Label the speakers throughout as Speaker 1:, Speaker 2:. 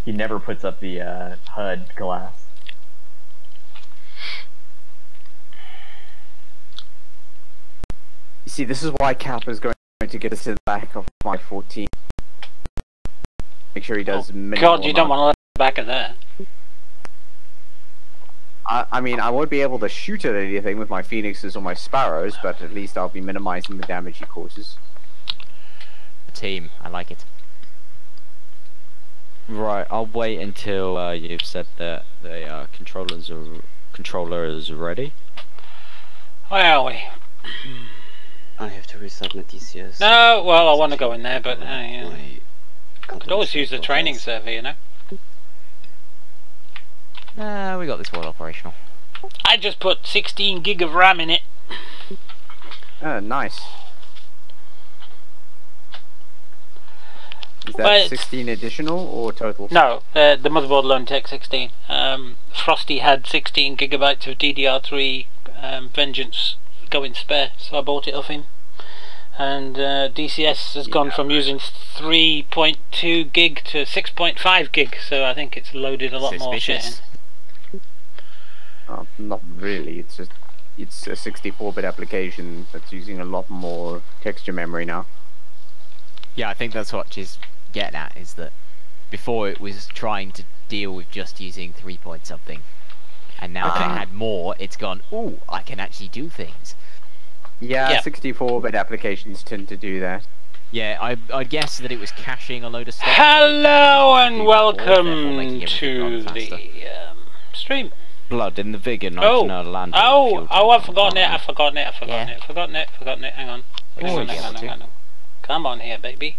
Speaker 1: He never puts up the HUD glass.
Speaker 2: You see, this is why Cap is going to get us to the back of my 14. Make sure he does minimal.
Speaker 3: God, you don't want to let the back of that.
Speaker 2: I mean, I won't be able to shoot at anything with my Phoenixes or my Sparrows, but at least I'll be minimizing the damage he causes.
Speaker 4: Team, I like it. Right, I'll wait until you've said that the controller is ready.
Speaker 3: Where are we?
Speaker 5: I have to restart my DCS.
Speaker 3: No, well, I want to go in there, but yeah. Could always use the training server, you know.
Speaker 4: We got this one operational.
Speaker 3: I just put 16 gig of RAM in it.
Speaker 2: Nice. Is that 16 additional or total?
Speaker 3: No, the motherboard alone takes 16. Frosty had 16 gigabytes of DDR3 Vengeance going spare, so I bought it off him. And DCS has gone from using 3.2 gig to 6.5 gig, so I think it's loaded a lot more shit in.
Speaker 2: Not really. It's a 64-bit application that's using a lot more texture memory now.
Speaker 4: Yeah, I think that's what she's getting at, is that before it was trying to deal with just using 3 point something, and now that it had more, it's gone, ooh, I can actually do things.
Speaker 2: Yeah, 64-bit applications tend to do that.
Speaker 4: Yeah, I'd guess that it was caching a load of stuff.
Speaker 3: Hello and welcome to the stream.
Speaker 4: Blood in the Vig and
Speaker 3: Oh, I've forgotten it. Forgotten it. Hang on. Hang on. Come on here, baby.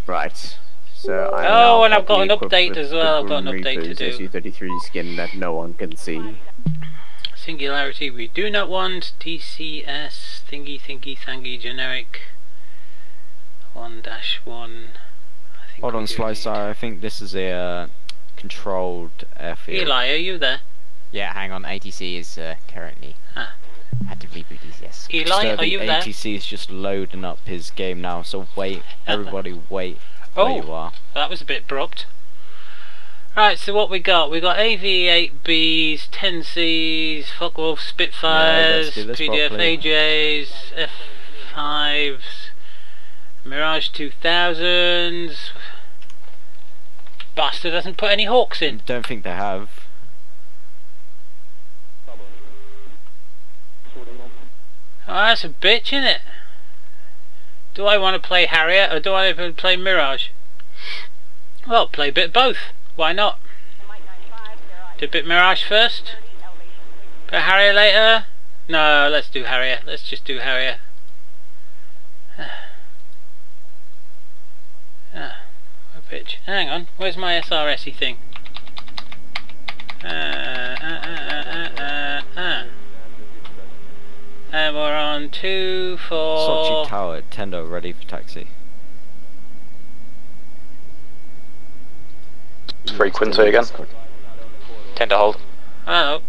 Speaker 2: Right. So
Speaker 3: and I've got an update as well. I've got an update to do.
Speaker 2: SU-33 skin that no one can see.
Speaker 3: Singularity we do not want. TCS thingy generic 1-1.
Speaker 4: Hold on, Slicer. I think this is a controlled airfield.
Speaker 3: Eli, are you there?
Speaker 4: Yeah, hang on. ATC is currently had to reboot DCS.
Speaker 3: Eli, are you there?
Speaker 4: ATC is just loading up his game now, so wait, everybody, wait where you are.
Speaker 3: That was a bit abrupt. Right, so what we got? We got AV-8Bs, 10Cs, Focke-Wulf Spitfires, PDF AJs, F5s, Mirage 2000s. Bastard hasn't put any Hawks in.
Speaker 4: Don't think they have.
Speaker 3: Oh, that's a bitch, isn't it? Do I want to play Harrier or do I even play Mirage? Well, play a bit of both. Why not? Do a bit Mirage first? Bit Harrier later? No, let's do Harrier. Let's just do Harrier. What a bitch. Hang on, where's my SRSy thing? And we're on 2, 4...
Speaker 4: Sochi Tower, Tendo ready for taxi.
Speaker 6: Frequency again. Tender hold.
Speaker 3: Oh,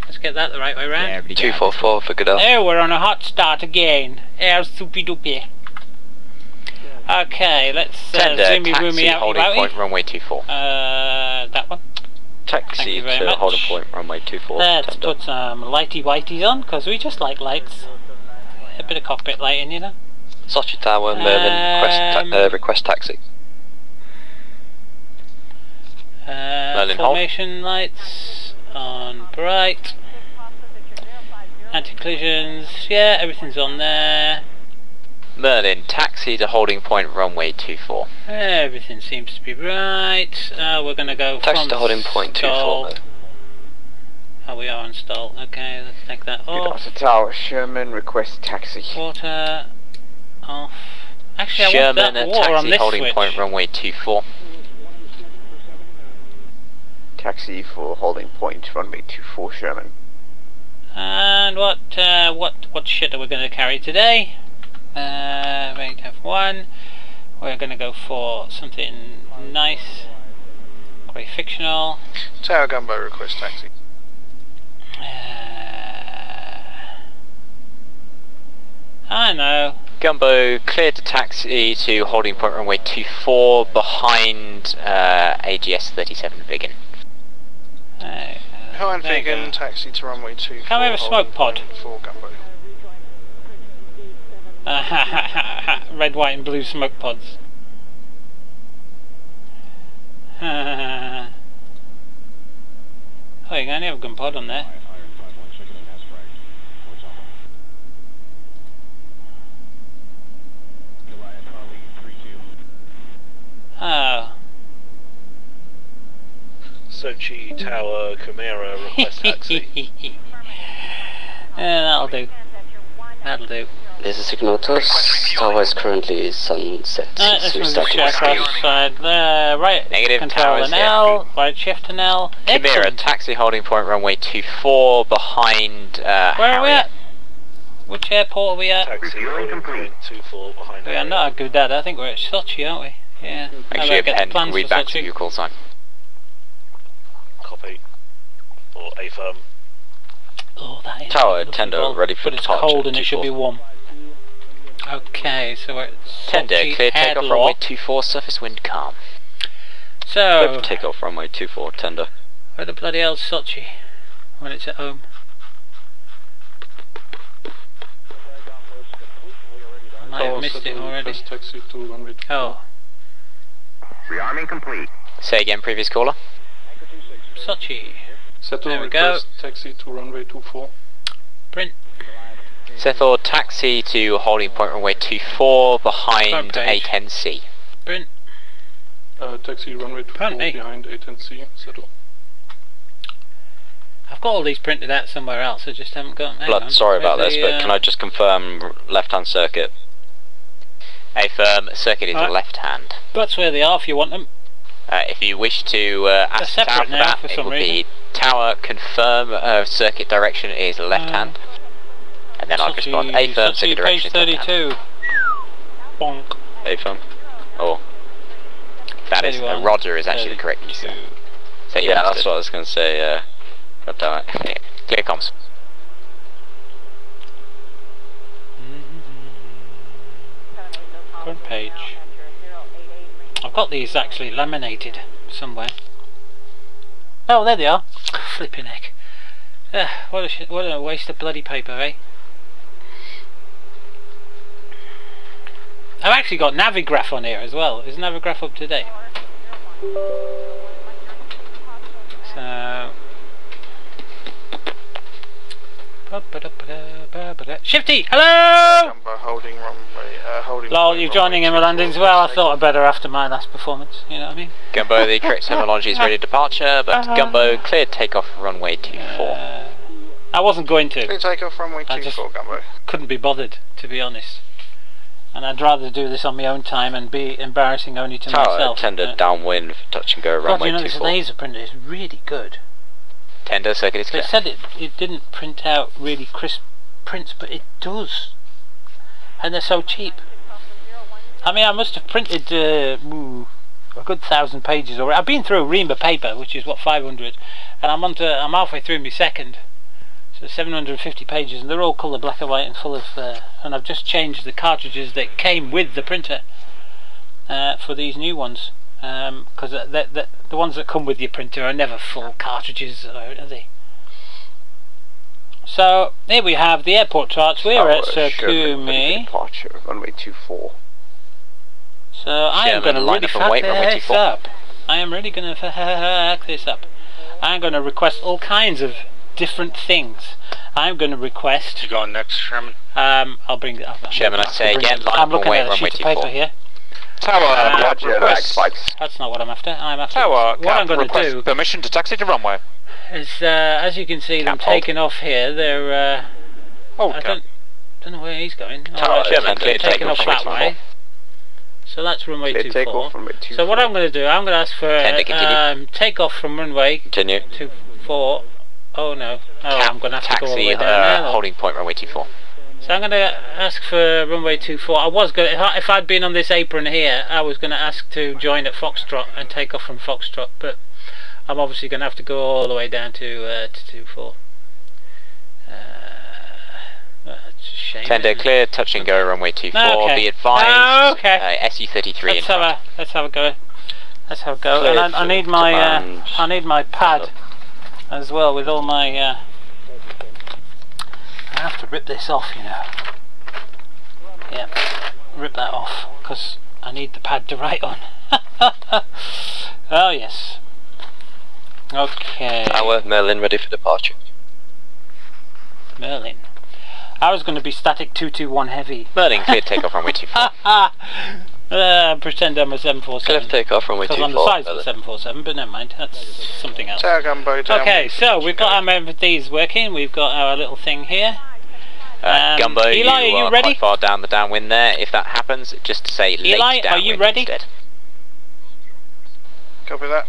Speaker 3: let's get that the right way round.
Speaker 4: Yeah,
Speaker 6: 244 for Goodell.
Speaker 3: There, we're on a hot start again. How's soupy doopy? Okay, let's zoomy
Speaker 6: taxi holding point runway 24.
Speaker 3: That one.
Speaker 6: Taxi to holding point runway 24.
Speaker 3: Let's put some lighty whiteys on, because we just like lights. A bit of cockpit lighting, you know.
Speaker 6: Sochi Tower, Merlin, request taxi.
Speaker 3: Formation lights on bright. Anti-collisions, yeah, everything's on there.
Speaker 6: Merlin, taxi to holding point runway 24.
Speaker 3: Everything seems to be right. We're going to go
Speaker 6: taxi to holding point 24.
Speaker 3: Oh, we are on stall. Okay, let's take that off.
Speaker 2: Good Tower, Sherman, request taxi.
Speaker 3: Water off. Actually,
Speaker 6: Sherman,
Speaker 3: I want that water on
Speaker 6: taxi
Speaker 3: this
Speaker 6: holding
Speaker 3: switch.
Speaker 6: point runway 24.
Speaker 2: Taxi for holding point runway 24, Sherman.
Speaker 3: And what shit are we going to carry today? Rate F1. We're going to go for something nice, quite fictional.
Speaker 7: Tower Gunboat request taxi.
Speaker 3: I know.
Speaker 6: Gumbo, cleared to taxi to holding point runway 24 behind AGS 37 Vigan.
Speaker 7: Behind
Speaker 3: there you
Speaker 7: Vegan,
Speaker 3: go.
Speaker 7: taxi to runway 24.
Speaker 3: Can we have a smoke pod?
Speaker 7: For Gumbo.
Speaker 3: Red, white and blue smoke pods. Oh, you can only have a gun pod on there. Oh.
Speaker 7: Sochi Tower, Chimera, request taxi.
Speaker 3: Yeah, that'll do. That'll do.
Speaker 5: This is Ignotus. Tower is currently sunset.
Speaker 3: Let's
Speaker 5: So
Speaker 3: move
Speaker 5: we
Speaker 3: the
Speaker 5: start
Speaker 3: chair across side there. Right,
Speaker 6: Negative,
Speaker 3: control
Speaker 6: towers
Speaker 3: an
Speaker 6: here.
Speaker 3: L, right shift an L.
Speaker 6: Chimera,
Speaker 3: Excellent.
Speaker 6: taxi holding point runway 24 behind
Speaker 3: Where are we
Speaker 6: Harriet.
Speaker 3: at? Which airport are we at?
Speaker 7: Taxi holding point 24 behind
Speaker 3: We are
Speaker 7: Harriet.
Speaker 3: not good at that. I think we're at Sochi, aren't we? Yeah.
Speaker 6: Make
Speaker 3: I
Speaker 6: sure you
Speaker 3: better get
Speaker 6: pen
Speaker 3: the plans
Speaker 6: read
Speaker 3: for
Speaker 6: back to
Speaker 3: Sochi.
Speaker 6: your call sign.
Speaker 7: Copy. Or A firm.
Speaker 3: Oh, that is
Speaker 6: Tower,
Speaker 3: lovely
Speaker 6: tender,
Speaker 3: ball,
Speaker 6: ready for
Speaker 3: but it's
Speaker 6: departure,
Speaker 3: cold and it should be
Speaker 6: 24.
Speaker 3: warm. Okay, so we're at
Speaker 6: Tender,
Speaker 3: Sochi
Speaker 6: clear takeoff runway
Speaker 3: airlock.
Speaker 6: 24, surface wind calm.
Speaker 3: So,
Speaker 6: Takeoff runway 24, tender.
Speaker 3: where the bloody hell's Sochi when it's at home? I might have missed it already.
Speaker 7: Taxi to runway 24.
Speaker 3: Oh,
Speaker 8: Rearming complete.
Speaker 6: Say again, previous caller.
Speaker 3: Sochi.
Speaker 7: Settle
Speaker 3: There we go.
Speaker 7: request taxi to runway 24.
Speaker 3: Print.
Speaker 6: Settle taxi to holding point runway 24 behind
Speaker 3: Front page.
Speaker 6: A10C.
Speaker 3: Print.
Speaker 7: Taxi runway 24
Speaker 3: Pardon me.
Speaker 7: behind A10C. Settle.
Speaker 3: I've got all these printed out somewhere else. I just haven't got them.
Speaker 6: Blood, sorry about this, but can I just confirm left-hand circuit? A firm, circuit is
Speaker 3: Right.
Speaker 6: left hand.
Speaker 3: That's where they are if you want them.
Speaker 6: If you wish to ask the tower
Speaker 3: separate
Speaker 6: for
Speaker 3: now
Speaker 6: that,
Speaker 3: for
Speaker 6: it
Speaker 3: some
Speaker 6: will
Speaker 3: reason.
Speaker 6: be tower confirm circuit direction is left hand. And then I'll respond A firm,
Speaker 3: Sochi,
Speaker 6: circuit
Speaker 3: page
Speaker 6: direction is left hand.
Speaker 3: 32. Bonk.
Speaker 6: A firm. Or that is
Speaker 3: 31,
Speaker 6: Roger is actually the correct answer. So yeah, that's what I was going to say. God damn it. Clear comms.
Speaker 3: Front page. I've got these actually laminated somewhere. Oh, there they are. Flipping heck. What a waste of bloody paper, eh? I've actually got Navigraph on here as well. Is Navigraph up to date? So... Shifty! Hello!
Speaker 7: Gumbo holding runway. Holding.
Speaker 3: Lol,
Speaker 7: runway
Speaker 3: you're joining in my
Speaker 7: 24,
Speaker 3: landings well. I
Speaker 7: taxi.
Speaker 3: thought I'd better after my last performance. You know what I mean?
Speaker 6: Gumbo, the correct terminology is ready departure, but Gumbo cleared takeoff runway 24.
Speaker 3: I wasn't going to.
Speaker 7: Clear takeoff runway
Speaker 3: I just-
Speaker 7: 24, Gumbo.
Speaker 3: Couldn't be bothered, to be honest. And I'd rather do this on my own time and be embarrassing only to
Speaker 6: Tower,
Speaker 3: myself.
Speaker 6: tender downwind for touch and go
Speaker 3: God,
Speaker 6: runway
Speaker 3: you know this
Speaker 6: 24.
Speaker 3: laser printer is really good.
Speaker 6: Tender, circuit is
Speaker 3: They
Speaker 6: clear.
Speaker 3: said it didn't print out really crisp prints, but it does. And they're so cheap. I mean, I must have printed a good 1,000 pages already. I've been through Reamer paper, which is what, 500, and I'm halfway through my second. So 750 pages, and they're all colour black and white and full of. And I've just changed the cartridges that came with the printer for these new ones, because the ones that come with your printer are never full cartridges, are they? So here we have the airport charts. We're at Kumi.
Speaker 2: Departure, runway 24.
Speaker 3: So I am
Speaker 6: Sherman,
Speaker 3: going to
Speaker 6: line
Speaker 3: really
Speaker 6: up and
Speaker 3: fuck
Speaker 6: wait, runway
Speaker 3: this
Speaker 6: 24.
Speaker 3: up. I am really going to fuck this up. I'm going to request all kinds of different things. I'm going to request.
Speaker 7: You going next, Sherman?
Speaker 3: I'll bring it up.
Speaker 6: Sherman, I say again, line
Speaker 3: I'm
Speaker 6: up and
Speaker 3: looking
Speaker 6: wait,
Speaker 3: at a
Speaker 6: runway
Speaker 3: sheet of paper
Speaker 6: 24.
Speaker 3: here.
Speaker 7: Tower,
Speaker 2: Roger,
Speaker 7: request.
Speaker 2: spikes.
Speaker 3: That's not what I'm after. I'm after
Speaker 7: Tower,
Speaker 3: what I'm
Speaker 7: cap,
Speaker 3: going to
Speaker 7: request
Speaker 3: do
Speaker 7: permission to taxi to runway.
Speaker 3: is, as you can see, them
Speaker 6: Cap hold.
Speaker 3: taking off here. They're.
Speaker 7: Hold
Speaker 3: I
Speaker 7: cap.
Speaker 3: don't know where he's going.
Speaker 6: Tower,
Speaker 3: Alright,
Speaker 6: Sherman,
Speaker 3: they're
Speaker 6: clear
Speaker 3: taking off
Speaker 6: takeoff
Speaker 3: that
Speaker 6: runway
Speaker 3: way. So that's runway
Speaker 2: Clear
Speaker 3: 24.
Speaker 2: takeoff, runway 24.
Speaker 3: So what I'm going to do, I'm going to ask for
Speaker 6: Tender, continue.
Speaker 3: takeoff from runway
Speaker 6: Continue.
Speaker 3: 24. Oh no. Oh, I'm going to have to go all the
Speaker 6: Taxi,
Speaker 3: way down there. though.
Speaker 6: holding point runway 24.
Speaker 3: So I'm going to ask for runway 24. I was going if I'd been on this apron here, I was going to ask to join at Foxtrot and take off from Foxtrot, but I'm obviously going to have to go all the way down to 24. It's a shame.
Speaker 6: Tender
Speaker 3: isn't it?
Speaker 6: clear, touch and go, runway 24.
Speaker 3: Okay.
Speaker 6: Be advised,
Speaker 3: Okay.
Speaker 6: SU-33 in
Speaker 3: Let's
Speaker 6: front.
Speaker 3: have a go. Let's have a go.
Speaker 5: Cleared
Speaker 3: And I need
Speaker 5: to
Speaker 3: my
Speaker 5: land.
Speaker 3: I need my pad as well with all my. I have to rip this off, you know. Yeah, rip that off because I need the pad to write on. Oh yes. Okay.
Speaker 5: Tower, Merlin ready for departure.
Speaker 3: Merlin. I was going to be static 221 heavy.
Speaker 6: Merlin clear, takeoff runway 24.
Speaker 3: Pretend I'm a 747.
Speaker 5: Clear takeoff runway
Speaker 3: Because
Speaker 5: 24.
Speaker 3: I'm the size of a 747, but never mind. That's something else.
Speaker 7: Tower gunboat down.
Speaker 3: Okay, so we've got our MFDs working. We've got our little thing here.
Speaker 6: Gumbo,
Speaker 3: Eli,
Speaker 6: you
Speaker 3: are you
Speaker 6: are
Speaker 3: ready?
Speaker 6: quite far down the downwind there. If that happens, just to say late
Speaker 3: Eli,
Speaker 6: downwind
Speaker 3: are you ready?
Speaker 6: instead.
Speaker 7: Copy that.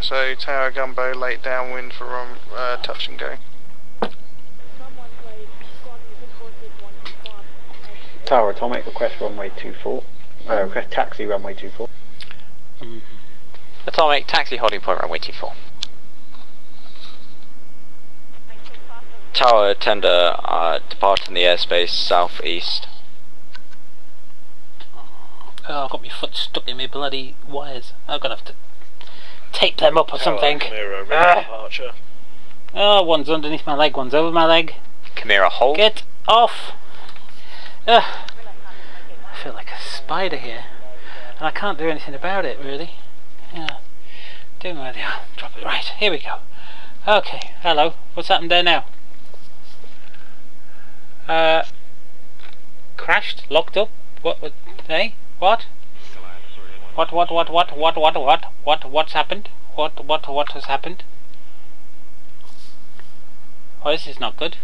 Speaker 7: So tower gunboat late downwind for touch and go.
Speaker 9: Tower Atomic, request runway 24. Request taxi runway 24.
Speaker 6: Atomic, taxi holding point runway 24.
Speaker 5: Tower, tender, departing the airspace southeast.
Speaker 3: Oh, I've got my foot stuck in my bloody wires. I'm going to have to tape them up or something.
Speaker 7: Departure.
Speaker 3: Oh, one's underneath my leg, one's over my leg.
Speaker 6: Chimera hold.
Speaker 3: Get off! I feel like a spider here. And I can't do anything about it, really. Yeah. Doing where they are. Drop it. Right, here we go. Okay, hello. What's happened there now? Crashed? Locked up? What? Hey? What? What's happened? What has happened? Oh, this is not good.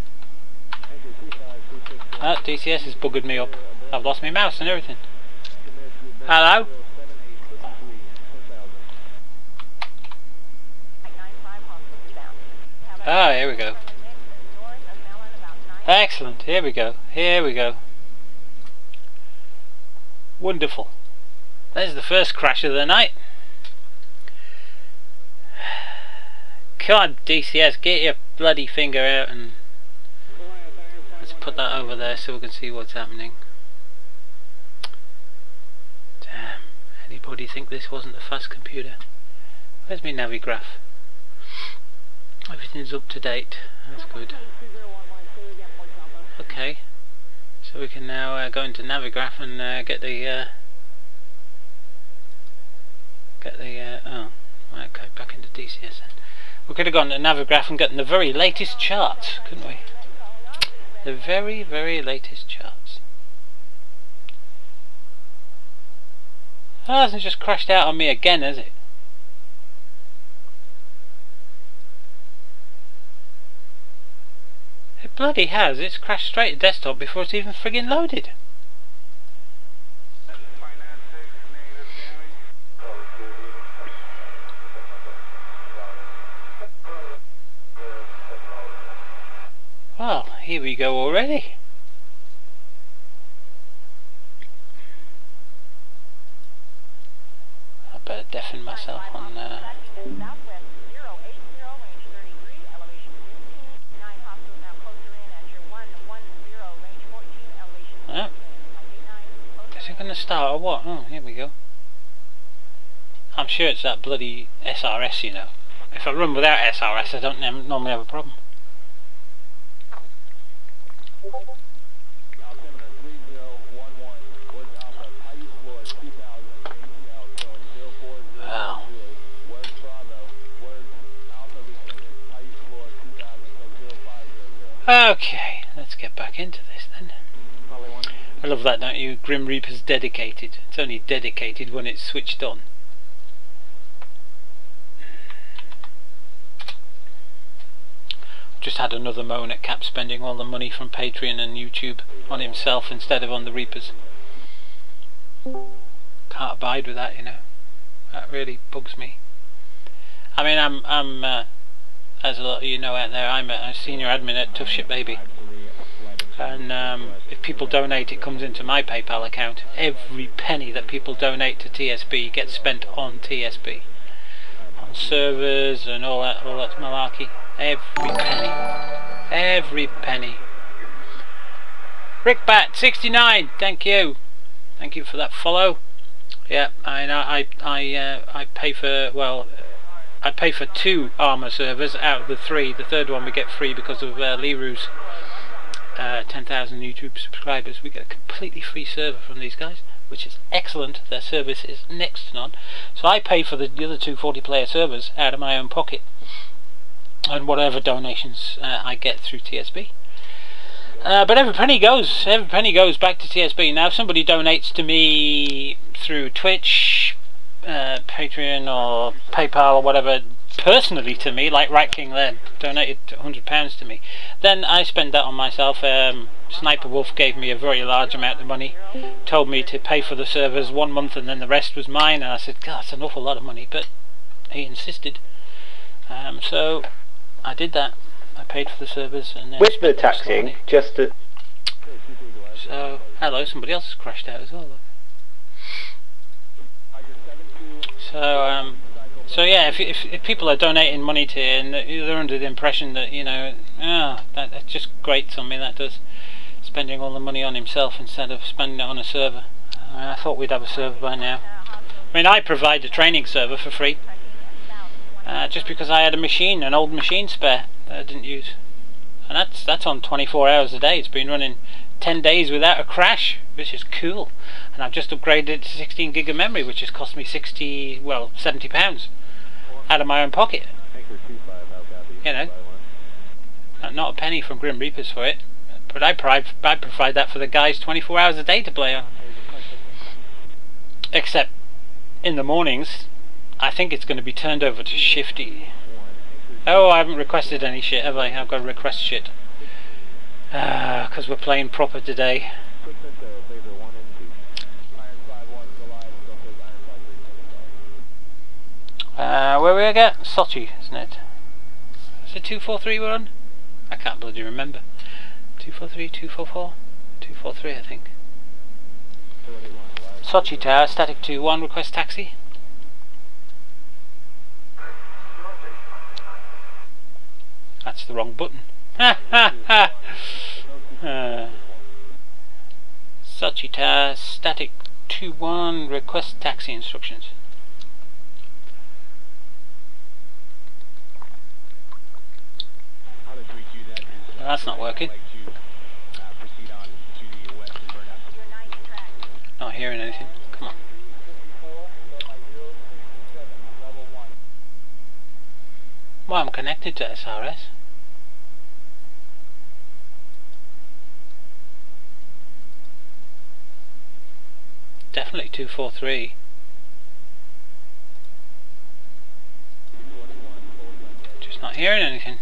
Speaker 3: DCS has buggered me up. I've lost my mouse and everything. Hello? Ah, here we go. Excellent, here we go. Here we go. Wonderful. There's the first crash of the night. God, DCS, get your bloody finger out and let's put that over there so we can see what's happening. Damn, anybody think this wasn't a fast computer? Where's my Navigraph? Everything's up to date, that's good. Okay, so we can now go into Navigraph and get the oh, okay, back into DCS then. We could have gone to Navigraph and gotten the very latest charts, couldn't we? The very, very latest charts. Oh, it hasn't just crashed out on me again, has it? It bloody has. It's crashed straight to desktop before it's even friggin' loaded. Well, here we go already. I better deafen myself on oh. Is it going to start or what? Oh, here we go. I'm sure it's that bloody SRS, you know. If I run without SRS, I don't normally have a problem. Wow. Okay, let's get back into this then. I love that, don't you? Grim Reaper's dedicated. It's only dedicated when it's switched on. Just had another moan at Cap spending all the money from Patreon and YouTube on himself instead of on the Reapers. Can't abide with that, you know. That really bugs me. I mean, I'm as a lot of you know out there, I'm a senior admin at Tough Shit Baby. And if people donate, it comes into my PayPal account. Every penny that people donate to TSB gets spent on TSB. On servers and all that malarkey. Every penny. Every penny. Rickbat69, thank you. Thank you for that follow. Yeah, I pay for, well, I pay for 2 armor servers out of the 3. The third one we get free because of Leroux's 10,000 YouTube subscribers. We get a completely free server from these guys, which is excellent. Their service is next to none. So I pay for the other 2 40-player servers out of my own pocket, and whatever donations I get through TSB. But every penny goes back to TSB. Now if somebody donates to me through Twitch, Patreon or PayPal or whatever, personally to me, like Rat King there donated £100 to me, then I spend that on myself. Sniper Wolf gave me a very large amount of money, told me to pay for the servers 1 month and then the rest was mine, and I said, God, that's an awful lot of money, but he insisted. So I did that. I paid for the servers and then
Speaker 9: with the taxiing, just to...
Speaker 3: So, hello, somebody else has crashed out as well. Look. So yeah, if people are donating money to you and they're under the impression that, you know, that's just great on me, that does, spending all the money on himself instead of spending it on a server. I thought we'd have a server by now. I mean, I provide a training server for free, just because I had a machine, an old machine spare that I didn't use, and that's on 24 hours a day. It's been running 10 days without a crash, which is cool, and I've just upgraded it to 16 gig of memory, which has cost me £70 out of my own pocket. You know, not a penny from Grim Reapers for it, but I provide that for the guys 24 hours a day to play on. Except in the mornings, I think it's going to be turned over to Shifty. Oh, I haven't requested any shit, have I? I've got to request shit. Because we're playing proper today. Where we get? Sochi, isn't it? Is it 243 we're on? I can't bloody remember. 243, 244? 243 I think. Sochi Tower, static 2-1, request taxi. That's the wrong button. Ha ha ha! Sochi Tower, static 2-1, request taxi instructions. Well, that's not working. Not hearing anything. Come on. Well, I'm connected to SRS. Definitely 243. Just not hearing anything.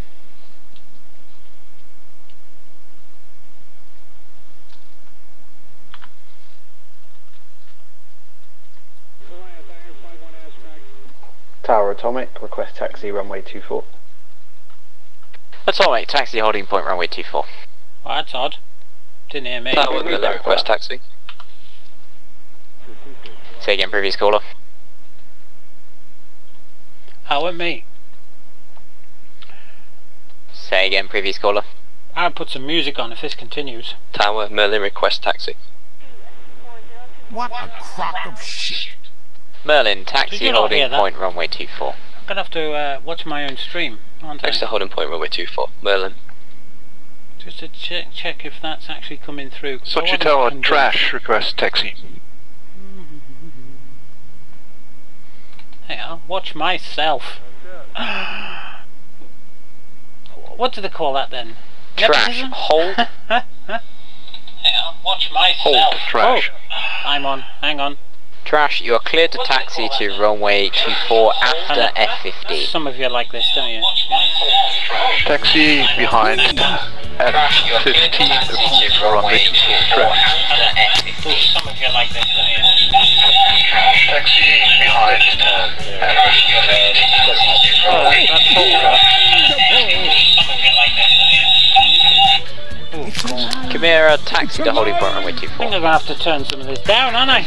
Speaker 9: Tower Atomic, request taxi runway 24.
Speaker 6: Atomic, taxi holding point runway 24.
Speaker 3: Well, that's odd. Didn't hear me.
Speaker 6: That was the request taxi. Say again, previous caller.
Speaker 3: That wasn't me.
Speaker 6: Say again, previous caller.
Speaker 3: I'll put some music on if this continues.
Speaker 6: Tower, Merlin, request taxi.
Speaker 10: What a crock of shit.
Speaker 6: Merlin, taxi holding point runway 24.
Speaker 3: I'm gonna have to watch my own stream, aren't I?
Speaker 6: Taxi holding point runway 24. Merlin.
Speaker 3: Just to check if that's actually coming through.
Speaker 7: Sochi Tower, trash, request taxi.
Speaker 3: Hey, I'll watch myself. What do they call that then?
Speaker 6: Trash. Hold.
Speaker 3: Hey, I'll watch myself.
Speaker 7: Hold, trash.
Speaker 3: Oh, I'm on. Hang on.
Speaker 6: Trash, you are cleared to taxi to runway 24 after F50.
Speaker 3: Some of you like this, don't you?
Speaker 7: Taxi behind F15 runway 24. Trash.
Speaker 3: Some of you like this, don't you?
Speaker 7: Taxi behind
Speaker 6: Chimera, taxi to holding point runway
Speaker 3: I think
Speaker 6: 24.
Speaker 3: I'm going to have to turn some of this down, aren't I?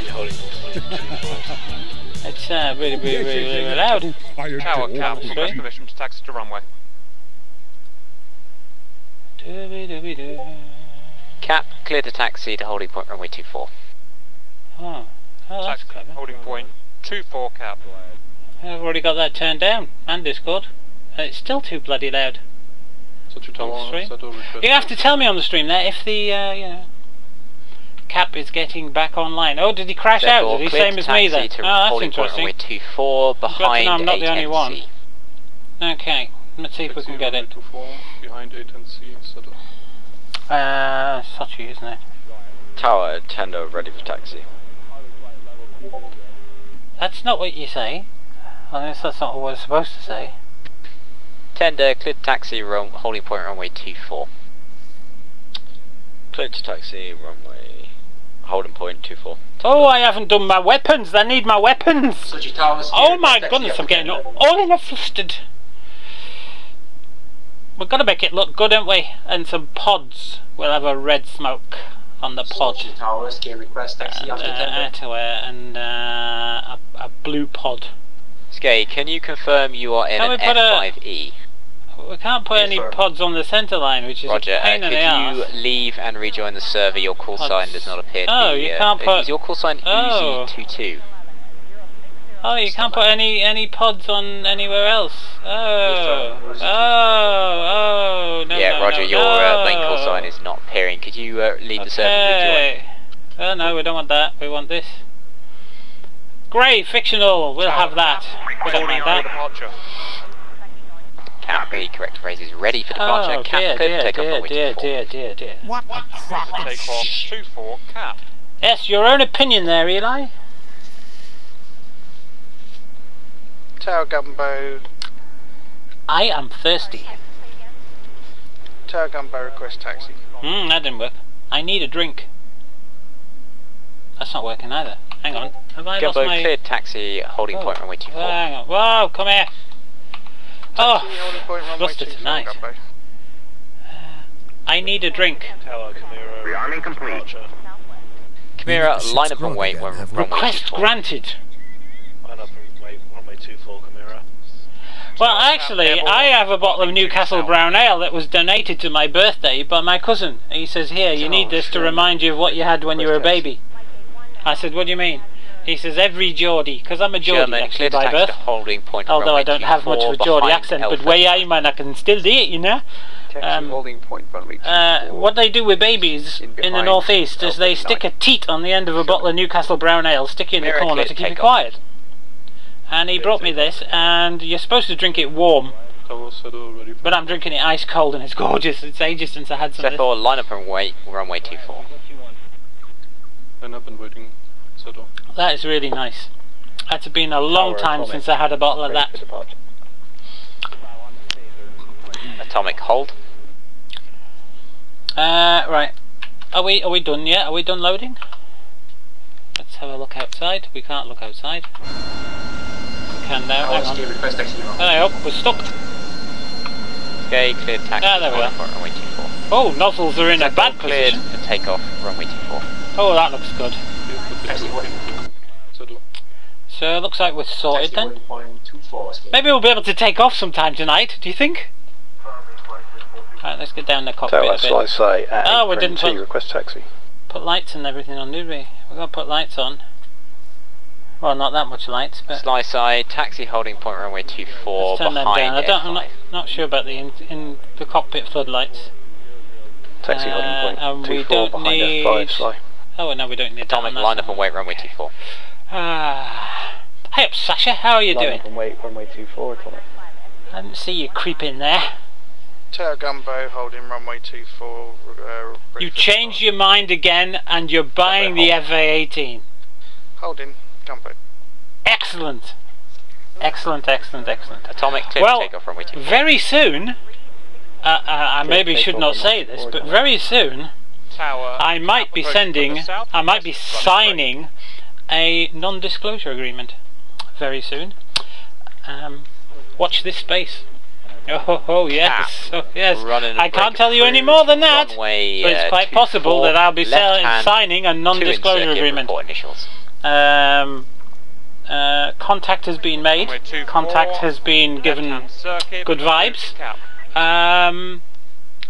Speaker 3: It's really loud.
Speaker 10: Tower
Speaker 3: cap,
Speaker 10: request permission to taxi to runway.
Speaker 6: Cap, clear the taxi to holding point runway 24.
Speaker 3: Oh, that's
Speaker 10: Taxi,
Speaker 3: clever.
Speaker 10: holding point 24 cap.
Speaker 3: I've already got that turned down, and Discord. And it's still too bloody loud. On the stream. You have to tell me on the stream there if the, you know, Cap is getting back online. Oh, did he crash out? Did he same as me then? Oh, that's interesting.
Speaker 6: Runway 24 behind
Speaker 3: I'm not the only one.
Speaker 6: 8NC.
Speaker 3: Okay, let's see if we can get it.
Speaker 10: Behind 8NC, settle.
Speaker 3: Sochi, isn't it?
Speaker 11: Tower, tender, ready for taxi.
Speaker 3: That's not what you say. I guess that's not what we're supposed to say.
Speaker 6: Tender, clear taxi, holding point runway 24.
Speaker 11: Clear to taxi, runway, holding point 24.
Speaker 3: Oh, I haven't done my weapons. I need my weapons. Oh my goodness, I'm getting all in a flustered. We've got to make it look good, haven't we? And some pods. We'll have a red smoke on the pod. And a blue pod.
Speaker 6: Skay, can you confirm you are in an F5E?
Speaker 3: We can't put any pods on the centre line, which is
Speaker 6: Roger,
Speaker 3: a pain in the ass.
Speaker 6: could you leave and rejoin the server? Your call sign does not appear to be...
Speaker 3: you can't put...
Speaker 6: Is your call sign Uzi22?
Speaker 3: Oh, you can't put any pods on anywhere else. Oh, no,
Speaker 6: yeah,
Speaker 3: no,
Speaker 6: Roger,
Speaker 3: no,
Speaker 6: your main call sign is not appearing. Could you leave the server and rejoin?
Speaker 3: Oh no, we don't want that. We want this. Grey, fictional. We'll have that. We don't want that.
Speaker 6: Cap, the correct phrase is ready for departure.
Speaker 3: Oh,
Speaker 6: Cap, clear to take off runway 24.
Speaker 3: Dear.
Speaker 10: What a crock of take off 24 cap.
Speaker 3: Yes, your own opinion there, Eli.
Speaker 7: Tower Gumbo.
Speaker 3: I am thirsty.
Speaker 7: Tower Gumbo, request taxi.
Speaker 3: That didn't work. I need a drink. That's not working either. Hang on. Have I lost
Speaker 6: Gumbo,
Speaker 3: my...
Speaker 6: cleared taxi, holding point runway 24.
Speaker 3: Hang on. Whoa, come here.
Speaker 7: Taxi, holding point runway
Speaker 3: flustered
Speaker 7: 24,
Speaker 3: tonight.
Speaker 7: Gumbo.
Speaker 3: I need a drink.
Speaker 10: Tower, Camira.
Speaker 8: Rearming complete.
Speaker 6: Camira, line up and wait when runway
Speaker 3: Request
Speaker 6: 24.
Speaker 3: granted.
Speaker 10: Line up and wait, runway 24, Camira.
Speaker 3: Well, actually, I have a bottle of Newcastle Brown Ale that was donated to my birthday by my cousin. He says, here, you need this to remind you of what you had when you were a baby. I said, what do you mean? He says, every Geordie, because I'm a Geordie actually by birth.
Speaker 6: Holding point
Speaker 3: Although I don't have much of a Geordie accent, but where I am, man, I can still do it, you know.
Speaker 2: Holding point runway
Speaker 3: what they do with babies in the northeast is they stick a teat on the end of a bottle of Newcastle Brown Ale, stick it in the corner to keep it quiet. And he brought me this, and you're supposed to drink it warm. But I'm drinking it ice cold, and it's gorgeous. It's ages since I had some of this.
Speaker 6: Therefore, line up and wait, runway 24.
Speaker 10: Line up and waiting, settle.
Speaker 3: That is really nice. It's been a long time since I had a bottle of that.
Speaker 6: Atomic, hold.
Speaker 3: Right. Are we done yet? Are we done loading? Let's have a look outside. We can't look outside. We can now. Hang on. Hello, we're stuck.
Speaker 6: Okay, cleared taxi.
Speaker 3: Ah, there we are.
Speaker 6: Runway 24.
Speaker 3: Oh, nozzles are in a bad
Speaker 6: cleared
Speaker 3: position.
Speaker 6: and take off runway 24.
Speaker 3: Oh, that looks good. So it looks like we're sorted then. Maybe we'll be able to take off sometime tonight. Do you think? Right, let's get down the cockpit a bit. Oh, we didn't
Speaker 11: request taxi.
Speaker 3: Put lights and everything on, did we? We're going to put lights on. Well, not that much lights, but...
Speaker 6: Sly side, taxi holding point runway 24
Speaker 3: let's turn them
Speaker 6: behind
Speaker 3: down. I'm not sure about the in the cockpit floodlights.
Speaker 11: Taxi holding point 24 behind F5, Sly.
Speaker 3: Oh, no, we don't need
Speaker 6: Atomic,
Speaker 3: that on
Speaker 6: line up and wait runway 24.
Speaker 3: Hey up, Sasha, how are you doing?
Speaker 9: Line up and wait runway 24, Atomic.
Speaker 3: I didn't see you creep in there.
Speaker 7: Tower Gumbo, holding runway 24.
Speaker 3: You changed your mind again, and you're buying the FA-18.
Speaker 7: Holding Gumbo.
Speaker 3: Excellent. Excellent.
Speaker 6: Atomic, clear to take off runway 24.
Speaker 3: Very soon, I maybe should not say this, but very soon, I might be signing a non-disclosure agreement. Very soon. Watch this space. Oh yes, yes. I can't tell you any more than that, but it's quite possible that I'll be signing a non-disclosure agreement. Contact has been made. Contact has been given good vibes.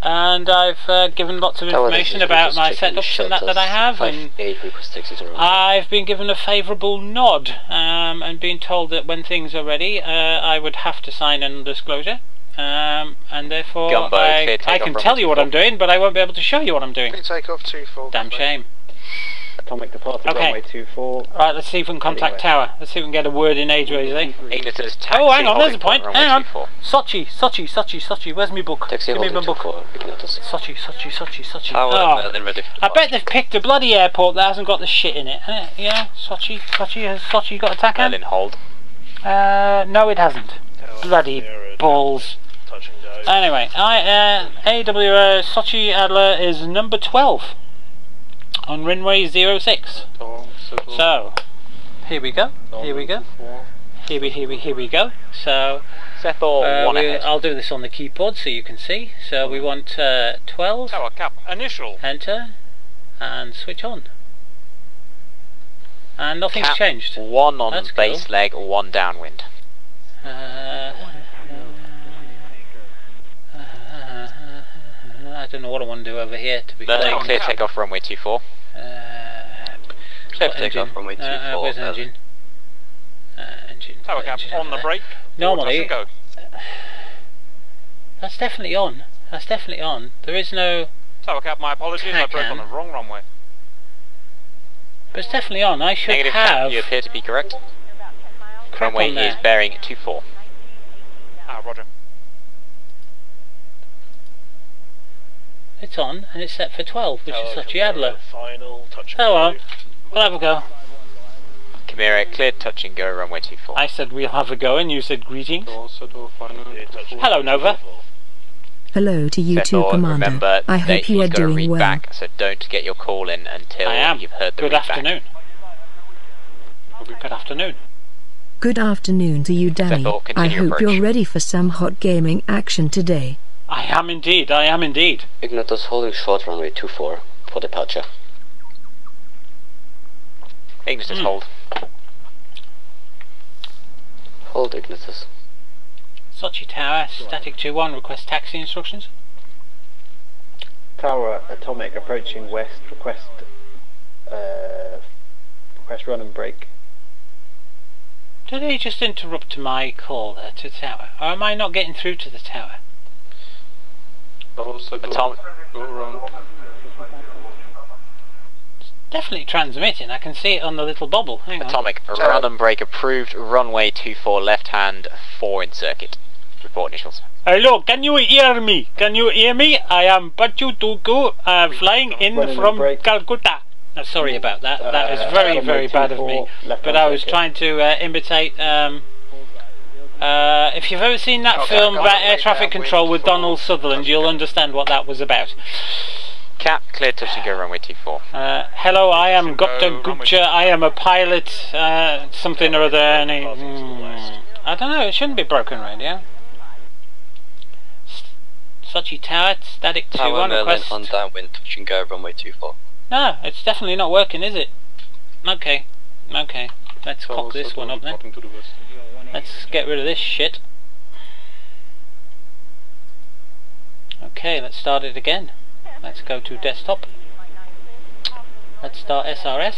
Speaker 3: And I've given lots of information about my setups and that I have, and I've been given a favourable nod and been told that when things are ready I would have to sign a disclosure, and therefore
Speaker 6: Gumbo,
Speaker 3: I can tell you what I'm doing, but I won't be able to show you what I'm doing.
Speaker 7: Take off 24.
Speaker 3: Damn shame.
Speaker 9: Atomic departure
Speaker 3: Okay.
Speaker 9: runway 24.
Speaker 3: Right, let's see if we can contact tower. Let's see if we can get a word in edgeways, eh?
Speaker 6: Ignitus, taxi,
Speaker 3: Oh, hang on, there's a
Speaker 6: holding
Speaker 3: point.
Speaker 6: runway
Speaker 3: Hang on.
Speaker 6: 24.
Speaker 3: Sochi, where's my book?
Speaker 5: Taxi
Speaker 3: Give me my
Speaker 5: holding
Speaker 3: book.
Speaker 5: 24, Ignitus.
Speaker 3: Sochi.
Speaker 5: Tower
Speaker 3: Oh,
Speaker 5: then ready.
Speaker 3: I bet they've picked a bloody airport that hasn't got the shit in it. Yeah, Sochi, has Sochi got a TACAN?
Speaker 6: Berlin, hold.
Speaker 3: No it hasn't. Bloody balls. Anyway, AWO Sochi Adler is number 12 on runway 06. So, here we go. Here we go. So,
Speaker 6: Settle one ahead.
Speaker 3: I'll do this on the keyboard so you can see. So we want 12.
Speaker 6: Tower cap, initial.
Speaker 3: Enter and switch on. And nothing's
Speaker 6: Cap,
Speaker 3: changed.
Speaker 6: 1 on
Speaker 3: That's
Speaker 6: base
Speaker 3: cool.
Speaker 6: leg, 1 downwind.
Speaker 3: I don't know what I want to do over here, to be
Speaker 6: Berlin,
Speaker 3: honest.
Speaker 6: clear takeoff runway 24.
Speaker 5: Clear takeoff runway 24.
Speaker 3: Where's engine? Engine.
Speaker 6: Tower cap on the brake.
Speaker 3: Normally,
Speaker 6: Go.
Speaker 3: that's definitely on. That's definitely on. There is no...
Speaker 6: Tower cap, my apologies, I broke on the wrong runway.
Speaker 3: But it's definitely on. I should
Speaker 6: Negative
Speaker 3: have...
Speaker 6: cap, you appear to be correct.
Speaker 3: crap
Speaker 6: Runway
Speaker 3: on there.
Speaker 6: is bearing 24. Roger.
Speaker 3: It's on, and it's set for 12, which is Sochi Adler.
Speaker 10: Final touch.
Speaker 3: Oh well, we'll have a go.
Speaker 6: Chimera, cleared touch and go, runway 24.
Speaker 3: I said we'll have a go, and you said greetings.
Speaker 10: Hello,
Speaker 3: Hello, Nova.
Speaker 12: Hello to you too,
Speaker 6: Settle,
Speaker 12: Commander.
Speaker 6: remember
Speaker 12: I
Speaker 6: that
Speaker 12: hope you
Speaker 6: he's
Speaker 12: are
Speaker 6: got to
Speaker 12: doing
Speaker 6: read
Speaker 12: well.
Speaker 6: back, so don't get your call in until
Speaker 3: I am.
Speaker 6: you've heard the
Speaker 3: Good
Speaker 6: read back.
Speaker 3: afternoon. Good afternoon.
Speaker 12: Good afternoon to you, Danny.
Speaker 6: Settle,
Speaker 12: I
Speaker 6: continue
Speaker 12: hope
Speaker 6: approach.
Speaker 12: you're ready for some hot gaming action today.
Speaker 3: I am indeed.
Speaker 5: Ignitus holding short runway 24 for departure.
Speaker 6: Ignitus, hold.
Speaker 5: Hold Ignitus.
Speaker 3: Sochi Tower, static 2-1, request taxi instructions.
Speaker 9: Tower Atomic approaching west. Request run and brake.
Speaker 3: Did he just interrupt my call there to the tower? Or am I not getting through to the tower?
Speaker 6: Atomic.
Speaker 10: Go around.
Speaker 3: It's definitely transmitting. I can see it on the little bobble. Hang on.
Speaker 6: Atomic, run and brake approved, runway 24, left hand, 4 in circuit. Report initials.
Speaker 3: Hello, can you hear me? Can you hear me? I am Bachu Tuku, flying in
Speaker 9: Running
Speaker 3: from
Speaker 9: brake.
Speaker 3: Calcutta. Sorry about that. That was very,
Speaker 9: runway
Speaker 3: very bad of me.
Speaker 9: 24, left
Speaker 3: But
Speaker 9: hand
Speaker 3: I was
Speaker 9: circuit.
Speaker 3: trying to imitate. If you've ever seen that film about air traffic control with Donald Sutherland, you'll understand what that was about.
Speaker 6: Cap, cleared touch and go, runway 24.
Speaker 3: Hello, I am Gupta Gupta. I am a pilot. Something or other. And I don't know. It shouldn't be broken radio. Sochi Tower, static 2-1 request.
Speaker 5: on downwind, touch and go, runway 24.
Speaker 3: No, it's definitely not working, is it? Okay. Let's cock this one up then. Let's get rid of this shit. Okay, let's start it again. Let's go to desktop. Let's start SRS.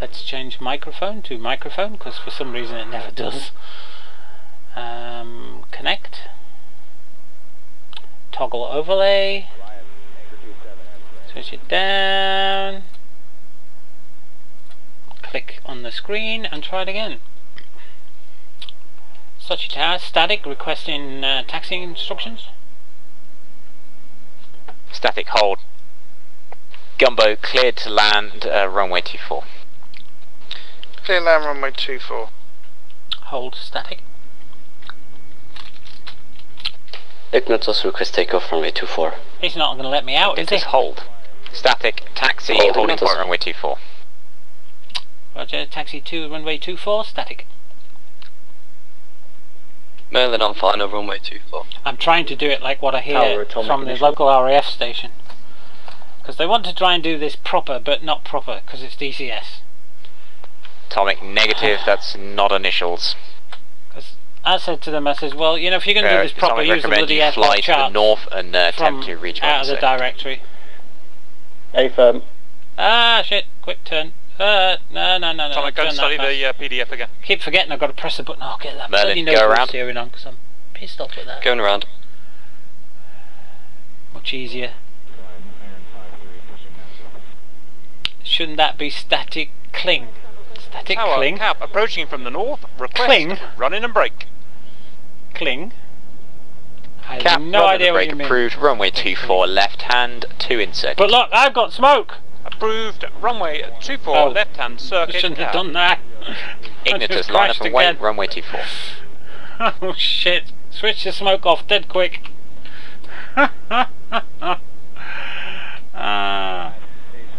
Speaker 3: Let's change microphone to microphone, because for some reason it never does. Connect. Toggle overlay. Switch it down. Click on the screen and try it again. Sochi Tower, static, requesting taxiing instructions.
Speaker 6: Static, hold. Gumbo, cleared to land, runway 24.
Speaker 7: Clear land runway 24.
Speaker 3: Hold static.
Speaker 5: Ignitus request takeoff runway 24.
Speaker 3: He's not going to let me out, is he?
Speaker 6: Ignitus, hold. Static, taxi,
Speaker 5: Hold,
Speaker 6: holding
Speaker 5: Ignitus.
Speaker 6: point, runway 24.
Speaker 3: Roger, taxi 2, runway 24, static.
Speaker 5: Merlin on final runway 24.
Speaker 3: I'm trying to do it like what I
Speaker 9: Tower
Speaker 3: hear
Speaker 9: atomic
Speaker 3: from the
Speaker 9: initial.
Speaker 3: local RAF station. Because they want to try and do this proper, but not proper, because it's DCS.
Speaker 6: Atomic, negative, that's not initials.
Speaker 3: Because I said to them, I said, well, you know, if you're going to do this proper, use the bloody
Speaker 6: you fly
Speaker 3: airport
Speaker 6: to the
Speaker 3: chart
Speaker 6: north and attempt to reach
Speaker 3: out of the directory.
Speaker 9: A firm.
Speaker 3: Ah, shit, quick turn. No.
Speaker 10: Tom, go and study the PDF again.
Speaker 3: Keep forgetting I've got to press a button. I'll get that
Speaker 6: Merlin,
Speaker 3: bloody
Speaker 6: go
Speaker 3: notebook
Speaker 6: around.
Speaker 3: steering on, because I'm pissed off with that.
Speaker 6: Going around.
Speaker 3: Much easier. Shouldn't that be static cling? Static
Speaker 10: Tower,
Speaker 3: cling?
Speaker 10: Cap, approaching from the north. Request.
Speaker 3: Cling?
Speaker 10: Run in and brake.
Speaker 3: Cling? I have
Speaker 6: Cap,
Speaker 3: no
Speaker 6: run
Speaker 3: idea
Speaker 6: and
Speaker 3: what
Speaker 6: brake
Speaker 3: you mean.
Speaker 6: approved. Runway 24 left hand 2 insert.
Speaker 3: But look, I've got smoke!
Speaker 10: Approved. Runway 24
Speaker 3: Oh.
Speaker 10: left hand circuit.
Speaker 3: I shouldn't have
Speaker 10: Cap.
Speaker 3: done that.
Speaker 6: Ignitus,
Speaker 3: I
Speaker 6: line up
Speaker 3: just
Speaker 6: and
Speaker 3: crashed
Speaker 6: wait. Runway 24.
Speaker 3: Oh shit. Switch the smoke off dead quick.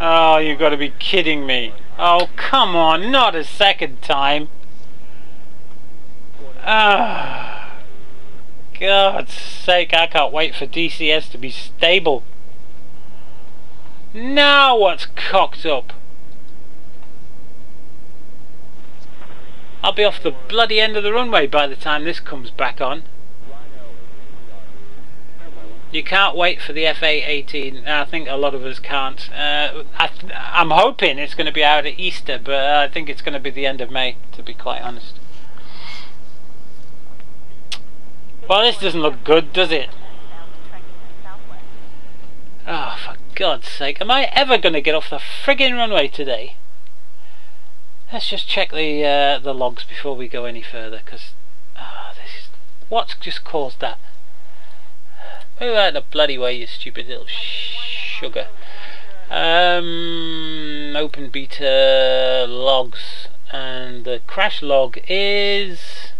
Speaker 3: Oh, you've got to be kidding me. Oh, come on, not a second time. God's sake, I can't wait for DCS to be stable. Now what's cocked up? I'll be off the bloody end of the runway by the time this comes back on. You can't wait for the FA-18. I think a lot of us can't. I'm hoping it's going to be out at Easter, but I think it's going to be the end of May, to be quite honest. Well, this doesn't look good, does it? Oh, for God's sake. Am I ever going to get off the friggin' runway today? Let's just check the logs before we go any further, because what's just caused that? Move out of the bloody way, you stupid little sugar. Open beta logs, and the crash log is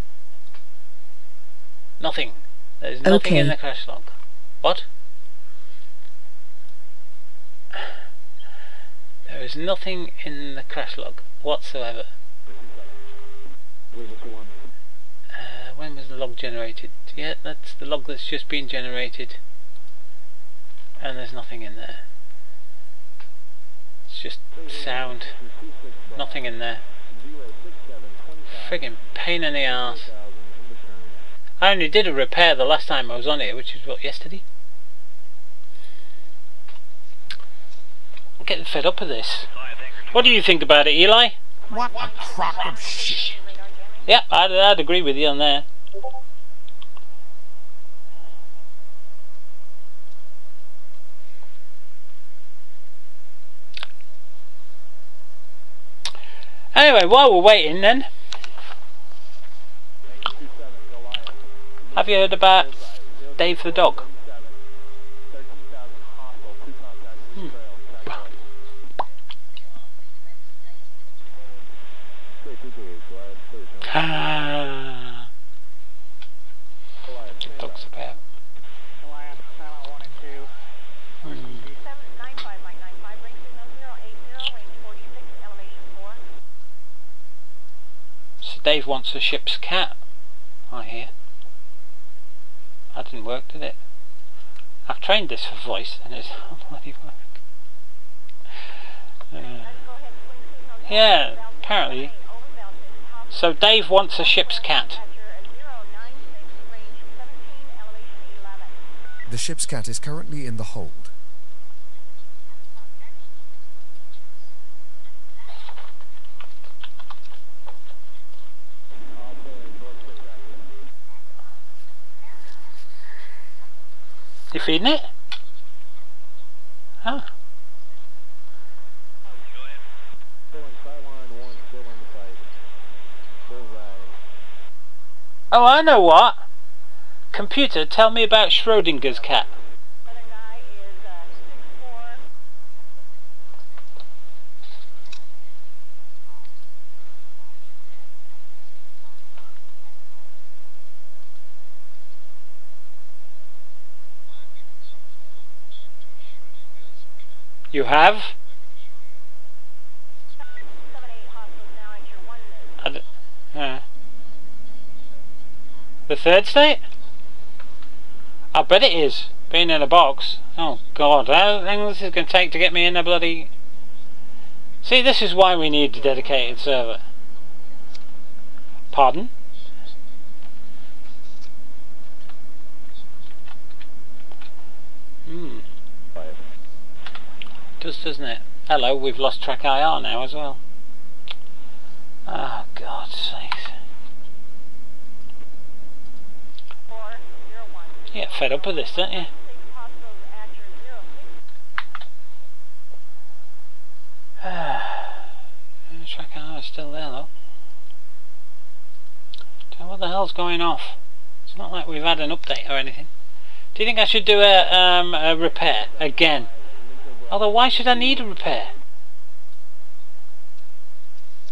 Speaker 3: nothing. There's nothing in the crash log. What? There is nothing in the crash log whatsoever. When was the log generated? Yeah, that's the log that's just been generated, and there's nothing in there. It's just sound. Nothing in there. Friggin' pain in the arse. I only did a repair the last time I was on here, which was what, yesterday? I'm getting fed up with this. What do you think about it, Eli?
Speaker 13: What a crock of shit.
Speaker 3: Yep, I'd agree with you on there. Anyway, while we're waiting then, have you heard about Dave the dog? Dog's about. So Dave wants a ship's cat, I hear. That didn't work, did it? I've trained this for voice and it's not bloody work. Yeah, apparently. So Dave wants a ship's cat.
Speaker 14: The ship's cat is currently in the hold.
Speaker 3: You feeding it? Huh. Oh, I know what. Computer, tell me about Schrodinger's cat. You have? The third state? I bet it is. Being in a box. Oh God, how long this is going to take to get me in a bloody... See, this is why we need a dedicated server. Pardon? does, doesn't it? Hello, we've lost track IR now as well. Oh, God's sakes. You get fed up with this, don't you? Track IR is still there, though. What the hell's going off? It's not like we've had an update or anything. Do you think I should do a repair again? Although, why should I need a repair?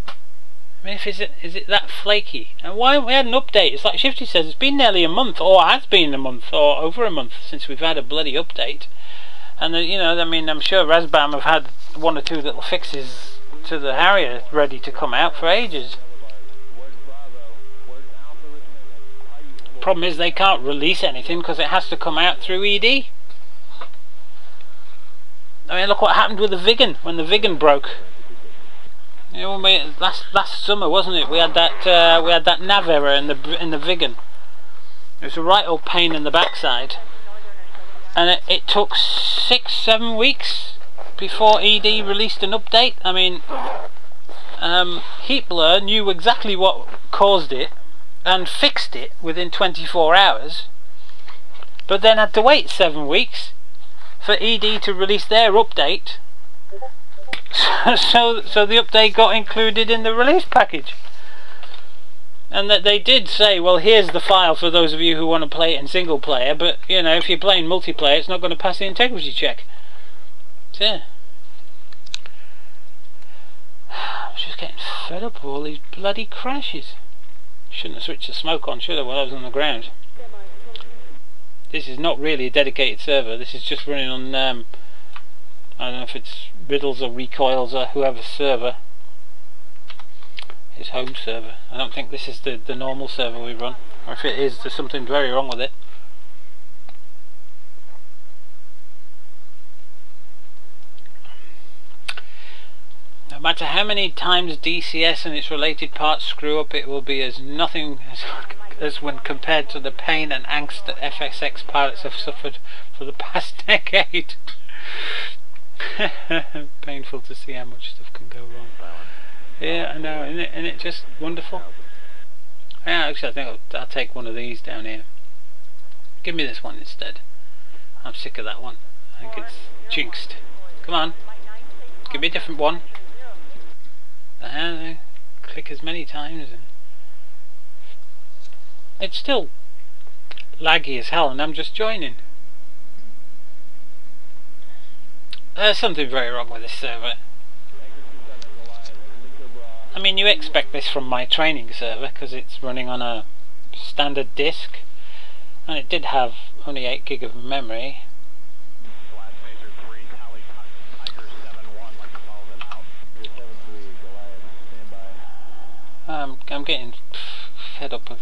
Speaker 3: I mean, is it that flaky? And why haven't we had an update? It's like Shifty says, it's been nearly a month, or has been a month, or over a month since we've had a bloody update. And you know, I mean, I'm sure Razbam have had one or two little fixes to the Harrier ready to come out for ages. Problem is they can't release anything because it has to come out through ED. I mean, look what happened with the Vigan when the Vigan broke. You know, last summer, wasn't it? We had that nav error in the Vigan. It was a right old pain in the backside, and it took 6-7 weeks before ED released an update. I mean, Heatblur knew exactly what caused it and fixed it within 24 hours, but then had to wait 7 weeks for ED to release their update, so the update got included in the release package. And that they did say, well, here's the file for those of you who want to play it in single player, but you know, if you're playing multiplayer, it's not going to pass the integrity check. So yeah, I'm just getting fed up with all these bloody crashes. Shouldn't have switched the smoke on, should I, while I was on the ground. This is not really a dedicated server. This is just running on, I don't know if it's Riddles or Recoils or whoever's server. His home server. I don't think this is the normal server we run. Or if it is, there's something very wrong with it. No matter how many times DCS and its related parts screw up, it will be as nothing as when compared to the pain and angst that FSX pilots have suffered for the past decade. Painful to see how much stuff can go wrong. Yeah, I know, isn't it just wonderful? Yeah, actually I think I'll take one of these down here. Give me this one instead. I'm sick of that one. I think it's jinxed. Come on, give me a different one. Click as many times and it's still laggy as hell, and I'm just joining. There's something very wrong with this server. I mean, you expect this from my training server because it's running on a standard disk, and it did have only 8 gig of memory. I'm getting fed up of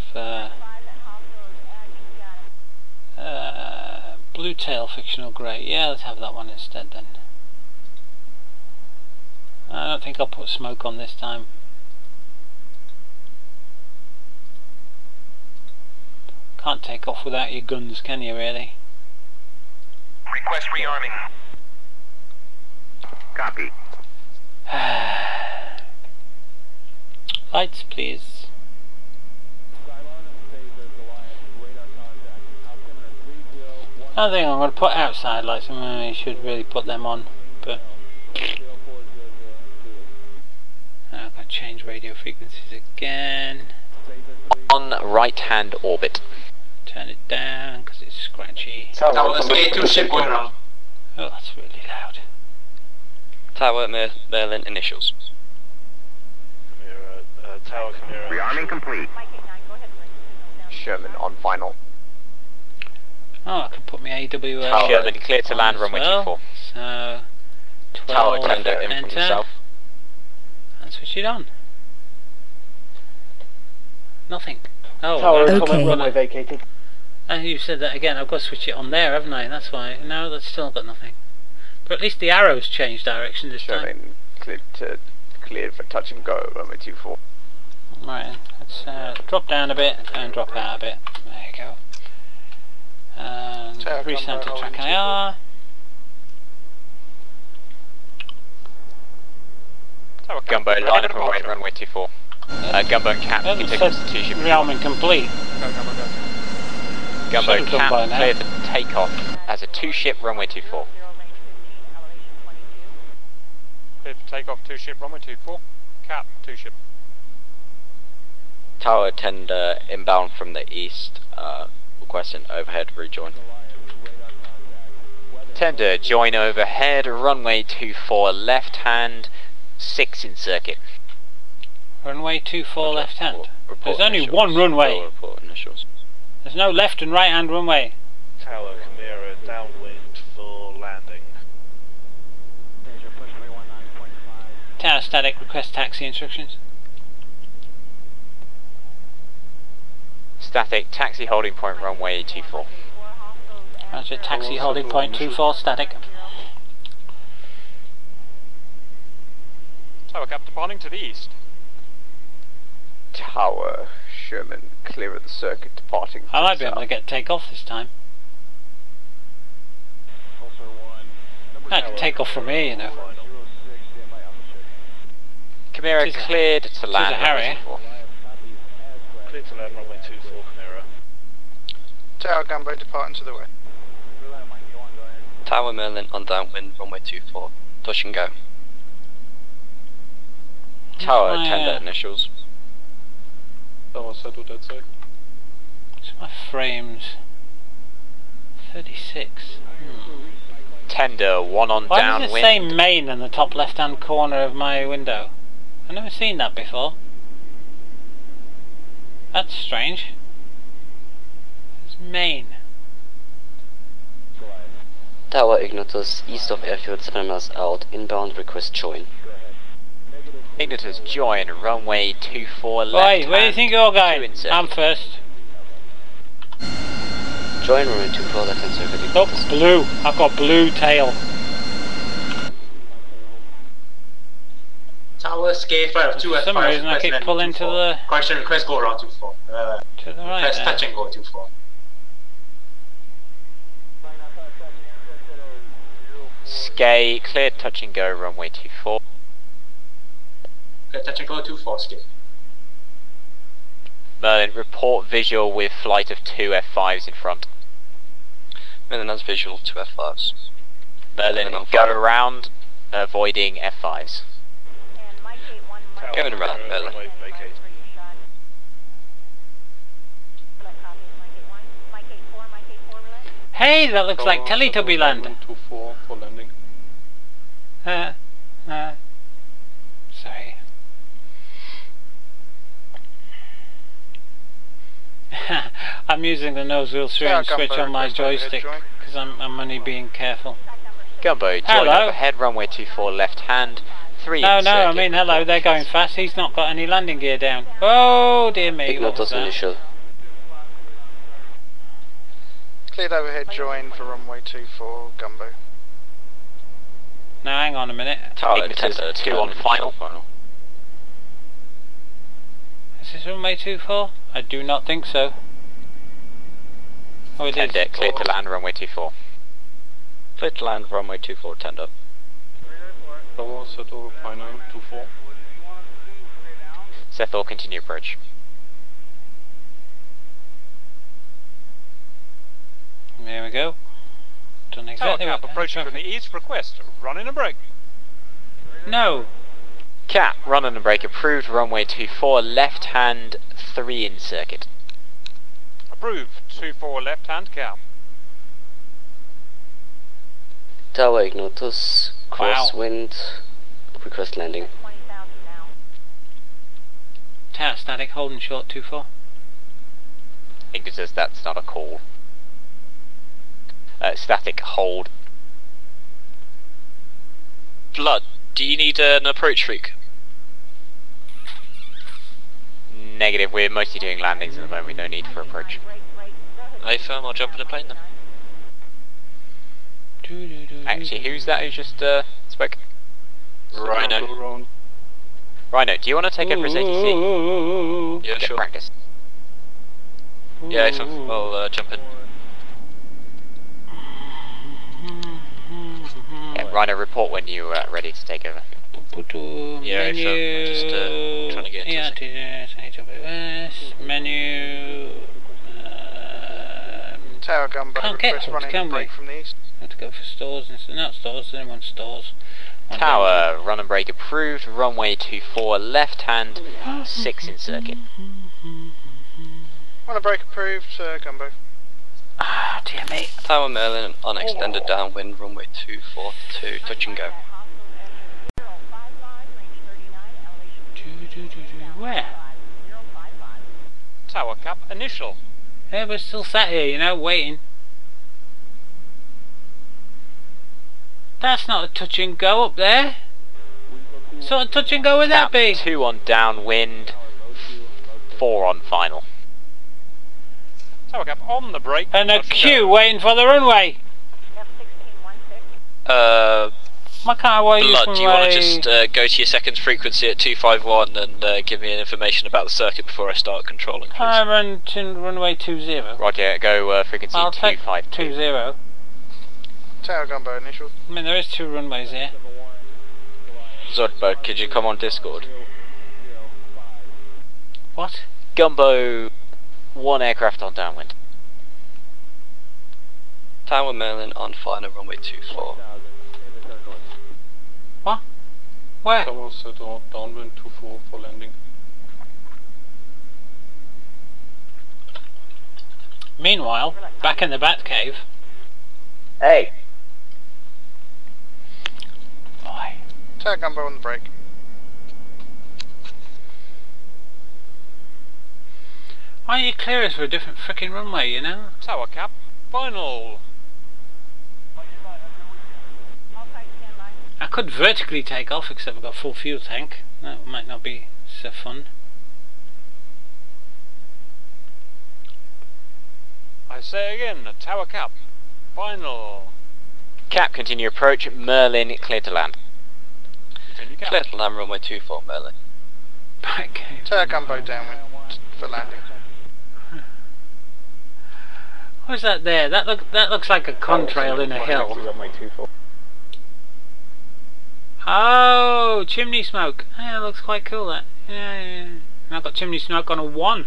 Speaker 3: Blue Tail Fictional Grey. Yeah, let's have that one instead then. I don't think I'll put smoke on this time. Can't take off without your guns, can you really?
Speaker 8: Request rearming. Copy.
Speaker 3: Lights, please. I think I'm going to put outside lights. I mean, you should really put them on, but I'm going to change radio frequencies again.
Speaker 6: On right hand orbit.
Speaker 3: Turn it down because it's scratchy.
Speaker 11: Tower, two ship going around.
Speaker 3: Oh, that's really loud.
Speaker 6: Tower Merlin initials.
Speaker 10: Tower Chimera.
Speaker 8: Rearming complete.
Speaker 2: Sherman on final.
Speaker 3: Oh, I can put my AWL.
Speaker 6: Tower Sherman clear to land runway 24.
Speaker 3: So 12,
Speaker 6: Tower tender in from the south.
Speaker 3: And switch it on. Nothing. Oh,
Speaker 9: Tower
Speaker 12: okay.
Speaker 9: runway vacated.
Speaker 3: You said that again. I've got to switch it on there, haven't I? That's why. No, that's still got nothing. But at least the arrows changed direction this time.
Speaker 2: Sherman cleared for touch and go, runway 24.
Speaker 3: Right, let's drop down a bit and drop out a bit. There you go. And recenter track IR.
Speaker 6: Gunboat, line up and wait, runway 24. Gunboat Cap, you can take us to 2 ship.
Speaker 3: Rearmament complete.
Speaker 6: Gunboat Cap, clear for takeoff as a 2 ship, runway 24.
Speaker 10: Clear for takeoff, 2 ship, runway 24. Cap, 2 ship.
Speaker 11: Tower tender inbound from the east, requesting overhead rejoin.
Speaker 6: Tender, join overhead, runway 24, left hand, 6 in circuit.
Speaker 3: Runway 24 left hand.
Speaker 11: Report
Speaker 3: There's only
Speaker 11: initials.
Speaker 3: one runway.
Speaker 11: Report initials.
Speaker 3: There's no left and right hand runway.
Speaker 8: Tower, Chimera, downwind for landing.
Speaker 3: Tower static, request taxi instructions.
Speaker 6: Static, taxi holding point, runway 24.
Speaker 3: Roger, taxi holding point 24 static.
Speaker 10: Tower Cap departing to the east.
Speaker 2: Tower, Sherman, clear of the circuit, departing.
Speaker 3: I might be able to get takeoff this time. I can take off from here, you know.
Speaker 6: Chimera cleared to land.
Speaker 3: Harry.
Speaker 8: Cleared to land runway 24, Chimera.
Speaker 7: Tower gunboat departing to the west.
Speaker 11: Tower Merlin on downwind, runway 24. Touch and go. Tower tender initials.
Speaker 10: Tower settled dead side.
Speaker 3: What's my frames? 36.
Speaker 6: Tender, 1 on
Speaker 3: Why
Speaker 6: downwind.
Speaker 3: does it say main in the top left hand corner of my window? I've never seen that before. That's strange. It's main.
Speaker 11: Tower Ignitus, east of airfield 7 miles out, inbound, request join.
Speaker 6: Ignitus, join, runway 24 left.
Speaker 3: Right, where do you think you're going? I'm first.
Speaker 11: Join runway 24 left hand circuit.
Speaker 3: Oh, blue. I've got blue tail.
Speaker 15: Tower escape flight of 2 F5.
Speaker 3: For some reason I keep pulling to the...
Speaker 15: Correction, request go around 24.
Speaker 3: To the right
Speaker 15: request
Speaker 3: there.
Speaker 15: touch and go 24.
Speaker 6: Skate, cleared touch and go, runway 24.
Speaker 15: Okay, touch and go 24, skate.
Speaker 6: Merlin, report visual with flight of 2 F5s in front.
Speaker 11: Merlin has visual 2 F5s.
Speaker 6: Merlin, go around, avoiding F5s.
Speaker 11: Going around, Merlin.
Speaker 3: Hey, that looks like Teletubby Land.
Speaker 10: 24 for landing.
Speaker 3: Sorry. I'm using the nose wheel steering switch on my joystick because I'm only being careful.
Speaker 6: Gunboat, join overhead, runway 24 left hand, 3
Speaker 3: No,
Speaker 6: in
Speaker 3: no, I
Speaker 6: circuit.
Speaker 3: mean hello, they're going fast. He's not got any landing gear down. Oh dear me, what was
Speaker 11: Ignitus
Speaker 3: that?
Speaker 11: initial.
Speaker 7: Cleared overhead join for runway 24, gunboat.
Speaker 3: Now hang on a minute.
Speaker 11: Tower
Speaker 6: Ignitus,
Speaker 11: tender
Speaker 6: 2 on final.
Speaker 3: Is this runway 24? I do not think so. Oh, it is.
Speaker 6: Tender, cleared to land, runway 24.
Speaker 11: Clear to land, runway 24 tender.
Speaker 10: Tower settle final 24.
Speaker 6: Sethor, continue approach.
Speaker 3: There we go. Done
Speaker 10: Tower
Speaker 3: exactly
Speaker 10: Cap
Speaker 3: what
Speaker 10: approaching from the east, request run in a brake.
Speaker 3: No.
Speaker 6: Cap, run on and brake approved, runway 24 left hand, 3 in circuit.
Speaker 10: Approved, 24 left hand Cap.
Speaker 11: Tower Ignitus, crosswind, request landing.
Speaker 3: Tower static, holding short 24.
Speaker 6: Ignitus, that's not a call. Static, hold.
Speaker 16: Blood, do you need an approach freak?
Speaker 6: Negative, we're mostly doing landings at the moment, no need for approach.
Speaker 16: Hey firm, I'll jump in the plane then.
Speaker 6: Actually, who's that who just spoke?
Speaker 16: Rhino.
Speaker 6: Rhino, do you want to take over as ATC?
Speaker 16: Yeah,
Speaker 6: Get
Speaker 16: sure.
Speaker 6: practice.
Speaker 16: Yeah, firm, I'll jump in.
Speaker 6: Yeah, Rhino, report when you're ready to take over. Yeah,
Speaker 3: menu,
Speaker 6: I'm just trying to get into
Speaker 3: AWS, menu.
Speaker 7: Tower gunboat
Speaker 3: Can't get
Speaker 7: request
Speaker 3: hooked,
Speaker 7: running
Speaker 3: can
Speaker 7: break
Speaker 3: we?
Speaker 7: from the east.
Speaker 3: Have to go for stores and not stores. They want stores.
Speaker 6: Tower, run and brake approved, runway 24, left hand, 6 in circuit.
Speaker 7: Run and brake approved, gunboat.
Speaker 3: Ah, dear me.
Speaker 11: Tower Merlin on extended downwind, runway 242, touch and go.
Speaker 3: Where?
Speaker 16: Tower cap initial.
Speaker 3: Yeah, we're still sat here, you know, waiting. That's not a touch and go up there. What sort of touch and go would that be?
Speaker 6: 2 on downwind, 4 on final.
Speaker 16: Tower cap on the brake.
Speaker 3: And a queue waiting for the runway. Why can't I wait
Speaker 6: Blood, do you want to just go to your seconds frequency at 251 and give me an information about the circuit before I start controlling, please?
Speaker 3: I run to runway 20.
Speaker 6: Roger, go frequency
Speaker 3: I'll take
Speaker 6: 252.
Speaker 3: 20.
Speaker 7: Tower gunboat initial.
Speaker 3: I mean, there is 2 runways here.
Speaker 6: Zodbo, could you come on Discord?
Speaker 3: What?
Speaker 6: Gumbo, 1 aircraft on downwind.
Speaker 11: Tower Merlin on final, runway 24.
Speaker 3: What? Where?
Speaker 10: Tower set on downwind 24 for landing.
Speaker 3: Meanwhile, back in the Batcave.
Speaker 2: Hey!
Speaker 3: Boy.
Speaker 7: Tower gunboat on the brake.
Speaker 3: Why don't you clear us for a different frickin' runway, you know?
Speaker 16: Tower cap final.
Speaker 3: I could vertically take off, except I've got full fuel tank. That might not be so fun.
Speaker 16: I say again, tower cap final.
Speaker 6: Cap, continue approach, Merlin, clear to land.
Speaker 16: Continue cap.
Speaker 11: Clear to land, runway 24, Merlin.
Speaker 3: Batcave.
Speaker 7: Tower gunboat downwind for landing.
Speaker 3: What's that there? That looks like a contrail in a hill.
Speaker 9: Runway 24.
Speaker 3: Oh, chimney smoke. Yeah, looks quite cool. That. Yeah. And I've got chimney smoke on a 1.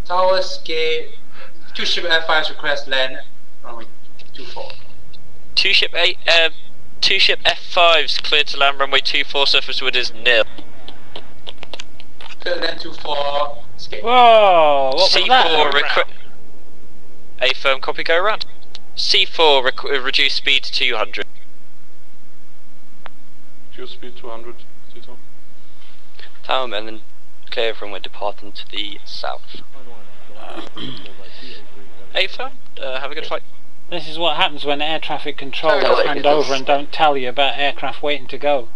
Speaker 15: Tower scale. 2 ship F5s request land runway 24.
Speaker 6: 2 ship F5s cleared to land, runway 24, surface wind is nil.
Speaker 15: Clear land 24. Escape.
Speaker 3: Whoa! What was that?
Speaker 6: A firm copy, go around. C4 reduce speed to 200.
Speaker 10: Reduce speed 200, Tito.
Speaker 11: Tower Merlin, clear runway departing to the south.
Speaker 6: A firm, have a good flight.
Speaker 3: This is what happens when air traffic controllers
Speaker 11: Oh,
Speaker 3: hand over and don't tell you about aircraft waiting to go.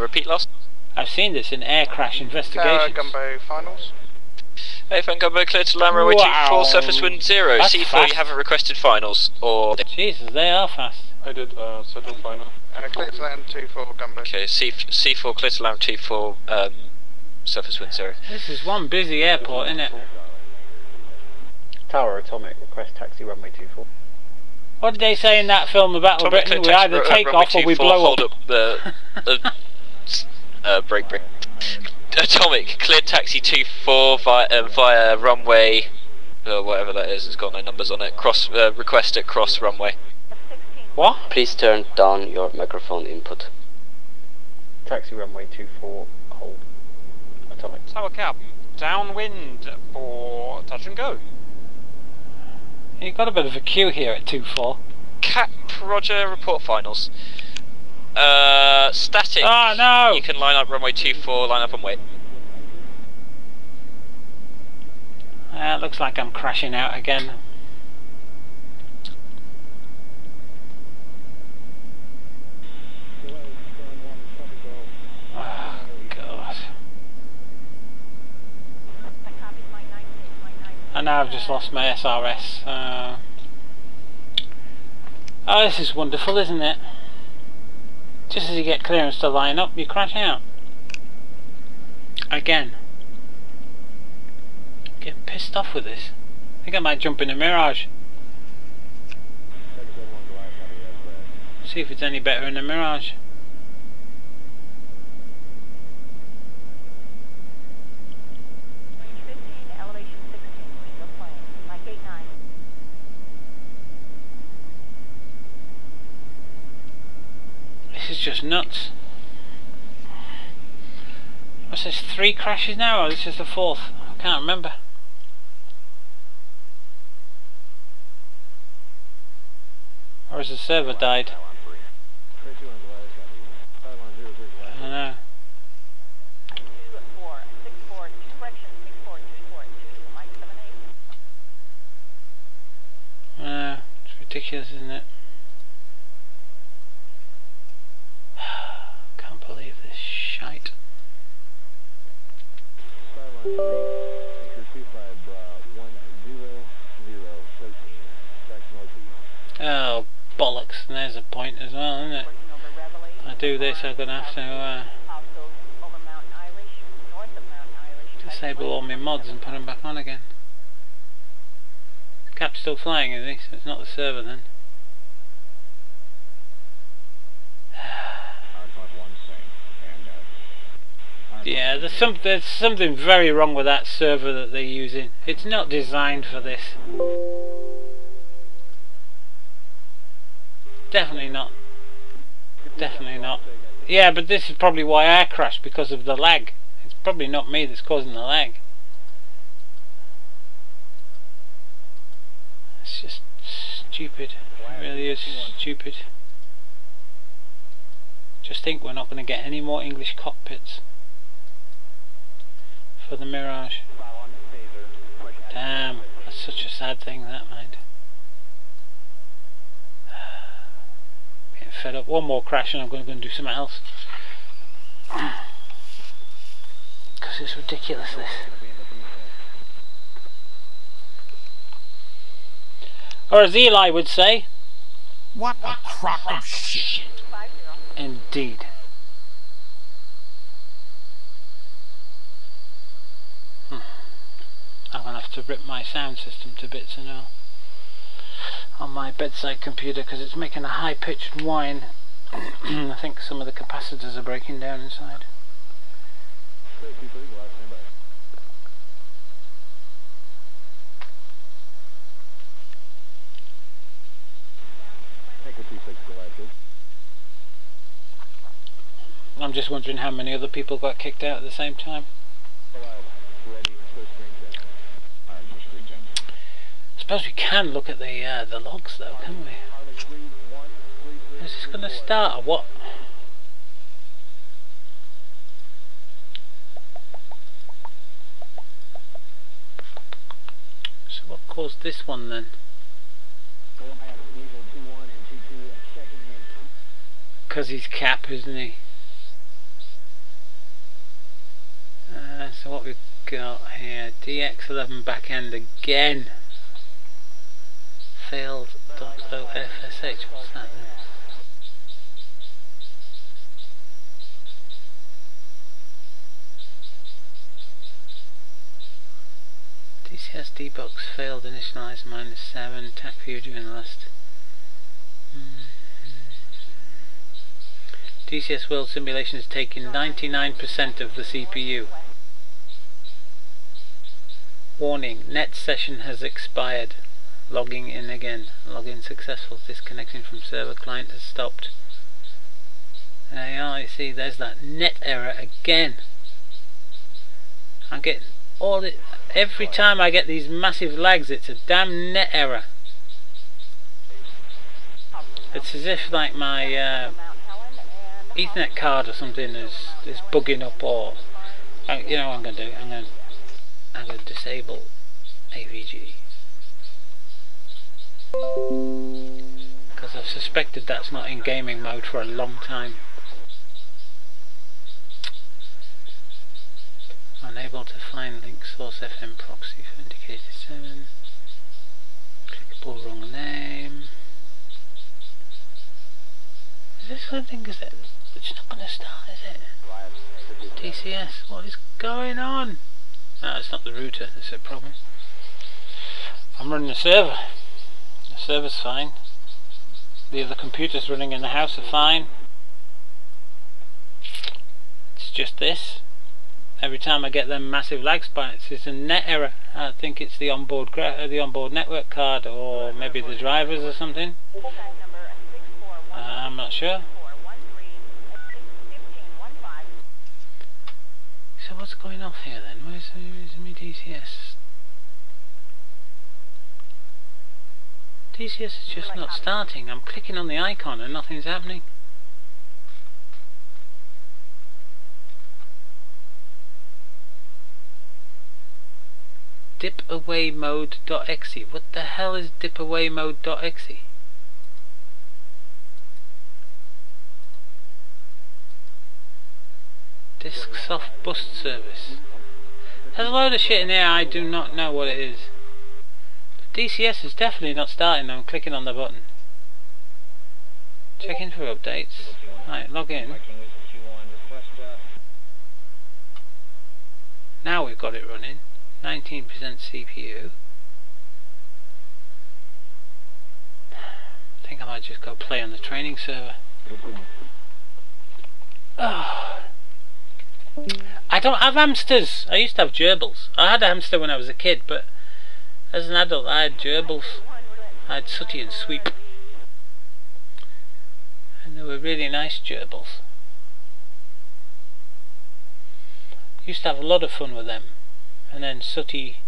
Speaker 6: Repeat last.
Speaker 3: I've seen this in air crash
Speaker 7: Tower
Speaker 3: investigations.
Speaker 7: gunboat finals.
Speaker 6: A-Fan Gumbo cleared to land, runway 24, surface wind 0.
Speaker 3: That's
Speaker 6: C4,
Speaker 3: fast.
Speaker 6: you haven't requested finals, or...
Speaker 3: Jesus, they are fast.
Speaker 10: I did settle final.
Speaker 7: Clear to land 24 gunboat.
Speaker 6: Okay, C4 clear to land 24, surface wind 0.
Speaker 3: This is one busy airport, isn't it?
Speaker 9: Tower Atomic, request taxi runway 24.
Speaker 3: What did they say in that film about
Speaker 6: Atomic
Speaker 3: Britain?
Speaker 6: clear
Speaker 3: We either
Speaker 6: taxi,
Speaker 3: take
Speaker 6: runway
Speaker 3: off or we
Speaker 6: 24,
Speaker 3: blow
Speaker 6: hold
Speaker 3: up.
Speaker 6: up break. Atomic, cleared taxi 24 via runway, whatever that is, it's got no numbers on it, request at cross runway.
Speaker 3: What?
Speaker 11: Please turn down your microphone input.
Speaker 9: Taxi runway 24, hold. Atomic.
Speaker 16: Tower cap downwind for touch and go.
Speaker 3: You've got a bit of a queue here at 2-4.
Speaker 6: Cap, Roger, report finals. Static.
Speaker 3: Oh no!
Speaker 6: You can line up runway 24, line up and wait.
Speaker 3: It looks like I'm crashing out again. Oh God. And now I've just lost my SRS. Oh, this is wonderful, isn't it? Just as you get clearance to line up, you crash out. Again. Getting pissed off with this. I think I might jump in a Mirage. See if it's any better in a Mirage. This is just nuts. What's this, 3 crashes now, or this is the 4th? I can't remember. Or has the server died? I don't know. It's ridiculous, isn't it? Can't believe this shite. Oh, bollocks, and there's a point as well, isn't it? If I do this, I'm going to have to disable all my mods and put them back on again. Cap's still flying, is he? So it's not the server then. Yeah, there's something very wrong with that server that they're using. It's not designed for this. Definitely not. Definitely not. Yeah, but this is probably why I crashed, because of the lag. It's probably not me that's causing the lag. It's just stupid. It really is stupid. Just think we're not going to get any more English cockpits for the Mirage. Damn, that's such a sad thing, that, mind. Getting fed up. One more crash and I'm going to go and do something else. Because it's ridiculous, this. Or as Eli would say,
Speaker 13: what a crock of shit.
Speaker 3: Indeed. I'm going to have to rip my sound system to bits now on my bedside computer because it's making a high-pitched whine. I think some of the capacitors are breaking down inside. I'm just wondering how many other people got kicked out at the same time. I suppose we can look at the logs though, can we? Is this going to start or what? So what caused this one then? Because he's Cap, isn't he? So what we've got here, DX11 back end again. Failed .ofsh, what's that then? DCS debugs failed, initialize -7, TAC view doing the last. DCS World Simulation is taking 99% of the CPU. Warning, net session has expired. Logging in again. Login successful. Disconnecting from server. Client has stopped. There you are, you see, there's that net error again. I'm getting all it. Every time I get these massive lags, it's a damn net error. It's as if like my Ethernet card or something is bugging up, or you know what I'm going to do? I'm going to disable AVG because I've suspected that's not in gaming mode for a long time. Unable to find link source FM proxy for indicated 7. Clickable wrong name. Is this something? Is it? It's not going to start, is it? TCS, what is going on? No, it's not the router that's a problem. I'm running a server. The server's fine. The other computers running in the house are fine. It's just this. Every time I get them massive lag spikes, it's a net error. I think it's the onboard network card, or maybe the drivers or something. I'm not sure. So what's going off here then? Where's my DCS? DCS is just not starting. I'm clicking on the icon and nothing's happening. Dipawaymode.exe. What the hell is dipawaymode.exe? Disk soft bust service. There's a load of shit in here I do not know what it is. But DCS is definitely not starting. I'm clicking on the button. Checking for updates. Right, log in. Now we've got it running. 19% CPU. I think I might just go play on the training server. Oh. I don't have hamsters. I used to have gerbils. I had a hamster when I was a kid, but as an adult I had gerbils. I had Sooty and Sweep. And they were really nice gerbils. Used to have a lot of fun with them. And then Sooty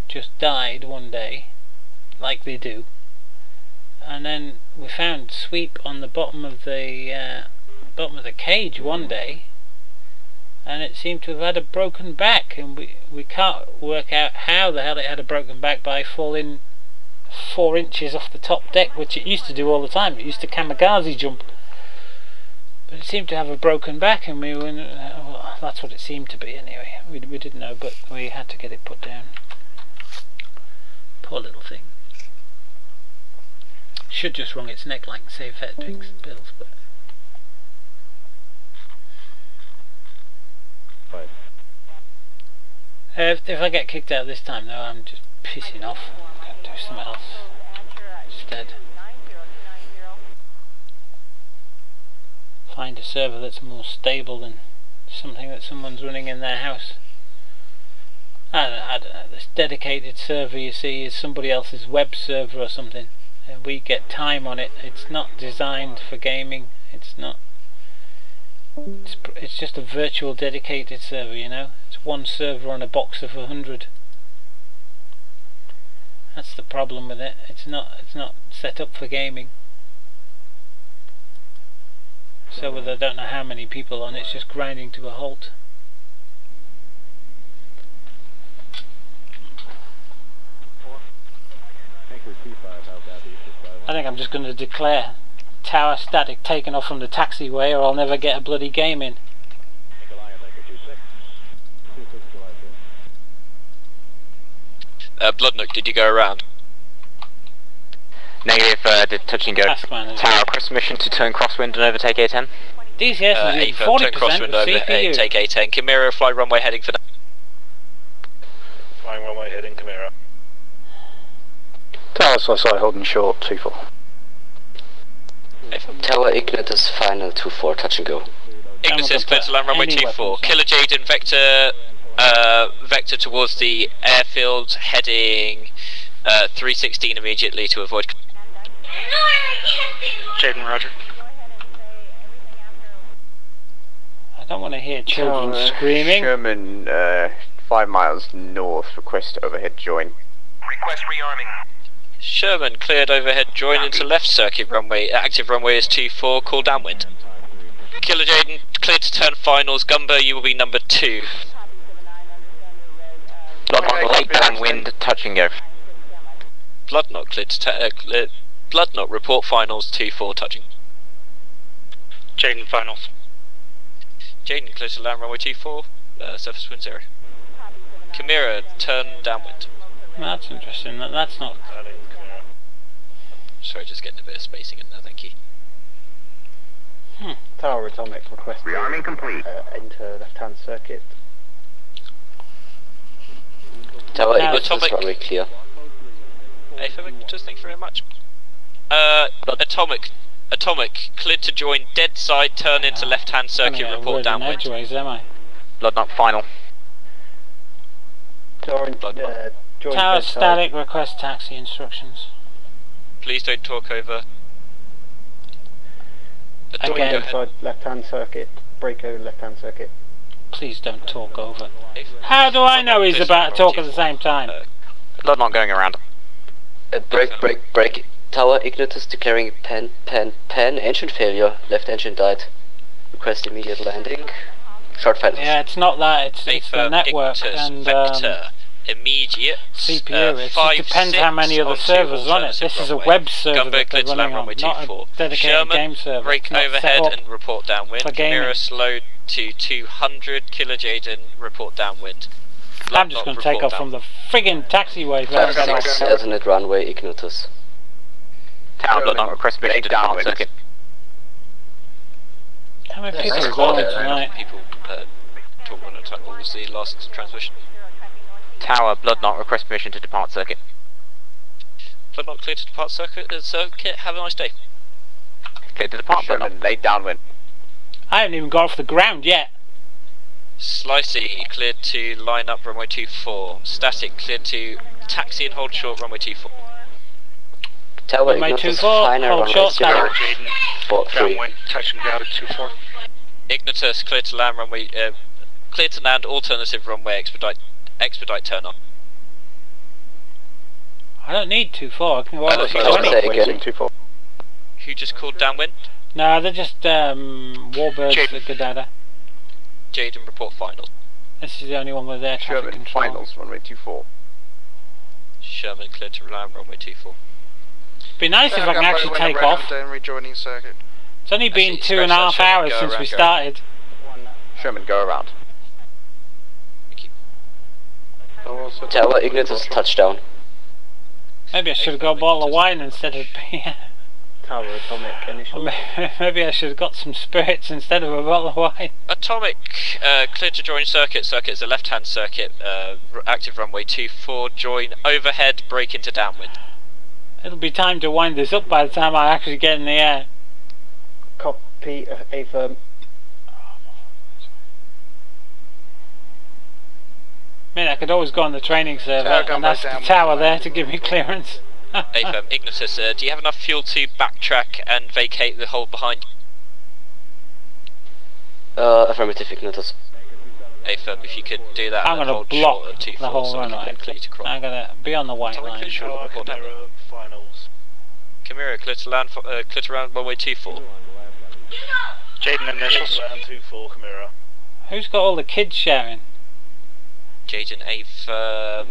Speaker 3: just died one day, like they do. And then we found Sweep on the bottom of the cage one day, and it seemed to have had a broken back, and we can't work out how the hell it had a broken back by falling 4 inches off the top deck, which it used to do all the time. It used to kamikaze jump. But it seemed to have a broken back, and we went, well, that's what it seemed to be anyway. We didn't know, but we had to get it put down. Poor little thing. Should just wrung its neck like save vet bills, but... If I get kicked out this time though, I'm just pissing off. I'm going to do something else instead. Find a server that's more stable than something that someone's running in their house. I don't know, this dedicated server you see is somebody else's web server or something, and we get time on it. It's not designed for gaming. It's not. It's just a virtual dedicated server, you know. It's one server on a box of 100. That's the problem with it. It's not set up for gaming. So with I don't know how many people on, it's just grinding to a halt. I think I'm just going to declare tower static taken off from the taxiway, or I'll never get a bloody game in.
Speaker 6: Bloodnook, did you go around?
Speaker 17: Negative, did touch and go. Tower, cross mission to turn crosswind and overtake A10.
Speaker 3: DCS is 40%
Speaker 6: turn crosswind
Speaker 3: of
Speaker 6: over,
Speaker 3: CPU.
Speaker 6: take A10. Chimera, fly runway heading for...
Speaker 8: Flying runway heading Chimera.
Speaker 9: Tower side holding short, 2-4.
Speaker 11: Tower Ignitus final 2-4, touch and go.
Speaker 6: Ignitus clear to land runway 24. Killer Jaden, vector towards the airfield, heading 316 immediately to avoid...
Speaker 8: Jaden, roger.
Speaker 3: I don't want to hear children screaming.
Speaker 2: Sherman, 5 miles north, request overhead join.
Speaker 18: Request rearming.
Speaker 6: Sherman, cleared overhead join into left circuit runway. Active runway is 24, call downwind. Killer Jaden, cleared to turn finals. Gumbo, you will be number 2.
Speaker 17: Bloodknot, late downwind, touch and go.
Speaker 6: Bloodknot, cleared to Bloodknot, report finals 2-4, touching.
Speaker 8: Jaden, finals.
Speaker 6: Jaden, cleared to land runway 24, surface wind 0. Chimera, turn downwind.
Speaker 3: That's interesting. That's not...
Speaker 6: Sorry, just getting a bit of spacing in there, thank you.
Speaker 9: Tower Atomic, request
Speaker 18: rearming complete.
Speaker 9: Enter left-hand circuit.
Speaker 11: Tower Ignitus runway clear.
Speaker 6: AFM Ignitus, thank you very much. Atomic, cleared to join dead side, turn into left-hand circuit, report downwind.
Speaker 3: Edgeways, am I?
Speaker 17: Blood knock final.
Speaker 3: Tower static, request taxi instructions.
Speaker 6: Please don't talk over.
Speaker 9: Again. Left-hand circuit, brake over left-hand circuit.
Speaker 3: Please don't talk over. How do I know he's about to talk at the same time?
Speaker 17: Blood knock going around.
Speaker 11: Brake. Tower Ignitus declaring pen, engine failure, left engine died. Request immediate landing. Short finals.
Speaker 3: Yeah, it's not that, it's the network and
Speaker 6: immediate
Speaker 3: CPU. It just depends how many other servers on it. This is a web server that they're running on, not a dedicated game server.
Speaker 6: Brake overhead and report downwind. Mirror slowed to 200, Killer Jaden, report downwind.
Speaker 3: I'm just going to take off from the friggin' taxiway.
Speaker 11: 56 alternate runway Ignitus.
Speaker 17: Tower blood knock request mission to depart circuit.
Speaker 3: How many people are going tonight?
Speaker 6: People talk one at a time. What was the last transmission?
Speaker 17: Tower blood knock request permission to depart circuit.
Speaker 6: Blood knock clear to depart circuit. Have a nice day.
Speaker 17: Clear to depart. Blood knock laid downwind.
Speaker 3: I haven't even got off the ground yet.
Speaker 6: Slicey cleared to line up runway 24. Static cleared to taxi and hold short runway 24.
Speaker 11: Tower
Speaker 3: runway
Speaker 11: Ignitus
Speaker 3: 24,
Speaker 11: final
Speaker 3: hold
Speaker 11: runway
Speaker 3: short, static.
Speaker 8: Downwind, touching down at 24.
Speaker 6: Ignitus clear to land runway. Clear to land alternative runway expedite turn on.
Speaker 3: I don't need 24. I can go over
Speaker 11: again.
Speaker 6: Who just called downwind?
Speaker 3: No, they're just warbirds at Godada.
Speaker 6: Jaden, report final.
Speaker 3: This is the only one with air traffic control.
Speaker 2: Finals, runway 24.
Speaker 6: Sherman clear to land runway 24.
Speaker 3: Be nice if I can actually take off.
Speaker 7: Rejoining circuit.
Speaker 3: It's only been 2.5 hours since we started.
Speaker 2: Sherman, go around.
Speaker 11: Tower Ignitus touchdown.
Speaker 3: Maybe I should have got a bottle of wine instead of beer.
Speaker 9: Tower Atomic initial.
Speaker 3: Maybe I should have got some spirits instead of a bottle of wine.
Speaker 6: Atomic, clear to join circuit. Circuit is a left-hand circuit. Active runway 24. Join overhead. Brake into downwind.
Speaker 3: It'll be time to wind this up by the time I actually get in the air.
Speaker 9: Copy a firm.
Speaker 3: I mean, I could always go on the training server and ask the tower there to give me clearance.
Speaker 6: AFM, Ignitus, do you have enough fuel to backtrack and vacate the hold behind you?
Speaker 11: Affirmative Ignitus.
Speaker 6: AFM, if you could do that.
Speaker 3: I'm going to block the whole runway. I'm going to be on the white line.
Speaker 8: Finals.
Speaker 6: Chimera, clear to land, clear to land runway 24.
Speaker 8: Jaden initials. Land 24, Chimera.
Speaker 3: Who's got all the kids shouting?
Speaker 6: Jaden, AFM.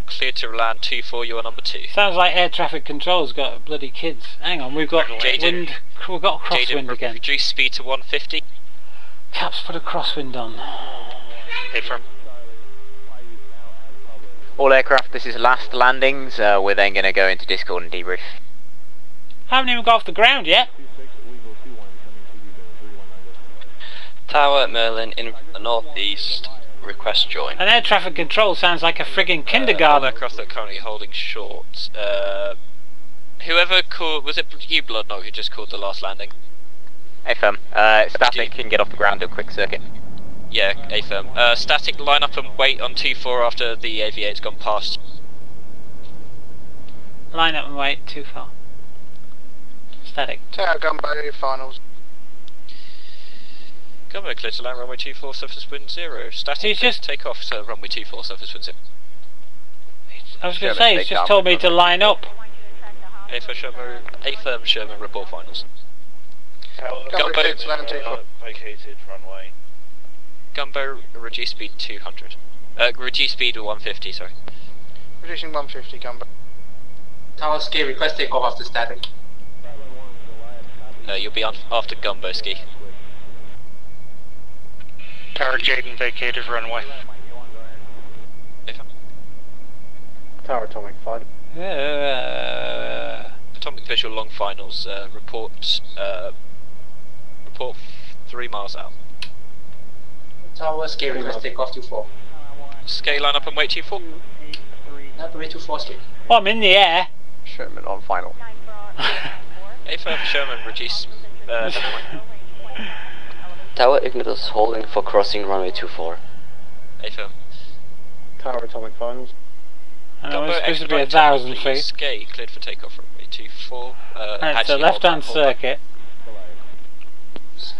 Speaker 6: Clear to land 24, you are number 2.
Speaker 3: Sounds like air traffic control's got bloody kids. Hang on, we've got wind. We've got crosswind again.
Speaker 6: Reduce speed to 150.
Speaker 3: Caps, put a crosswind on.
Speaker 6: AFM.
Speaker 17: All aircraft, this is last landings. We're then going to go into Discord and debrief.
Speaker 3: Haven't even got off the ground yet.
Speaker 18: Tower Merlin in the northeast. Request join.
Speaker 3: And air traffic control sounds like a friggin' kindergarten.
Speaker 6: All aircraft that are currently holding short. Whoever called, was it you, Bloodknock, who just called the last landing?
Speaker 17: AFM, static can get off the ground, do a quick circuit.
Speaker 6: Yeah, AFM. Static, line up and wait on 2-4 after the AV8's gone past.
Speaker 3: Line up and wait, too far. Static.
Speaker 7: Tower Gumbo finals.
Speaker 6: Gumbo clear to land runway 24, surface wind 0. Static, just take off to runway 24, surface wind 0.
Speaker 3: I was going to say, he's just told me to line up.
Speaker 6: AFM Sherman, report finals.
Speaker 7: Gumbo
Speaker 8: vacated runway.
Speaker 6: Gumbo, reduce speed 200. Reduce speed to 150, sorry.
Speaker 7: Reducing 150, Gumbo.
Speaker 15: Tower Ski, request take off after static.
Speaker 6: You'll be on after Gumbo Ski.
Speaker 8: Tower Jaden vacated runway.
Speaker 9: Tower Atomic 5.
Speaker 6: Atomic visual long finals. Report 3 miles out.
Speaker 15: Tower Ski, request take off to 4.
Speaker 6: Skate line up and wait 2-4.
Speaker 15: Not way too fast.
Speaker 3: Oh, I'm in the air.
Speaker 2: Sherman on final.
Speaker 6: A firm Sherman, reduce. Never mind.
Speaker 11: Tower Ignitus holding for crossing runway 24.
Speaker 6: A firm.
Speaker 9: Tower Atomic finals.
Speaker 3: I know
Speaker 6: Gumbo,
Speaker 3: it's supposed to be
Speaker 6: expedite
Speaker 3: 1,000
Speaker 6: tempo, please.
Speaker 3: feet.
Speaker 6: Skate cleared for takeoff runway 24.
Speaker 3: Right, so left-hand circuit.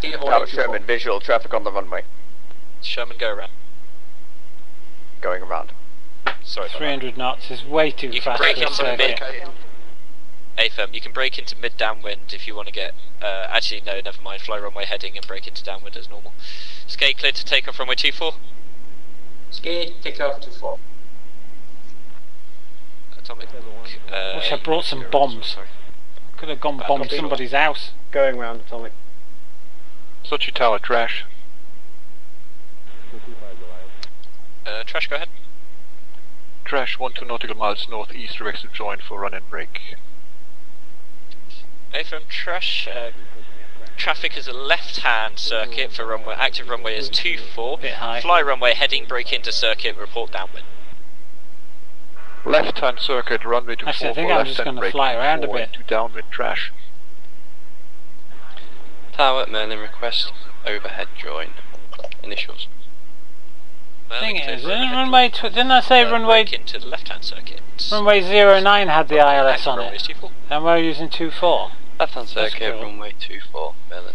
Speaker 2: Tower Sherman, visual traffic on the runway.
Speaker 6: Sherman, go around.
Speaker 2: Going around.
Speaker 6: Sorry.
Speaker 3: 300 knots is way too
Speaker 6: You can
Speaker 3: fast
Speaker 6: break
Speaker 3: for a
Speaker 6: into mid.
Speaker 3: circuit.
Speaker 6: A firm. You can break into mid downwind if you want to get. Actually, no, never mind. Fly runway heading and break into downwind as normal. Skate cleared to take off runway 24.
Speaker 15: Skate, take off 24.
Speaker 6: Atomic.
Speaker 3: Wish I brought some bombs.
Speaker 6: Sorry.
Speaker 3: Could have gone bombed somebody's house.
Speaker 9: Going round Atomic.
Speaker 10: Sochi Tower, trash.
Speaker 6: Trash, go ahead.
Speaker 10: Trash 1 2 nautical miles northeast, request to join for run and break.
Speaker 6: A firm trash. Traffic is a left-hand circuit for runway. Active runway is 24.
Speaker 3: Bit high.
Speaker 6: Fly runway heading, break into circuit, report downwind.
Speaker 10: Left-hand circuit, runway to
Speaker 3: Actually,
Speaker 10: 4
Speaker 3: I think
Speaker 10: for
Speaker 3: I'm just
Speaker 10: left-hand
Speaker 3: gonna
Speaker 10: break.
Speaker 3: fly around a
Speaker 10: 4
Speaker 3: bit.
Speaker 10: into downwind, trash.
Speaker 18: Tower Merlin request overhead join. Initials.
Speaker 3: Thing is, didn't I say runway?
Speaker 6: Break into the left-hand circuit.
Speaker 3: Runway 09 had the ILS
Speaker 6: Active
Speaker 3: on
Speaker 6: runway is
Speaker 3: it,
Speaker 6: 24.
Speaker 3: and we're using 24.
Speaker 18: Left-hand
Speaker 3: That's
Speaker 18: circuit,
Speaker 3: cool.
Speaker 18: runway 24, Merlin.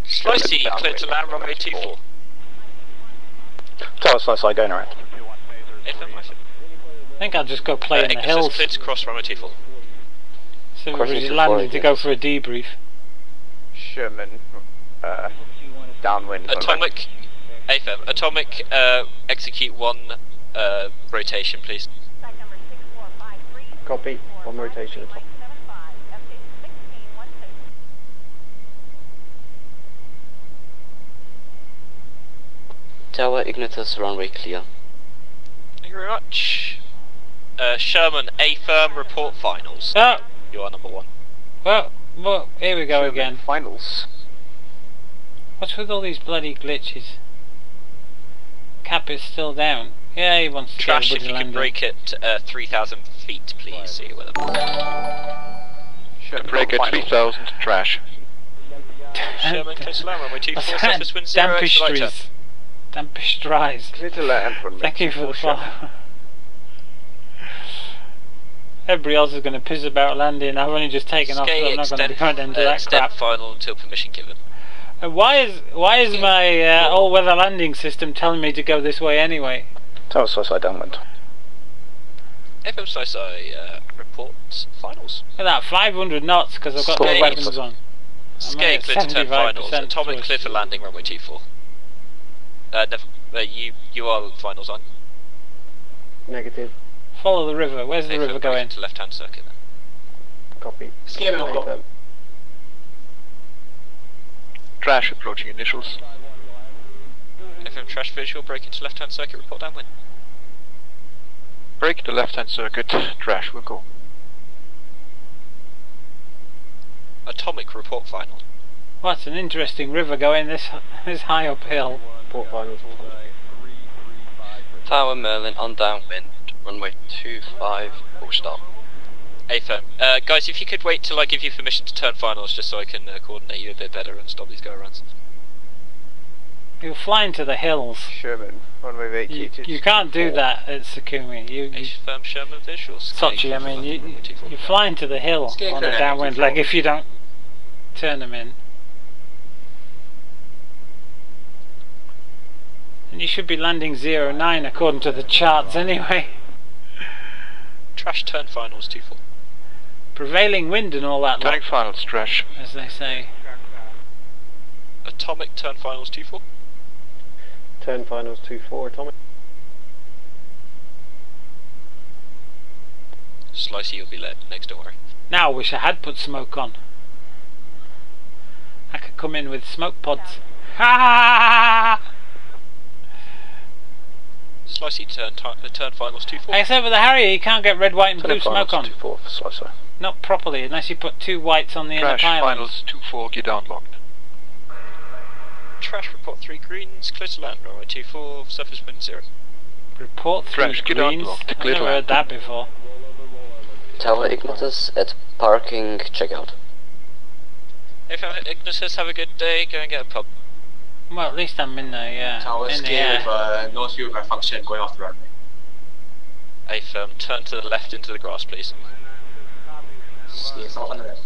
Speaker 6: Slicey, clear to land runway 24.
Speaker 9: Tower Slicey going around.
Speaker 3: I think I'll just go play in the
Speaker 6: Ignitus
Speaker 3: hills.
Speaker 6: clear to cross runway 24.
Speaker 3: So everybody's landing to go for a debrief.
Speaker 2: Sherman, downwind.
Speaker 6: Atomic, AFM, Atomic, execute one rotation, please.
Speaker 9: Copy. One rotation.
Speaker 11: Tower Ignitus runway clear.
Speaker 6: Thank you very much. Sherman, A firm, report finals.
Speaker 3: Oh!
Speaker 6: You are number 1.
Speaker 3: Well, here we go again.
Speaker 2: Finals.
Speaker 3: What's with all these bloody glitches? Cap is still down. Yeah, he wants to
Speaker 6: Trash,
Speaker 3: get
Speaker 6: if you
Speaker 3: landing.
Speaker 6: can break it 3,000 feet, please. See you with them.
Speaker 10: Break at 3,000, trash.
Speaker 6: Sherman, close to land runway 24, surface wind 0, expediter.
Speaker 3: Dampistries.
Speaker 2: Clear to land runway
Speaker 3: Thank you for the follow. Everybody else is going to piss about landing. I've only just taken off, so I'm not going to be going into that
Speaker 6: extend
Speaker 3: crap.
Speaker 6: final until permission given.
Speaker 3: Why is my all-weather landing system telling me to go this way anyway?
Speaker 9: Tower Slicey downwind.
Speaker 6: FM Slicey, report finals.
Speaker 3: Look at that, 500 knots because I've got no weapons on.
Speaker 6: Skate clear to turn finals. Atomic clear for landing runway 24. You are finals on.
Speaker 9: Negative.
Speaker 3: Follow the river. Where's the river going?
Speaker 6: To left-hand circuit then.
Speaker 9: Copy.
Speaker 10: Trash approaching initials.
Speaker 6: FM trash visual, break into left-hand circuit, report downwind.
Speaker 10: Break the left-hand circuit, trash will go.
Speaker 6: Atomic report final.
Speaker 3: Well, it's an interesting river going this high uphill.
Speaker 9: Port finals.
Speaker 18: Tower Merlin on downwind, runway 25, full stop.
Speaker 6: AFM. Guys, if you could wait till I give you permission to turn finals, just so I can coordinate you a bit better and stop these go-arounds.
Speaker 3: You'll fly into the hills.
Speaker 2: Sherman, runway vacated.
Speaker 3: You can't do that at Sakumi.
Speaker 6: AFM Sherman visuals.
Speaker 3: Sochi, I mean, you fly into the hill on a downwind leg if you don't turn them in. And you should be landing 09 according to the charts anyway.
Speaker 6: Trash turn finals 24.
Speaker 3: Prevailing wind and all that.
Speaker 10: Turning finals, trash.
Speaker 3: As they say.
Speaker 6: Atomic turn finals 24.
Speaker 9: Turn finals 2-4 Atomic.
Speaker 6: Slicey, you'll be late next, don't worry.
Speaker 3: Now I wish I had put smoke on. I could come in with smoke pods. Ha!
Speaker 6: Slicey turn finals 2-4.
Speaker 3: Except with the Harrier, you can't get red, white and blue smoke on.
Speaker 9: 2-4 for Slicey.
Speaker 3: Not properly, unless you put 2 whites on the inner
Speaker 10: Trash
Speaker 3: pylons.
Speaker 10: finals 2-4, get down locked.
Speaker 6: Trash, report 3 greens, clear to land, runway 24, surface wind 0.
Speaker 3: Report 3 greens? I've never heard that before.
Speaker 11: Tower Ignitus at parking, check out.
Speaker 6: If Ignitus, have a good day, go and get a pub.
Speaker 3: Well, at least I'm in there, yeah.
Speaker 15: Tower
Speaker 3: in
Speaker 15: scale with north view of function going off the runway.
Speaker 6: A-firm, turn to the left into the grass, please.
Speaker 15: Yes, off on the left.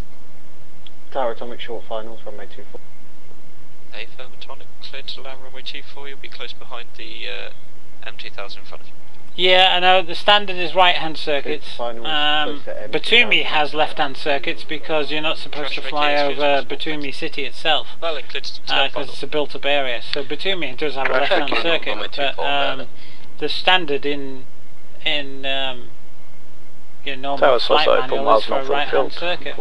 Speaker 9: Tower Atomic short finals, runway 24.
Speaker 6: A-firm, atomic, clear to land, runway 24, you'll be close behind the M2000 in front of you.
Speaker 3: Yeah, I know, the standard is right-hand circuits. Batumi has left-hand circuits because you're not supposed to fly over Batumi city itself.
Speaker 6: Well,
Speaker 3: because it's a built-up area. So Batumi does have a left-hand circuit, but the standard in your normal flight manual is for a right-hand circuit.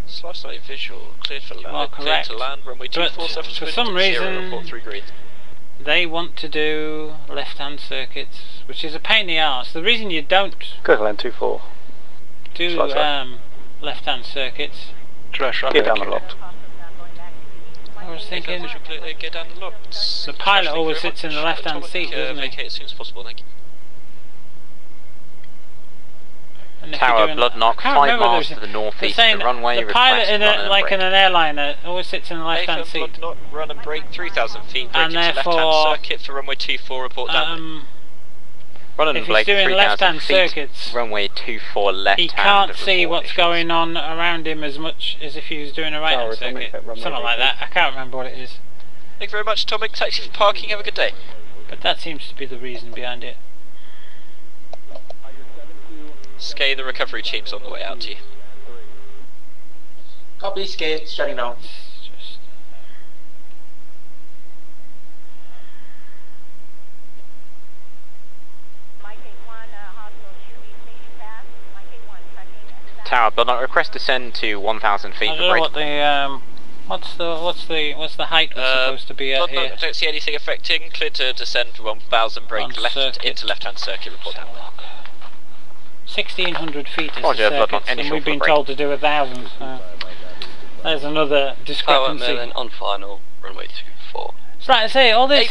Speaker 6: Slice light visual, cleared for land, cleared to land, runway 24, surface wind,
Speaker 3: for some
Speaker 6: 0,
Speaker 3: reason,
Speaker 6: report 3 greens.
Speaker 3: They want to do left-hand circuits, which is a pain in the arse. The reason you don't
Speaker 10: go to land 24.
Speaker 3: Do left-hand circuits.
Speaker 10: Trash, get down the lot.
Speaker 3: I was thinking
Speaker 6: get down the lot.
Speaker 3: The pilot always sits in the left-hand seat, doesn't he?
Speaker 6: Vacate as soon as possible, thank you.
Speaker 17: Tower, blood knock, 5 miles to the northeast of the runway.
Speaker 3: The pilot in an airliner always sits in the left-hand seat.
Speaker 6: Blood knock, run and brake 3,000 feet, brake into left-hand circuit for runway 24, report down.
Speaker 17: Run and brake 3,000 feet, runway 24 left-hand.
Speaker 3: He can't see what's going on around him as much as if he was doing a right-hand circuit. Something like that. I can't remember what it is.
Speaker 6: Thank you very much, Atomic. Taxi for parking, have a good day.
Speaker 3: But that seems to be the reason behind it.
Speaker 6: Skay, the recovery team's on the way out to you.
Speaker 15: Copy, Skay, shutting down.
Speaker 17: Tower, blood knock, request descend to 1,000 feet.
Speaker 3: I don't know what the what's the height that's supposed to be at here?
Speaker 6: I don't see anything affecting. Clear to descend 1,000, brake left into left-hand circuit. Report down.
Speaker 3: 1,600 feet is the circuit, and we've been told to do 1,000. So there's another discrepancy.
Speaker 18: Tower on final, runway 24.
Speaker 3: It's like I say, all this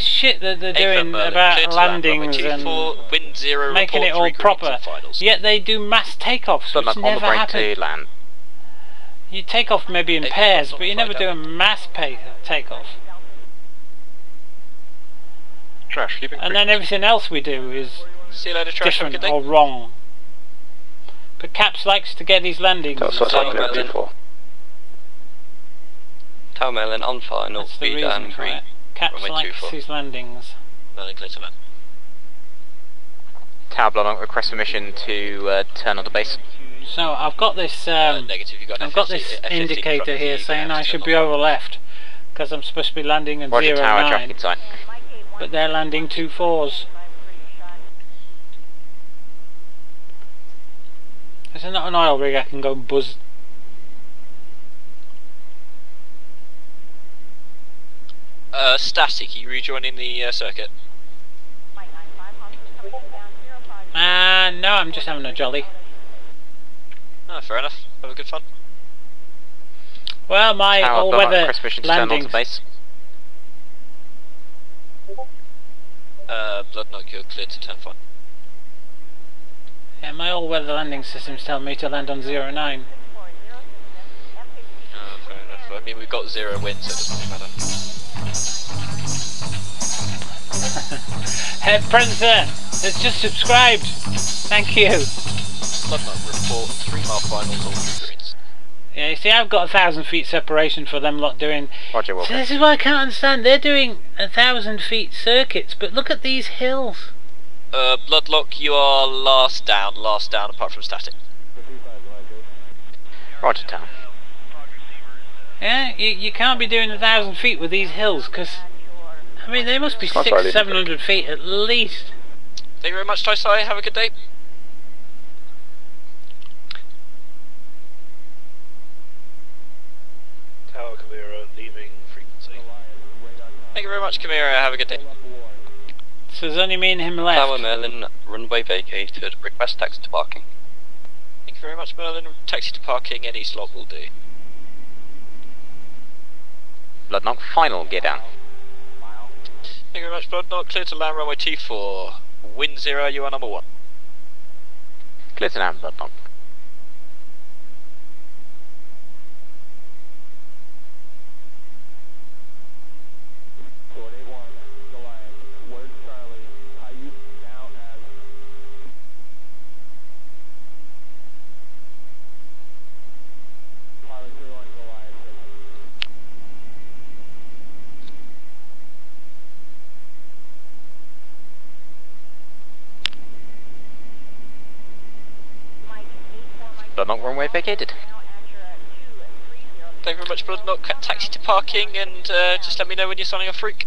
Speaker 3: shit that they're doing about landings and
Speaker 6: wind 0,
Speaker 3: making it all proper, yet they do mass takeoffs, which never happen. You take off maybe in pairs, but you never do a mass takeoff.
Speaker 10: Trash,
Speaker 3: and then everything else we do is
Speaker 6: see you later, Trash,
Speaker 3: different or wrong. But Caps likes to get these landings.
Speaker 18: Tower Merlin on final, speed and green.
Speaker 3: Caps likes his landings.
Speaker 6: Merlin clear to land.
Speaker 17: Tower blood request permission to turn on the base.
Speaker 3: So I've got this
Speaker 6: negative,
Speaker 3: I've got this indicator here saying I should be over left because I'm supposed to be landing in 09, but they're landing 2-4s. Is there not an oil rig I can go and buzz?
Speaker 6: Static, are you rejoining the circuit?
Speaker 3: No, I'm just having a jolly.
Speaker 6: Oh, fair enough. Have a good fun.
Speaker 3: Well, my all-weather landings...
Speaker 6: blood knock, you're cleared to turn fine.
Speaker 3: Yeah, my all-weather landing systems tell me to land on 09.
Speaker 6: Oh, fair enough. I mean, we've got 0 wind, so it doesn't matter.
Speaker 3: Head Princer has just subscribed. Thank you.
Speaker 6: Blood knock, report 3 mile finals, all 3 greens.
Speaker 3: Yeah, you see, I've got 1,000 feet separation for them lot doing.
Speaker 17: Roger,
Speaker 3: so this is what I can't understand. They're doing 1,000 feet circuits, but look at these hills.
Speaker 6: Bloodlock, you are last down apart from static.
Speaker 17: Roger, Town.
Speaker 3: Yeah, you can't be doing 1,000 feet with these hills, because, I mean, they must be 600-700 feet at least.
Speaker 6: Thank you very much, Toisai. Have a good day.
Speaker 8: Tower Chimera leaving frequency.
Speaker 6: Thank you very much, Chimera. Have a good day.
Speaker 3: So there's only me and him left.
Speaker 18: Tower Merlin, runway vacated, request taxi to parking.
Speaker 6: Thank you very much, Merlin. Taxi to parking, any slot will do.
Speaker 17: Bloodknock, final gear down.
Speaker 6: Thank you very much, Bloodknock. Clear to land runway 24. Wind 0, you are number 1.
Speaker 17: Clear to land, Bloodknock. Bloodknock, runway vacated.
Speaker 6: Thank you very much, Bloodknock. Taxi to parking and just let me know when you're signing off route.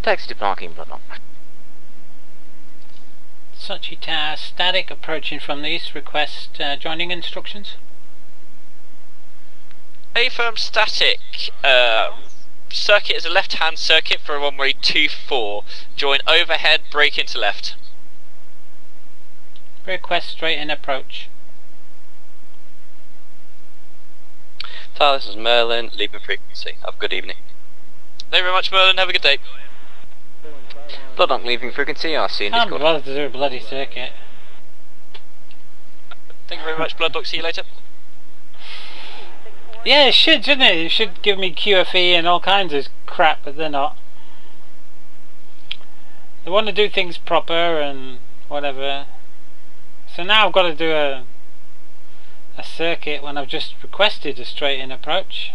Speaker 17: Taxi to parking, Bloodknock.
Speaker 3: Sochi Tower, static approaching from the east. Request joining instructions.
Speaker 6: A-firm static. Circuit is a left-hand circuit for runway 24. Join overhead, brake into left.
Speaker 3: Request straight in approach.
Speaker 18: Tower, this is Merlin, leaving frequency. Have a good evening.
Speaker 6: Thank you very much, Merlin. Have a good day.
Speaker 17: Bloodknock, leaving frequency. I'll see you in
Speaker 3: Can't
Speaker 17: Discord.
Speaker 3: bother to do a bloody circuit.
Speaker 6: Thank you very much, Bloodknock. See you later.
Speaker 3: Yeah, it should, shouldn't it? It should give me QFE and all kinds of crap, but they're not. They want to do things proper and whatever. So now I've got to do a circuit when I've just requested a straight in approach,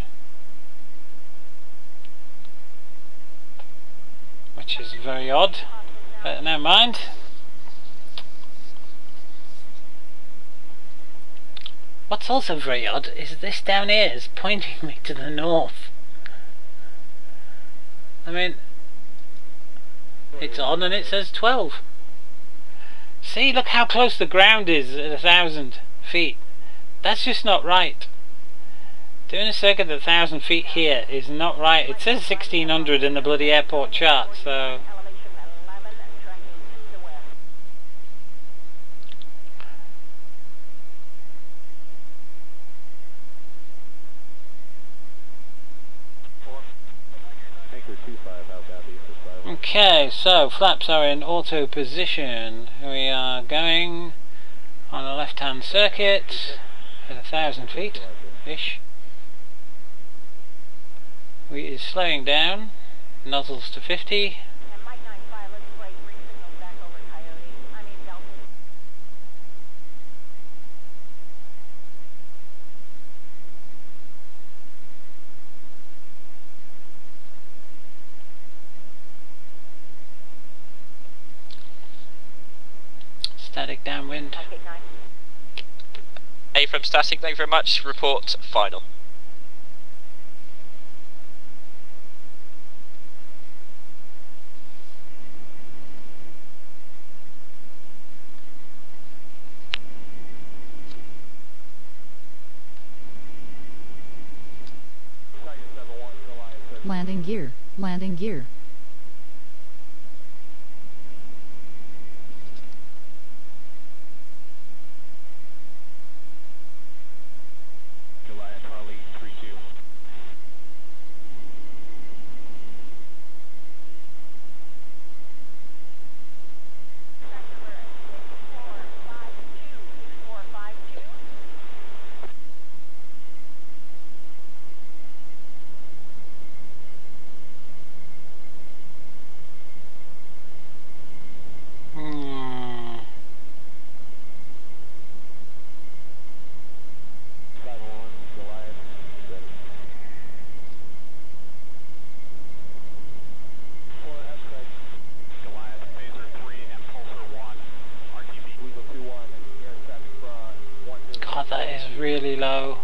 Speaker 3: which is very odd, but never mind. What's also very odd is this down here is pointing me to the north. I mean, it's on and it says 12. See, look how close the ground is at 1,000 feet. That's just not right. Doing a circuit at 1,000 feet here is not right. It says 1,600 in the bloody airport chart, so... Okay, so flaps are in auto position. We are going on a left hand circuit at 1,000 feet ish. We is slowing down, nozzles to 50. Static downwind.
Speaker 6: A from static, thank you very much. Report final.
Speaker 19: Landing gear, landing gear.
Speaker 3: God, that is really low.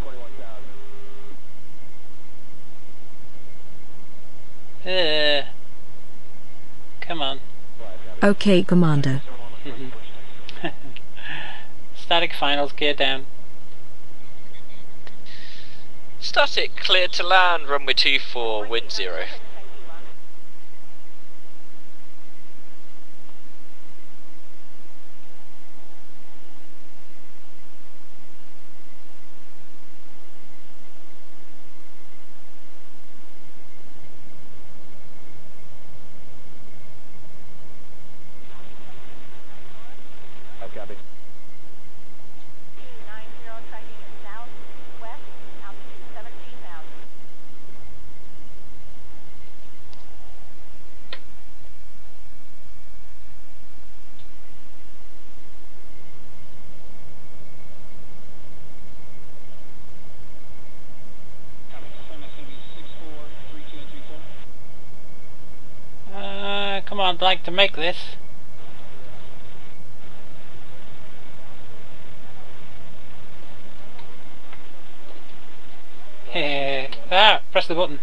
Speaker 3: Come on.
Speaker 12: Okay, Commander.
Speaker 3: Static finals, gear down.
Speaker 6: Static cleared to land, runway 24, wind 0.
Speaker 3: I'd like to make this. Press the button.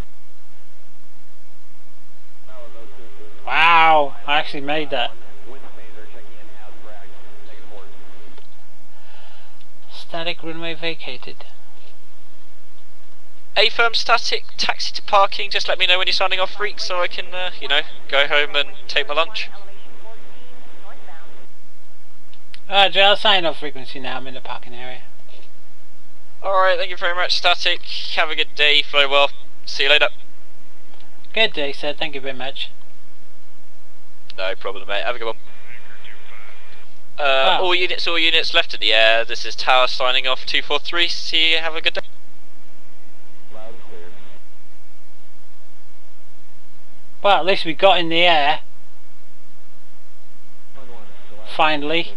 Speaker 3: Wow, I actually made that. Static runway vacated.
Speaker 6: A-firm static, taxi to parking, just let me know when you're signing off, freak, so I can, you know, go home and take my lunch.
Speaker 3: Alright, Joe, I'll sign off frequency now, I'm in the parking area.
Speaker 6: Alright, thank you very much, static. Have a good day, fly well. See you later.
Speaker 3: Good day, sir, thank you very much.
Speaker 6: No problem, mate, have a good one. All units left in the air. This is Tower signing off 243. See you, have a good day.
Speaker 20: Loud and clear.
Speaker 3: Well, at least we got in the air. Finally.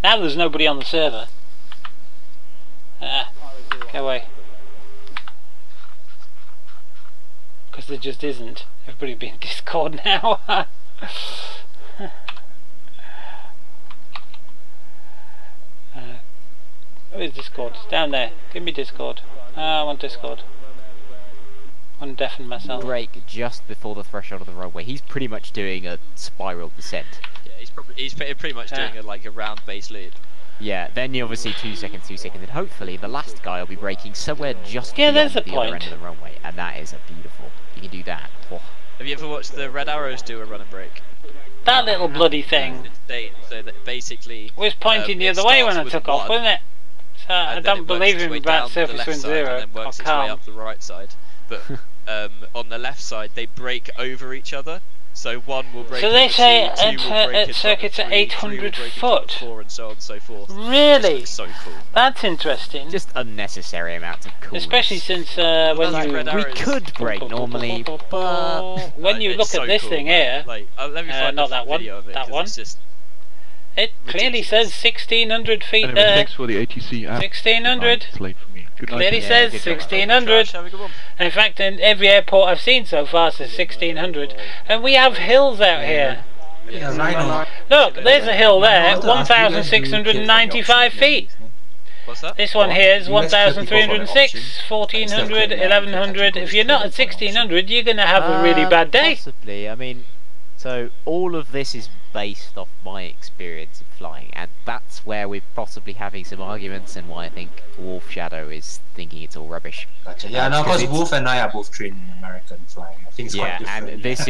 Speaker 3: Now there's nobody on the server. Go away. Because there just isn't. Everybody be in Discord now. Where is Discord? It's down there. Give me Discord. I want Discord. I want to deafen myself.
Speaker 4: Break just before the threshold of the runway. He's pretty much doing a spiral descent.
Speaker 6: Yeah, he's pretty much doing a round base loop.
Speaker 4: Yeah, then you obviously 2 seconds, and hopefully the last guy will be braking somewhere just beyond
Speaker 3: there's a
Speaker 4: the
Speaker 3: point.
Speaker 4: other end of the runway, and that is a beautiful. You can do that. Oh.
Speaker 6: Have you ever watched the Red Arrows do a run and brake?
Speaker 3: That little bloody thing
Speaker 6: So that basically
Speaker 3: was pointing the other way when I took off, wasn't it? So I don't believe him about surface wind zero.
Speaker 6: And then works its way up the right side. But on the left side, they brake over each other. So one will break.
Speaker 3: So they say
Speaker 6: at
Speaker 3: circuits at 800 foot.
Speaker 6: 4 and so on and so forth.
Speaker 3: Really?
Speaker 6: So cool.
Speaker 3: That's interesting.
Speaker 4: Just unnecessary amounts of coolness.
Speaker 3: Especially since
Speaker 4: we could brake normally, but
Speaker 3: when you look at this thing here,
Speaker 6: like, let me find
Speaker 3: not that one, that one. It clearly says 1600 feet
Speaker 10: anyway,
Speaker 3: there.
Speaker 10: Thanks for the ATC app.
Speaker 3: 1600.
Speaker 10: It's late for me. Good night.
Speaker 3: Clearly says 1600. In fact, in every airport I've seen so far says 1600. And we have hills out here. Look, there's a hill there, 1,695 feet.
Speaker 6: What's that?
Speaker 3: This one here is 1,306, 1,400, 1,100. If you're not at 1,600, you're going to have a really bad day.
Speaker 4: Possibly. I mean, so all of this is based off my experience in flying, and that's where we're possibly having some arguments, and why I think Wolf Shadow is thinking it's all rubbish.
Speaker 15: Gotcha. Yeah, no, because Wolf and I are both trained in American flying. I think it's quite different.
Speaker 4: And this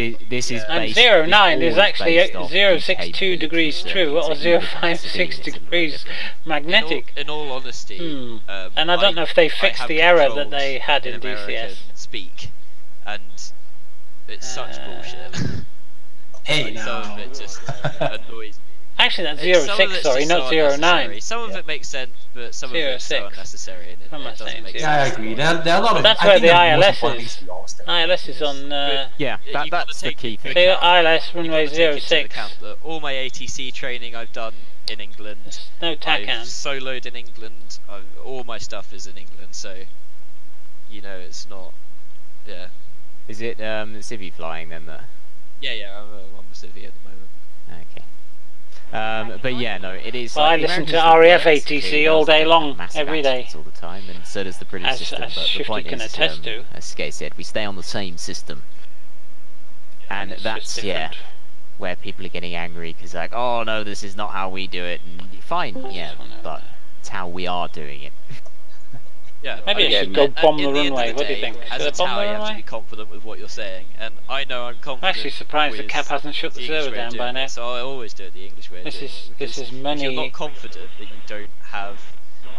Speaker 4: is
Speaker 3: and
Speaker 4: based,
Speaker 3: 09 is actually 062 degrees true, or 056 degrees magnetic.
Speaker 6: In all honesty,
Speaker 3: and I don't know if they fixed the error that they had in DCS.
Speaker 6: Speak, and it's such bullshit.
Speaker 15: Hey,
Speaker 6: like, some of it just annoys me.
Speaker 3: Actually, that's 06, sorry, not 09.
Speaker 6: Some of it makes sense, but some of it's so unnecessary, and it doesn't make sense.
Speaker 15: Yeah, I agree. There are a lot of.
Speaker 3: That's where the ILS is. ILS is on.
Speaker 4: Yeah, that's the key thing.
Speaker 3: The ILS runway 06.
Speaker 6: All my ATC training I've done in England.
Speaker 3: There's no TACAN.
Speaker 6: I've soloed in England. All my stuff is in England, so you know it's not. Yeah.
Speaker 4: Is it Civi flying then?
Speaker 6: Yeah, I'm on Civi at the moment.
Speaker 4: Okay. But yeah, no, it is.
Speaker 3: Well, I listen to RAF ATC all day long, every day.
Speaker 4: All the time, and so does the British system. But the point is, as Skate said, we stay on the same system, and that's where people are getting angry because like, oh no, this is not how we do it. And fine, yeah, but it's how we are doing it.
Speaker 6: Yeah,
Speaker 3: maybe I should go bomb the runway. What do you think?
Speaker 6: As a tower, you have to be confident with what you're saying, and I know I'm confident.
Speaker 3: I'm actually surprised the cap hasn't shut the server down by now.
Speaker 6: So I always do it the English way.
Speaker 3: This is many.
Speaker 6: If you're not confident, then you don't have,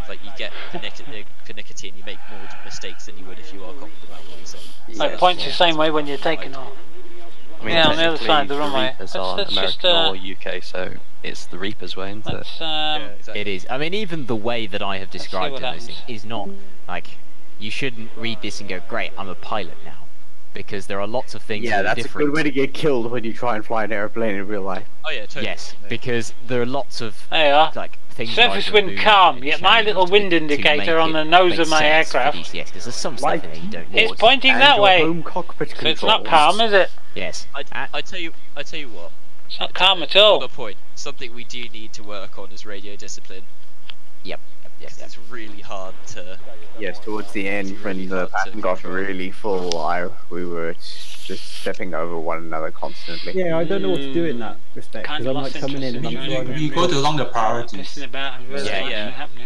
Speaker 6: like, you get pernickety and you make more mistakes than you would if you are confident about what you're saying.
Speaker 3: Like points the same way when you're taking off.
Speaker 18: I mean,
Speaker 3: yeah, on the other side of the runway.
Speaker 18: Reapers aren't American or UK, so it's the Reapers way, isn't it?
Speaker 6: Yeah, exactly.
Speaker 4: It is. I mean, even the way that I have described it is not like, you shouldn't read this and go, great, I'm a pilot now. Because there are lots of things that are different.
Speaker 2: Yeah, that's a good way to get killed when you try and fly an airplane in real life.
Speaker 6: Oh yeah, totally.
Speaker 4: Yes, because there are lots of like things.
Speaker 3: Surface wind calm, yet my little wind indicator on the nose of my aircraft.
Speaker 4: DCS, because there's some stuff in there you don't need.
Speaker 3: It's pointing that way.
Speaker 2: Home cockpit
Speaker 3: so it's not calm, is it?
Speaker 4: Yes.
Speaker 21: I tell you what.
Speaker 3: It's not calm at all.
Speaker 21: On a point, something we do need to work on is radio discipline.
Speaker 4: Yep.
Speaker 21: It's really hard to.
Speaker 2: Yes, towards the end, when the pattern got really full, we were just stepping over one another constantly.
Speaker 22: Yeah, I don't know what to do in that respect, because I'm like coming in and I'm trying
Speaker 15: You go to along the priorities.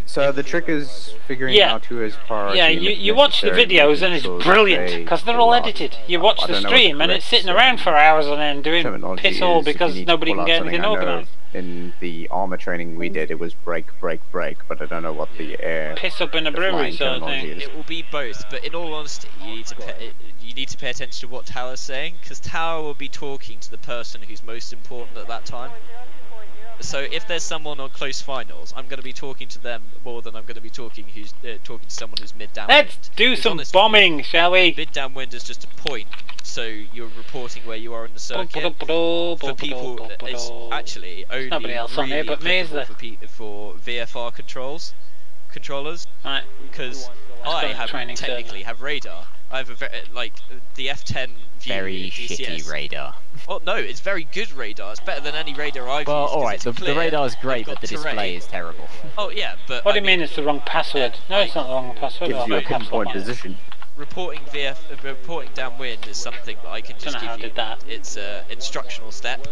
Speaker 2: So the trick is figuring out who is priority.
Speaker 3: Yeah, you watch the videos and it's brilliant, because they're all edited. You watch the stream and it's sitting around for hours on end doing piss all because nobody can get anything organised.
Speaker 2: In the armor training we did, it was break, but I don't know what the air.
Speaker 3: Piss up in a brewery sort of thing.
Speaker 21: It will be both, but in all honesty, you need to pay attention to what Tower's saying, because Tower will be talking to the person who's most important at that time. So if there's someone on close finals, I'm going to be talking to them more than I'm going to be talking to someone who's mid downwind.
Speaker 3: Let's do some bombing, shall we?
Speaker 21: Mid downwind is just a point, so you're reporting where you are in the circuit. For people, it's actually only
Speaker 3: nobody else on here but me, is there?
Speaker 21: For VFR controllers,
Speaker 3: right?
Speaker 21: Because I technically have radar. I have a the F10 view
Speaker 4: very shitty radar.
Speaker 21: Well, no, it's very good radar. It's better than any radar I've used.
Speaker 4: Well, alright, the radar is great, but the display is terrible.
Speaker 21: Oh yeah, but
Speaker 3: what do you mean it's the wrong password? No, it's not the wrong password.
Speaker 2: Gives you a pinpoint position.
Speaker 21: Reporting downwind is something that I can just give you. It's an instructional step.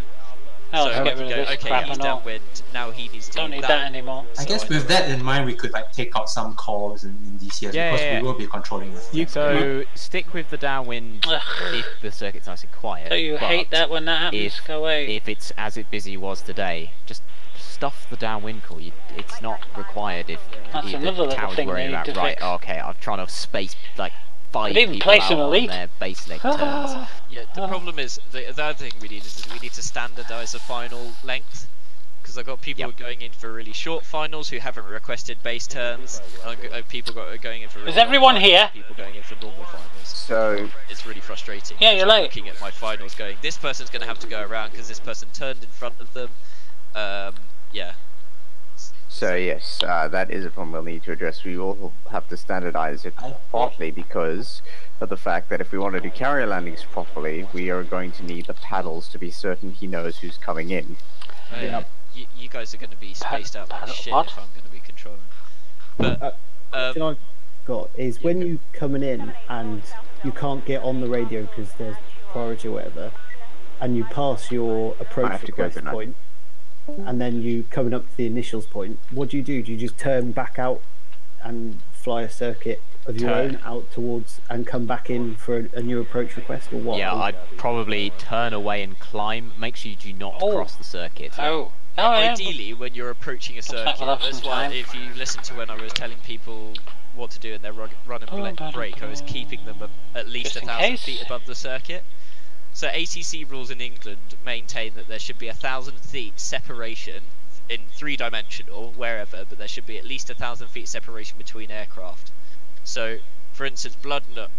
Speaker 3: Oh, let's get rid of this crap
Speaker 21: he's
Speaker 3: and all.
Speaker 21: downwind, now he needs to
Speaker 3: Don't need that anymore.
Speaker 15: I guess with that in mind, we could take out some calls in DCS because we will be controlling it.
Speaker 4: So stick with the downwind if the circuit's nice and quiet.
Speaker 3: So you hate that when that happens? Go away.
Speaker 4: If it's as busy was today, just stuff the downwind call. It's not required if
Speaker 3: that's another little thing
Speaker 4: worrying about. Right, okay, I'm trying to space 5
Speaker 3: even
Speaker 4: people
Speaker 3: play
Speaker 4: out
Speaker 3: some elite.
Speaker 4: On their base leg turns.
Speaker 21: Yeah, the problem is the other thing we need is we need to standardise the final length, because I've got people going in for really short finals who haven't requested base turns, and people going in for really
Speaker 3: everyone here?
Speaker 21: People going in for normal finals.
Speaker 2: So
Speaker 21: it's really frustrating.
Speaker 3: Yeah, you're late.
Speaker 21: Looking at my finals, going, this person's going to have to go around because this person turned in front of them. Yeah.
Speaker 2: So yes, that is a problem we'll need to address. We will have to standardize it, partly because of the fact that if we want to do carrier landings properly, we are going to need the paddles to be certain he knows who's coming in.
Speaker 21: You guys are going to be spaced out like shit if I'm going to be controlling. But
Speaker 22: question I've got is when you coming in and you can't get on the radio because there's priority or whatever, and you pass your approach request point, and then you coming up to the initials point, what do you do? Do you just turn back out and fly a circuit of your own out towards and come back in for a new approach request, or what?
Speaker 4: Yeah, I'd probably turn away and climb. Make sure you do not cross the circuit.
Speaker 21: Ideally, when you're approaching a circuit, that's why if you listen to when I was telling people what to do in their run and break, I was keeping them at least 1,000 feet above the circuit. So ATC rules in England maintain that there should be 1,000 feet separation in 3-dimensional, wherever, but there should be at least 1,000 feet separation between aircraft. So, for instance, Bloodnut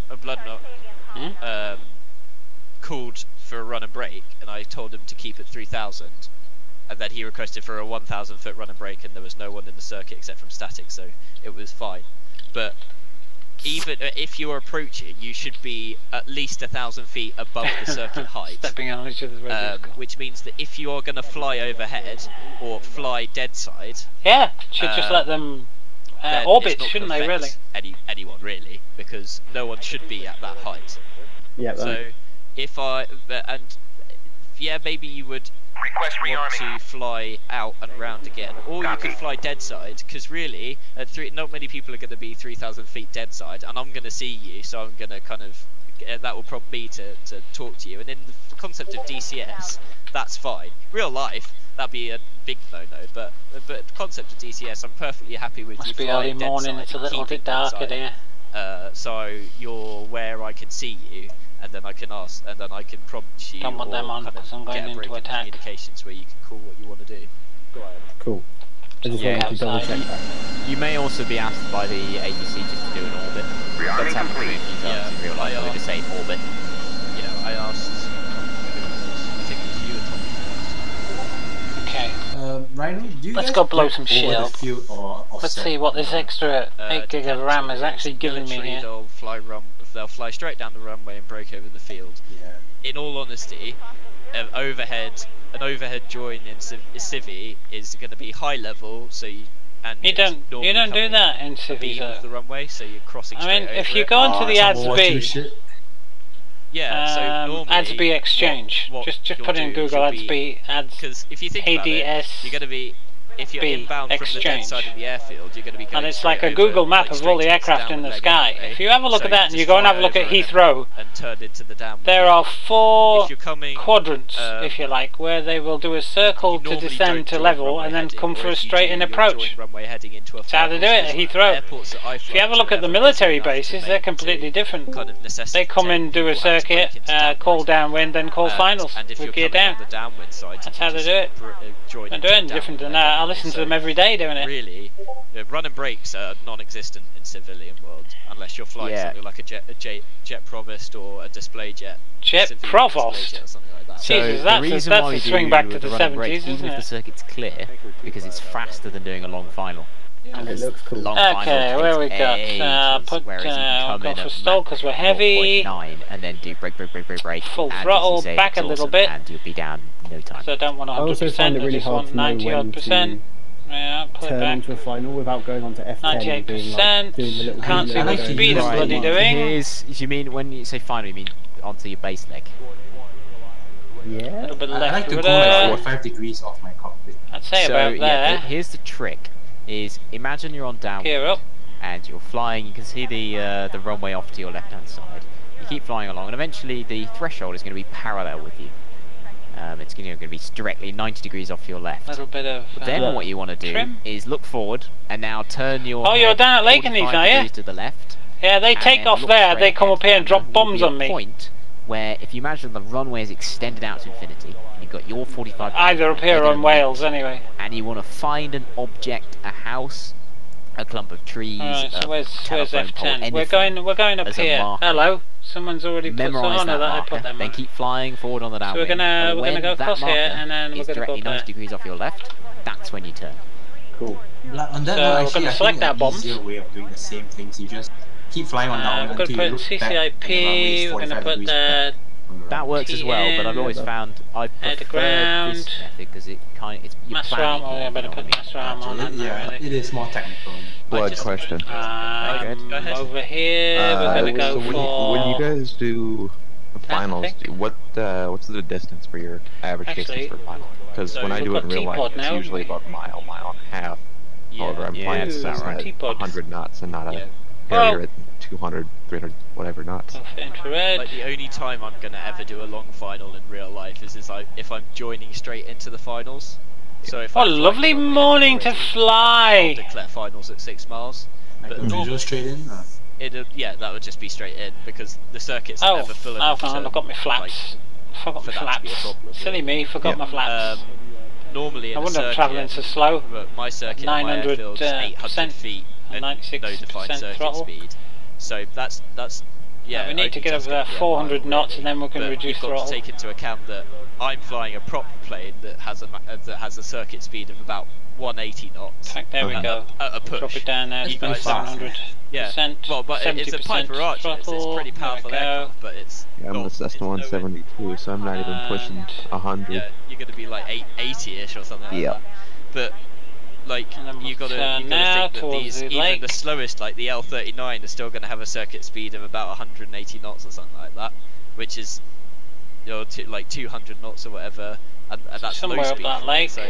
Speaker 21: called for a run and break, and I told him to keep it 3,000, and then he requested for a 1,000 foot run and break, and there was no one in the circuit except from static, so it was fine. But even if you're approaching, you should be at least 1,000 feet above the circuit height.
Speaker 3: Stepping on each other's radio.
Speaker 21: Which means that if you are going to fly overhead or fly dead side,
Speaker 3: should just let them orbit, shouldn't they? Really?
Speaker 21: Anyone really, because no one should be at that height.
Speaker 22: Yeah.
Speaker 21: So if maybe you would want to fly out and round again, or you could fly dead side, because really not many people are going to be 3,000 feet dead side, and I'm going to see you, so I'm going to kind of that will prompt me to talk to you. And in the concept of DCS, that's fine. Real life, that'd be a big no-no, but the concept of DCS, I'm perfectly happy with you flying dead
Speaker 3: morning,
Speaker 21: side.
Speaker 3: It's a little bit darker there.
Speaker 21: So you're where I can see you, and then I can ask, and then I can prompt you.
Speaker 3: Don't want them on, because I'm going into attack.
Speaker 21: Communications where you can call what you want to do.
Speaker 22: Cool. I just wanted to double check that.
Speaker 4: You may also be asked by the ADC just to do an orbit. That's happened to me a few times in real life. I would just say orbit.
Speaker 21: Yeah, I asked. I think it was you and Tommy.
Speaker 3: Okay.
Speaker 15: Rhino, do you
Speaker 3: Let's go blow some shit up. Let's see what this extra 8 gig of RAM is actually giving me here.
Speaker 21: they'll fly straight down the runway and break over the field.
Speaker 15: Yeah.
Speaker 21: In all honesty, an overhead join in Civi is going to be high level, so you don't do
Speaker 3: that in Civi though.
Speaker 21: The runway, so you're crossing straight over
Speaker 3: if you go into the ads B,
Speaker 21: so normally
Speaker 3: ads B exchange.
Speaker 21: What
Speaker 3: just put in Google ads B ads.
Speaker 21: Because if you think about it, you're going to be, if you're inbound from the dead side of the airfield, you're going to be going
Speaker 3: and it's like a Google map of all the aircraft in the sky. If you have a look at that and you go and have a look at Heathrow,
Speaker 21: and turn into the downwind,
Speaker 3: there are 4 quadrants, if you like, where they will do a circle to descend to level and then come for a straight in approach. That's how they do it at Heathrow. If you have a look at the military bases, they're completely different. They come in, do a circuit, call downwind, then call finals with gear down. That's how they do it. They're doing different than that. I listen to them every day doing it.
Speaker 21: Really, run and brakes are non-existent in civilian world unless you're flying something like a jet provost or a display jet.
Speaker 3: Jet provost. Or something like that.
Speaker 4: So
Speaker 3: Jesus, that's a swing back to the 70s, isn't
Speaker 4: even if the circuit's clear, because it's faster than doing a long final.
Speaker 22: And it looks cool.
Speaker 3: Okay, where we got? We'll go for stall because we're heavy.
Speaker 4: 0.9 and then do brake.
Speaker 3: Full throttle, back a little bit.
Speaker 4: And you'll be down in no time.
Speaker 3: So I don't want 100%. I also find it really hard to know when to
Speaker 22: turn onto a final without going on to F10.
Speaker 3: 98%. Can't see what speed I'm bloody doing.
Speaker 4: You mean when you say final, you mean onto your base leg?
Speaker 22: Yeah.
Speaker 3: A little bit left.
Speaker 15: I like to go like 4 or 5 degrees off my cockpit.
Speaker 3: I'd say about there.
Speaker 4: Here's the trick. Is imagine you're on downwind and you're flying. You can see the runway off to your left hand side. You keep flying along, and eventually the threshold is going to be parallel with you. It's going to be directly 90 degrees off your left.
Speaker 3: A little bit of.
Speaker 4: Then what you want to do is look forward and now turn your.
Speaker 3: Oh, you're down at Lake and these, are you?
Speaker 4: To the left.
Speaker 3: Yeah, they take off there. They come up here and drop bombs on me.
Speaker 4: Point where, if you imagine the runway is extended out to infinity, you've got your 45.
Speaker 3: Either up here or in Wales, anyway.
Speaker 4: And you want to find an object, a house, a clump of trees.
Speaker 3: Alright, so where's F10? We're going up here. Hello. Someone's already put on that I put them.
Speaker 4: Then keep flying forward on the downwind.
Speaker 3: So we're gonna go across here and then we're gonna go
Speaker 4: directly 90 degrees off your left. That's when you turn.
Speaker 22: Cool.
Speaker 15: On that
Speaker 3: so we're gonna select that bomb.
Speaker 15: Easier way of doing the same things. You just keep flying on downwind
Speaker 3: until you look back. We're gonna put the.
Speaker 4: That works as well, but I've always found I prefer this method because it it's
Speaker 3: master arm. Oh, yeah, I better put master arm on that.
Speaker 15: Yeah, it is more technical.
Speaker 1: Blood question.
Speaker 3: Over here, we're gonna go for.
Speaker 1: When you guys do finals, what's the distance for your average distance for final? Because when I do it in real life, it's usually about a mile and a half. However, I'm flying at 100 knots and not a carrier at 200, 300, whatever knots.
Speaker 21: Like the only time I'm gonna ever do a long final in real life is like if I'm joining straight into the finals. So if
Speaker 3: lovely morning to fly!
Speaker 21: I'll declare finals at 6 miles.
Speaker 15: But normally straight in.
Speaker 21: Yeah, that would just be straight in because the circuit's never full enough.
Speaker 3: I forgot my flaps. Forgot my flaps. Silly me, forgot my flaps.
Speaker 21: Normally,
Speaker 3: I wouldn't have travelling so slow.
Speaker 21: But my circuit, 900 is 800 feet and no defined circuit
Speaker 3: throttle.
Speaker 21: speed. So that's yeah.
Speaker 3: We need to get over that 400 knots, and then we can reduce throttle.
Speaker 21: You've got to take into account that I'm flying a prop plane that has a circuit speed of about 180 knots.
Speaker 3: In fact, there we go.
Speaker 21: A push.
Speaker 3: Drop it down there. It's been 700.
Speaker 21: Yeah. Well, but it's a Piper Archer. It's pretty powerful aircraft, but it's.
Speaker 1: Yeah, I'm a Cessna 172, so I'm not even pushing 100.
Speaker 21: Yeah, you're going to be like 80-ish or something like that. But like you got to think that these, even the slowest, like the L39, is still going to have a circuit speed of about 180 knots or something like that, which is like 200 knots or whatever, and that's
Speaker 3: somewhere
Speaker 21: low speed.
Speaker 3: Up that lake.
Speaker 21: So,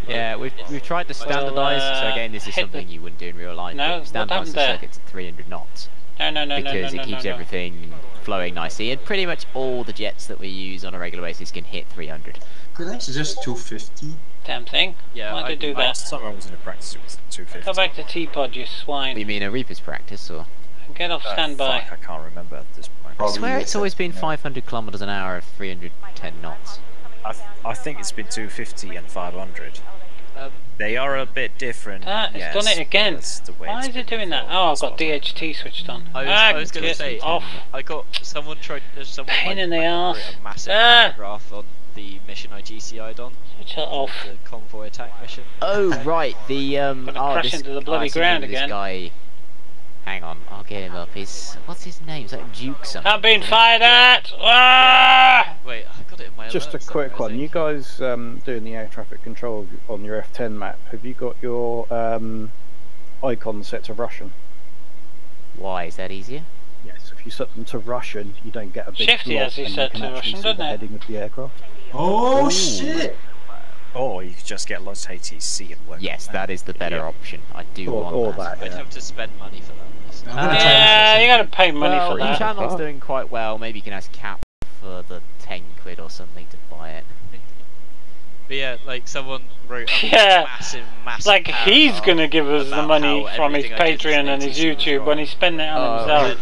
Speaker 4: yeah, we've tried to standardise. So again, this is something you wouldn't do in real life.
Speaker 3: No,
Speaker 4: standardise the circuits at 300 knots.
Speaker 3: No.
Speaker 4: Because it keeps everything flowing nicely, and pretty much all the jets that we use on a regular basis can hit 300.
Speaker 15: Could I suggest 250?
Speaker 3: Damn thing.
Speaker 21: Yeah,
Speaker 3: why'd they do that?
Speaker 5: Last time I was in a practice, it was 250.
Speaker 3: Go back to T-Pod, you swine.
Speaker 4: You mean a Reapers practice, or?
Speaker 3: Get off standby.
Speaker 5: I can't remember at this point.
Speaker 4: I swear it's always been 500 kilometers an hour of 310 knots.
Speaker 5: I think it's been 250 and 500. They are a bit different.
Speaker 3: It's done it again. Why is it doing that? Oh, I've got DHT switched on.
Speaker 21: I was going to say, I got someone
Speaker 3: pain in the arse.
Speaker 21: A massive paragraph on the mission I GCI'd on.
Speaker 3: Switch it off.
Speaker 21: The convoy attack mission.
Speaker 4: Oh right, the
Speaker 3: crash into the bloody ground again.
Speaker 4: This guy Hang on, I'll get him up. What's his name? Is that Duke something?
Speaker 3: I'm being fired at! Ah!
Speaker 21: Wait, I got it in my
Speaker 14: Just a quick one. You guys doing the air traffic control on your F10 map, have you got your icon set to Russian?
Speaker 4: Why? Is that easier?
Speaker 14: Yes, if you set them to Russian, you don't get a big
Speaker 3: Shifty
Speaker 14: block
Speaker 3: has he
Speaker 14: and
Speaker 3: set
Speaker 14: you can
Speaker 3: to
Speaker 14: actually
Speaker 3: Russian,
Speaker 14: see
Speaker 3: doesn't
Speaker 14: the
Speaker 3: it?
Speaker 14: heading of the aircraft.
Speaker 15: Oh
Speaker 14: Ooh.
Speaker 15: shit!
Speaker 5: Or you could just get lots of ATC and work.
Speaker 4: Yes, that is the better option. I do want that.
Speaker 5: I'd have to spend money for that.
Speaker 3: Yeah, you gotta pay money for that.
Speaker 4: The channel's doing quite well. Maybe you can ask Cap for the 10 quid or something to buy it.
Speaker 21: But yeah, like someone wrote a massive
Speaker 3: like he's gonna give us the money from his Patreon and his YouTube when he spent it on himself.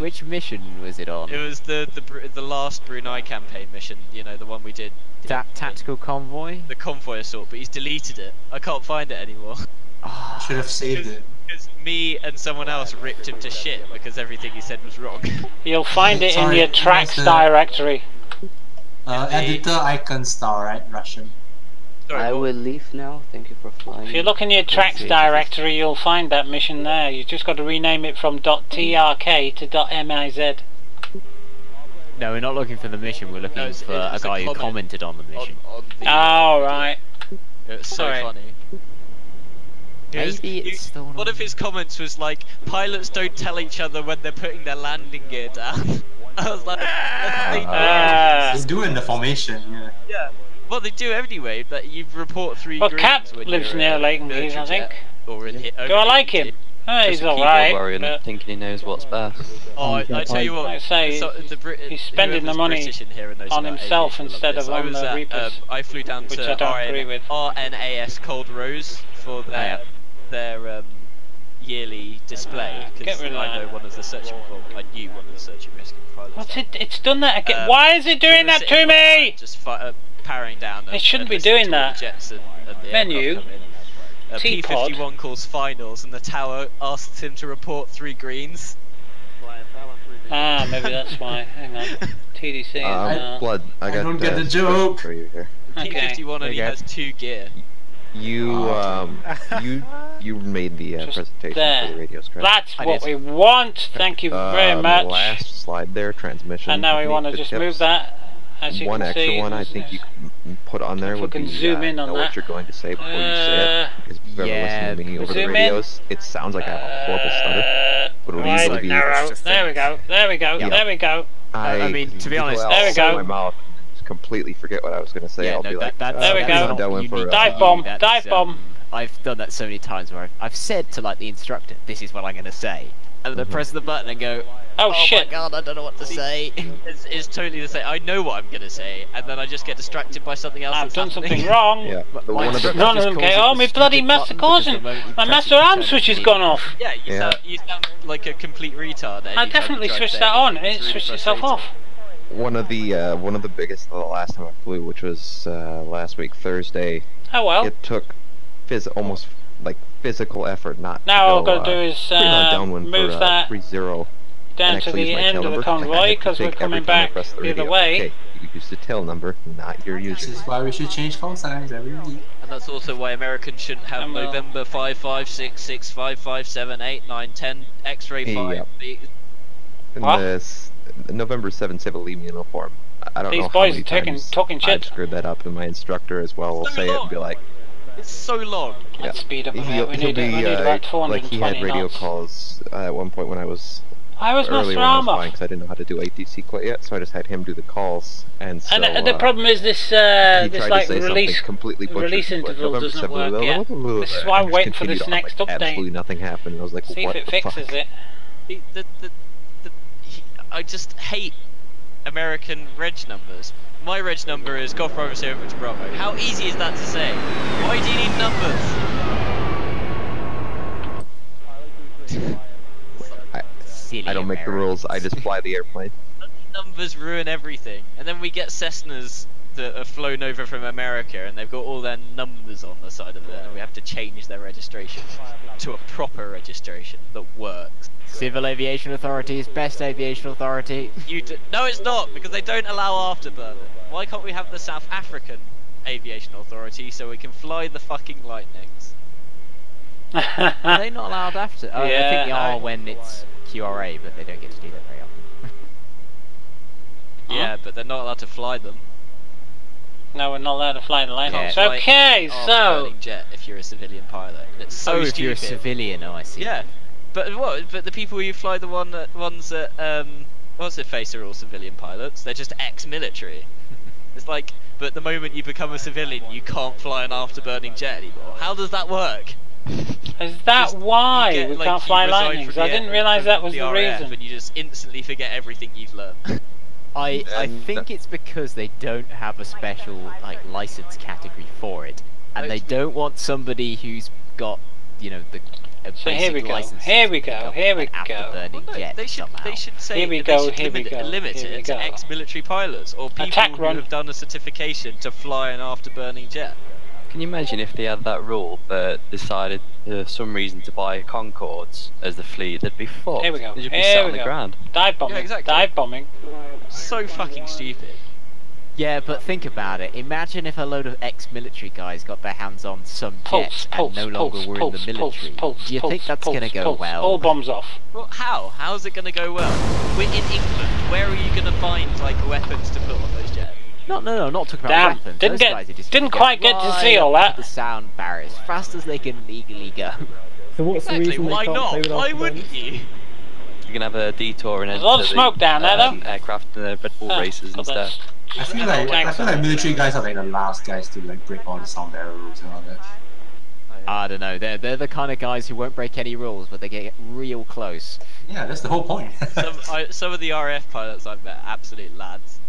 Speaker 4: Which mission was it on?
Speaker 21: It was the last Brunei campaign mission. You know, the one we did.
Speaker 4: Tactical convoy.
Speaker 21: The convoy assault, but he's deleted it. I can't find it anymore.
Speaker 15: Oh, should have saved it.
Speaker 21: Because me and someone else ripped him to shit because everything he said was wrong.
Speaker 3: You'll find it in your tracks directory.
Speaker 15: Editor icon star, right? Russian.
Speaker 11: I will leave now. Thank you for flying.
Speaker 3: If you look in your tracks directory, you'll find that mission there. You just got to rename it from .trk to .miz.
Speaker 4: No, we're not looking for the mission. We're looking for a guy who commented on the mission.
Speaker 3: Oh right.
Speaker 21: It was so funny.
Speaker 4: Maybe it's still
Speaker 21: one of his comments was like, pilots don't tell each other when they're putting their landing gear down. I was like,
Speaker 15: they do in the formation, yeah.
Speaker 21: Yeah. Well, they do anyway. That you report 3
Speaker 3: Well,
Speaker 21: greens
Speaker 3: Cap
Speaker 21: when
Speaker 3: lives
Speaker 21: you're,
Speaker 3: near Leighton Heath, I think.
Speaker 21: Or in
Speaker 3: Do I like him? He's alright.
Speaker 18: But thinking he knows what's best.
Speaker 21: Oh, I tell you what.
Speaker 3: Like I say, he's spending the money on himself instead of on the Reapers.
Speaker 21: I flew down
Speaker 3: which
Speaker 21: to
Speaker 3: I don't agree with.
Speaker 21: RNAS Cold Rose for their yearly display, because I know one of the searching, well, I knew one of the search and rescue pilots.
Speaker 3: What's it? It's done that again. Why is it doing that to me?
Speaker 21: Just powering down.
Speaker 3: It shouldn't be doing that.
Speaker 21: Jets and the
Speaker 3: Menu.
Speaker 21: P51 calls finals, and the tower asks him to report 3 greens.
Speaker 3: Ah, maybe that's why. Hang on. TDC.
Speaker 1: Blood. I
Speaker 15: don't get the joke.
Speaker 1: For you here.
Speaker 21: P51 only has 2 gear.
Speaker 1: You you made the presentation for the radios, correct?
Speaker 3: That's what we want. Thank you very much.
Speaker 1: The last slide there, transmission.
Speaker 3: And now we want to just move that. As you
Speaker 1: one
Speaker 3: can
Speaker 1: extra
Speaker 3: see,
Speaker 1: one I think you can put on there would be
Speaker 3: zoom in on
Speaker 1: know what you're going to say before you say it. Because if you've ever listened to me over the radios, it sounds like I have a horrible stutter. But it'll easily be
Speaker 3: narrow. There we go. There we go. There we go.
Speaker 4: I mean, to be honest,
Speaker 3: there we go.
Speaker 1: My mouth completely forget what I was going to say.
Speaker 4: Yeah,
Speaker 1: I'll be like,
Speaker 3: there we go. Dive bomb. Dive bomb.
Speaker 4: I've done that so many times where I've said to like the instructor, "This is what I'm going to say," and then press the button and go,
Speaker 3: "Oh shit!
Speaker 4: My god, I don't know what to say."
Speaker 21: It's totally the same. I know what I'm going to say, and then I just get distracted by something else.
Speaker 3: I've done something wrong.
Speaker 1: Yeah,
Speaker 3: none of them care. Oh, my bloody master caution! My master arm switch has gone off.
Speaker 21: Yeah, you sound like a complete retard.
Speaker 3: I definitely switched that on, and it switched itself off.
Speaker 1: One of the biggest the last time I flew, which was last week Thursday.
Speaker 3: Oh well.
Speaker 1: It took almost like physical effort not.
Speaker 3: Now
Speaker 1: to
Speaker 3: all I've
Speaker 1: go,
Speaker 3: got to do is
Speaker 1: move
Speaker 3: for, that
Speaker 1: 3-0
Speaker 3: down to the end of the convoy because we're coming back the other way.
Speaker 1: Okay, you use the tail number, not your user.
Speaker 15: This is why we should change call signs every week.
Speaker 21: And that's also why Americans shouldn't have November 5, 5, 6, 6, 5, 5, 7, 8, 9, 10, X-ray 5.
Speaker 1: And November 7th civil leave uniform. I don't know
Speaker 3: These
Speaker 1: how
Speaker 3: boys
Speaker 1: many
Speaker 3: are
Speaker 1: times
Speaker 3: talking shit.
Speaker 1: I've screwed that up, and my instructor as well will say it and be like,
Speaker 21: "It's so long."
Speaker 1: Yeah.
Speaker 3: Let's speed up a bit. We need about 420
Speaker 1: like he had radio
Speaker 3: knots.
Speaker 1: calls at one point when I was
Speaker 3: Master
Speaker 1: flying because I didn't know how to do ATC quite yet, so I just had him do the calls. And so
Speaker 3: the problem is this like release interval doesn't work yet. This is why I'm waiting for this next update.
Speaker 1: Absolutely nothing happened. I was like,
Speaker 3: see
Speaker 1: what
Speaker 3: if it fixes it.
Speaker 21: I just hate American reg numbers. My reg number is Golf Bravo Sierra Victor Bravo. How easy is that to say? Why do you need
Speaker 1: numbers? I don't make the rules, I just fly the airplane.
Speaker 21: Numbers ruin everything. And then we get Cessnas that are flown over from America and they've got all their numbers on the side of it, and we have to change their registration to a proper registration that works.
Speaker 4: Civil Aviation Authority is best aviation authority.
Speaker 21: No, it's not, because they don't allow afterburner. Why can't we have the South African Aviation Authority so we can fly the fucking Lightnings?
Speaker 4: Are they not allowed after? Oh,
Speaker 3: Yeah,
Speaker 4: I think they are when it's QRA, but they don't get to do that very often.
Speaker 21: Yeah, but they're not allowed to fly them.
Speaker 3: No, we're not allowed to fly the lighthouse.
Speaker 21: Yeah.
Speaker 3: Okay,
Speaker 21: After
Speaker 3: so
Speaker 21: burning jet if you're a civilian pilot. It's so
Speaker 4: if
Speaker 21: stupid.
Speaker 4: you're a civilian, I see.
Speaker 21: Yeah, but what? But the people who fly the ones that what's it face are all civilian pilots. They're just ex-military. It's like, but the moment you become a civilian, you can't fly an afterburning jet anymore. How does that work?
Speaker 3: Is that why we can't fly lightnings? I didn't realise that was the reason.
Speaker 21: And you just instantly forget everything you've learned.
Speaker 4: I think it's because they don't have a special license category for it, and they don't want somebody who's got the
Speaker 3: so here we go. Here we go. Here we go.
Speaker 21: They should say
Speaker 3: here we
Speaker 21: go.
Speaker 3: Here we go.
Speaker 21: Limit it to ex-military pilots or people who have done a certification to fly an afterburning jet.
Speaker 18: Can you imagine if they had that rule but decided for some reason to buy Concords as the fleet? They'd be fucked.
Speaker 3: Here we go.
Speaker 18: They'd just be sat on the ground.
Speaker 3: Dive bombing.
Speaker 21: Yeah, exactly.
Speaker 3: Dive bombing.
Speaker 21: So fucking stupid.
Speaker 4: Yeah, but think about it. Imagine if a load of ex-military guys got their hands on some jets and no longer were in the military. Do you think that's going to go well?
Speaker 3: All bombs off.
Speaker 21: Well, how? How's it going to go well? We're in England. Where are you going to find weapons to put on those jets?
Speaker 4: No, not talking about weapons.
Speaker 3: Didn't quite get to see all that.
Speaker 4: The sound barriers, fast as they can legally go.
Speaker 22: So what's the reason
Speaker 21: why not? Why wouldn't you?
Speaker 18: You can have a detour and
Speaker 3: there's a lot of smoke down there, though.
Speaker 18: Aircraft and Red Bull races and stuff.
Speaker 15: I feel like military guys are the last guys to break all the sound barrier rules and all that.
Speaker 4: I don't know. They're the kind of guys who won't break any rules, but they get real close.
Speaker 15: Yeah, that's the whole point.
Speaker 21: some of the RAF pilots I've met, absolute lads.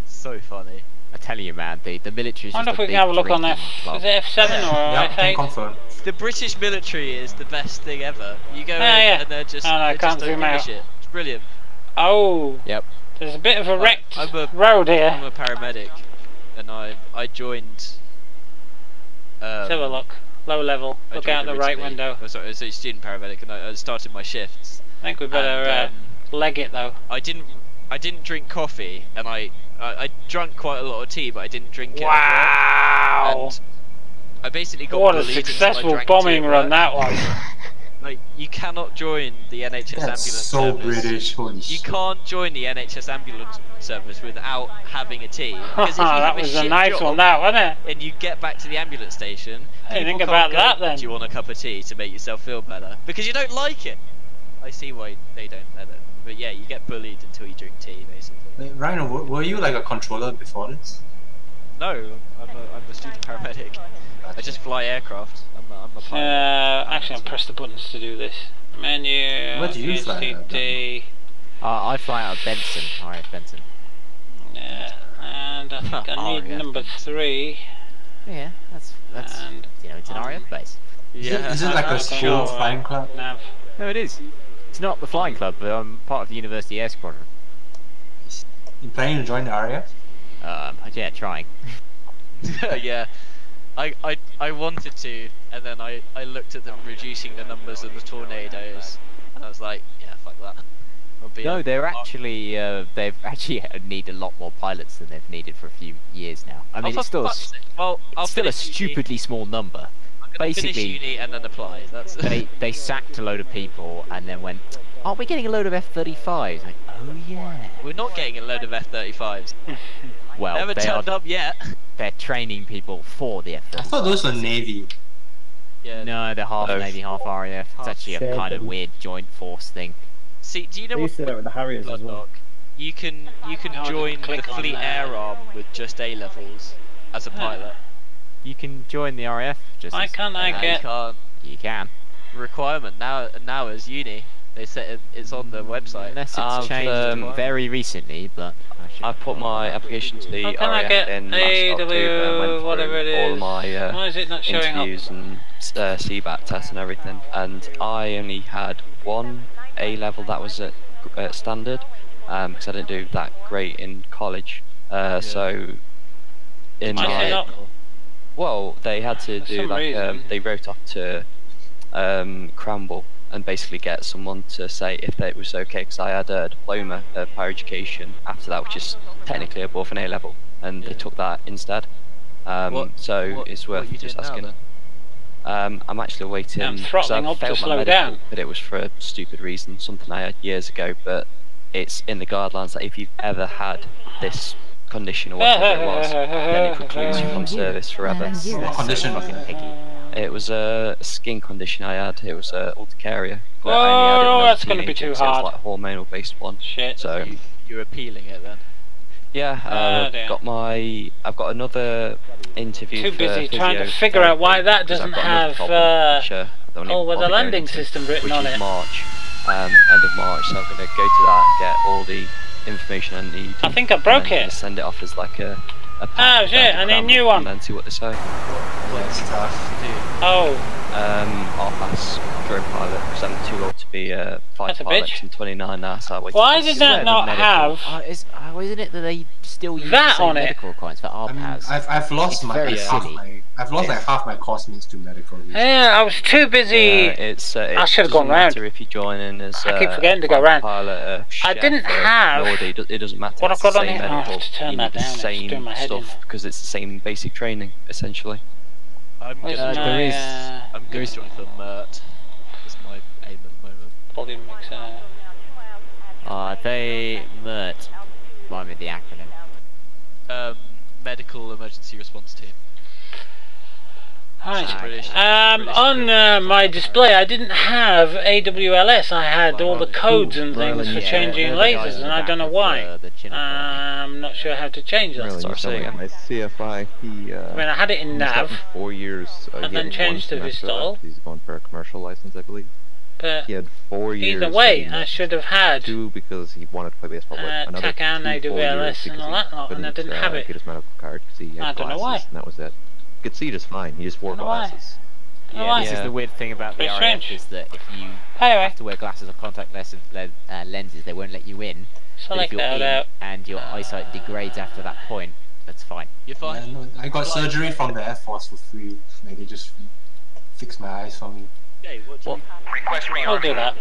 Speaker 21: So funny.
Speaker 4: I tell you, man, the military is
Speaker 3: I wonder
Speaker 4: just
Speaker 3: if we can have a look on that. Is it F7 or F8?
Speaker 21: The British military is the best thing ever. You go in and they're just. I
Speaker 3: can't zoom out.
Speaker 21: It's brilliant.
Speaker 3: Oh.
Speaker 4: Yep.
Speaker 3: There's a bit of a wrecked road here.
Speaker 21: I'm a paramedic, and I joined.
Speaker 3: Let's have a look. Low level. Look out the right window.
Speaker 21: Oh, sorry, it's a student paramedic, and I started my shifts.
Speaker 3: I think we better leg it though.
Speaker 21: I didn't drink coffee, and I drank quite a lot of tea, but I didn't drink it.
Speaker 3: Wow!
Speaker 21: And I basically got
Speaker 3: what a
Speaker 21: bullied
Speaker 3: successful bombing run that was.
Speaker 21: You cannot join the NHS ambulance
Speaker 15: so
Speaker 21: service.
Speaker 15: British, holy shit.
Speaker 21: You can't join the NHS ambulance service without having a tea. Because if you
Speaker 3: that was a nice one, that wasn't it?
Speaker 21: And you get back to the ambulance station,
Speaker 3: think about that then.
Speaker 21: Do you want a cup of tea to make yourself feel better? Because you don't like it. I see why they don't let it. But yeah, you get bullied until you drink tea, basically.
Speaker 15: Rhino, were you a controller before this?
Speaker 21: No, I'm a student paramedic. I just fly aircraft. I'm a pilot.
Speaker 3: Actually, I'll press the buttons to do this. Menu.
Speaker 15: What do you fly?
Speaker 4: I fly out of Benson. RAF Benson.
Speaker 3: Yeah, and I think I need number 3.
Speaker 4: Yeah, that's and, it's an RAF base.
Speaker 15: Yeah. Is it like a school flying club?
Speaker 3: Nav.
Speaker 4: No, it is. It's not the flying club, but I'm part of the University Air Squadron.
Speaker 15: You planning to join the RAF?
Speaker 4: Yeah, trying.
Speaker 21: Yeah, I wanted to, and then I looked at them reducing the numbers of the tornadoes, and I was like, yeah, fuck that.
Speaker 4: No, they've actually need a lot more pilots than they've needed for a few years now. I mean, it's still a stupidly small number. Basically,
Speaker 21: finish uni and then apply.
Speaker 4: They sacked a load of people and then went, aren't we getting a load of F-35s? Like, oh yeah.
Speaker 21: We're not getting a load of F-35s.
Speaker 4: Well,
Speaker 21: never turned up yet.
Speaker 4: They're training people for the F-35s.
Speaker 15: I thought those were Navy.
Speaker 21: Yeah.
Speaker 4: No, they're half Navy, half RAF. It's actually a kind of weird joint force thing.
Speaker 21: See, do you know
Speaker 22: what? Used to do it with the Harriers as well.
Speaker 21: You can join the Fleet Air Arm with just A levels as a pilot.
Speaker 4: You can join the RAF.
Speaker 3: Why can't I get?
Speaker 4: You can.
Speaker 21: Requirement now is uni. They said it's on the website.
Speaker 4: Unless it's changed very recently, but
Speaker 18: I put my application to the RAF in last October and went through all my interviews and CBAT tests and everything, and I only had one A level that was at standard, because I didn't do that great in college. So in my well, they had to do they wrote off to Cranwell and basically get someone to say if it was okay, because I had a diploma of higher education after that, which is technically above an A level, and they took that instead. So it's worth just asking. I'm actually waiting.
Speaker 3: I'm throttling up to slow down.
Speaker 18: But it was for a stupid reason, something I had years ago. But it's in the guidelines that if you've ever had this condition or whatever it was, then it precludes you from service forever.
Speaker 15: What condition was it?
Speaker 18: It was a skin condition I had. It was urticaria.
Speaker 3: Oh, that's going to be too hard.
Speaker 18: It was like a hormonal based one.
Speaker 3: Shit.
Speaker 18: So
Speaker 21: you're appealing it then?
Speaker 18: Yeah, I've got another interview.
Speaker 3: Too
Speaker 18: for
Speaker 3: busy trying to figure out why that doesn't have with a landing system written on it.
Speaker 18: March, end of March. So I'm going to go to that, get all the information I need.
Speaker 3: I think I broke it.
Speaker 18: Send it off as like a
Speaker 3: oh shit! I need a new one.
Speaker 18: And then see what they say.
Speaker 15: What stuff?
Speaker 3: Oh.
Speaker 18: R-Pass drone pilot, because I'm too old to be fighter pilot. I'm 29 now, so I wait.
Speaker 3: Why did that not have?
Speaker 4: Isn't it that they still use
Speaker 3: that
Speaker 4: the same
Speaker 3: on
Speaker 4: medical requirements for R-Pass?
Speaker 15: I've lost I've lost like half my course means to medical reasons.
Speaker 3: Yeah, I was too busy. I should have gone round.
Speaker 18: If you join in as
Speaker 3: I keep forgetting to go round.
Speaker 18: Pilot,
Speaker 3: I didn't have.
Speaker 18: It doesn't matter.
Speaker 3: What I've got on here. I have to
Speaker 18: turn
Speaker 3: that down.
Speaker 18: It's the same stuff because it's the same basic training essentially.
Speaker 21: I'm going to join for MERT. That's my aim at the moment.
Speaker 3: Volume mixer.
Speaker 4: MERT. Remind me of the acronym.
Speaker 21: Medical Emergency Response Team.
Speaker 3: Right. On my display, I didn't have AWLS. I had all the codes and things for changing lasers, and I don't know why. I'm not sure how to change that.
Speaker 1: My CFI, I mean,
Speaker 3: I had it in nav.
Speaker 1: 4 years.
Speaker 3: And then changed to Vistol.
Speaker 1: He's going for a commercial license, I believe.
Speaker 3: But
Speaker 1: he had 4 years.
Speaker 3: Either way, I should have had
Speaker 1: 2 because he wanted to play baseball. Another
Speaker 3: TACAN, AWLS, and all that lot, and I didn't have it.
Speaker 1: Get his medical card because he had
Speaker 3: don't know why.
Speaker 1: And that was it. Could see just fine. He just wore glasses.
Speaker 4: This is the weird thing about the RAF is that if you have to wear glasses or contact lenses, they won't let you in. But if you're in and your eyesight degrades after that point, that's fine.
Speaker 21: You're fine.
Speaker 15: Yeah, no, I got surgery from the Air Force for free. Like, they just fixed my eyes for me.
Speaker 3: I'll do that.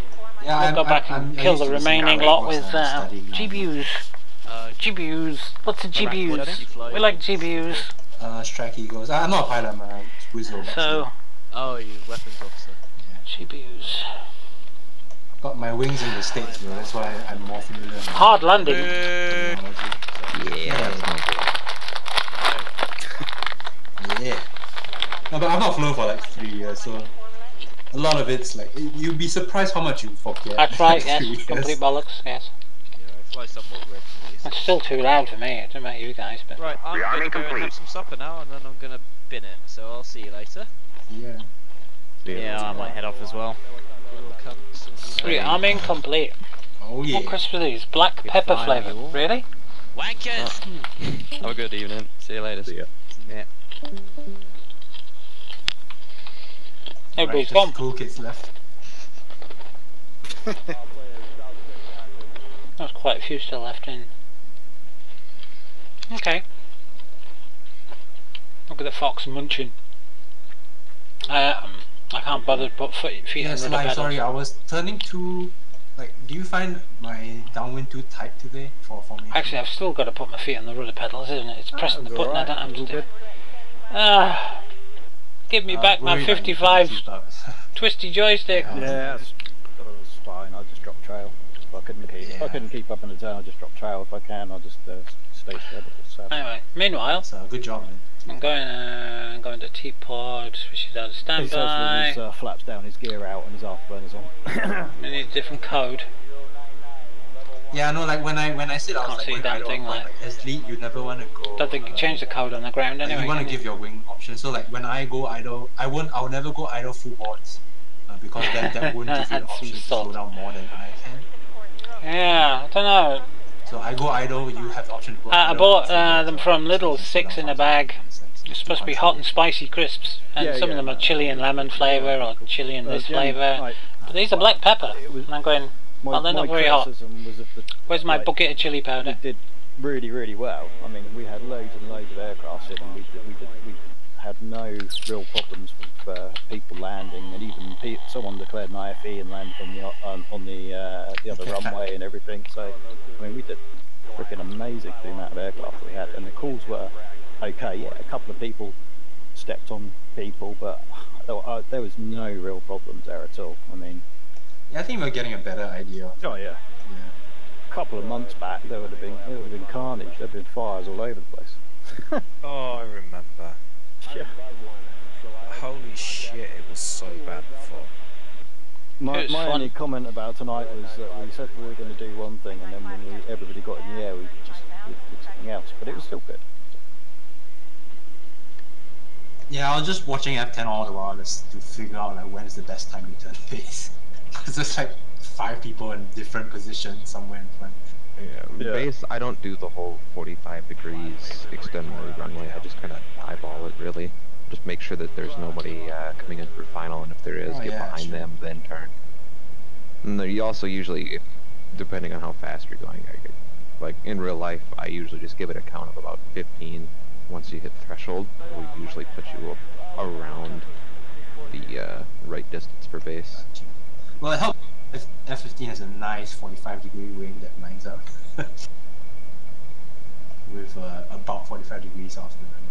Speaker 15: Yeah,
Speaker 3: I'll go back and kill the remaining lot with GBUs. GBUs. What's a GBUs? We like GBUs.
Speaker 15: Strike Eagles. I'm not a pilot, I'm a Wizzo.
Speaker 3: So.
Speaker 21: Oh, you weapons officer.
Speaker 15: Yeah.
Speaker 3: GBUs.
Speaker 15: I've got my wings in the States, bro. That's why I'm more familiar.
Speaker 3: Hard landing.
Speaker 15: Yeah. No, but I've not flown for like 3 years, so a lot of it's like you'd be surprised how much you forget.
Speaker 3: That's right. Yes. Complete bollocks. Yes.
Speaker 21: Yeah, I fly somewhat regularly.
Speaker 3: It's still too loud for me. I don't know about you guys, but
Speaker 21: right. I'm going to go and have some supper now, and then I'm going to bin it. So I'll see you later.
Speaker 15: Yeah.
Speaker 4: Yeah, I might head off as well.
Speaker 3: I'm incomplete.
Speaker 15: Oh yeah.
Speaker 3: What crisps are these? Black pepper flavour. Really?
Speaker 21: Wankers!
Speaker 18: Have a good evening. See you later.
Speaker 1: See ya.
Speaker 4: Yeah.
Speaker 3: Everybody's gone.
Speaker 15: Cool kids left.
Speaker 3: There's quite a few still left in. Okay. Look at the fox munching. I can't bother to put feet on the pedals.
Speaker 15: Sorry, I was turning to. Like, do you find my downwind too tight today for me?
Speaker 3: Actually, I've still got to put my feet on the rudder pedals, isn't it? It's pressing the button. I don't have to do. Give me back my 55 twisty joystick.
Speaker 14: Yeah, that's fine. I just drop trail. If I couldn't keep up in the zone, I just drop trail. If I can, I'll just stay steady. So.
Speaker 3: Anyway, meanwhile,
Speaker 15: good job, man.
Speaker 3: I'm going to T-pod, which is out of standby.
Speaker 14: His flaps down, his gear out, and his afterburners on.
Speaker 3: We need a different code.
Speaker 15: Yeah, no, like when I said I was like, as lead, you never want to go.
Speaker 3: Don't think you change the code on the ground anyway.
Speaker 15: You want to give your wing option. So like when I go idle, I'll never go idle full boards because that wouldn't give you the option to slow down more than I can.
Speaker 3: Yeah, I don't know.
Speaker 15: So I go idle, you have the option to go idle.
Speaker 3: I bought them from Lidl, 6 in a bag. It's supposed to be hot and spicy crisps, and some of them are chili and lemon flavour or chili and this flavour. But these are black pepper, and I'm going. Well, they're not very hot. Where's my bucket of chili powder?
Speaker 14: We did really, really well. I mean, we had loads and loads of aircraft in, and we had no real problems with people landing, and even someone declared an IFE and landed on the other runway and everything. So, I mean, we did freaking amazing the amount of aircraft we had, and the calls were okay. Yeah, a couple of people stepped on people, but there was no real problems there at all. I mean,
Speaker 15: yeah, I think we're getting a better idea.
Speaker 14: Oh yeah. A couple of months back, it would have been carnage. There'd been fires all over the place.
Speaker 5: Oh, I remember.
Speaker 14: Yeah.
Speaker 5: Holy shit, it was so bad before.
Speaker 14: My only comment about tonight was that we said we were going to do one thing, and then when everybody got in the air, we did something else. But it was still good.
Speaker 15: Yeah, I was just watching F10 all the while just to figure out like when is the best time to turn base. It's just like 5 people in different positions somewhere in front.
Speaker 1: Yeah, base, I don't do the whole 45 degrees extend my runway. I just kind of eyeball it, really. Just make sure that there's nobody coming in for final, and if there is, get behind them, then turn. And then you also usually, depending on how fast you're going, like in real life, I usually just give it a count of about 15. Once you hit threshold, we usually put you around the right distance for base.
Speaker 15: Well, it helps if F-15 has a nice 45-degree wing that lines up with about 45 degrees off the runway.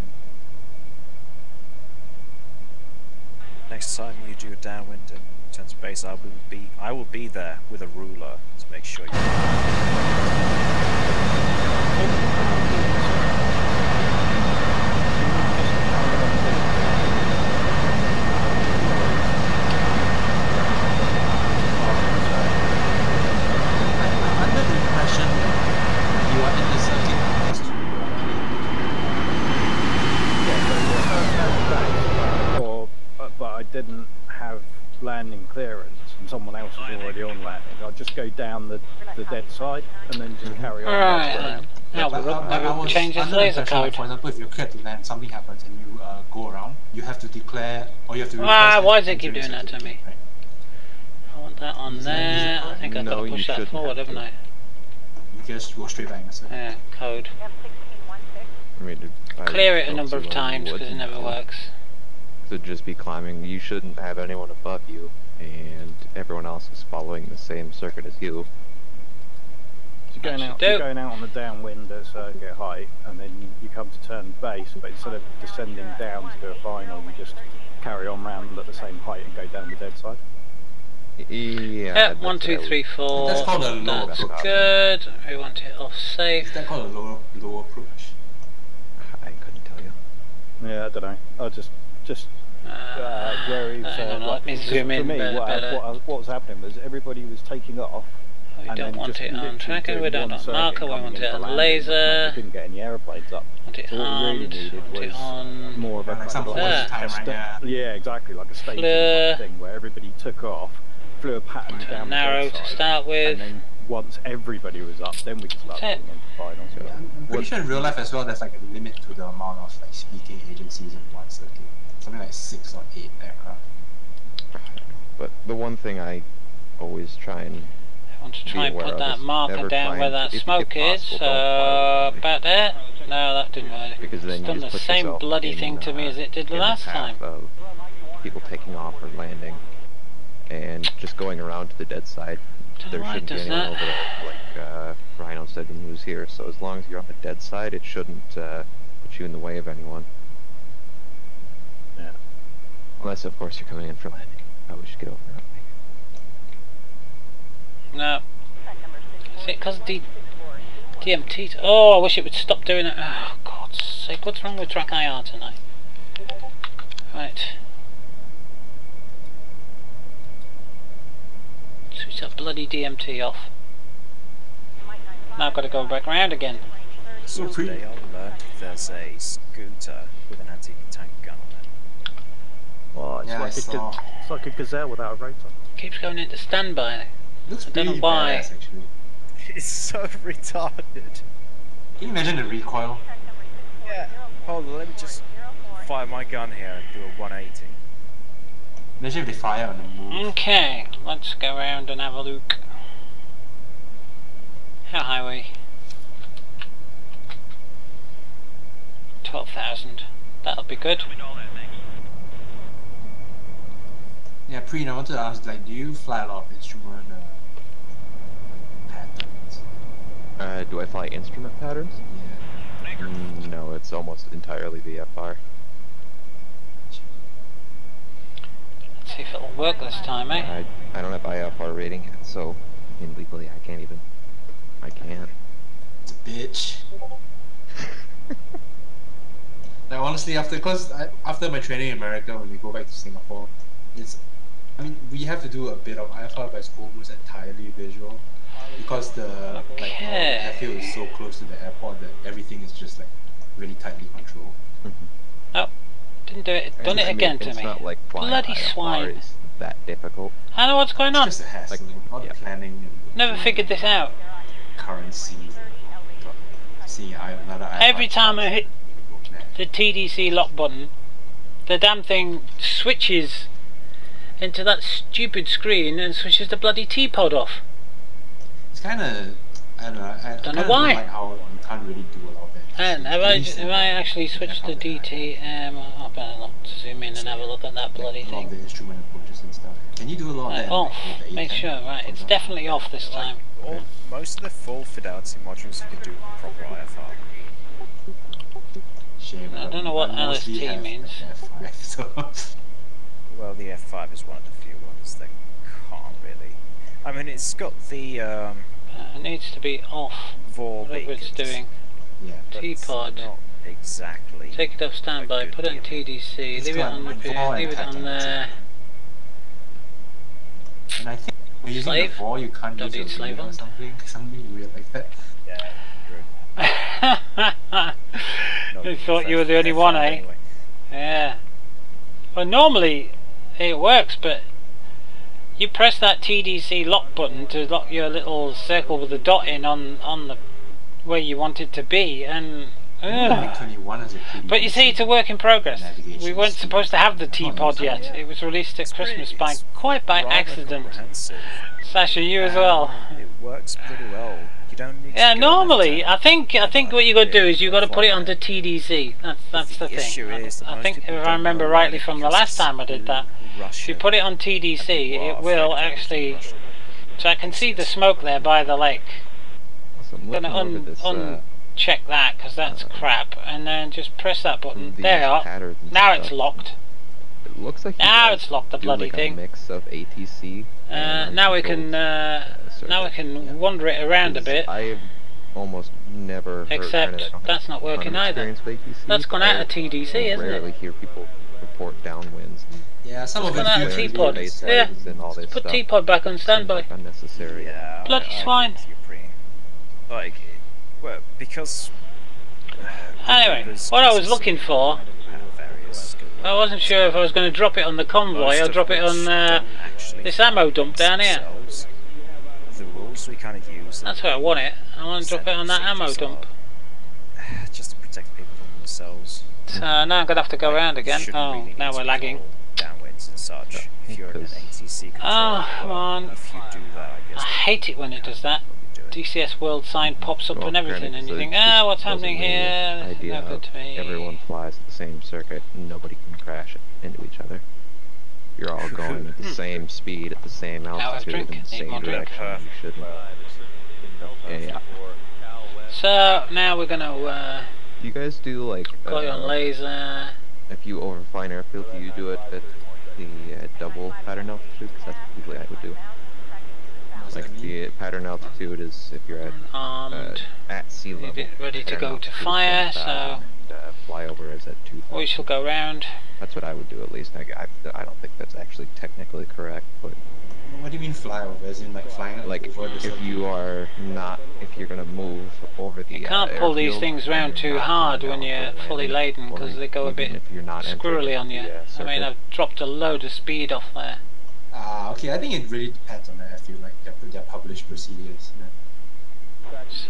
Speaker 5: Next time you do a downwind and turn to base, I will be there with a ruler to make sure you.
Speaker 14: Didn't have landing clearance and someone else is already on landing, I'd just go down the dead side and then just carry on.
Speaker 3: Alright, now we'll change this laser code.
Speaker 15: For example, if you're cleared to land, something happens and you go around, you have to declare, or you have to
Speaker 3: why does it keep doing that to me?
Speaker 15: Right?
Speaker 3: I want that on there. I think I've got to push that forward, haven't I?
Speaker 15: You just go straight back.
Speaker 3: Yeah, code. Clear it a number of times because it never works.
Speaker 1: To just be climbing, you shouldn't have anyone above you, and everyone else is following the same circuit as you.
Speaker 14: So you're going out on the downwind at circuit height, and then you come to turn base, but instead of descending down to do a final, you just carry on round at the same height and go down the dead side.
Speaker 1: Yeah.
Speaker 3: 1, 2, 3, 4.
Speaker 15: That's called a low approach.
Speaker 3: Good. We want it off safe.
Speaker 15: Is that called a low approach?
Speaker 1: I couldn't tell you.
Speaker 14: Yeah, I don't know. I'll just where he was,
Speaker 3: let me zoom in.
Speaker 14: For me, what was happening was everybody was taking off.
Speaker 3: We don't want it on tracker, we don't want marker, we want it on laser.
Speaker 14: We couldn't get any aeroplanes up.
Speaker 3: Want it armed, want it on.
Speaker 14: More of a yeah, exactly, like a staging thing where everybody took off, flew a pattern down
Speaker 3: narrow
Speaker 14: the
Speaker 3: to start with.
Speaker 14: And then once everybody was up, then we could start getting into finals.
Speaker 15: Yeah, I'm pretty sure in real life as well, there's like a limit to the amount of like speaking agencies in one circuit. Something like 6 or 8 aircraft.
Speaker 1: But the one thing I always try and
Speaker 3: want to try and put that marker down where that smoke is, so about there. No, that didn't work.
Speaker 1: Because then
Speaker 3: it's done the same bloody thing to me as it did the last time.
Speaker 1: Of people taking off or landing, and just going around to the dead side. There shouldn't be anyone over there, like Rhino said when he was here. So as long as you're on the dead side, it shouldn't put you in the way of anyone.
Speaker 14: Yeah.
Speaker 1: Unless, of course, you're coming in for landing. Probably should get over it.
Speaker 3: No. Is it because DMT? Oh, I wish it would stop doing it. Oh, God's sake. What's wrong with track IR tonight? Right. Switch that bloody DMT off. Now I've got to go back round again.
Speaker 5: So today I learned there's a scooter with an anti-tank gun on it.
Speaker 14: Well, it's like a gazelle without a rotor.
Speaker 3: Keeps going into standby.
Speaker 15: Looks
Speaker 3: I don't know why.
Speaker 15: badass, actually.
Speaker 5: It's so retarded.
Speaker 15: Can you imagine the recoil?
Speaker 5: Yeah. Hold on, let me just fire my gun here and do a 180.
Speaker 15: Imagine if they fire on the move.
Speaker 3: Okay, let's go around and have a look. How high are we? 12,000. That'll be good.
Speaker 15: Yeah, Preen, I wanted to ask, like, do you fly a lot of instrument patterns?
Speaker 1: Do I fly instrument patterns?
Speaker 15: Yeah.
Speaker 1: No, it's almost entirely VFR.
Speaker 3: See if it'll work this time, eh?
Speaker 1: I don't have IFR rating yet, so legally I can't.
Speaker 15: It's a bitch. Like honestly, after my training in America, when we go back to Singapore, we have to do a bit of IFR, but it's almost entirely visual because the airfield is so close to the airport that everything is just like really tightly controlled.
Speaker 3: Oh, didn't do it. Done it again to me.
Speaker 1: Not like
Speaker 3: bloody swine.
Speaker 1: Is that difficult?
Speaker 3: I know what's going on.
Speaker 15: It's just a hassle. All the planning. And
Speaker 3: never figured this out.
Speaker 15: Currency. Seeing another IFR.
Speaker 3: Every time I hit the TDC lock button, the damn thing switches into that stupid screen and switches the bloody T-pod off.
Speaker 15: It's kind of, I don't know
Speaker 3: why.
Speaker 15: Like how you can't really do a lot of it.
Speaker 3: And have I actually switched to DT? I better not zoom in and have a look at that bloody thing.
Speaker 15: The instrument approaches and stuff. Can you do a lot of that?
Speaker 3: Off. Make sure. Right, it's definitely off this time.
Speaker 5: Most of the full fidelity modules you can do proper IFR.
Speaker 3: I don't know what LST means.
Speaker 5: F5, so. Well, the F5 is one of the few ones that can't really. I mean, it's got the.
Speaker 3: It needs to be off. Whatever it's doing.
Speaker 5: Yeah,
Speaker 3: T-pod.
Speaker 5: Not exactly.
Speaker 3: Take it off standby. Put it in TDC. Leave it on repair. Leave it on there.
Speaker 15: And I think when using the VOR, you can't use a slave or something weird like that.
Speaker 5: Yeah.
Speaker 3: You thought you were the only one, eh? Anyway. Yeah. Well, normally it works, but you press that TDC lock button to lock your little circle with the dot in on the where you want it to be, and but you see, it's a work in progress. We weren't supposed to have the T-pod yet. It was released at Christmas quite by accident. Sasha, you as well.
Speaker 5: It works pretty well. You don't need
Speaker 3: to normally, I think what you got to do is you got to put it onto TDC. That's the thing. I think if I remember rightly from the last time I did that, if you put it on TDC, it will actually. So I can see the smoke there by the lake. I'm gonna uncheck that because that's crap, and then just press that button. There you are. Now it's locked.
Speaker 1: It looks like
Speaker 3: now it's locked. The bloody thing.
Speaker 1: A mix of ATC.
Speaker 3: Now we can. Now we can wander it around a bit.
Speaker 1: I've almost never.
Speaker 3: Except that's not working either. That's gone out of TDC, isn't it?
Speaker 1: I rarely hear people report downwinds.
Speaker 15: Yeah, some of
Speaker 3: it's gone out of T-pod. Yeah. Put T-pod back on standby.
Speaker 1: Like unnecessary.
Speaker 5: Yeah.
Speaker 3: Bloody swine.
Speaker 5: Like, well, because.
Speaker 3: Anyway, what I was looking for. I wasn't sure if I was going to drop it on the convoy or drop it on this ammo dump down here.
Speaker 5: The rules we kind of use.
Speaker 3: That's where I want it. I want to drop it on that ammo dump.
Speaker 5: Just to protect people from themselves.
Speaker 3: So now I'm going to have to go around again. Oh, now we're lagging.
Speaker 5: Downwinds and such. If you're in an ATC control,
Speaker 3: come on.
Speaker 5: If you do that, I guess.
Speaker 3: I hate it when it does that. DCS World sign pops up and everything, and you think, what's happening here? No good to me.
Speaker 1: Everyone flies the same circuit, and nobody can crash into each other. You're all going at the same speed, at the same altitude, in the same direction. You shouldn't. Yeah.
Speaker 3: So now we're gonna.
Speaker 1: Do you guys do like?
Speaker 3: Go on laser.
Speaker 1: If you overfly an airfield, do you do it at the double pattern altitude? Because that's what usually I would do. Like the pattern altitude is if you're at sea level.
Speaker 3: Ready to go to fire, so
Speaker 1: flyover is at 2,000.
Speaker 3: We shall go round.
Speaker 1: That's what I would do at least. I don't think that's actually technically correct, but.
Speaker 15: What do you mean flyover? As in like flying?
Speaker 1: Like if you are not, if you're gonna move over the.
Speaker 3: You can't pull these things round too hard when you're fully laden because they go a bit squirrely on you. I mean, I've dropped a load of speed off there.
Speaker 15: Okay, I think it really depends on the airfield, like their published procedures.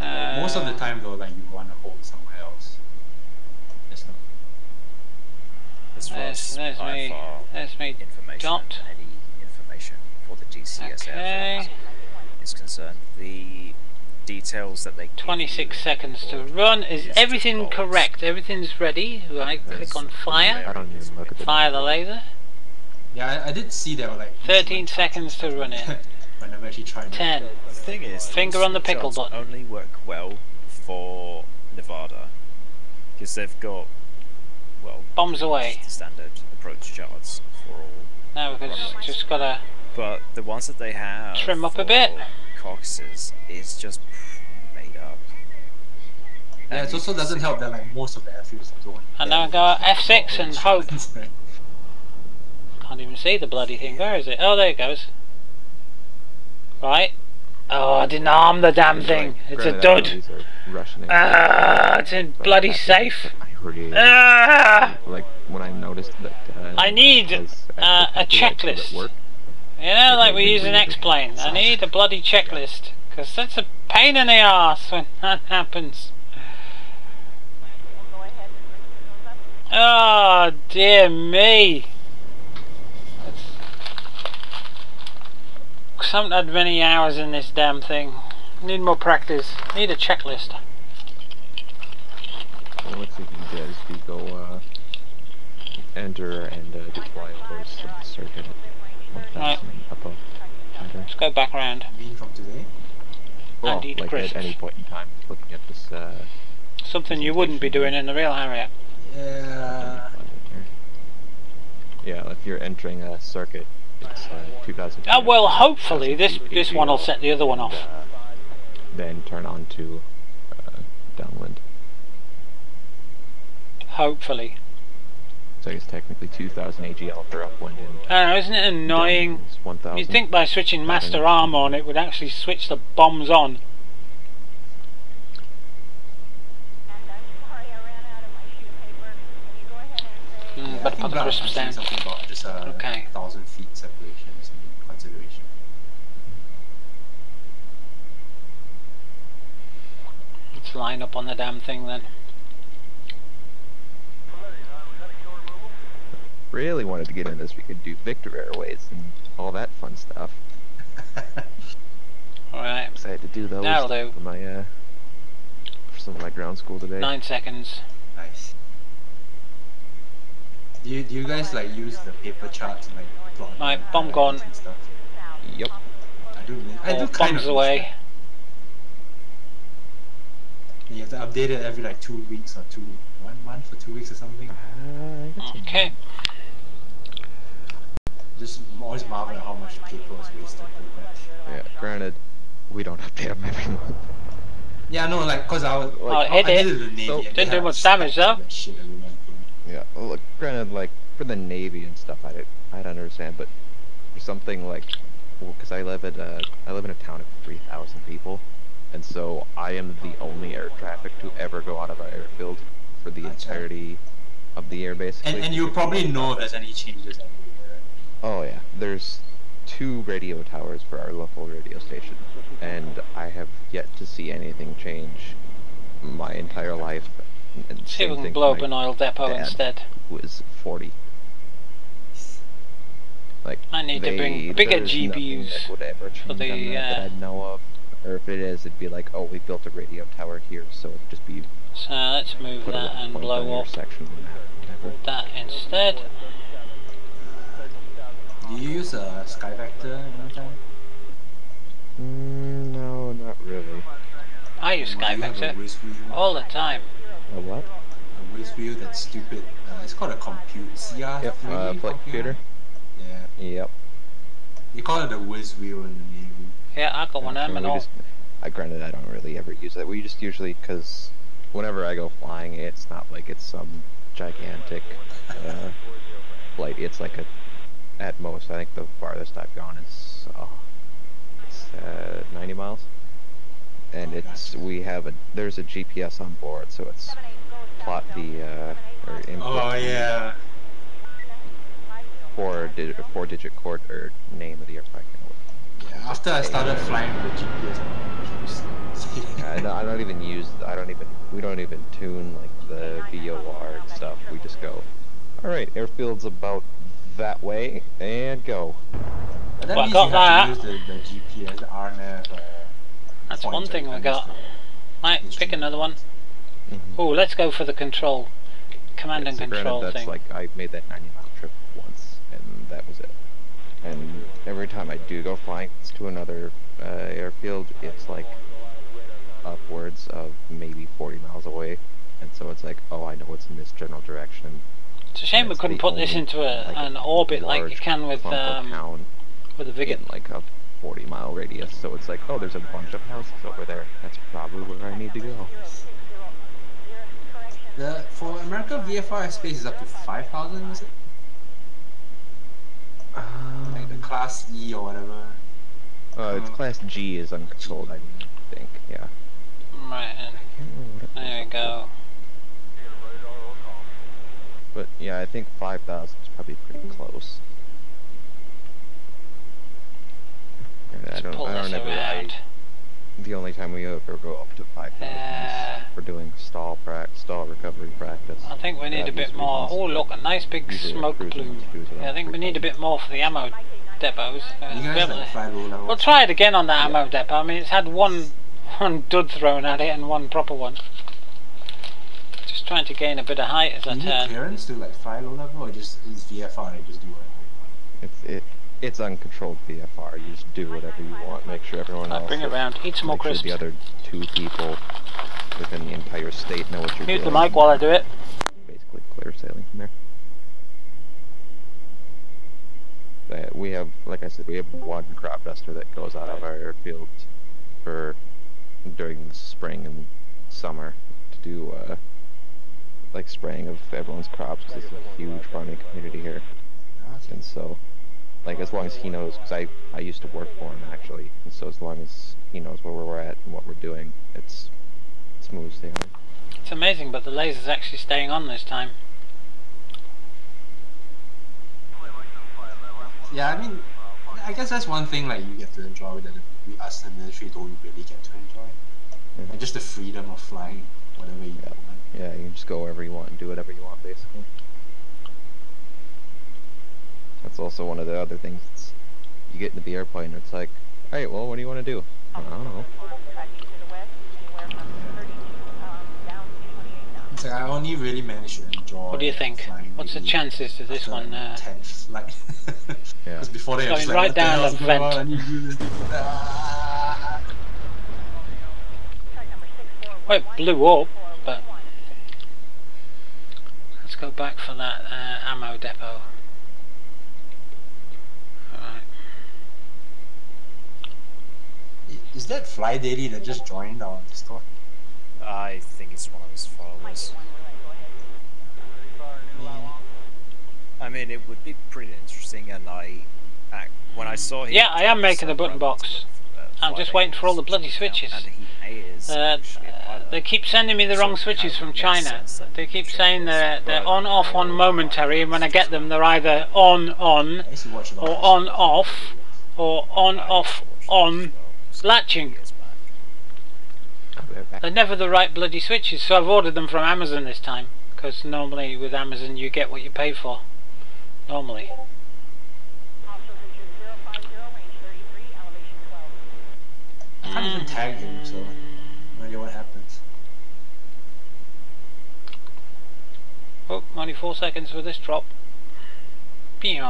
Speaker 15: Most of the time though, like you want to hold somewhere else.
Speaker 3: There's me dot.
Speaker 5: Any information for the DCS airfield is concerned. The details that they
Speaker 3: 26 seconds to run. Is everything correct? Everything's ready. Right, click on fire. Fire the laser.
Speaker 15: Yeah, I did see there were like
Speaker 3: 13 seconds to run it.
Speaker 15: When I'm actually trying
Speaker 3: 10.
Speaker 5: The thing is,
Speaker 3: finger on the pickle button.
Speaker 5: Only work well for Nevada because they've got
Speaker 3: bombs away.
Speaker 5: Standard approach charts for all
Speaker 3: Now we've just gotta.
Speaker 5: But the ones that they have
Speaker 3: trim up a bit.
Speaker 5: Caucasus is just made up.
Speaker 15: Yeah, it also doesn't help that like most of the airfields don't.
Speaker 3: And now I go F6 and hope. Can't even see the bloody thing. Where is it? Oh, there it goes. Right. Oh, I didn't arm the damn thing. It's a dud. Ah, it's in bloody safe. Ah!
Speaker 1: Like when I noticed that.
Speaker 3: I need a checklist. You know, like we use in X-Plane. I need a bloody checklist, because that's a pain in the arse when that happens. Oh dear me. I haven't had many hours in this damn thing. Need more practice. Need a checklist.
Speaker 1: Well, what you can do is you go enter and deploy a course of the circuit at 1000
Speaker 3: right.
Speaker 1: above.
Speaker 3: Let's go back around.
Speaker 15: You mean from today?
Speaker 1: Well, like at any point in time, looking at this.
Speaker 3: Something you wouldn't be doing in the real Harrier.
Speaker 15: Yeah.
Speaker 1: Yeah, if you're entering a circuit, it's 2000.
Speaker 3: Oh well, hopefully this one will set the other one off.
Speaker 1: Then turn on to downwind.
Speaker 3: Hopefully.
Speaker 1: So it's technically 2000 AGL for upwind.
Speaker 3: I know, isn't it annoying? You'd think by switching master arm on, it would actually switch the bombs on.
Speaker 15: Yeah,
Speaker 3: but put the crisps down.
Speaker 15: Something about just 1,000 feet separation is in consideration.
Speaker 3: Let's line up on the damn thing then.
Speaker 1: Really wanted to get into this, we could do Victor Airways and all that fun stuff.
Speaker 3: Alright.
Speaker 1: So I had to do those
Speaker 3: That'll do.
Speaker 1: For my for some of my ground school today.
Speaker 3: 9 seconds.
Speaker 15: Nice. Do you guys like use the paper charts and like plot?
Speaker 3: Right, bomb gone.
Speaker 15: And stuff?
Speaker 1: Yep.
Speaker 15: I do kind
Speaker 3: bombs
Speaker 15: of
Speaker 3: away.
Speaker 15: You have to update it every like 2 weeks or 1 month or 2 weeks or something.
Speaker 3: Okay.
Speaker 15: Just always marvel at how much paper was wasted pretty much.
Speaker 1: Yeah, granted, we don't update them every month.
Speaker 15: Yeah, no, like, cause I was like,
Speaker 3: hit
Speaker 15: I
Speaker 3: it.
Speaker 15: did it in the Navy.
Speaker 3: So, didn't do much damage though.
Speaker 1: Yeah, well, look, granted, like for the Navy and stuff, I'd understand, but for something like, well, cause I live in a town of 3,000 people, and so I am the only air traffic to ever go out of our airfield for the entirety of the year, basically.
Speaker 15: And you probably know if there's any changes every year.
Speaker 1: Oh yeah, there's 2 radio towers for our local radio station, and I have yet to see anything change my entire life. And
Speaker 3: see if we can blow up an oil depot instead.
Speaker 1: Was 40. Like
Speaker 3: I need to bring bigger GPUs
Speaker 1: that would ever change
Speaker 3: for the
Speaker 1: that I know of. Or if it is, it'd be like, oh, we built a radio tower here, so it'd just be.
Speaker 3: So let's move that and blow up that instead.
Speaker 15: Do you use a Sky Vector anytime?
Speaker 1: No, not really.
Speaker 3: I use Sky Vector all the time.
Speaker 1: A what?
Speaker 15: A whiz wheel that's stupid. It's called a compute CR3
Speaker 1: flight computer.
Speaker 15: Yeah.
Speaker 1: Yep.
Speaker 15: You call it a whiz wheel in the Navy.
Speaker 3: Yeah, I got one of them and all.
Speaker 1: Granted, I don't really ever use that. We just usually, because whenever I go flying, it's not like it's some gigantic flight. It's like at most, I think the farthest I've gone is 90 miles. And there's a GPS on board, so it's plot the or input.
Speaker 15: Oh yeah.
Speaker 1: 4-digit code or name of the aircraft.
Speaker 15: Yeah, after I started flying with the GPS,
Speaker 1: we don't even tune like the VOR and stuff. We just go, alright, airfield's about that way, and go.
Speaker 15: But that means you have to use the GPS, the RNAV.
Speaker 3: That's one thing we got. Right, pick another one. Oh, let's go for the control. Command and control
Speaker 1: that's
Speaker 3: thing.
Speaker 1: Like, I made that 90-mile trip once, and that was it. And every time I do go flying to another airfield, it's like upwards of maybe 40 miles away. And so it's like, oh, I know it's in this general direction.
Speaker 3: It's a shame we couldn't put this into an orbit like you can with a Vigor.
Speaker 1: In like a 40-mile radius, so it's like, oh, there's a bunch of houses over there. That's probably where I need to go.
Speaker 15: For America, VFR space is up to 5,000, is it? Like the Class E or whatever.
Speaker 1: It's Class G is uncontrolled, I think, yeah.
Speaker 3: Right, there we go.
Speaker 1: But yeah, I think 5,000 is probably pretty close. I don't know. The only time we ever go up to 5,000 is for doing stall recovery practice.
Speaker 3: I think we need a bit more. Oh look, a nice big smoke plume. Yeah, I think we need a bit more for the ammo depots. We'll try it again on the ammo depot. I mean, it's had one dud thrown at it and one proper one. Just trying to gain a bit of height as I turn.
Speaker 15: Do you need clearance to like fly low level, or just is VFR and just do it?
Speaker 1: It's uncontrolled VFR. You just do whatever you want. Make sure everyone else.
Speaker 3: Bring it around. Eat some more crisps.
Speaker 1: Make sure the other 2 people within the entire state know what you're doing.
Speaker 3: Mute the mic while I do it.
Speaker 1: Basically, clear sailing from there. We have, like I said, we have one crop duster that goes out of our airfield for during the spring and summer to do like spraying of everyone's crops, because it's a huge farming community here, and so. Like, as long as he knows, because I used to work for him, actually, and so as long as he knows where we're at and what we're doing, it's smooth sailing.
Speaker 3: It's amazing, but the laser's actually staying on this time.
Speaker 15: Yeah, I mean, I guess that's one thing, like, you get to enjoy that us in the military don't really get to enjoy.
Speaker 1: Yeah.
Speaker 15: Like, just the freedom of flying whatever you want.
Speaker 1: Yeah, you can just go wherever you want and do whatever you want, basically. That's also one of the other things. You get into the airplane and it's like, alright, well, what do you want to do? I don't know.
Speaker 15: It's like, I only really managed to enjoy.
Speaker 3: What do you think? What's the chances of this one?
Speaker 15: 10th flight. Because before they
Speaker 3: going right down the vent. Well, it blew up, but let's go back for that ammo depot.
Speaker 15: Is that Fly Daily that just joined our Discord?
Speaker 5: I think it's one of his followers. I mean, it would be pretty interesting, and when I saw him...
Speaker 3: Yeah, I am making a button box. I'm just waiting for all the bloody switches. They keep sending me the wrong switches from China. They keep saying they're on, off, on momentary, and when I get them, they're either on, or on, off, or on, off, on, latching. They're never the right bloody switches, so I've ordered them from Amazon this time, because normally with Amazon you get what you pay for. Normally.
Speaker 15: I can't even tag him, so no idea what happens.
Speaker 3: Oh, only 4 seconds for this drop. Pew.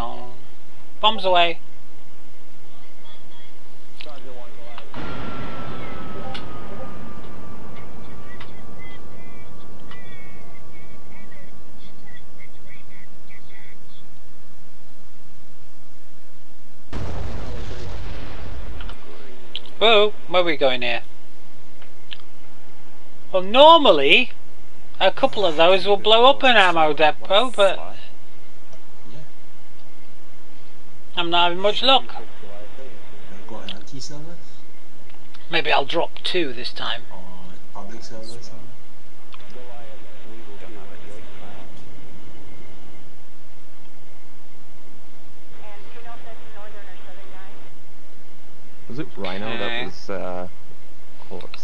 Speaker 3: Bombs away. Whoa, where are we going here? Well, normally a couple of those will blow up an ammo depot, but I'm not having much luck. Maybe I'll drop 2 this time.
Speaker 15: Public servers.
Speaker 1: Was it Rhino that was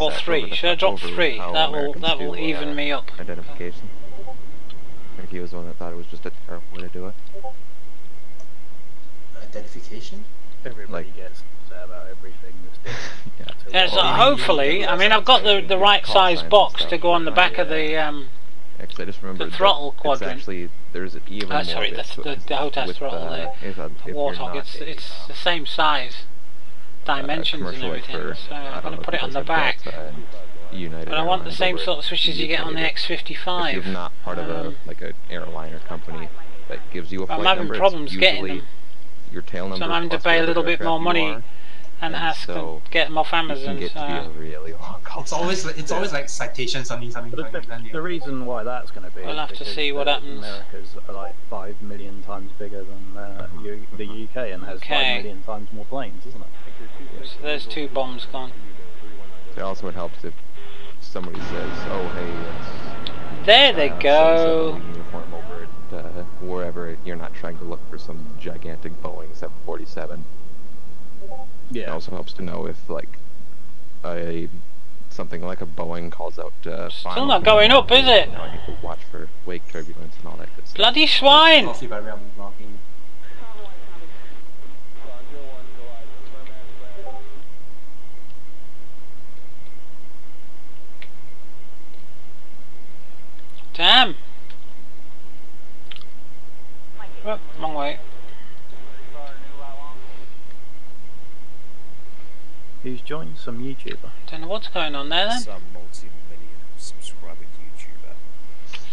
Speaker 3: or 3? Should I drop 3? That will even me up.
Speaker 1: Identification. I think he was the one that thought it was just a terrible way to do it.
Speaker 15: Identification?
Speaker 14: Everybody gets about everything that's
Speaker 3: yeah, so hopefully, I mean, I've got the right size box to go on the back of the
Speaker 1: I just remembered
Speaker 3: the throttle quadrant.
Speaker 1: Actually, there's even more.
Speaker 3: Sorry, the HOTAS throttle, the Warthog. It's the same size, dimensions and everything. So I'm going to put it on the back.
Speaker 1: United.
Speaker 3: But I want the same sort of switches you get on the X55.
Speaker 1: If you're not part of a like an airliner company that gives you a flight number,
Speaker 3: I'm having problems getting them.
Speaker 1: Your tail number.
Speaker 3: So I'm having to pay a little bit more money and ask to get them off Amazon.
Speaker 1: It can get to be a really long call.
Speaker 15: It's always like citation something.
Speaker 14: The reason why that's going to be.
Speaker 3: We'll have to see what happens.
Speaker 14: America's like 5 million times bigger than the UK and has 5 million times more planes, isn't it?
Speaker 3: So there's 2 bombs gone.
Speaker 1: It also helps if somebody says, "Oh, hey, it's
Speaker 3: there they go."
Speaker 1: Uniform over at wherever. You're not trying to look for some gigantic Boeing 747.
Speaker 14: Yeah.
Speaker 1: It also helps to know if like something like a Boeing calls out.
Speaker 3: Still not going up, is it?
Speaker 1: I need to watch for wake turbulence and all that good stuff.
Speaker 3: Bloody swine! Damn! Oh, wrong way.
Speaker 14: Who's joined? Some YouTuber.
Speaker 3: Don't know what's going on there then.
Speaker 5: Some multi-million subscriber YouTuber.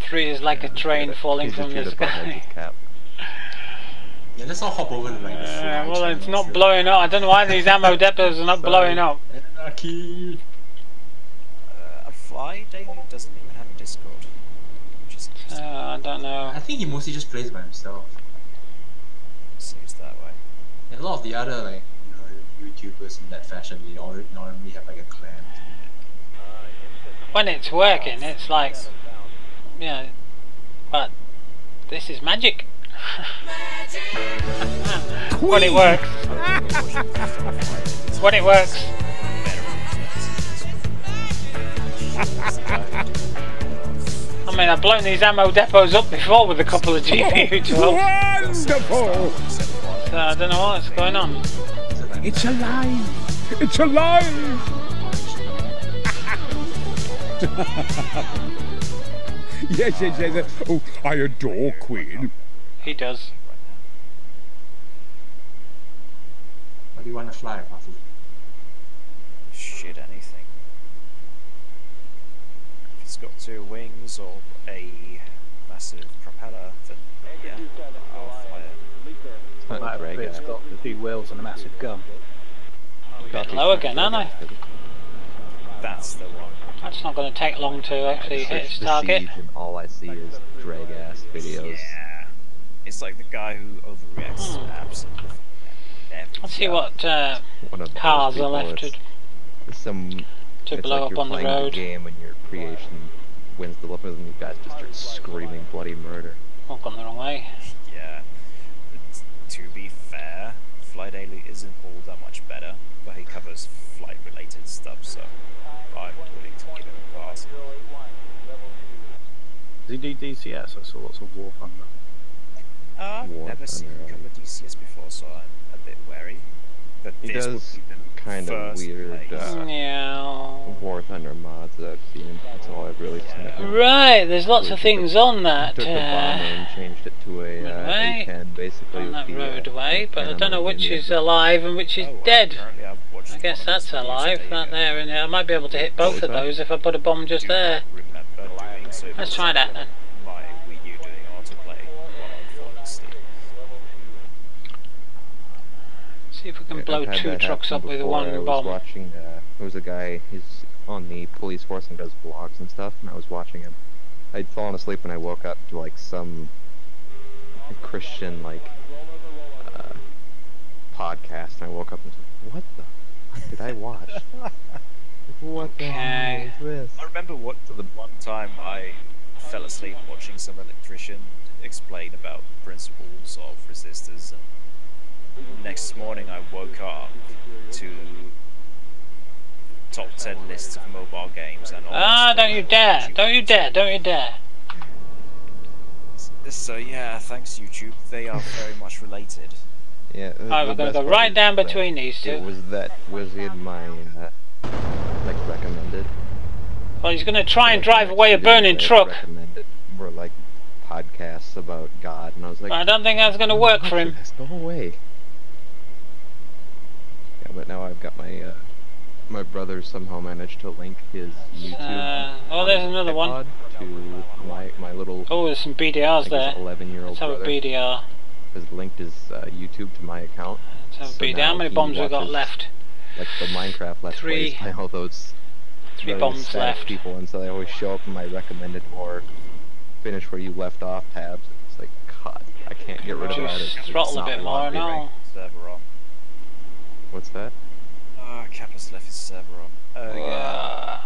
Speaker 3: 3 is like a train falling from the sky.
Speaker 15: Yeah, let's all hop over to like the
Speaker 3: well, it's not blowing up. I don't know why these ammo depots are not blowing up.
Speaker 5: A Fly Daily doesn't even have a Discord.
Speaker 3: I don't know.
Speaker 15: I think he mostly just plays by himself.
Speaker 5: Seems that way.
Speaker 15: And a lot of the other like YouTubers in that fashion, they all normally have like a clan.
Speaker 3: When it's working, it's like, yeah, but this is magic. When it works. When it works. I mean, I've blown these ammo depots up before with a couple of GPU-12.
Speaker 13: Wonderful!
Speaker 3: So I don't know what's going on.
Speaker 13: It's alive! It's alive! Yes. Oh, I adore Queen.
Speaker 3: He does.
Speaker 15: What do you want to fly, Puffy?
Speaker 5: Shit, anything. If it's got 2 wings or a massive propeller, then yeah, I'll fly it.
Speaker 14: It's got 2 wheels and a massive gun.
Speaker 3: A bit low again, aren't I?
Speaker 5: That's the one.
Speaker 3: That's not going to take long to actually hit its target.
Speaker 1: And all I see is drag-ass videos.
Speaker 5: Yeah. It's like the guy who overreacts absolutely everything.
Speaker 3: Let's see what cars are left to blow
Speaker 1: like
Speaker 3: up on the road.
Speaker 1: Game when your creation wins the love and you guys just start screaming bloody murder.
Speaker 3: I've gone the wrong way.
Speaker 5: Yeah. To be fair, Flight Daily isn't all that much better, but he covers flight-related stuff, so I'm willing to give him a pass.
Speaker 14: Does he do DCS? I saw lots of War Thunder.
Speaker 5: I've never seen him cover DCS before, so I'm a bit wary. But
Speaker 1: he does kind of weird War Thunder mods that I've seen. That's all I've really seen.
Speaker 3: Right, there's lots of things on that.
Speaker 1: Took the bomber and changed it to a A10, basically.
Speaker 3: On that roadway, but I don't know which is alive and which is dead. I guess that's alive, that there, and I might be able to hit both of those if I put a bomb just there. Let's try that then. See if we can blow 2 trucks up with one bomb.
Speaker 1: I was watching, there was a guy, he's on the police force and does vlogs and stuff, and I was watching him. I'd fallen asleep and I woke up to like some Christian like podcast, and I woke up and was like, what the fuck did I watch? What the hell is this?
Speaker 5: I remember the one time I fell asleep watching some electrician explain about principles of resistors, and next morning I woke up to top 10 lists of mobile games and all.
Speaker 3: Don't you dare! Don't you dare! Don't you dare!
Speaker 5: So yeah, thanks YouTube. They are very much related.
Speaker 1: Yeah.
Speaker 3: Alright, we're going to go right down between these 2.
Speaker 1: It was in my like recommended.
Speaker 3: Well, he's going to try and drive away a burning truck.
Speaker 1: Recommended were like podcasts about God, and I was like,
Speaker 3: I don't think that's going to work for him.
Speaker 1: Go away. Yeah, but now I've got my my brother somehow managed to link his YouTube.
Speaker 3: Oh, there's another one.
Speaker 1: To my little.
Speaker 3: Oh, there's some BDRs there.
Speaker 1: 11-year-old brother.
Speaker 3: Let's have a BDR.
Speaker 1: Has linked his YouTube to my account.
Speaker 3: Let's have a BDR. How many bombs we got left?
Speaker 1: Like the Minecraft Let's Plays by all those
Speaker 3: 3 bombs left.
Speaker 1: People, and so they always show up in my recommended or finish where you left off tabs. It's like, God, I can't get rid of that.
Speaker 3: Just throttle a bit more now.
Speaker 5: Server on.
Speaker 1: What's that?
Speaker 5: Kappa's left his server on. Oh yeah.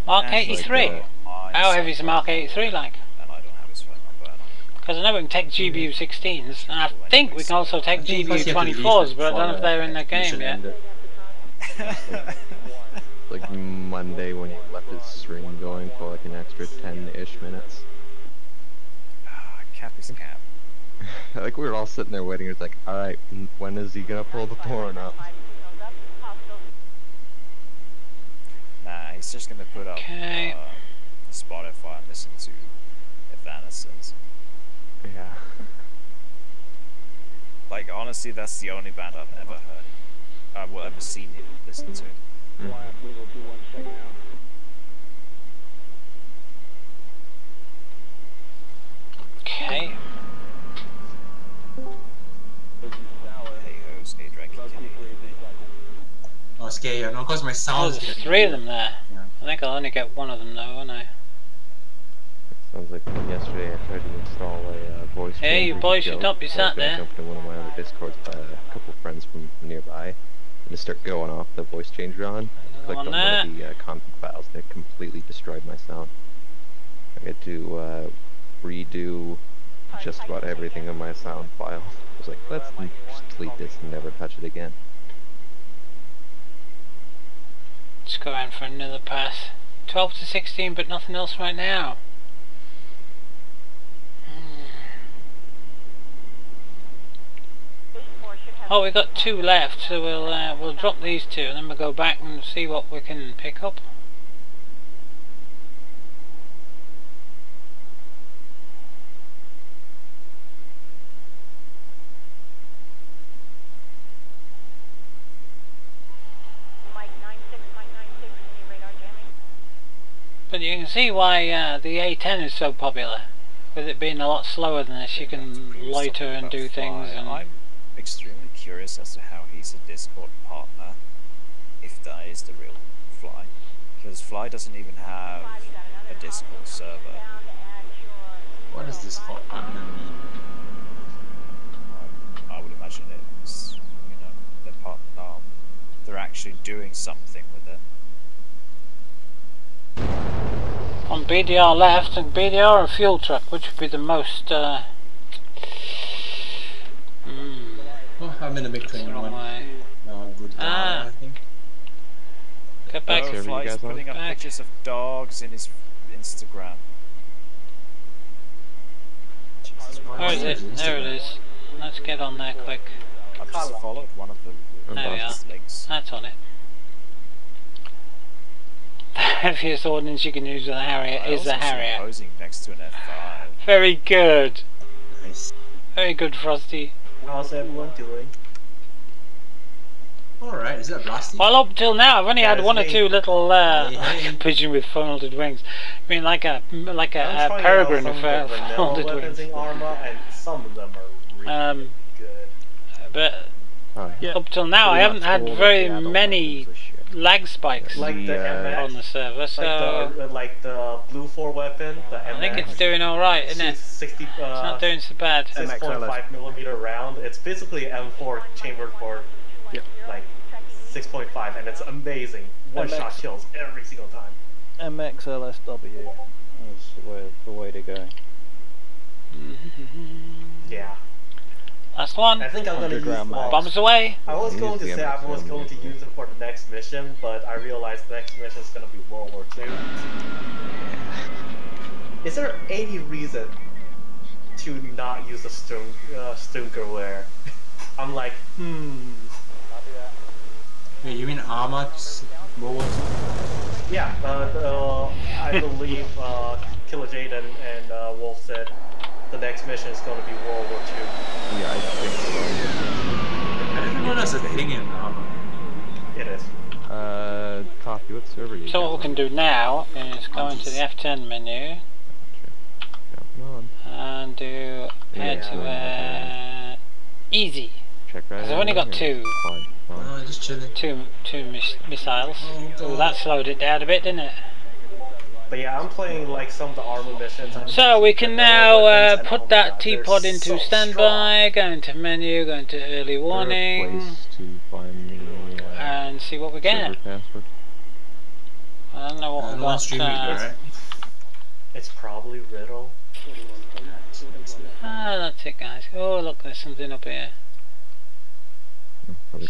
Speaker 3: Mark 83. How heavy is Mark 83 like?
Speaker 5: And I don't have his phone number.
Speaker 3: Because I know we can take GBU-16s, and I think we can also take GBU-24s, but I don't know if they're in the game yet.
Speaker 1: Like Monday when he left his stream going for like an extra 10-ish minutes.
Speaker 5: Cap is cap.
Speaker 1: Like we were all sitting there waiting. It's like, all right, when is he gonna pull the porn up?
Speaker 5: Nah, he's just gonna put up Spotify and listen to Evanescence.
Speaker 1: Yeah.
Speaker 5: Like honestly, that's the only band I've ever heard. Well, ever seen him listen to.
Speaker 3: Okay.
Speaker 15: Oh, scare you, no, because my sound.
Speaker 3: There's 3 of them there. Yeah. I think I'll only get 1 of them though, won't I?
Speaker 1: Sounds like yesterday I tried to install a voice changer.
Speaker 3: Hey, you boys should not be sat there.
Speaker 1: I jumped into one of my other Discords by a couple friends from nearby, and to start going off the voice changer on. Clicked on one of the config files, and it completely destroyed my sound. I had to redo just about everything in my sound file. I was like, let's just delete this and never touch it again.
Speaker 3: Just go around for another pass. 12 to 16, but nothing else right now. Oh, we've got 2 left, so we'll drop these 2 and then we'll go back and see what we can pick up. But you can see why the A10 is so popular. With it being a lot slower than this, you can loiter and do things. And
Speaker 5: I'm extremely curious as to how he's a Discord partner, if that is the real Fly. Because Fly doesn't even have a Discord server.
Speaker 15: What does Discord partner mean?
Speaker 5: I would imagine it's, you know, their partner. They're actually doing something with it.
Speaker 3: on BDR left, and BDR and fuel truck, which would be the most
Speaker 15: Oh, I'm in the big train one. I think.
Speaker 3: Get back
Speaker 5: here, Fly's putting up pictures of dogs in his Instagram.
Speaker 3: Where is it? There it is. Let's get on there quick.
Speaker 5: I've just followed one of the
Speaker 3: there we are.
Speaker 5: links.
Speaker 3: That's on it. The heaviest ordnance you can use with a Harrier is a Harrier.
Speaker 5: Posing next to an F5.
Speaker 3: Very good.
Speaker 15: Nice.
Speaker 3: Very good, Frosty.
Speaker 7: How's everyone doing?
Speaker 15: Alright, is that Rusty?
Speaker 3: Well, up till now, I've only had one or two little pigeon with folded wings. I mean, like a peregrine with folded wings.
Speaker 7: Armor, and some of them are really good.
Speaker 3: But up till now, I haven't had very many lag spikes
Speaker 7: like the MX,
Speaker 3: on the server. So
Speaker 7: like the Blue 4 weapon, the MX.
Speaker 3: I think it's doing all right, isn't it?
Speaker 7: 60.
Speaker 3: It's not doing so bad.
Speaker 7: 6.5mm round. It's basically M4 chambered for like 6.5, and it's amazing. One shot kills every single time.
Speaker 14: MX LSW is the way to go.
Speaker 7: Yeah.
Speaker 3: Last one.
Speaker 7: I think I'm gonna use
Speaker 3: bombs away.
Speaker 7: I was going to say I was going to use it for the next mission, but I realized the next mission is gonna be World War II. Is there any reason to not use a Stunkerware? I'm like,
Speaker 15: Wait, you mean Arma? World War II?
Speaker 7: Yeah, I believe Killer Jade and Wolf said the next mission is going to be World War II.
Speaker 1: Yeah, I think so.
Speaker 15: I didn't know that's a thing in Arma.
Speaker 7: It is.
Speaker 1: Copy. What server you
Speaker 3: So what we can do now is go into the F10 menu and do head to easy.
Speaker 1: Check right.
Speaker 3: Because I've only got two.
Speaker 15: No, just chilling.
Speaker 3: Two missiles. Oh, that slowed it down a bit, didn't it?
Speaker 7: But yeah, I'm playing like some of the armor missions.
Speaker 3: So we can now put that teapot into standby, go into menu, go into early warning, and see what we get. I don't know what we got.
Speaker 7: It's probably Riddle.
Speaker 3: Ah, that's it, guys. Oh, look, there's something up here. So,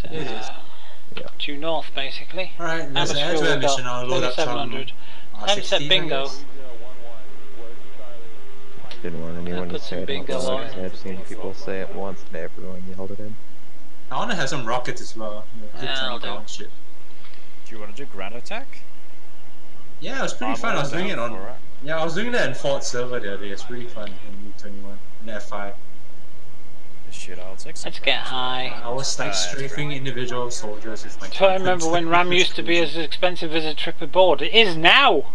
Speaker 3: due north, basically.
Speaker 15: Alright, there's an air mission. I'll load up some.
Speaker 3: Haven't set bingo.
Speaker 1: Didn't want anyone to say it once. I've seen people say it once and everyone yelled it in.
Speaker 15: I want to have some rockets as well. Shit.
Speaker 5: Do you want to do ground attack?
Speaker 15: Yeah, it was pretty fun. I was doing it on. Yeah, I was doing that in Fort server the other day. It's pretty fun in Week 21 in F5.
Speaker 5: Shit, I'll take some.
Speaker 3: Let's get high.
Speaker 15: I was like strafing individual soldiers with my.
Speaker 3: So I remember when RAM used to be as expensive as a trip aboard. It is now.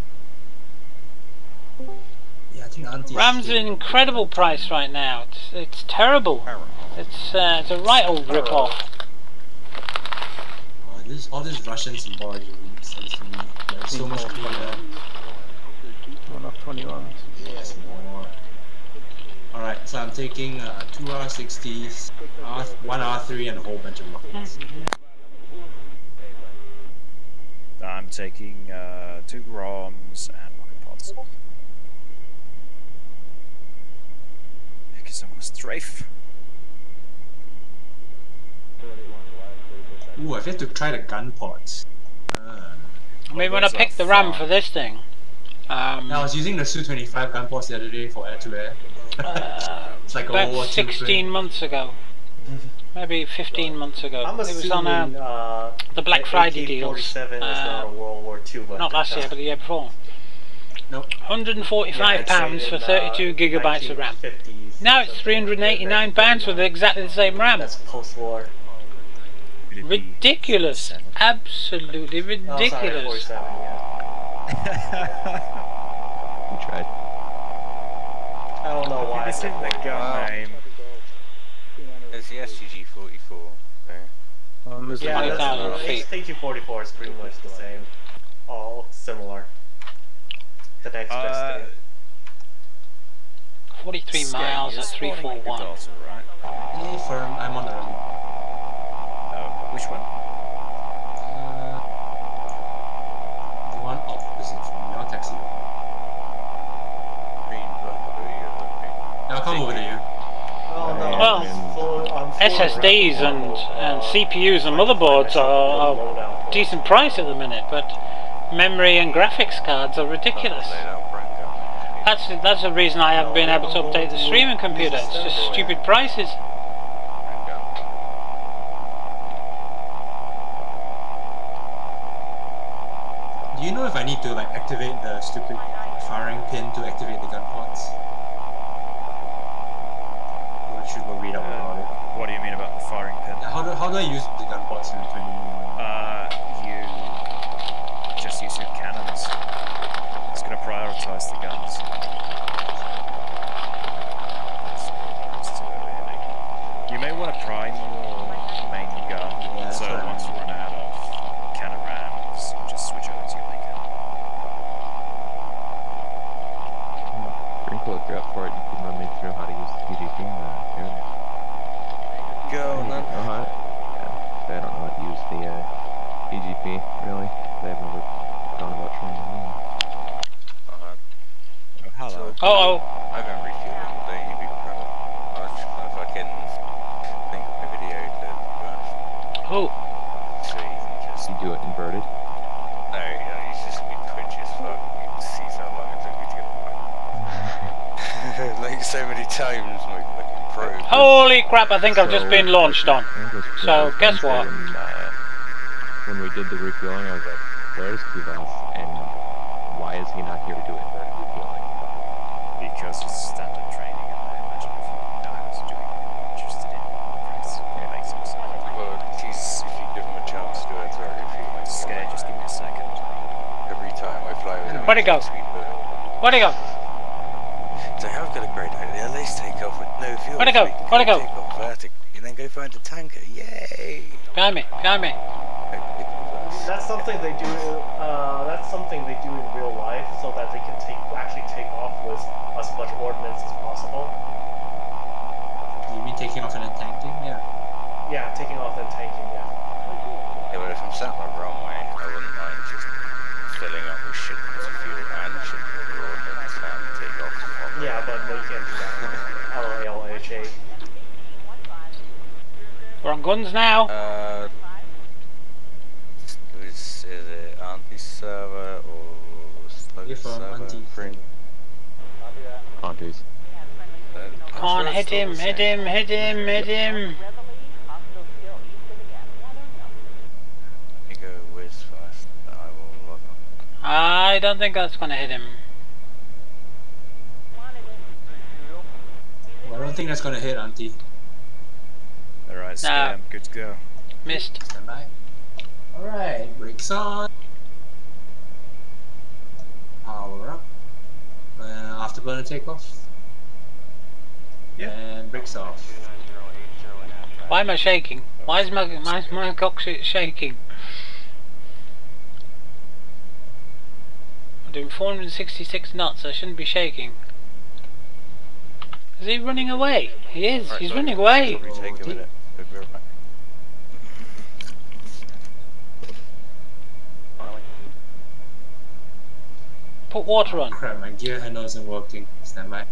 Speaker 15: Yeah, I think
Speaker 3: RAM's an incredible price right now. It's terrible. It's a right old rip-off.
Speaker 15: All these Russians and bars make sense to me. There's so much cleaner.
Speaker 2: 1 of 21.
Speaker 15: Yes, more. Alright, so I'm taking 2 R60s, 1 R3 and a whole bunch of rockets.
Speaker 5: I'm taking 2 Groms and rocket pods. Because I want to strafe.
Speaker 15: Ooh, I've yet to try the gun pods.
Speaker 3: I mean, when I picked the RAM for this thing,
Speaker 15: I was using the Su-25 gun pods the other day for air-to-air. It's like
Speaker 3: about 16 months ago. Maybe 15 months ago.
Speaker 7: I'm
Speaker 3: it was on the Black Friday deals.
Speaker 7: Not World War II, but
Speaker 3: not last year, but the year before.
Speaker 15: Nope.
Speaker 3: £145 for 32 gigabytes of RAM. Now it's £389 with exactly the same RAM.
Speaker 7: That's post-war.
Speaker 3: Ridiculous. Absolutely ridiculous.
Speaker 7: We
Speaker 1: tried.
Speaker 7: I don't know why.
Speaker 5: It's in the gun name.
Speaker 9: It's the STG-44.
Speaker 7: Yeah, STG-44 is pretty much the same. All similar. The next best thing.
Speaker 3: 43 miles at 341.
Speaker 15: Hey, firm. I'm on early.
Speaker 5: Which one?
Speaker 15: The one opposite from your taxi. I'll come over to you.
Speaker 3: Well, SSDs and CPUs and motherboards are decent price at the minute, but memory and graphics cards are ridiculous. That's the reason I haven't been able to update the streaming computer. It's just stupid prices.
Speaker 15: Do you know if I need to like activate the stupid firing pin to activate the gun pods? Or should we read up about it?
Speaker 5: What do you mean about the firing pin?
Speaker 15: How do I use the gun pods in 21?
Speaker 5: You just use your cannons. It's going to prioritize the guns. You may want to prime your main gun, so once you run out of cannon rounds, just switch over to your main gun.
Speaker 1: Pretty cool if you're up for it. You can run me through how to use the PGP in the area.
Speaker 9: Go on then.
Speaker 1: I don't know how to use the PGP really. They've never gone about training me.
Speaker 5: Oh, hello.
Speaker 3: Oh.
Speaker 9: I haven't refueled the UV Pro. I don't know if I can link my video to
Speaker 3: Oh.
Speaker 9: So you can just
Speaker 1: do it inverted.
Speaker 9: No, it's just gonna be twitchy as fuck. You can see how long it took me to get the like so many times, like pro.
Speaker 3: Holy crap, I think I've just been launched on. So, guess what?
Speaker 1: When we did the refueling, I was like, where's Kuvas? And why is he not here to do inverted refueling?
Speaker 5: Because it's standard training, and I imagine if you know how to do it, you're interested in it. It makes sense.
Speaker 9: Well, if you give him a chance to do it,
Speaker 3: Where'd it go? Where'd it go?
Speaker 9: So I've got a great idea. Let's take off with no fuel.
Speaker 3: Where'd it go? Where'd it go?
Speaker 9: Take off vertically and then go find a tanker. Yay!
Speaker 3: Behind me, behind me.
Speaker 7: That's something they do. That's something they do in real life, so that they can actually take off with as much ordnance as possible.
Speaker 15: You mean taking off and then tanking? Yeah.
Speaker 7: Yeah, taking off and tanking. Yeah.
Speaker 9: Yeah, but if I'm sat on the wrong way, I wouldn't mind just filling up with shipments of fuel and shipments of ordnance and take off.
Speaker 7: Yeah, but they can't do that. LHA.
Speaker 3: We're on guns now.
Speaker 9: Is it anti-server or slow server?
Speaker 1: Antis.
Speaker 3: Come on, hit him, hit him, hit him, hit him.
Speaker 9: Let me go whiz first, then I will log on.
Speaker 3: I don't think that's gonna hit him.
Speaker 15: Well, I don't think that's gonna hit, Auntie.
Speaker 5: Alright, so I'm good to go.
Speaker 3: Missed.
Speaker 15: Stand by. Alright, brakes on. Power up. Afterburner takeoff.
Speaker 5: Yeah.
Speaker 15: And brakes off.
Speaker 3: Why am I shaking? Why is my cockpit shaking? I'm doing 466 knots, I shouldn't be shaking. Is he running away? He is, he's running away!
Speaker 9: Take a minute.
Speaker 3: Put water on.
Speaker 15: Crap, my gear handle isn't working. Stand by.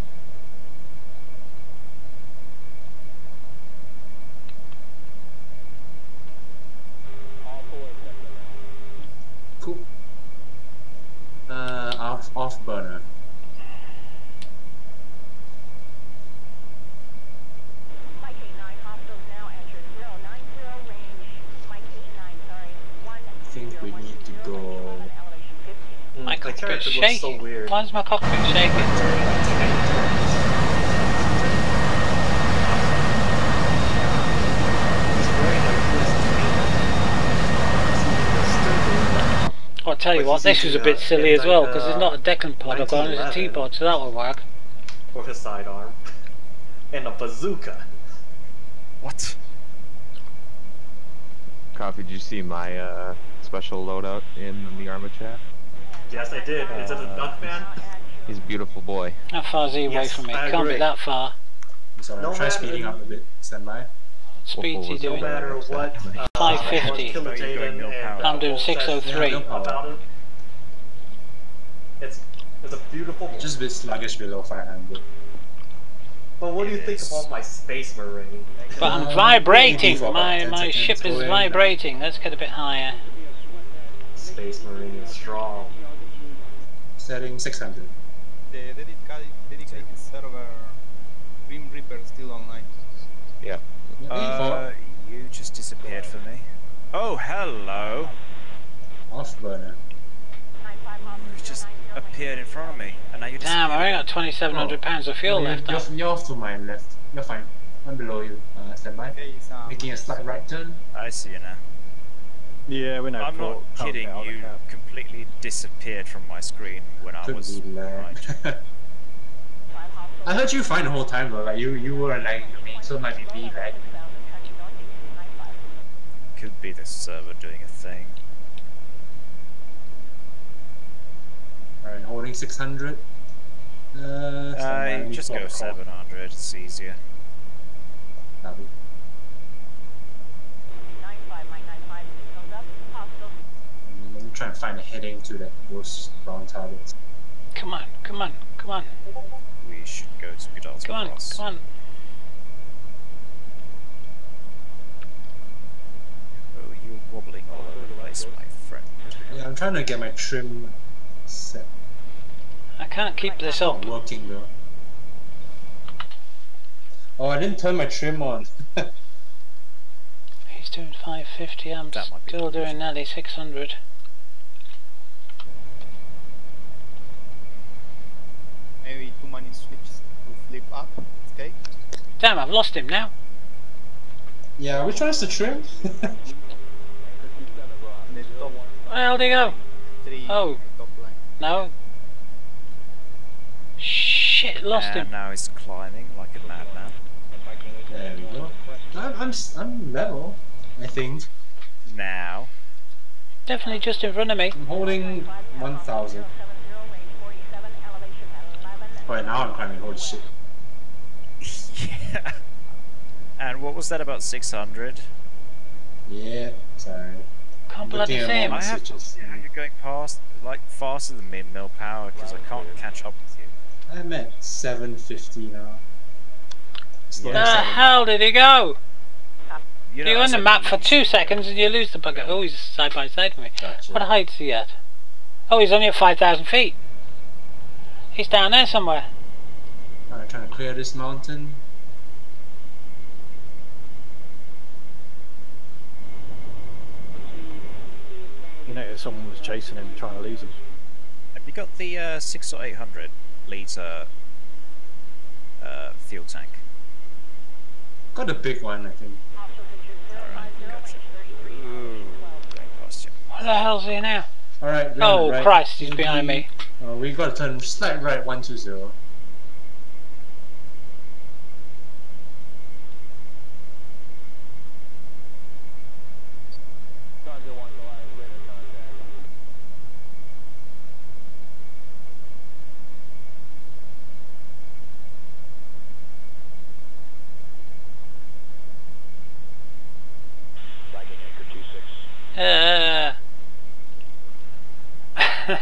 Speaker 15: Cool. Off burner. I think we need to go.
Speaker 3: My cockpit's shaking. So weird. Why is my cockpit shaking? I'll tell you what, this was a bit silly as well, because it's not a Declan pod I've got, it's a T-pod, so that will work.
Speaker 7: With a sidearm. And a bazooka.
Speaker 5: What?
Speaker 1: Coffee, did you see my special loadout in the Arma chat?
Speaker 7: Yes, I did. Is it a duck man?
Speaker 1: He's a beautiful boy.
Speaker 3: How far is he away from me? Can't be that far.
Speaker 15: Sorry, I'll try speeding up a bit. Stand by.
Speaker 3: What speed's he doing?
Speaker 7: No matter what.
Speaker 3: 550. I'm doing 603.
Speaker 7: It's a beautiful.
Speaker 15: Just a bit sluggish below 500.
Speaker 7: But what do you think about my Space Marine?
Speaker 3: But I'm vibrating. My ship is vibrating. Let's get a bit higher.
Speaker 7: Space Marine is strong.
Speaker 15: Setting 600.
Speaker 8: The dedicated server GrimReapers still online.
Speaker 1: Yeah.
Speaker 5: You just disappeared for me. Oh, hello.
Speaker 15: Off burner.
Speaker 5: You just appeared in front of me, and now you
Speaker 3: Damn, I only got 2,700 pounds of fuel left.
Speaker 15: You're off to my left. You're fine. I'm below you. Stand by. Making a slight right turn.
Speaker 5: I see you now.
Speaker 14: Yeah, we know.
Speaker 5: I'm not kidding. You completely disappeared from my screen when I was right.
Speaker 15: I heard you fine the whole time though. Like you were lagging to me, so it might be me lagging.
Speaker 5: Could be the server doing a thing.
Speaker 15: Alright, holding 600.
Speaker 5: Just go 700. It's easier.
Speaker 15: Copy. Let me try and find a heading to those wrong targets.
Speaker 3: Come on, come on, come on.
Speaker 5: We should go to Godal's
Speaker 3: Come on,
Speaker 5: Cross.
Speaker 3: come on.
Speaker 5: Oh, you're wobbling all over the place, my friend.
Speaker 15: Yeah, I'm trying to get my trim set.
Speaker 3: I can't keep this up.
Speaker 15: Not working though. Oh, I didn't turn my trim on.
Speaker 3: He's doing 550, I'm still doing nearly 600.
Speaker 8: Maybe too many switches to flip up. Okay.
Speaker 3: Damn, I've lost him now.
Speaker 15: Yeah, which one is the trim?
Speaker 3: Where the hell did he go? Oh, no, shit, lost him.
Speaker 5: And now he's climbing like a madman.
Speaker 15: There we go. I'm level, I think.
Speaker 5: Now.
Speaker 3: Definitely just in front of me.
Speaker 15: I'm holding 1,000. Right now I'm climbing, holy shit.
Speaker 5: Yeah. And what was that, about 600?
Speaker 15: Yeah, sorry.
Speaker 3: Can't bloody see him.
Speaker 5: Yeah, you're going past, like, faster than me in mil power, because I can't catch up with you.
Speaker 15: I'm at 750 now.
Speaker 3: Where the hell did he go? You're on the map for 2 seconds and you lose the bugger. Oh, he's side by side with me.
Speaker 15: Gotcha.
Speaker 3: What height is he at? Oh, he's only at 5,000 feet. He's down there somewhere.
Speaker 15: Alright, trying to clear this mountain.
Speaker 14: You know, someone was chasing him, trying to lose him.
Speaker 5: Have you got the 6 or 800 litre fuel tank?
Speaker 15: Got a big one, I think.
Speaker 5: Alright, gotcha. Ooh, going past you.
Speaker 3: Where the hell's he now?
Speaker 15: Alright,
Speaker 3: oh
Speaker 15: right.
Speaker 3: Christ, he's behind me.
Speaker 15: We got to turn slight right 120.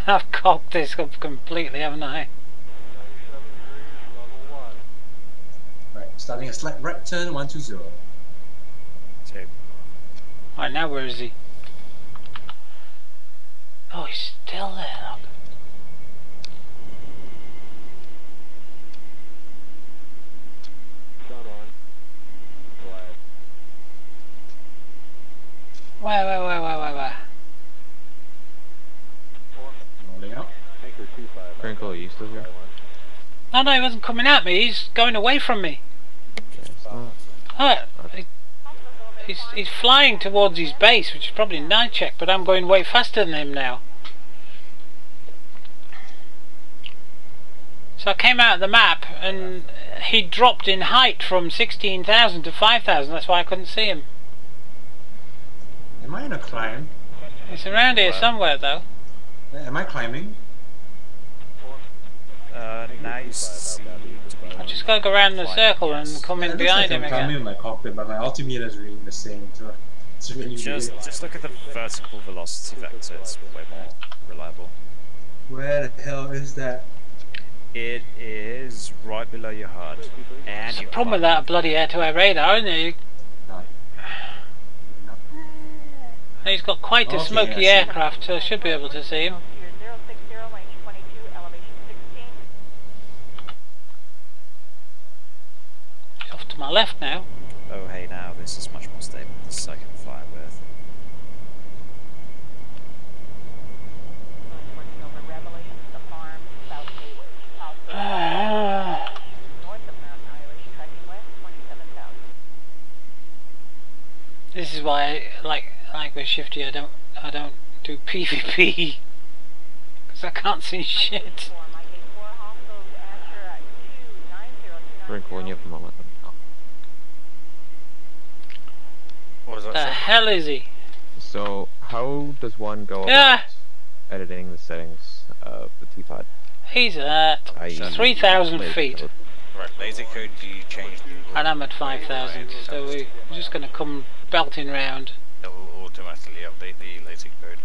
Speaker 3: I've cocked this up completely, haven't I?
Speaker 15: Right, starting a slight right turn, 120.
Speaker 3: Alright, now where is he? Oh, he's still there, look. Where?
Speaker 15: Rolling out.
Speaker 1: Crinkle, are you still here?
Speaker 3: No, he wasn't coming at me, he's going away from me. He's flying towards his base, which is probably night check, but I'm going way faster than him now. So I came out of the map and he dropped in height from 16,000 to 5,000, that's why I couldn't see him.
Speaker 15: Am I in a climb?
Speaker 3: He's around here somewhere though.
Speaker 15: Am I climbing?
Speaker 5: Now you see.
Speaker 3: I just gotta go around the circle and come in behind him
Speaker 15: I'm
Speaker 3: again.
Speaker 15: climbing in my cockpit, but my altimeter is really the same, so it's really
Speaker 5: just look at the vertical velocity vector, it's way more reliable.
Speaker 15: Where the hell is that?
Speaker 5: It is right below your HUD. And
Speaker 3: the problem with that bloody air-to-air radar, isn't it? He's got quite a smoky aircraft, so I should be able to see him. He's off to my left now.
Speaker 5: Oh hey, now this is much more stable. This is I can fly with.
Speaker 3: This is why like with Shifty I don't do PvP because I can't see shit.
Speaker 1: Crinkle, when you have a moment.
Speaker 9: What was that?
Speaker 3: The hell is he?
Speaker 1: So how does one go about editing the settings of the T-Pod?
Speaker 3: He's at 3,000 feet.
Speaker 9: Right, laser code, do you change the...
Speaker 3: And I'm at 5,000, so we're just going to come belting round.
Speaker 9: It will automatically update the laser code.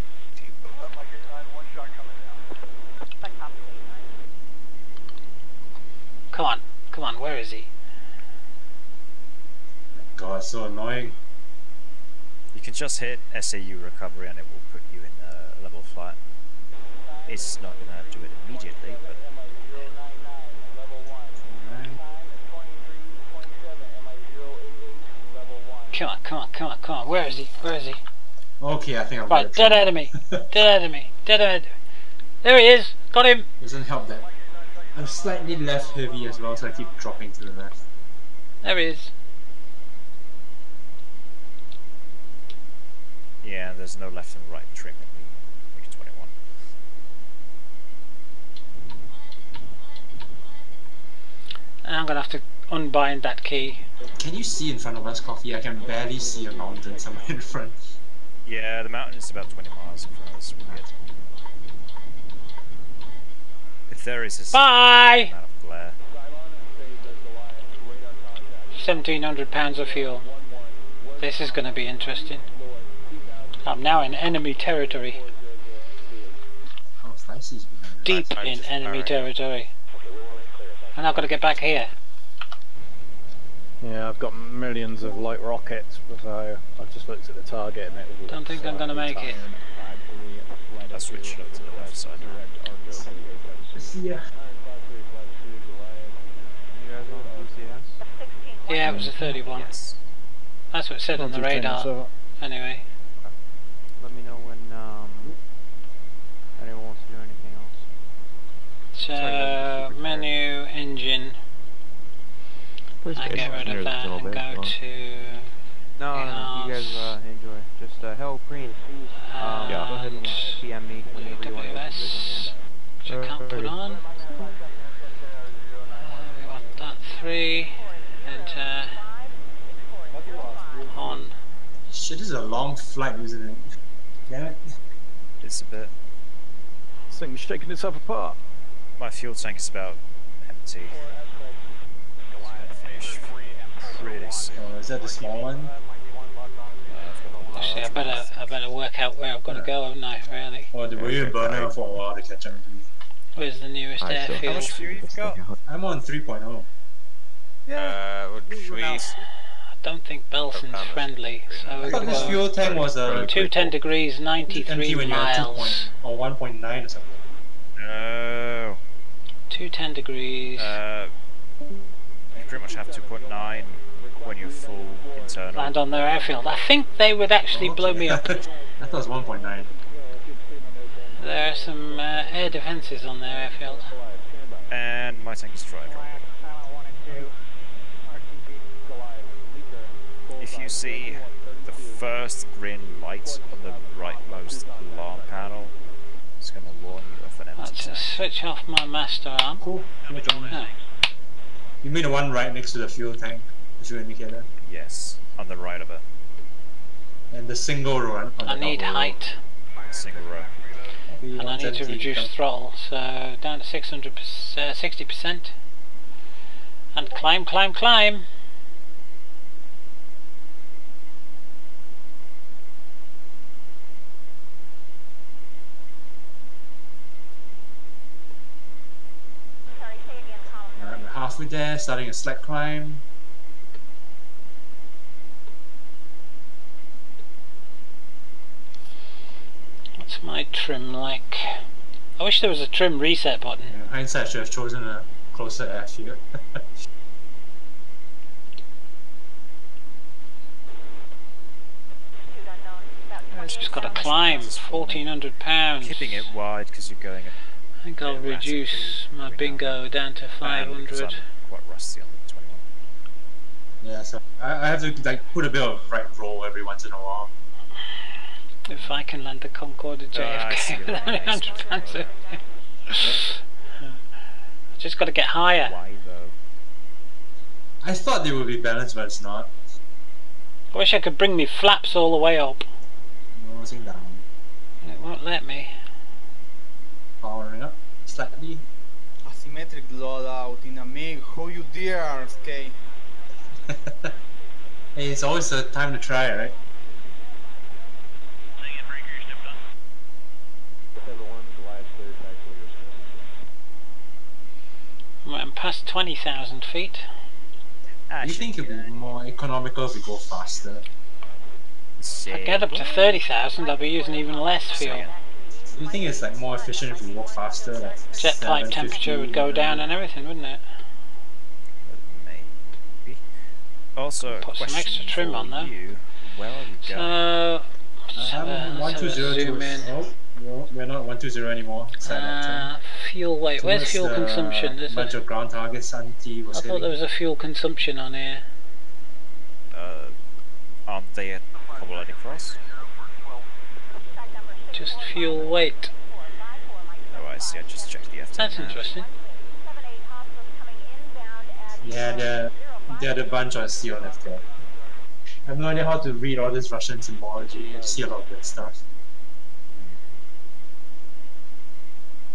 Speaker 3: Come on, where is he?
Speaker 15: God, so annoying.
Speaker 5: You can just hit SAU recovery and it will put you in a level flight. It's not going to do it immediately, but...
Speaker 3: Come on, where is he?
Speaker 15: Okay, I think I'm
Speaker 3: right, dead enemy. There he is, got him.
Speaker 15: Doesn't help that I'm slightly less heavy as well, so I keep dropping to the left.
Speaker 3: There he is.
Speaker 5: Yeah, there's no left and right trim in the MiG-21.
Speaker 3: And I'm gonna have to unbind that key.
Speaker 15: Can you see in front of us, Coffee? I can barely see a mountain somewhere in front.
Speaker 5: Yeah, the mountain is about 20 miles in front of us. We're good. If there is a
Speaker 3: Bye!
Speaker 5: amount of glare.
Speaker 3: 1,700 pounds of fuel. This is going to be interesting. I'm now in enemy territory.
Speaker 15: Oh, Spicy's behind.
Speaker 3: Deep in enemy territory. And I've got to get back here.
Speaker 14: Yeah, I've got millions of light rockets, so I've just looked at the target and it was...
Speaker 3: Don't think I'm going to make it.
Speaker 5: I switched it up to the left side.
Speaker 15: See ya.
Speaker 3: Yeah, it was a 31.
Speaker 5: Yes.
Speaker 3: That's what it said on the radar. Anyway.
Speaker 16: Let me know when anyone wants to do anything else.
Speaker 3: So, menu, engine. I get rid of that and go to...
Speaker 16: No, you guys enjoy. Just help green. Go ahead and PM me whenever you want to.
Speaker 3: Which I can't put on. We want that 3. Enter. On.
Speaker 15: Shit, this is a long flight, isn't it? Damn it.
Speaker 5: It's a bit.
Speaker 14: This thing's shaking itself apart.
Speaker 5: My fuel tank is about empty. Really soon.
Speaker 15: Oh, is that the small one?
Speaker 3: Actually, I better work out where I've got to go, haven't I? Really.
Speaker 15: Oh, were you in burnout for a while to catch up with me?
Speaker 3: Where's the nearest airfield?
Speaker 5: How much fuel you've got?
Speaker 15: I'm on 3.0.
Speaker 5: Yeah.
Speaker 3: I don't think Belson's friendly, so
Speaker 15: I thought this fuel tank was
Speaker 3: 210 degrees, 93 miles.
Speaker 15: Or 1.9 or something.
Speaker 5: No.
Speaker 3: 210 degrees.
Speaker 5: You pretty much have 2.9 when you're full internal.
Speaker 3: Land on their airfield. I think they would actually blow me up.
Speaker 15: I thought it was 1.9.
Speaker 3: There are some air defences on their airfield.
Speaker 5: And my tank is dry. If you see the first green light on the rightmost alarm panel, it's going to warn you of an empty
Speaker 3: Let's
Speaker 5: tank.
Speaker 3: switch off my master arm.
Speaker 15: Cool.
Speaker 3: Oh.
Speaker 15: You mean the one right next to the fuel tank? The fuel indicator?
Speaker 5: Yes, on the right of it.
Speaker 15: And the single row.
Speaker 3: I need height.
Speaker 5: Single row.
Speaker 3: And I need to reduce throttle, so down to 60%. And climb, climb, climb.
Speaker 15: Alright, we're halfway there, starting a slack climb.
Speaker 3: What's my trim like? I wish there was a trim reset button.
Speaker 15: Yeah, hindsight, I should have chosen a closer airfield.
Speaker 3: Just got to climb, 1,400 pounds.
Speaker 5: Keeping it wide because you're going.
Speaker 3: I think I'll reduce my bingo down to 500.
Speaker 5: I'm quite rusty on the 21.
Speaker 15: Yeah, so I have to like put a bit of right roll every once in a while.
Speaker 3: If I can land the Concorde at JFK with 100 pounds of just got to get higher.
Speaker 5: Why though?
Speaker 15: I thought they would be balanced, but it's not.
Speaker 3: I wish I could bring me flaps all the way up.
Speaker 15: Nosing down.
Speaker 3: It won't let me.
Speaker 15: Powering up slightly.
Speaker 8: Asymmetric loadout in a MiG. How you dare, Skate?
Speaker 15: Hey, it's always a time to try, right?
Speaker 3: I'm past 20,000 feet.
Speaker 15: Do you think it'd be more economical if we go faster?
Speaker 3: I get up to 30,000, I'll be using even less fuel.
Speaker 15: Do you think it's like more efficient if we walk faster? Like
Speaker 3: Jet pipe temperature would go down and everything, wouldn't it?
Speaker 5: Maybe. Also,
Speaker 3: put some extra trim on though.
Speaker 5: Where are you going?
Speaker 3: So,
Speaker 15: 120
Speaker 3: zoom in.
Speaker 15: Oh, no, we're not 120 anymore.
Speaker 3: Fuel weight. Where's fuel consumption?
Speaker 15: A bunch of ground targets. I
Speaker 3: thought there was a fuel consumption on here.
Speaker 5: Aren't they at Cobbledy Cross?
Speaker 3: Just fuel weight.
Speaker 5: Oh, I see. I just checked the F10.
Speaker 3: That's interesting.
Speaker 15: Yeah, they're the bunch on C on FTL. I have no idea how to read all this Russian symbology. I see a lot of weird stuff.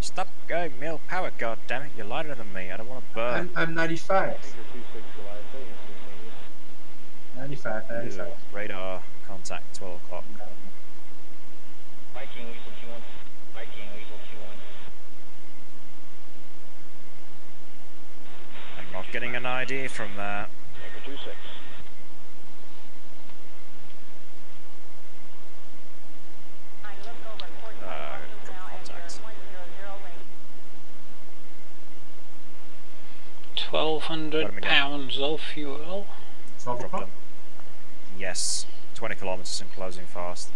Speaker 5: Stop going male power, goddammit! You're lighter than me. I don't want to burn.
Speaker 15: I'm 95. 95.
Speaker 5: Radar contact 12 o'clock.
Speaker 17: Viking Weasel 2-1. Viking Weasel 2-1.
Speaker 5: I'm not getting an ID from that.
Speaker 17: Anchor 2-6.
Speaker 5: Contact.
Speaker 3: 1,200 pounds of fuel.
Speaker 5: Problem. Yes, 20 kilometers and closing fast.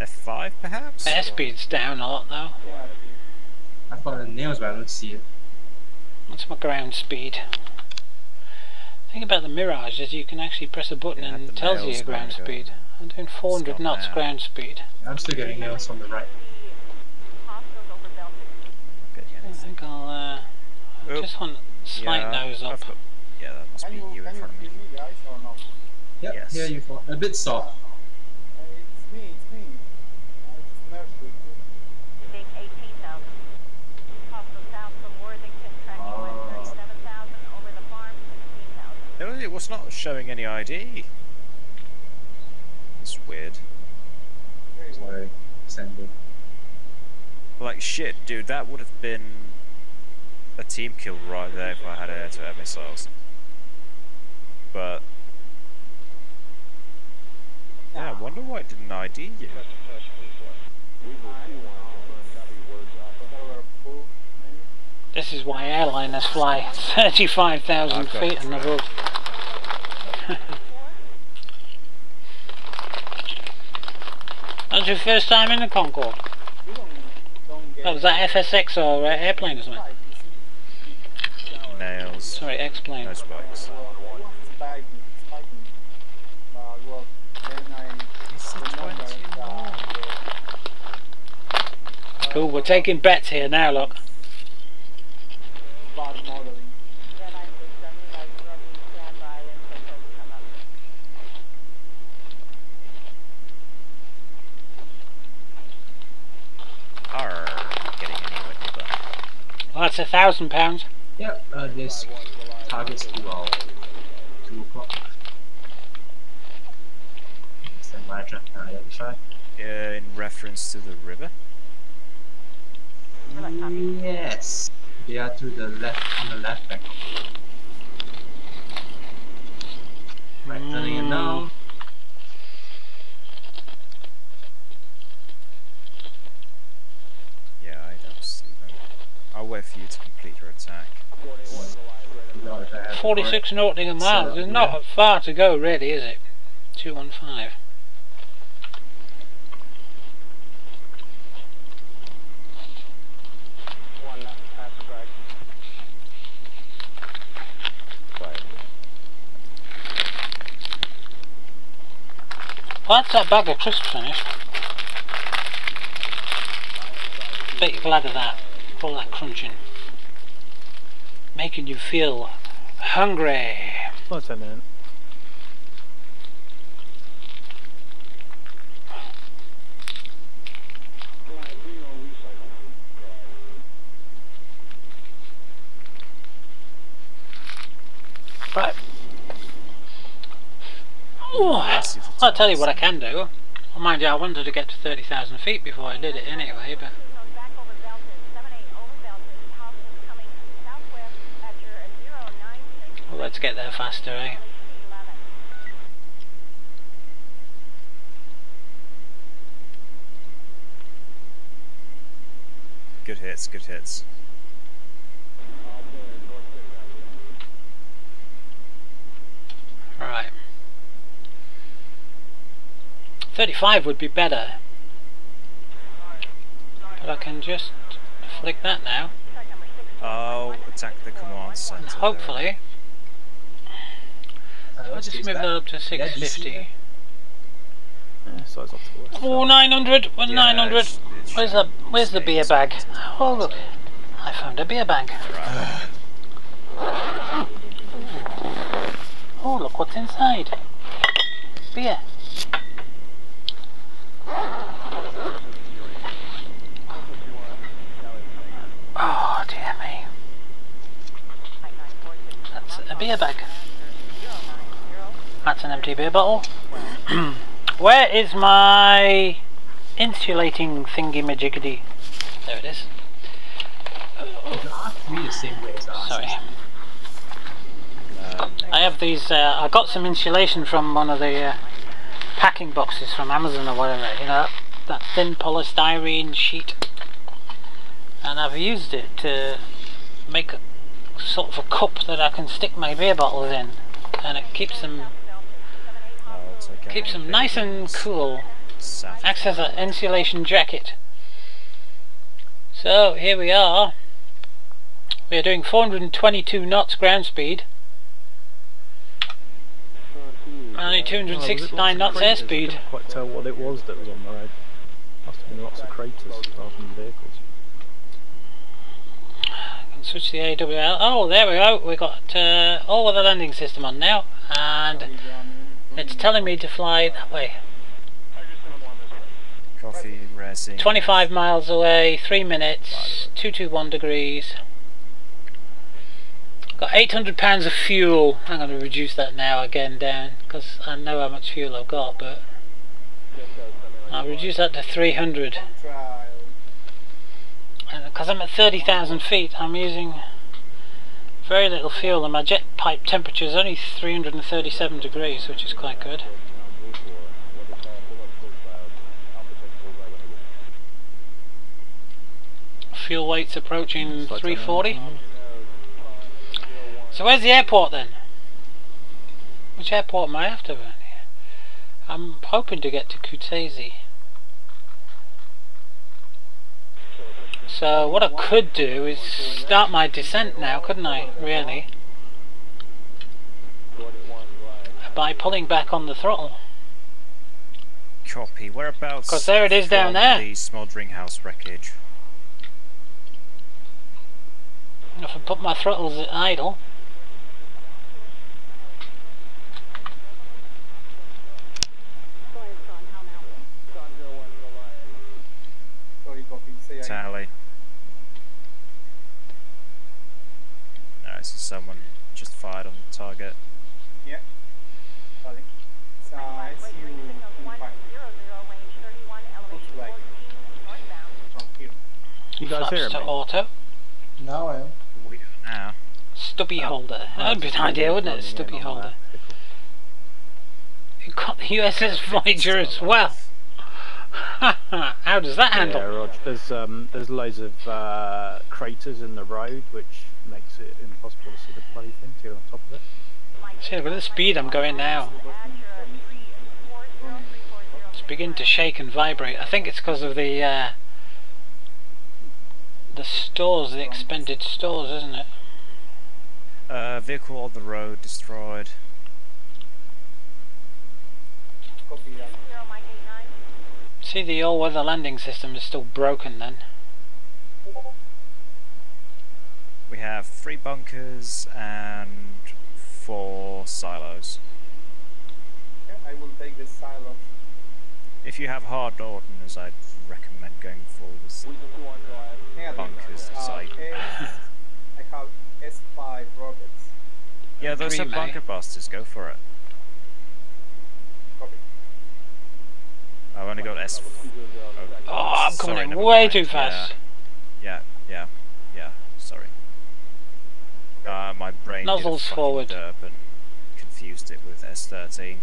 Speaker 5: F5 perhaps?
Speaker 3: Airspeed's down a lot though.
Speaker 15: I've got the nails but I don't see it.
Speaker 3: What's my ground speed? The thing about the Mirage is you can actually press a button and it tells you your ground speed. I'm doing 400 knots ground speed.
Speaker 15: I'm still getting nails from the right.
Speaker 3: I think I just want slight nose up.
Speaker 5: Yeah, that must be you in front of me.
Speaker 15: Yep,
Speaker 5: yes.
Speaker 15: Here you go. A bit soft.
Speaker 8: It's me. It's Mercy.
Speaker 5: No, it was not showing any ID. It's weird.
Speaker 15: Sorry, send it.
Speaker 5: Like shit, dude, that would have been a team kill right there if I had air-to-air missiles. But yeah, I wonder why it didn't ID you.
Speaker 3: This is why airliners fly 35,000 feet and above. That was your first time in the Concorde? Oh, was that FSX or airplane or something?
Speaker 5: Nails.
Speaker 3: Sorry, X-plane.
Speaker 5: No spikes.
Speaker 3: Cool, we're taking bets here now, look. Well, that's £1,000.
Speaker 15: Yep, this target's due out 2 o'clock. Stand by, identify.
Speaker 5: In reference to the river?
Speaker 15: Yes, they are to the left, on the left bank. Right, turning it now.
Speaker 5: Yeah, I don't see them. I'll wait for you to complete your attack.
Speaker 3: 46 nautical miles. There's not far to go, really, is it? 215. Well, that's that bag of crisps finished. Bet you're glad of that. All that crunching. Making you feel hungry.
Speaker 22: What's that, man?
Speaker 3: Right. Oh, I'll tell you what I can do. Mind you, I wanted to get to 30,000 feet before I did it anyway, but... Well, let's get there faster, eh?
Speaker 5: Good hits, good hits.
Speaker 3: Right. 35 would be better. But I can just flick that now.
Speaker 5: I'll attack the command center.
Speaker 3: And hopefully... I'll just move that up to 650.
Speaker 22: Yeah, size off to the west.
Speaker 3: Oh, 900! 900! Where's the beer bag? Oh look, I found a beer bag. Oh look what's inside. Beer. Oh dear me. That's a beer bag. That's an empty beer bottle. Where is my insulating thingy-majiggity? There it is. Sorry. I have these, I got some insulation from one of the packing boxes from Amazon or whatever, you know, that thin polystyrene sheet. And I've used it to make a sort of a cup that I can stick my beer bottles in. And it keeps them nice and cool. Acts as an insulation jacket. So here we are. We are doing 422 knots ground speed. Only 269 knots airspeed.
Speaker 14: I couldn't quite tell what it was that was on the road. Must have been lots of craters rather than vehicles.
Speaker 3: I can switch the AWL. Oh, there we go. We got all of the landing system on now, and it's telling me to fly that way.
Speaker 5: Coffee, racing.
Speaker 3: 25 miles away, 3 minutes, 221 degrees. Got 800 pounds of fuel. I'm going to reduce that now again down because I know how much fuel I've got, but I'll reduce that to 300. And because I'm at 30,000 feet, I'm using very little fuel, and my jet pipe temperature is only 337 degrees, which is quite good. Fuel weight's approaching 340. So where's the airport then? Which airport am I after around here? I'm hoping to get to Kutaisi. So what I could do is start my descent now, couldn't I? Really? By pulling back on the throttle.
Speaker 5: Copy. Whereabouts?
Speaker 3: Because there it is down there.
Speaker 5: The smouldering house wreckage.
Speaker 3: If I put my throttles at idle.
Speaker 5: Tally. Alright, so someone just fired on the target.
Speaker 8: Yeah. Sorry. It's SU-25. Looks like from here.
Speaker 14: You guys hear me?
Speaker 3: Auto.
Speaker 15: Now I am.
Speaker 5: We do now.
Speaker 3: Stubby holder. That'd be an idea, wouldn't it? Stubby holder. You got the USS Voyager as well. How does that handle?
Speaker 14: Yeah, Rog. There's loads of craters in the road, which makes it impossible to see the bloody thing to get on top of it.
Speaker 3: See, look at the speed I'm going now. It's beginning to shake and vibrate. I think it's because of the stores, the expended stores, isn't it?
Speaker 5: Vehicle on the road destroyed.
Speaker 8: Copy that.
Speaker 3: See, the all-weather landing system is still broken then.
Speaker 5: We have 3 bunkers and 4 silos.
Speaker 8: Okay, I will take this silo.
Speaker 5: If you have hard ordnance, I'd recommend going for the bunkers site.
Speaker 8: I have S5 rockets.
Speaker 5: Yeah, those are bunker busters, go for it.
Speaker 8: Copy.
Speaker 5: I've only got S.
Speaker 3: Oh, I'm coming in way too fast.
Speaker 5: Yeah. Sorry. My brain
Speaker 3: nozzles
Speaker 5: did a
Speaker 3: forward.
Speaker 5: Derp and confused it with S13.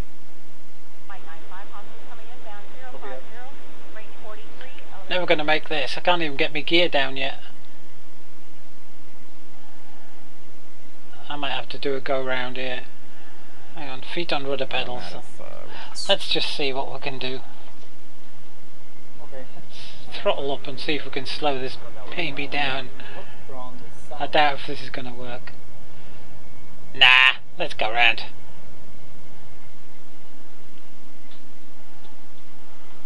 Speaker 3: Never going to make this. I can't even get my gear down yet. I might have to do a go round here. Hang on, feet on rudder pedals. Let's just see what we can do.
Speaker 8: Okay.
Speaker 3: Let's throttle up and see if we can slow this baby down. I doubt if this is going to work. Nah, let's go round.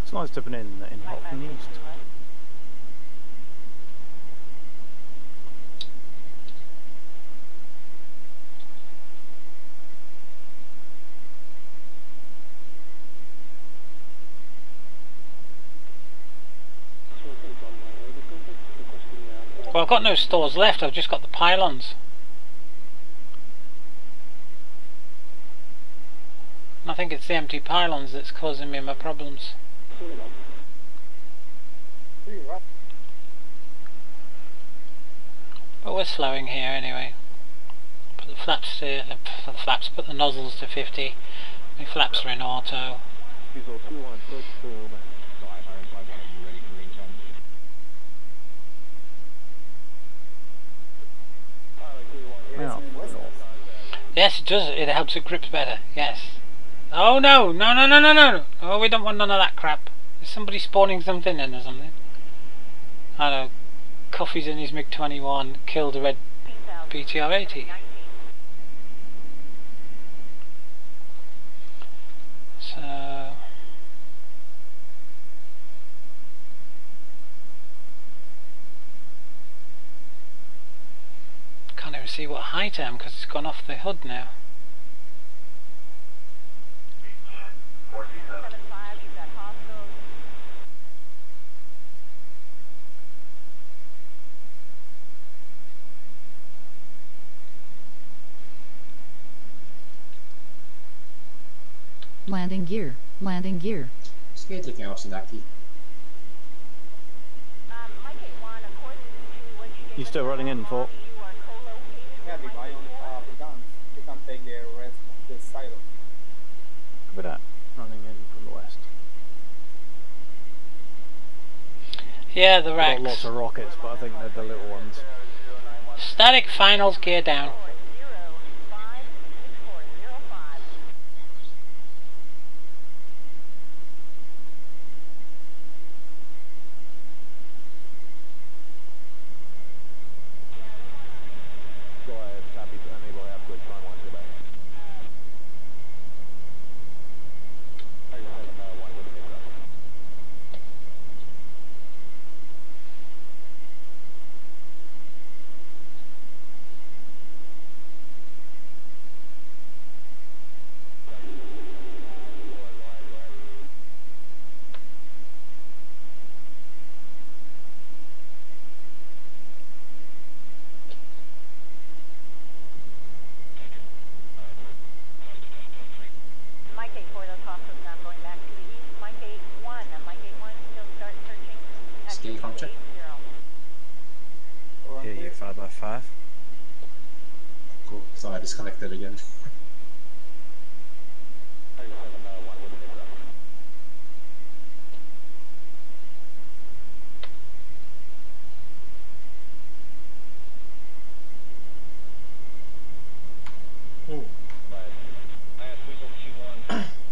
Speaker 14: It's nice to have been in hot from the east.
Speaker 3: Well, I've got no stores left, I've just got the pylons. And I think it's the empty pylons that's causing me my problems. But we're slowing here anyway. Put the flaps to put the nozzles to 50. The flaps are in auto. Yes, it does. It helps it grips better. Yes. Oh no! No! No! No! No! No! Oh, we don't want none of that crap. Is somebody spawning something in or something? I don't know. Coffee's in his MiG-21 killed a red BTR-80. So can't even see what height I am because it's gone off the hood now.
Speaker 12: Landing gear. Landing gear.
Speaker 15: Skate looking off Sinaki.
Speaker 14: You still running in, Fort?
Speaker 8: Yeah, the guy on the guns. You can take the rest of the silo.
Speaker 14: Look at that. Running in from the west.
Speaker 3: Yeah, the racks.
Speaker 14: Got lots of rockets, but I think they're the little ones.
Speaker 3: Static finals gear down.
Speaker 5: Hear you 5x5.
Speaker 15: Cool. So I disconnected again.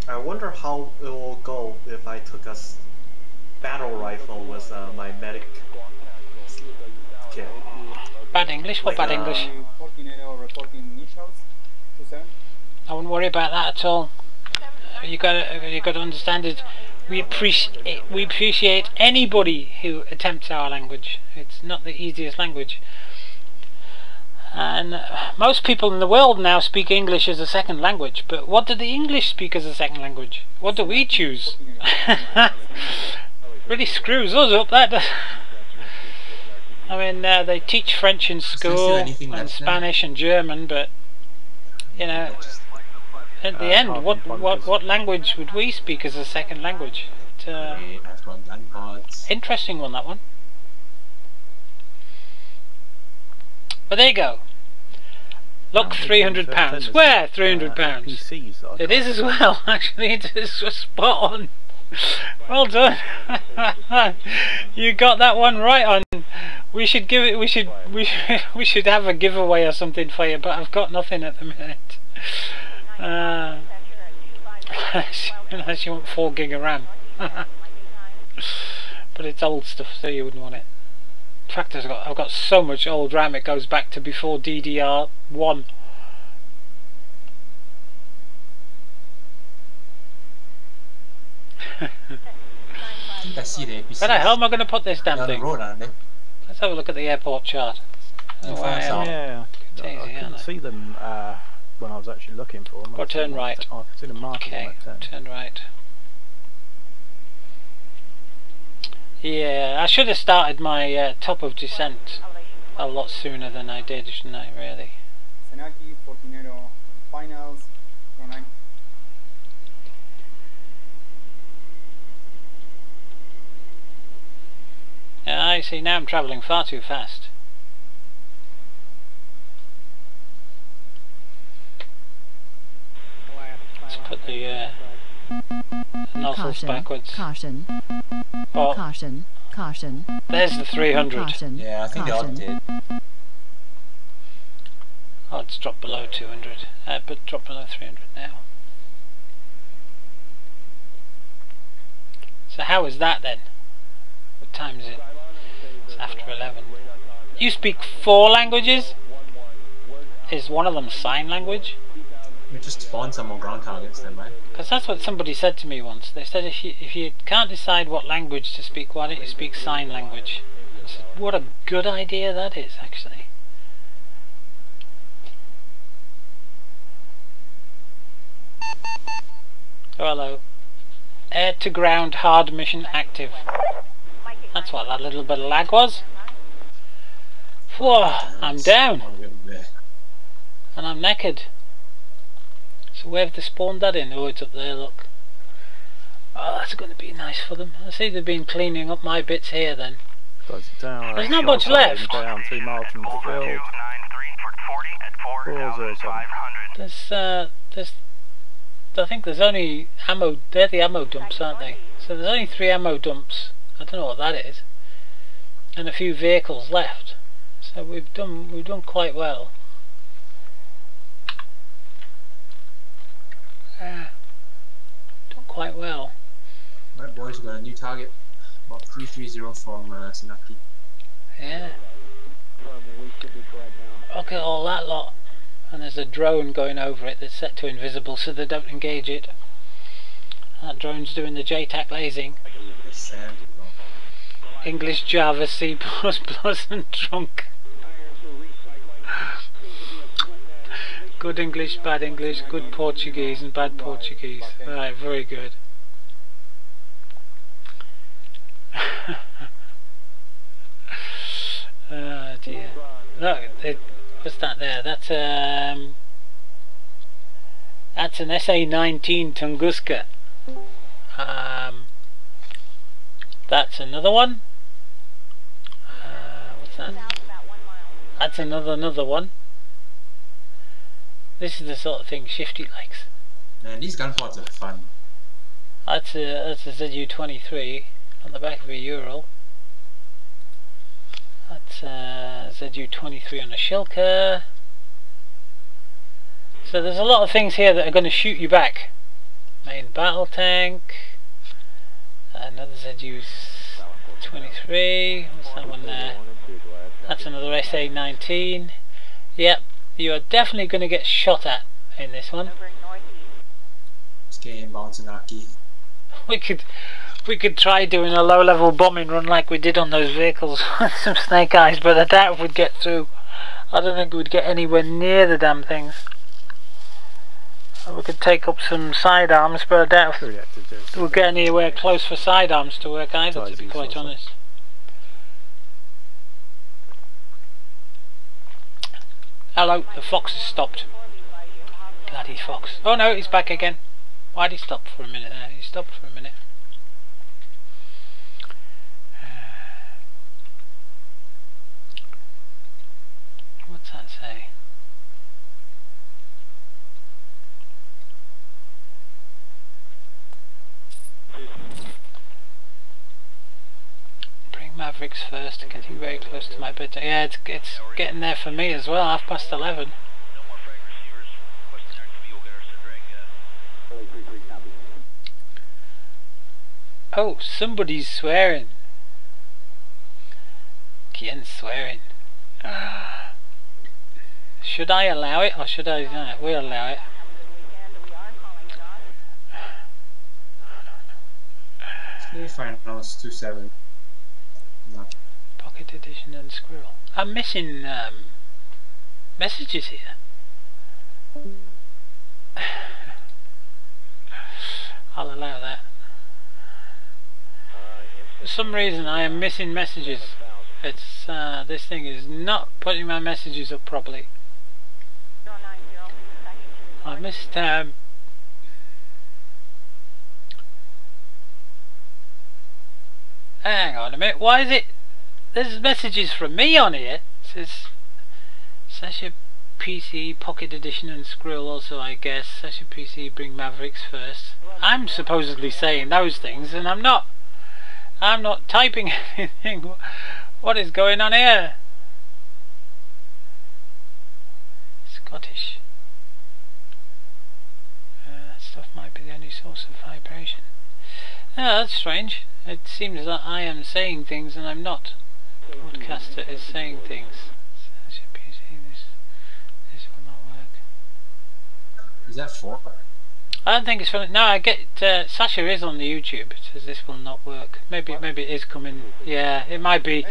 Speaker 7: I wonder how it will go if I took a battle rifle with my medic kit.
Speaker 3: Bad English? What bad English? I wouldn't worry about that at all. You got to understand it. We appreciate anybody who attempts our language. It's not the easiest language. And most people in the world now speak English as a second language, but what do the English speak as a second language? What do we choose? Really screws us up, that does. I mean, they teach French in school, and Spanish and German, but, you know, at the end, what language would we speak as a second language? Interesting one, that one. But there you go. Look, £300. Where £300? It is as well. Actually, it is spot on. Well done. You got that one right on. We should give it. We should have a giveaway or something for you. But I've got nothing at the minute. Unless you want 4 gig of RAM. But it's old stuff, so you wouldn't want it. In fact, I've got so much old RAM, it goes back to before DDR1.
Speaker 15: I see the APC.
Speaker 3: Where the hell am I going to put this damn thing? Let's have a look at the airport chart. Oh,
Speaker 14: yeah, I couldn't see them when I was actually looking for them.
Speaker 3: Or turn right.
Speaker 14: I could see them marking.
Speaker 3: Okay, turn right. Yeah, I should have started my top of descent a lot sooner than I did, shouldn't I, really?
Speaker 8: Senaki, Fortinero finals, 09.
Speaker 3: Yeah, I see, now I'm travelling far too fast. Let's put the nozzles backwards.
Speaker 12: Caution.
Speaker 3: Oh.
Speaker 12: Caution. Caution.
Speaker 3: There's the 300.
Speaker 12: Caution.
Speaker 15: Yeah, I think they all did.
Speaker 3: Oh, it's dropped below 200. But drop below 300 now. So how is that then? What time is it? It's after 11. You speak 4 languages? Is one of them sign language?
Speaker 15: We just spawn some on ground targets then, right?
Speaker 3: Because that's what somebody said to me once. They said if you can't decide what language to speak, why don't you speak sign language? I said, what a good idea that is, actually. Oh, hello. Air to ground hard mission active. That's what that little bit of lag was. Whoa, I'm down. And I'm naked. So where have they spawned that in? Oh, it's up there, look. Oh, that's going to be nice for them. I see they've been cleaning up my bits here then.
Speaker 14: Down,
Speaker 3: there's not much left.
Speaker 14: Down 2 miles from the field.
Speaker 3: There's I think there's only ammo. They're the ammo dumps, aren't they? So there's only 3 ammo dumps. I don't know what that is. And a few vehicles left. So we've done quite well. Done quite well.
Speaker 15: Right, boys, we got a new target. About 330 from Senaki.
Speaker 3: Yeah. Look at all that lot. And there's a drone going over it that's set to invisible so they don't engage it. That drone's doing the JTAC lasing. English, Java, C++ and trunk. Good English, bad English, good Portuguese and bad Portuguese. Right, very good. Oh dear. Look, what's that there? That's an SA-19 Tunguska. That's another one. What's that? That's another one. This is the sort of thing Shifty likes.
Speaker 15: Man, these gunfights are fun.
Speaker 3: That's a ZU-23 on the back of a Ural. That's ZU-23 on a Shilka. So there's a lot of things here that are going to shoot you back. Main battle tank. Another ZU-23. What's that one there? That's another SA-19. Yep, you are definitely going to get shot at in this one.
Speaker 15: Let's get inbound Senaki.
Speaker 3: We could try doing a low-level bombing run like we did on those vehicles with some snake eyes, but I doubt if we'd get through. I don't think we'd get anywhere near the damn things. We could take up some sidearms, but I doubt if we'll get anywhere close for sidearms to work either, to be quite honest. Hello, the fox has stopped. Bloody fox. Oh no, he's back again. Why'd he stop for a minute there? He stopped for a minute. What's that say? Bring Mavericks first, getting very close to my bedtime. Yeah, it's getting there for me as well, 11:30. Oh, somebody's swearing. Kien's swearing. Should I allow it or should I? No, we'll allow it.
Speaker 15: Finals 2-7. No.
Speaker 3: Pocket edition and squirrel. I'm missing messages here. I'll allow that. For some reason I am missing messages. It's this thing is not putting my messages up properly. I missed hang on a minute, why is it there's messages from me on here? It says Sasha PC Pocket Edition and Skrill also, I guess. Sasha PC bring Mavericks first. I'm supposedly saying those things and I'm not typing anything. What is going on here? Scottish. That stuff might be the only source of vibration. Oh, that's strange. It seems that I am saying things and I'm not. The broadcaster is saying things. This will not work.
Speaker 15: Is that 4?
Speaker 3: I don't think it's funny. No, I get Sasha is on the YouTube. It says this will not work. Maybe it is coming. Yeah, it might be.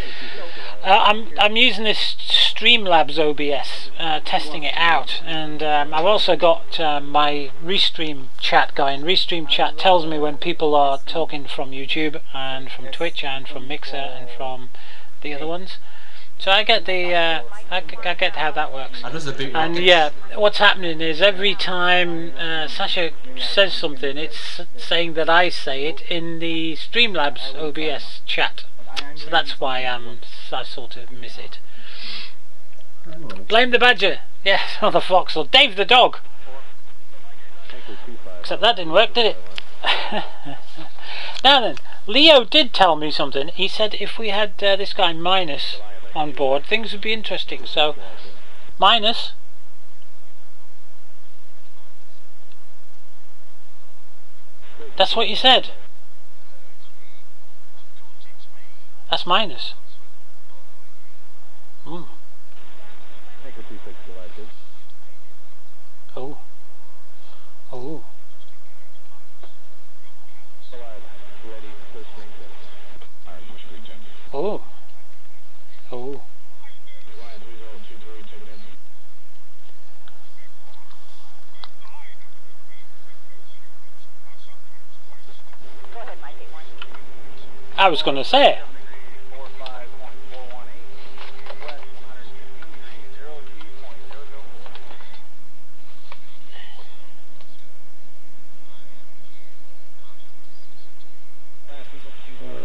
Speaker 3: I'm using this Streamlabs OBS, testing it out, and I've also got my Restream chat going. Restream chat tells me when people are talking from YouTube and from Twitch and from Mixer and from the other ones. So I get the I get how that works. And yeah, what's happening is every time Sasha says something, it's saying that I say it in the Streamlabs OBS chat. So that's why I sort of miss it. Blame the badger. Yes, or the fox, or Dave the dog. Except that didn't work, did it? Now then, Leo did tell me something. He said if we had this guy Minus on board, things would be interesting. So, Minus. That's what you said. That's Minus. Mm. Oh. Oh. Oh. Oh. I was going to say.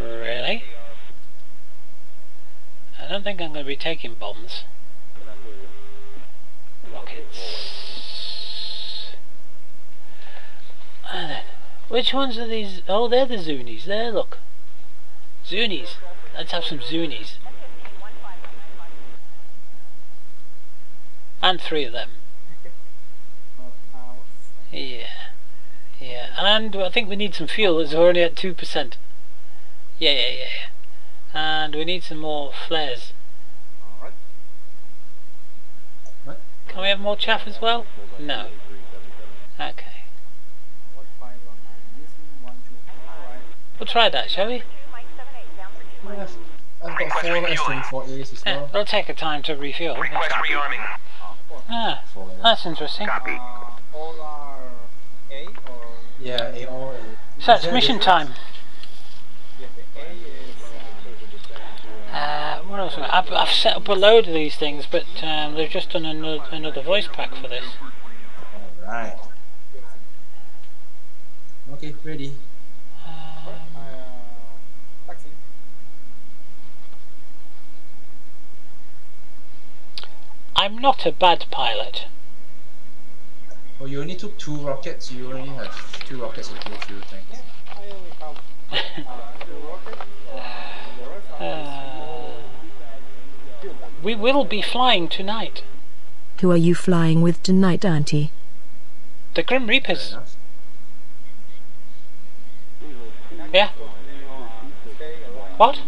Speaker 3: Really? I don't think I'm going to be taking bombs. Rockets. And then, which ones are these? Oh, they're the Zunies. There, look. Zunies. Let's have some Zunies. And 3 of them. Yeah. Yeah. And I think we need some fuel as we're only at 2%. Yeah. And we need some more flares. Can we have more chaff as well? No. Okay. We'll try that, shall we?
Speaker 15: I've got 4 S24As as well.
Speaker 3: It'll take a time to refuel.
Speaker 15: Request rearming.
Speaker 3: Ah, that's interesting.
Speaker 8: All are A or?
Speaker 15: Yeah, A or A.
Speaker 3: So it's mission time. What else? I've set up a load of these things, but they've just done another voice pack for this.
Speaker 15: Alright. Okay, ready.
Speaker 3: I'm not a bad pilot.
Speaker 15: Oh, you only took 2 rockets. You only have 2 rockets of fuel tanks.
Speaker 3: We will be flying tonight.
Speaker 19: Who are you flying with tonight, Auntie?
Speaker 3: The Grim Reapers. Yeah. What?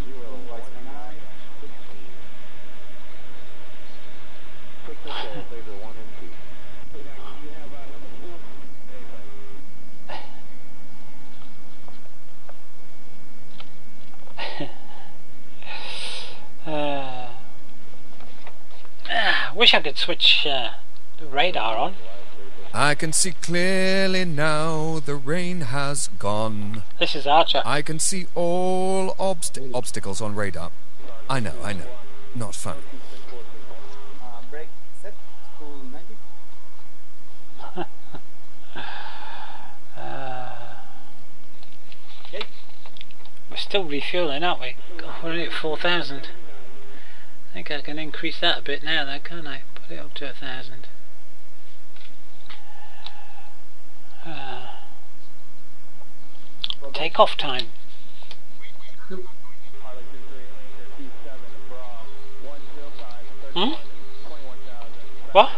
Speaker 3: Wish I could switch the radar on.
Speaker 20: I can see clearly now, the rain has gone.
Speaker 3: This is Archer.
Speaker 20: I can see all obstacles on radar. I know. Not fun.
Speaker 8: Break, set, school 90.
Speaker 3: We're still refueling, aren't we? God, we're only at 4,000. I think I can increase that a bit now though, can't I? Put it up to 1,000. Take off time. Hmm? What?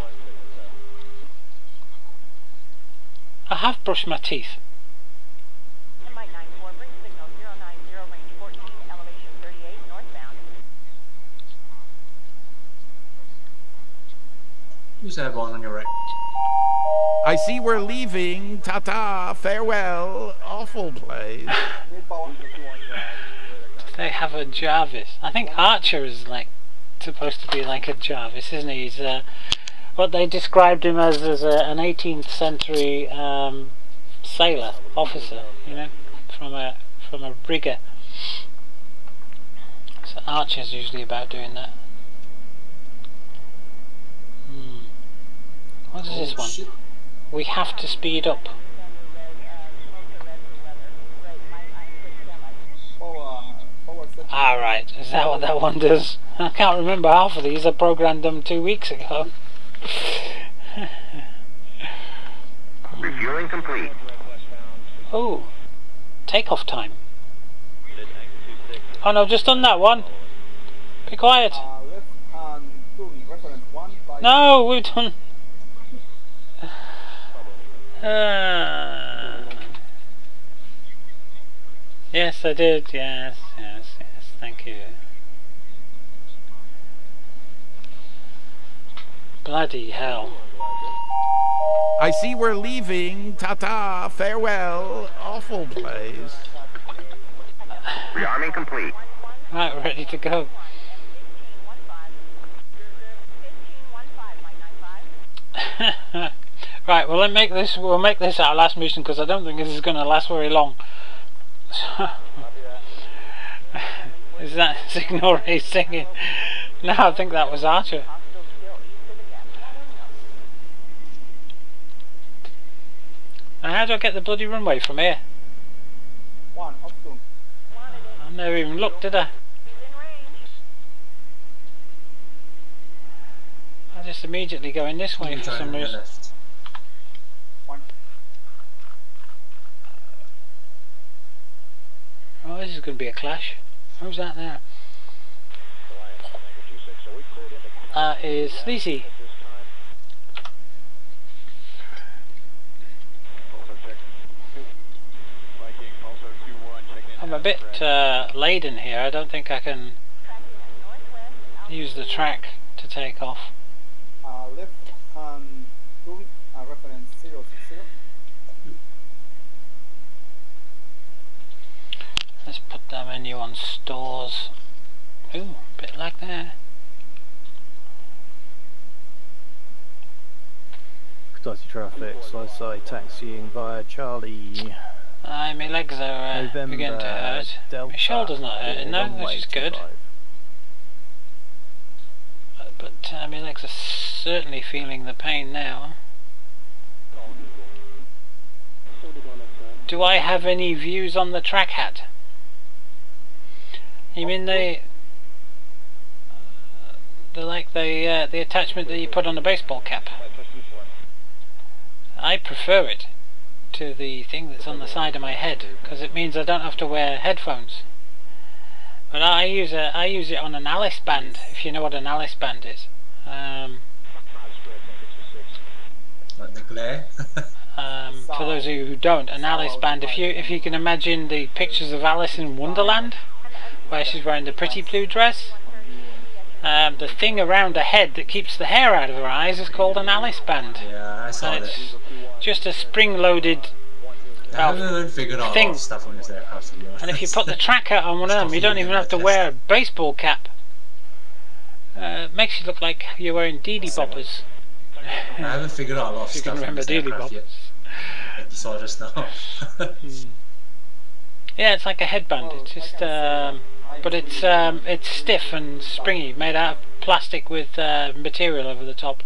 Speaker 3: I have brushed my teeth.
Speaker 15: Who's that one on your right?
Speaker 13: I see we're leaving. Ta-ta, farewell. Awful place.
Speaker 3: They have a Jarvis. I think Archer is like supposed to be like a Jarvis, isn't he? He's what they described him as an 18th century sailor officer, you know, from a rigger. So Archer's usually about doing that. What is this one?
Speaker 15: Shit.
Speaker 3: We have to speed up. Alright, is that what that one does? I can't remember half of these. I programmed them 2 weeks ago.
Speaker 6: Refueling complete.
Speaker 3: Oh, takeoff time. Oh no, I've just done that one. Be quiet. No, we've done... yes, I did. Yes, thank you. Bloody hell.
Speaker 13: I see we're leaving. Ta-ta, farewell. Awful place.
Speaker 6: Rearming complete.
Speaker 3: Right, ready to go. Right, well, we'll make this our last mission because I don't think this is going to last very long. Is that Signal Ray singing? No, I think that was Archer. And how do I get the bloody runway from here? I never even looked, did I? I just immediately go in this way for some reason. Oh, this is going to be a clash. Who's that there? That is Sleazy. I'm a bit laden here. I don't think I can use the track to take off.
Speaker 8: Left hand reference 060.
Speaker 3: Let's put that menu on stores. Ooh, a bit like that.
Speaker 14: Dicey traffic, side taxiing via Charlie.
Speaker 3: My legs are beginning to hurt. My shoulder's not hurting though, which is good. But my legs are certainly feeling the pain now. Do I have any views on the track hat? You mean the attachment that you put on the baseball cap? I prefer it to the thing that's on the side of my head because it means I don't have to wear headphones. But I use it on an Alice band, if you know what an Alice band is.
Speaker 15: Like the glare.
Speaker 3: For those of you who don't, an Alice band, if you can imagine the pictures of Alice in Wonderland, where she's wearing the pretty blue dress, the thing around her head that keeps the hair out of her eyes is called an Alice band.
Speaker 15: Yeah, I saw that.
Speaker 3: Just a spring-loaded thing.
Speaker 15: Stuff on this aircraft, to be honest.
Speaker 3: And if you put the track out on one of them, you don't even have to wear a baseball cap. It makes you look like you're wearing Dee boppers.
Speaker 15: I haven't figured out a lot of stuff on this aircraft yet. Like you saw just now.
Speaker 3: Yeah, it's like a headband. It's just but it's stiff and springy, made out of plastic with material over the top,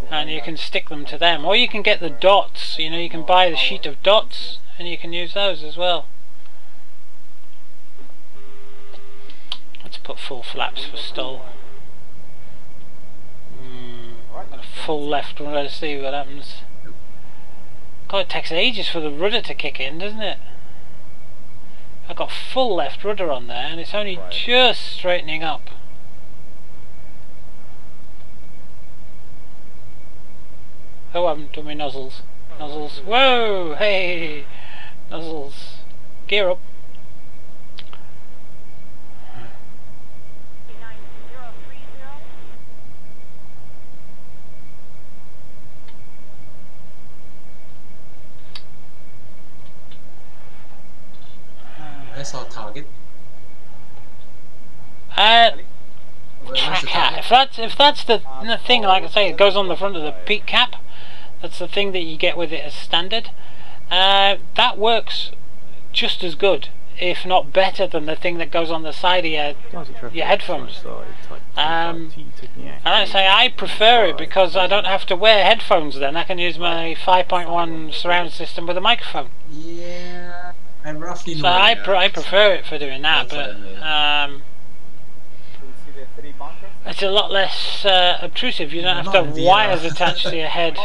Speaker 3: and you can stick them to them, or you can get the dots. You know, you can buy the sheet of dots and you can use those as well. Let's put full flaps for stall. Got a full left rudder, see what happens. God, it takes ages for the rudder to kick in, doesn't it? I've got full left rudder on there and it's only just straightening up. Oh, I haven't done my nozzles. Nozzles. Whoa! Hey! Nozzles. Gear up.
Speaker 15: That's our target.
Speaker 3: Tracker. If that's the thing, like I say, it goes on the front of the peak cap. That's the thing that you get with it as standard. That works just as good, if not better, than the thing that goes on the side of your headphones. And I say I prefer it because I don't have to wear headphones. Then I can use my 5.1 surround system with a microphone.
Speaker 15: Yeah. I roughly know.
Speaker 3: So I prefer it for doing that, but it's a lot less obtrusive. You don't have to have wires attached to your head.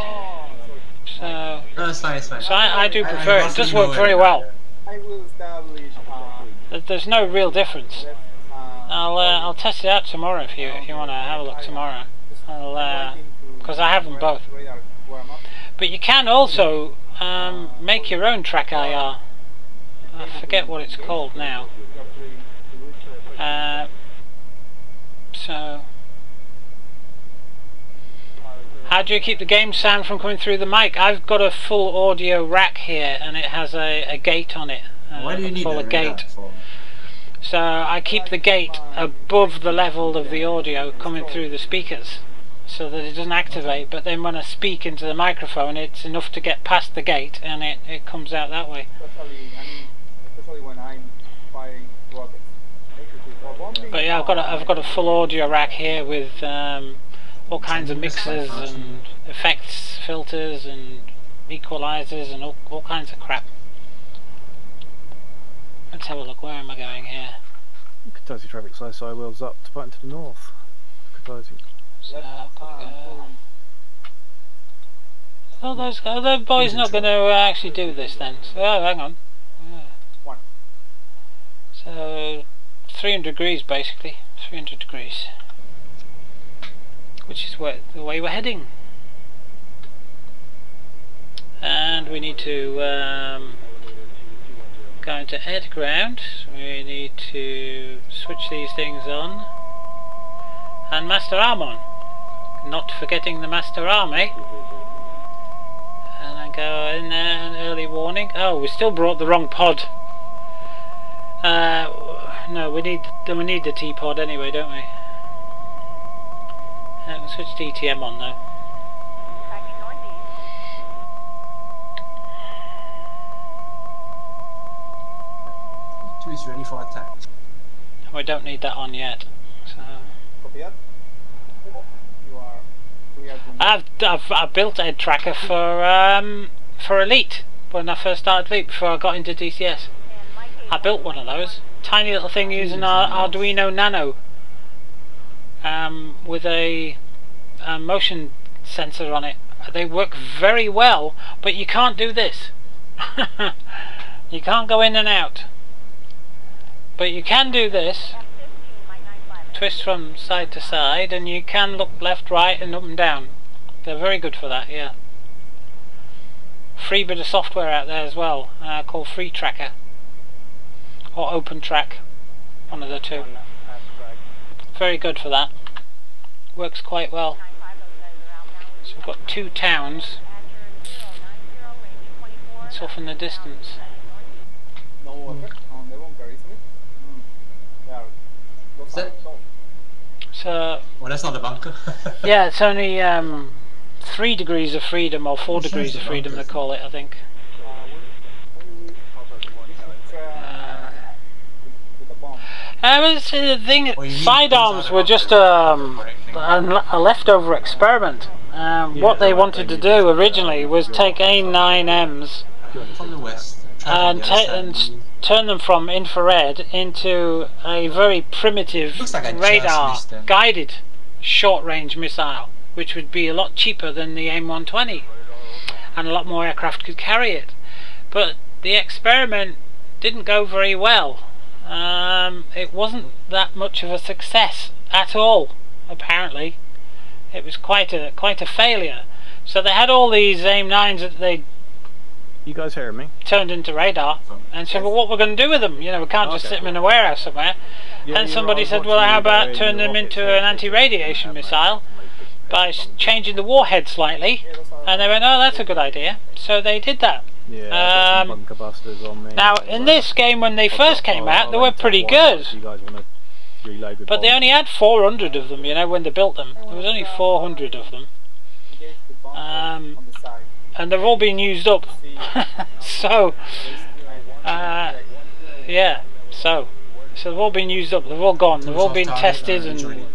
Speaker 3: So
Speaker 15: no, it's fine, it's fine.
Speaker 3: So I do prefer it. It does work very well. There's no real difference. I'll test it out tomorrow if you want to have a look tomorrow. Because I have them both. But you can also make your own track IR. I forget what it's called now. So how do you keep the game sound from coming through the mic? I've got a full audio rack here and it has a gate on it.
Speaker 15: Why do you need
Speaker 3: a gate for? So I keep the gate above the level of the audio coming through the speakers so that it doesn't activate, but then when I speak into the microphone it's enough to get past the gate and it comes out that way.
Speaker 8: Especially when I'm firing rockets.
Speaker 3: But yeah, I've got a full audio rack here with all kinds of mixers and effects, filters and equalizers and all kinds of crap. Let's have a look. Where am I going here?
Speaker 6: Taxi traffic side wheels up to point to the north.
Speaker 3: So I've got to go. Oh, those boys not going to actually do this then. So, oh, hang on. Yeah. So 300 degrees basically. 300 degrees. Which is the way we're heading. And we need to go into air to ground. We need to switch these things on. And master arm on. Not forgetting the master arm, eh? And I go in there, an early warning. Oh, we still brought the wrong pod. No, we need the T-pod anyway, don't we? We'll switch DTM on though.
Speaker 15: Is ready for attack.
Speaker 3: We don't need that on yet. So I've built a tracker for Elite when I first started Elite before I got into DCS. I built one of those. Tiny little thing using our Arduino Nano with a motion sensor on it. They work very well, but you can't do this. You can't go in and out. But you can do this, twist from side to side, and you can look left, right and up and down. They're very good for that, yeah. Free bit of software out there as well, called Free Tracker. Or Open Track, one of the two. Very good for that. Works quite well. So we've got 2 towns. It's off in the distance. So
Speaker 15: well, that's not the bunker.
Speaker 3: Yeah, it's only 3 degrees of freedom or 4 degrees of freedom they call it, I think. The thing, sidearms were just a leftover experiment. What they wanted to do originally was take AIM-9Ms
Speaker 15: from the west
Speaker 3: and turn them from infrared into a very primitive radar guided short-range missile, which would be a lot cheaper than the AIM-120, and a lot more aircraft could carry it. But the experiment didn't go very well. It wasn't that much of a success at all, apparently. It was quite a failure. So they had all these AIM-9s that they turned into radar, and said, well, what we're going to do with them? You know, we can't just sit them in a warehouse somewhere. And somebody said, well, how about turn them into an anti-radiation missile by changing the warhead slightly? And they went, oh, that's a good idea. So they did that.
Speaker 6: Yeah, bunker busters on me.
Speaker 3: Now, in this game, when they first came out, they were pretty good. But they only had 400 of them, you know, when they built them. There was only 400 of them. And they've all been used up. So, yeah, so they've all been used up, they've all gone, they've all been tested and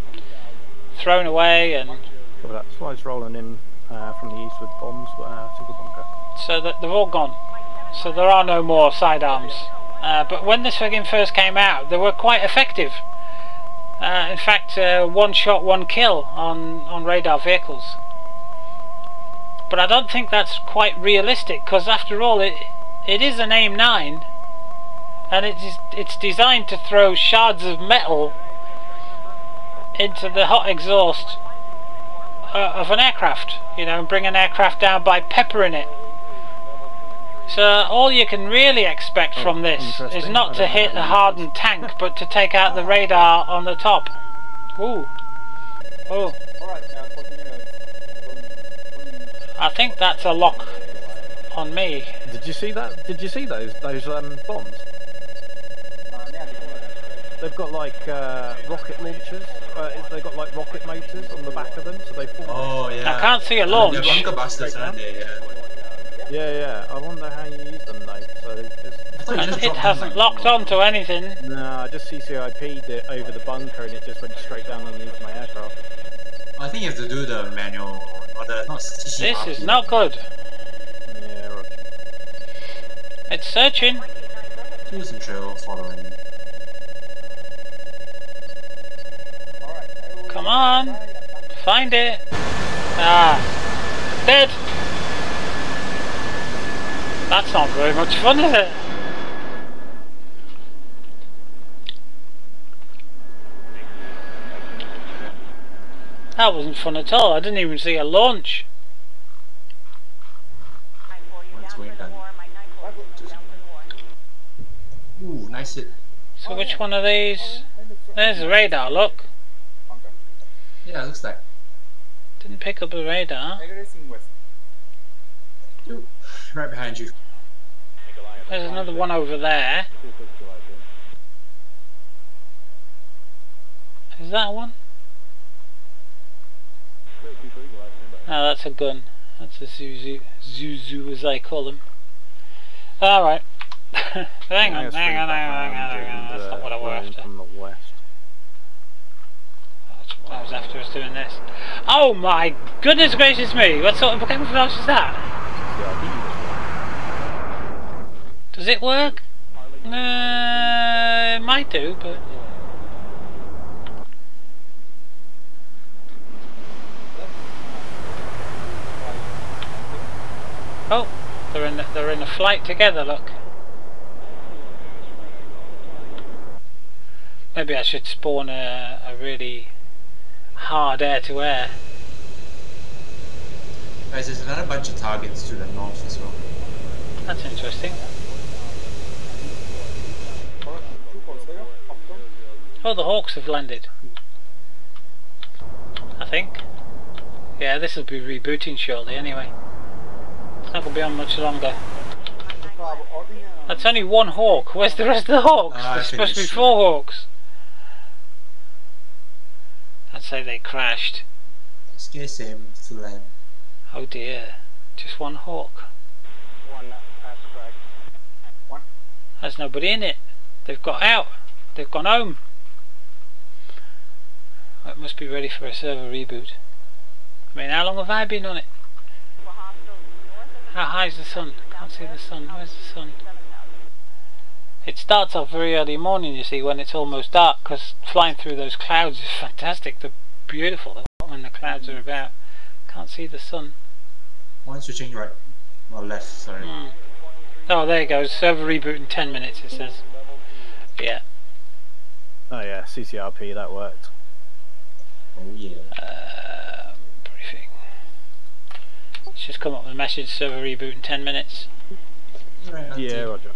Speaker 3: thrown away. And
Speaker 6: that's why it's rolling in from the east with bombs, single bunker.
Speaker 3: So that they've all gone. So there are no more sidearms. But when this game first came out, they were quite effective. In fact, one shot, one kill on radar vehicles. But I don't think that's quite realistic, because after all, it is an AIM-9, and it's designed to throw shards of metal into the hot exhaust of an aircraft, you know, and bring an aircraft down by peppering it. So all you can really expect from this is not to hit a hardened tank, but to take out the radar on the top. Ooh. Oh. I think that's a lock on me.
Speaker 6: Did you see that? Did you see those bombs? They've got like rocket launchers. They've got like rocket motors on the back of them, so they fall.
Speaker 15: Oh yeah.
Speaker 3: I can't see a launch.
Speaker 15: They're bunker busters, aren't they?
Speaker 6: Yeah. I wonder how you use them though. So
Speaker 3: it hasn't locked onto anything.
Speaker 6: No, I just CCIP'd it over the bunker and it just went straight down underneath my aircraft.
Speaker 15: I think you have to do the manual.
Speaker 3: This is not good.
Speaker 6: Yeah, roger.
Speaker 3: It's searching.
Speaker 15: Do some trail following.
Speaker 3: Come on, find it. Ah, dead. That's not very much fun, is it? That wasn't fun at all. I didn't even see a launch.
Speaker 15: Ooh, nice hit.
Speaker 3: So which one of these? There's the radar, look.
Speaker 15: Yeah, it looks like.
Speaker 3: Didn't pick up a radar.
Speaker 15: Right behind you.
Speaker 3: There's another one over there. Is that one? No, that's a gun. That's a Zuzu as I call them. Alright. hang on. That's not what I was after.
Speaker 6: From the west.
Speaker 3: That's what I was after, was doing this. Oh my goodness gracious me! What sort of camouflage is that? Does it work? It might do, but... Oh, they're in a flight together. Look. Maybe I should spawn a really hard air-to-air.
Speaker 15: Guys, there's another bunch of targets to the north as well.
Speaker 3: That's interesting. Oh, the Hawks have landed. I think. Yeah, this will be rebooting shortly anyway. It's not going to be on much longer. That's only one Hawk. Where's the rest of the Hawks? There's supposed to be 4 Hawks. I'd say they crashed. Oh dear. Just one Hawk. There's nobody in it. They've got out. They've gone home. it must be ready for a server reboot. I mean, how long have I been on it? How high is the sun? Can't see the sun. Where's the sun? It starts off very early morning, you see, when it's almost dark, because flying through those clouds is fantastic. They're beautiful when the clouds are about. Can't see the sun.
Speaker 15: Why don't you change right or left? Sorry.
Speaker 3: Oh, there you go. Server reboot in 10 minutes, it says. Yeah.
Speaker 6: Oh yeah, CCRP, that worked.
Speaker 15: Oh yeah.
Speaker 3: Briefing. Let's just come up with a message, server reboot in 10 minutes.
Speaker 15: Right,
Speaker 6: yeah, roger.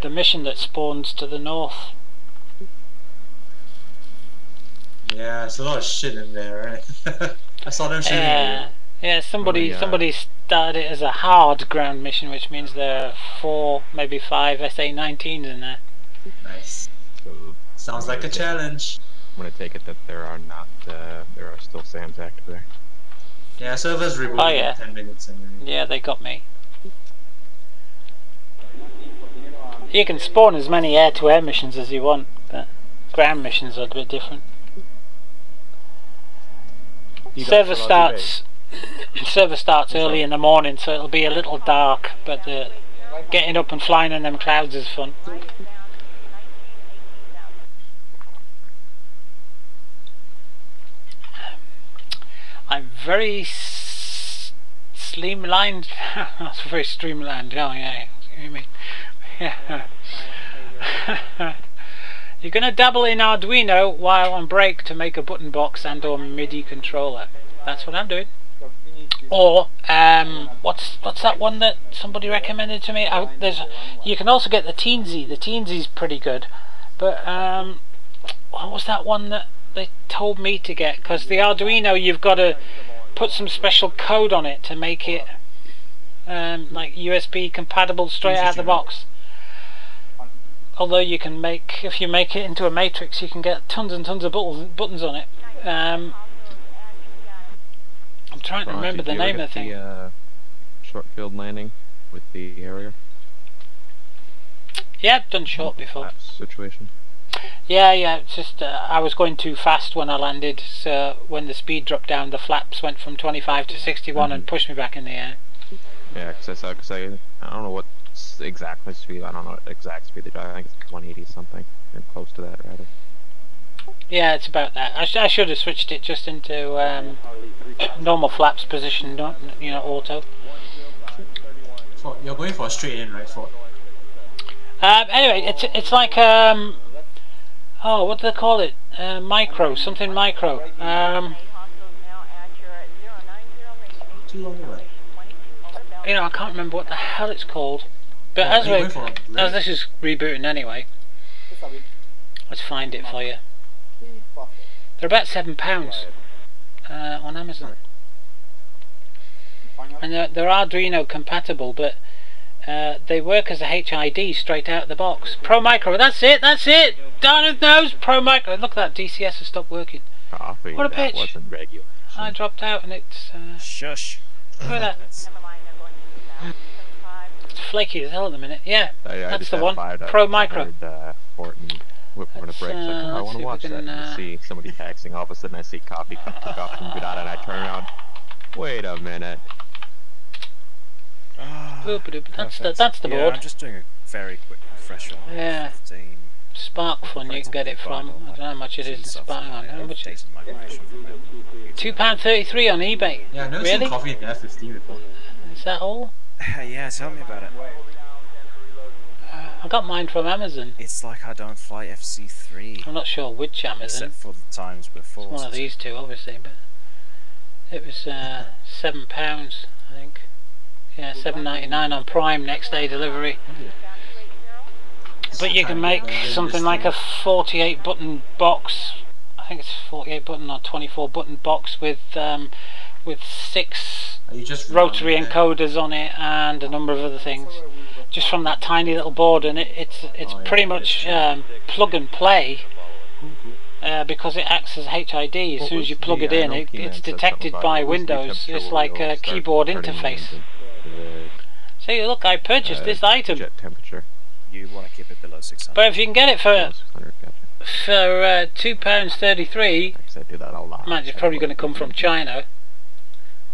Speaker 3: The mission that spawns to the north.
Speaker 15: Yeah, there's a lot of shit in there, right? I saw them shooting.
Speaker 3: Yeah, somebody started it as a hard ground mission, which means there are 4, maybe 5 SA-19s in there.
Speaker 15: Nice. Sounds like a challenge.
Speaker 1: I'm gonna take it that there are not, there are still SAMs active there.
Speaker 15: Yeah, servers rebooting in 10 minutes anyway.
Speaker 3: Yeah, they got me. You can spawn as many air-to-air missions as you want, but ground missions are a bit different. Server starts early in the morning, so it'll be a little dark, but getting up and flying in them clouds is fun. I'm very streamlined. That's very streamlined. Oh yeah, you mean? Yeah. You're gonna dabble in Arduino while on break to make a button box and or MIDI controller. That's what I'm doing. Or what's that one that somebody recommended to me? You can also get the Teensy. The Teensy's pretty good, but what was that one that they told me to get? Because the Arduino, you've got to put some special code on it to make it like USB compatible straight out of the box. Although you can make, if you make it into a matrix, you can get tons and tons of buttons on it. I'm trying to remember the name of the thing.
Speaker 1: Short field landing with the area.
Speaker 3: Yeah, I've done short before.
Speaker 1: Situation.
Speaker 3: Yeah, it's just I was going too fast when I landed, so when the speed dropped down, the flaps went from 25 to 61 and pushed me back in the air.
Speaker 1: Yeah, because I don't know what exact speed. I don't know what exact speed they drive. I think it's 180 something, or close to that, rather.
Speaker 3: Yeah, it's about that. I should have switched it just into normal flaps position, you know, auto.
Speaker 15: You're going for a straight in, right?
Speaker 3: Anyway, it's like oh, what do they call it? Micro, something micro. You know, I can't remember what the hell it's called. But as this is rebooting anyway, let's find it for you. They're about £7 on Amazon, and they're Arduino compatible, but they work as a HID straight out of the box. Pro Micro, that's it. Darn it knows, Pro Micro. Look at that, DCS has stopped working.
Speaker 1: Coffee,
Speaker 3: what a
Speaker 1: that
Speaker 3: pitch!
Speaker 1: wasn't regular.
Speaker 3: I dropped out and it's.
Speaker 5: Shush.
Speaker 3: Look at that. It's flaky as hell at the minute. Yeah, that's the one. Pro Micro.
Speaker 1: Whip on a break. I want to watch that. And I see somebody texting. All of a sudden, I see copy kick off from Gudada, and I turn around. Wait a minute.
Speaker 3: That's the board.
Speaker 5: Yeah, I'm just doing a very quick refresher.
Speaker 3: Yeah.
Speaker 5: 15.
Speaker 3: Spark Fun, you can get it from. I don't know how much it is in Spark. How much is it? £2.33 on eBay.
Speaker 15: Yeah, I know
Speaker 3: really?
Speaker 15: some coffee in the F15 before.
Speaker 3: Is that all?
Speaker 5: Yeah, tell me about it.
Speaker 3: I got mine from Amazon.
Speaker 5: It's like I don't fly FC3.
Speaker 3: I'm not sure which Amazon.
Speaker 5: Except for the times before.
Speaker 3: It's one of these two, obviously, but it was £7, I think. Yeah, $7.99 on Prime, next day delivery. But you can make something like a 48 button box. I think it's 48 button or 24 button box with 6 rotary encoders on it and a number of other things, just from that tiny little board. And it's pretty much plug and play, because it acts as HID. As soon as you plug it in, it's detected by Windows. It's like a keyboard interface. So See, look, I purchased this item.
Speaker 1: Jet temperature.
Speaker 5: You want to keep it below 600.
Speaker 3: But if you can get it for
Speaker 1: gotcha.
Speaker 3: £2.33,
Speaker 1: I do that a lot.
Speaker 3: man, it's probably going to come from China.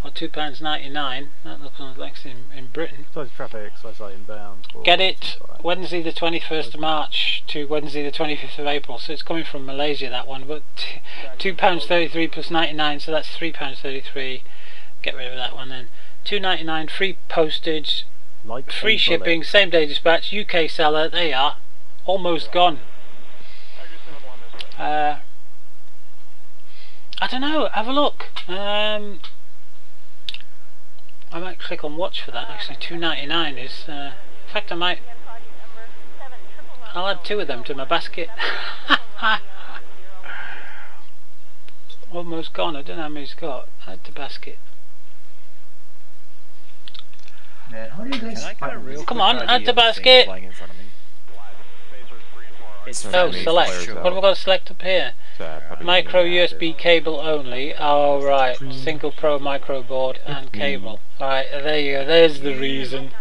Speaker 3: Or £2.99. That looks like it's in Britain.
Speaker 6: So traffic, so it's like inbound.
Speaker 3: Get it Wednesday the 21st of March to Wednesday the 25th of April. So it's coming from Malaysia, that one. But £2.33 plus 99, so that's £3.33. Get rid of that one then. £2.99 free postage, free shipping, same day dispatch, UK seller. There you are. Almost gone. I don't know. Have a look. I might click on watch for that. Actually, $2.99 is. In fact, I might. I'll add 2 of them to my basket. Almost gone. I don't know how many it's got. Add to basket.
Speaker 15: Man, how do you guys
Speaker 3: Come on, add to basket. Oh, select. What have I got to select up here? Micro USB cable only. Oh, right. Single Pro micro board and cable. Alright, there you go. There's the reason.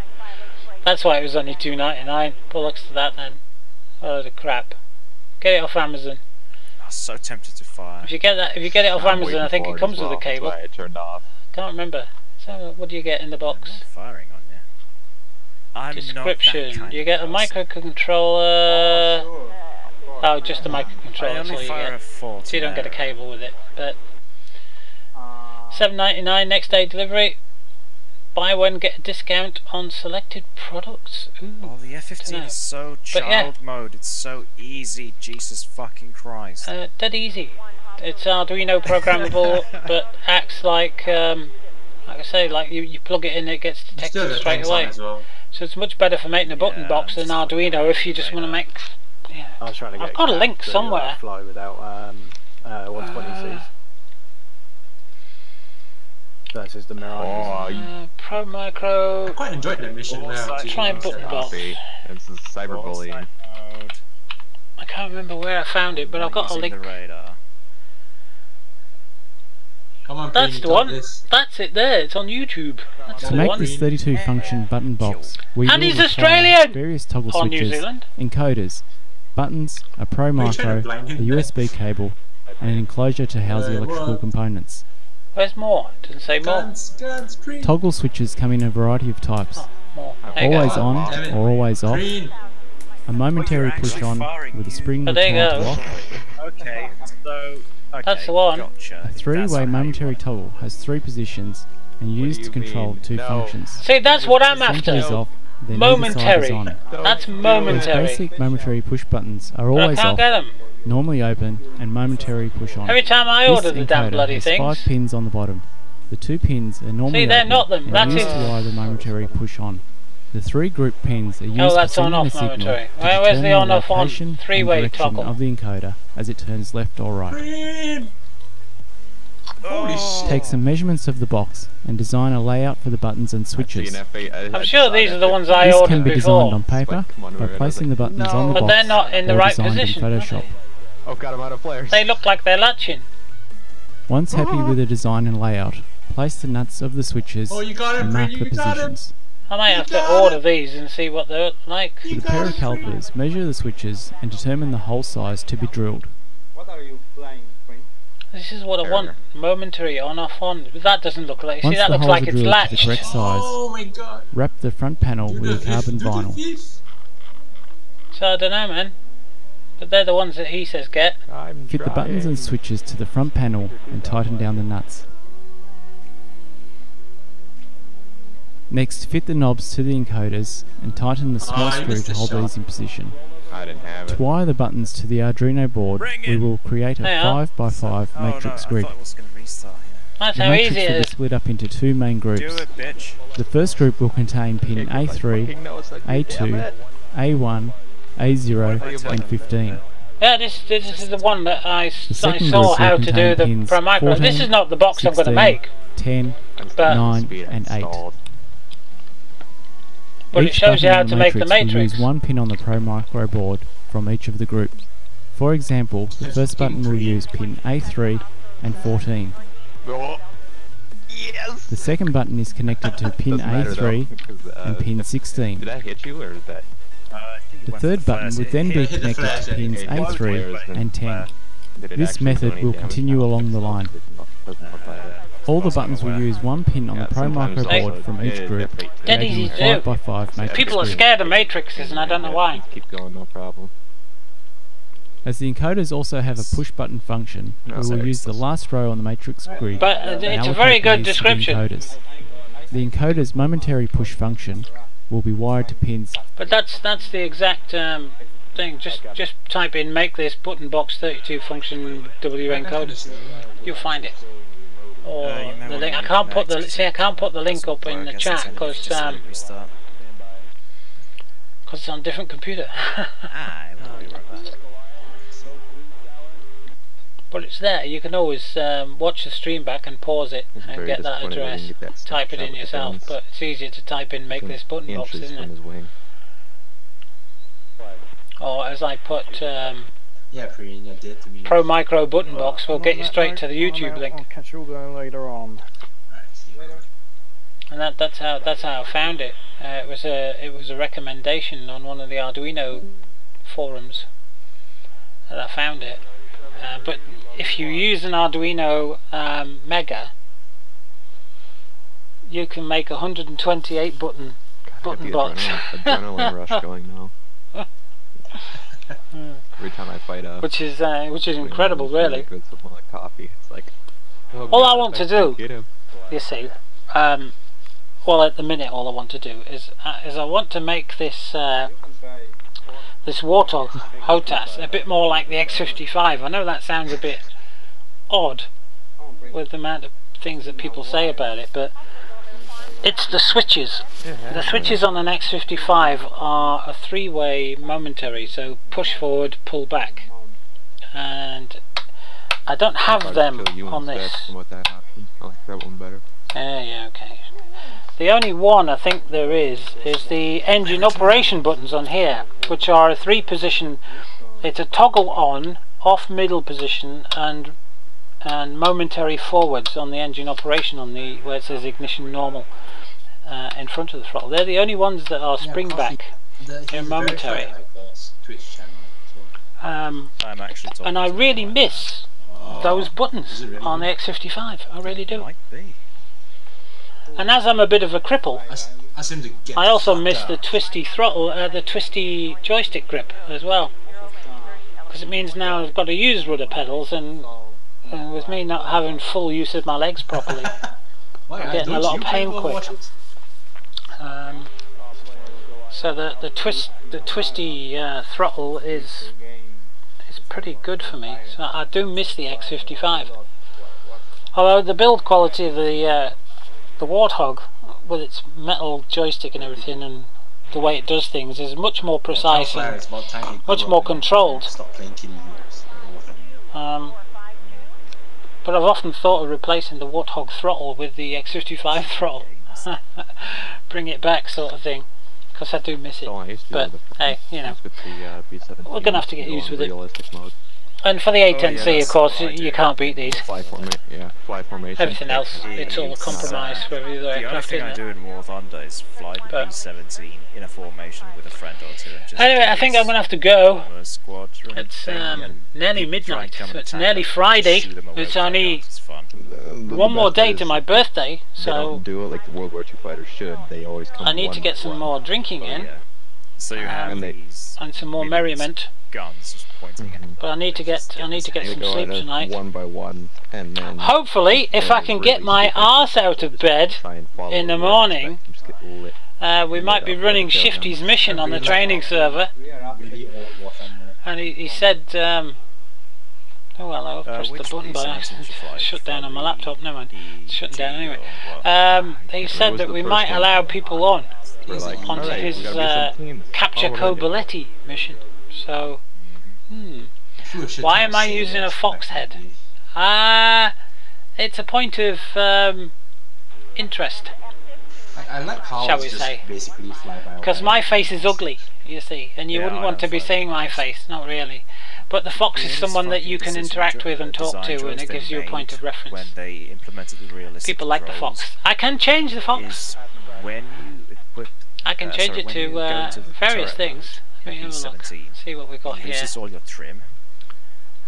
Speaker 3: That's why it was only $2.99. Bollocks to that then. Oh, the crap. Get it off Amazon.
Speaker 5: I'm so tempted to fire.
Speaker 3: If you get it off Amazon, I think it comes with a cable.
Speaker 1: That's why it turned off.
Speaker 3: Can't remember. So, what do you get in the box?
Speaker 5: I'm not firing on you. I'm
Speaker 3: Description.
Speaker 5: Not that kind
Speaker 3: you get a microcontroller. Oh, just a microcontroller. That's all you get. So you don't get a cable with it. But $7.99 next day delivery. Buy one, get a discount on selected products. Ooh,
Speaker 5: oh, the F-15 is so child mode. It's so easy. Jesus fucking Christ.
Speaker 3: Dead easy. It's Arduino programmable, but acts like I say, like you plug it in, it gets detected straight away. So it's much better for making a button box than Arduino if you just want to make. Yeah.
Speaker 6: I was trying to get
Speaker 3: I've got a link somewhere.
Speaker 6: Fly without 120Cs. Versus the Mirage.
Speaker 3: Pro Micro.
Speaker 15: I quite enjoyed that mission now.
Speaker 3: Try and button box.
Speaker 1: This is cyberbullying.
Speaker 3: I can't remember where I found it, but I've got a link.
Speaker 15: Come on,
Speaker 3: that's the one. That's it there. It's on YouTube. That's
Speaker 10: to make this 32 function button box, we will require various toggle switches, encoders, buttons, a Pro Micro, a USB cable, and an enclosure to house the electrical components.
Speaker 3: Where's more? Doesn't say more.
Speaker 10: Toggle switches come in a variety of types. Always on or always off. A momentary push on with a spring return to off.
Speaker 5: Okay, so
Speaker 3: that's the one.
Speaker 5: Gotcha.
Speaker 10: A 3-way momentary toggle has 3 positions and used to control 2 functions.
Speaker 3: See, that's what I'm after.
Speaker 10: Is off, then
Speaker 3: momentary.
Speaker 10: On.
Speaker 3: That's momentary.
Speaker 10: These basic momentary push buttons are always off, normally open, and momentary push on.
Speaker 3: Every time I order the damn bloody
Speaker 10: has
Speaker 3: things.
Speaker 10: 5 pins on the bottom. The 2 pins are normally
Speaker 3: they're
Speaker 10: open
Speaker 3: not them.
Speaker 10: and used to wire the momentary push on. The 3 group pins are used
Speaker 3: that's
Speaker 10: to send
Speaker 3: on
Speaker 10: a
Speaker 3: off
Speaker 10: signal
Speaker 3: momentary.
Speaker 10: to
Speaker 3: Where's the
Speaker 10: determine
Speaker 3: on
Speaker 10: the
Speaker 3: off on?
Speaker 10: location and
Speaker 3: 3-way
Speaker 10: direction
Speaker 3: toggle
Speaker 10: of the encoder as it turns left or right.
Speaker 15: Holy shit.
Speaker 10: Take some measurements of the box and design a layout for the buttons and switches.
Speaker 3: I'm sure these are the ones I
Speaker 10: this
Speaker 3: ordered
Speaker 10: can be
Speaker 3: before.
Speaker 10: designed on paper by placing the buttons on the box,
Speaker 3: but they're not in the
Speaker 10: or
Speaker 3: right
Speaker 10: designed
Speaker 3: position.
Speaker 10: in Photoshop.
Speaker 1: Oh god, I'm out of flares.
Speaker 3: They look like they're latching.
Speaker 10: Once happy with the design and layout, place the nuts of the switches and mark the positions.
Speaker 3: I might have to order these and see what they're like.
Speaker 10: With a pair of calipers, measure the switches and determine the hole size to be drilled.
Speaker 8: What are you flying, Queen?
Speaker 3: This is what I want. Momentary on off on. But that doesn't look like.
Speaker 10: Once
Speaker 3: See, that
Speaker 10: the
Speaker 3: looks
Speaker 10: holes
Speaker 3: like
Speaker 10: are
Speaker 3: it's
Speaker 10: drilled
Speaker 3: latched.
Speaker 10: to the correct size, wrap the front panel with a carbon vinyl.
Speaker 3: So I don't know, man. But they're the ones that he says get.
Speaker 10: Fit the buttons and switches to the front panel and tighten down the nuts. Next, fit the knobs to the encoders and tighten the small screw to hold these in position.
Speaker 1: I didn't have it.
Speaker 10: To wire the buttons to the Arduino board, we will create a 5x5 matrix grid.
Speaker 3: That's
Speaker 10: the
Speaker 3: how
Speaker 10: matrix
Speaker 3: easy it
Speaker 10: will be
Speaker 3: is.
Speaker 10: split up into 2 main groups. The first group will contain pin A3, A2, A1, A0 and 15.
Speaker 3: Yeah, this is the one that I saw
Speaker 10: group
Speaker 3: how
Speaker 10: will
Speaker 3: to do
Speaker 10: contain
Speaker 3: the
Speaker 10: pins
Speaker 3: Pro Micro.
Speaker 10: 14,
Speaker 3: This is not the box
Speaker 10: 16,
Speaker 3: I'm going to make.
Speaker 10: 10,
Speaker 3: But
Speaker 10: 9 and 8.
Speaker 3: But
Speaker 10: Each
Speaker 3: it shows you
Speaker 10: button
Speaker 3: how
Speaker 10: on
Speaker 3: to make the
Speaker 10: will
Speaker 3: matrix.
Speaker 10: use 1 pin on the Pro Micro board from each of the groups. For example, the first button will use pin A3 and 14.
Speaker 1: Yes!
Speaker 10: The second button is connected to pin A3 and pin 16.
Speaker 1: Did that hit you, or is that?
Speaker 10: The third button would then be connected to pins A3 and 10. This method will continue along the line. All the buttons will use one pin on the Pro Micro board from each group, creating a 5x5 matrix.
Speaker 3: People are scared of matrices, and I don't know why.
Speaker 1: Keep going, no problem.
Speaker 10: As the encoders also have a push button function, we will use the last row on the matrix grid.
Speaker 3: But it's a very good description.
Speaker 10: The encoder's momentary push function will be wired to pins.
Speaker 3: But that's the exact thing. Just type in make this button box 32 function W encoder. You'll find it. Or the link. I can't put the link up in the chat because it's on a different computer. But it's there. You can always watch the stream back and pause it and get that address. Type it in yourself, but it's easier to type in make this button box, isn't it? Or as I put Pro Micro button box will get you straight to the YouTube link.
Speaker 6: I'll catch you all going later on.
Speaker 3: And that's how I found it. It was a recommendation on one of the Arduino forums that I found it. But if you use an Arduino Mega, you can make a 128 button box.
Speaker 1: Adrenaline rush going now. Every time I fight a
Speaker 3: which is incredible, really.
Speaker 1: Good something like coffee. It's like
Speaker 3: all I want to do, you see, well at the minute all I want to do is I want to make this this Warthog HOTAS a bit more like the X55. I know that sounds a bit odd with the amount of things that people say about it, but it's the switches. The switches on an X55 are a three-way momentary, so push forward, pull back, and I don't have them on this.
Speaker 1: I like that one better.
Speaker 3: Yeah, okay. The only one I think there is the engine operation buttons on here, which are a 3-position. It's a toggle on, off middle position, and momentary forwards on the engine operation on the where it says ignition normal in front of the throttle. They're the only ones that are spring back. They're momentary. And I really miss those buttons on the X55. I really do. And as I'm a bit of a cripple, I also miss the twisty throttle, the twisty joystick grip as well, because it means now I've got to use rudder pedals, and with me not having full use of my legs properly, I'm getting a lot of pain quick. So the twisty throttle is pretty good for me. So I do miss the X55. Although the build quality of the Warthog, with its metal joystick and everything, and the way it does things, is much more precise and much more controlled. But I've often thought of replacing the Warthog throttle with the X55 throttle. Bring it back, sort of thing, because I do miss it. But hey, you know, we're going to have to get used with it. And for the A10C, of course, you can't beat these.
Speaker 1: Fly formation.
Speaker 3: Everything else, it's all a compromise for every other aircraft.
Speaker 5: The only thing I do in War Thunder is fly the B-17 in a formation with a friend or two. And just
Speaker 3: anyway, I think I'm going to have to go. It's nearly midnight, so it's nearly Friday. It's only one more day to my birthday, so
Speaker 1: they don't do it like the World War II fighters should. They always come.
Speaker 3: I need to get some more drinking in,
Speaker 5: so you have
Speaker 3: and some more merriment.
Speaker 5: Guns just pointing at.
Speaker 3: But I need to get some sleep tonight.
Speaker 1: One by one, and then
Speaker 3: hopefully, if I can get my arse out of bed in the morning, we might be running Shifty's mission on the training server. And he said, oh well, I'll press the button by accident. Shut down on my laptop. Never mind. It's shutting down anyway. He said that we might allow people on onto his Capture Coballetti mission. So, why am I using a fox head? It's a point of interest.
Speaker 15: I like how
Speaker 3: shall we say? Because my face is ugly, you see, and you wouldn't want to be seeing my face. Not really. But the fox is someone that you can interact with and talk to, and it gives you a point of reference.
Speaker 5: When they implemented the realistic
Speaker 3: People like the fox. I can change the fox.
Speaker 5: When you equip,
Speaker 3: I can change it to various things. Let me have a look. See what we've got here.
Speaker 5: This is all your trim.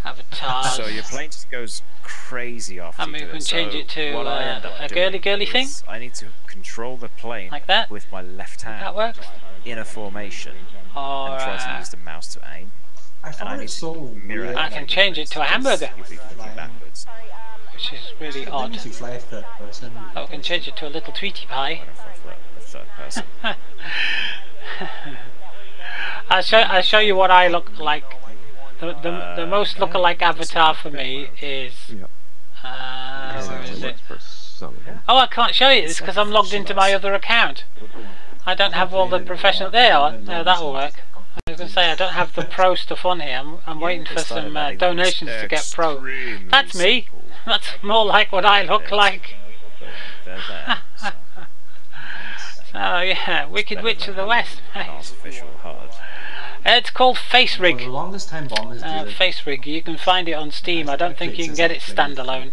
Speaker 3: Avatars.
Speaker 5: So your plane just goes crazy after you do it.
Speaker 3: We can change it to a girly thing.
Speaker 5: I need to control the plane
Speaker 3: like that
Speaker 5: with my left hand.
Speaker 3: That works.
Speaker 5: In a formation, and try to use the mouse to aim.
Speaker 15: I need to mirror.
Speaker 3: I can change it to a hamburger, which is really odd. I can change it to a little Tweety Pie.
Speaker 5: Third person.
Speaker 3: I'll show you what I look like. The most lookalike avatar for me is where is it? Oh, I can't show you this because I'm logged into my other account. I don't have all the professional. There, no, that'll work. I was going to say I don't have the pro stuff on here. I'm waiting for some donations to get pro. That's me. That's more like what I look like. Oh yeah, Wicked Witch of the West. It's called Face Rig. Face Rig. You can find it on Steam. I don't think you can get it standalone,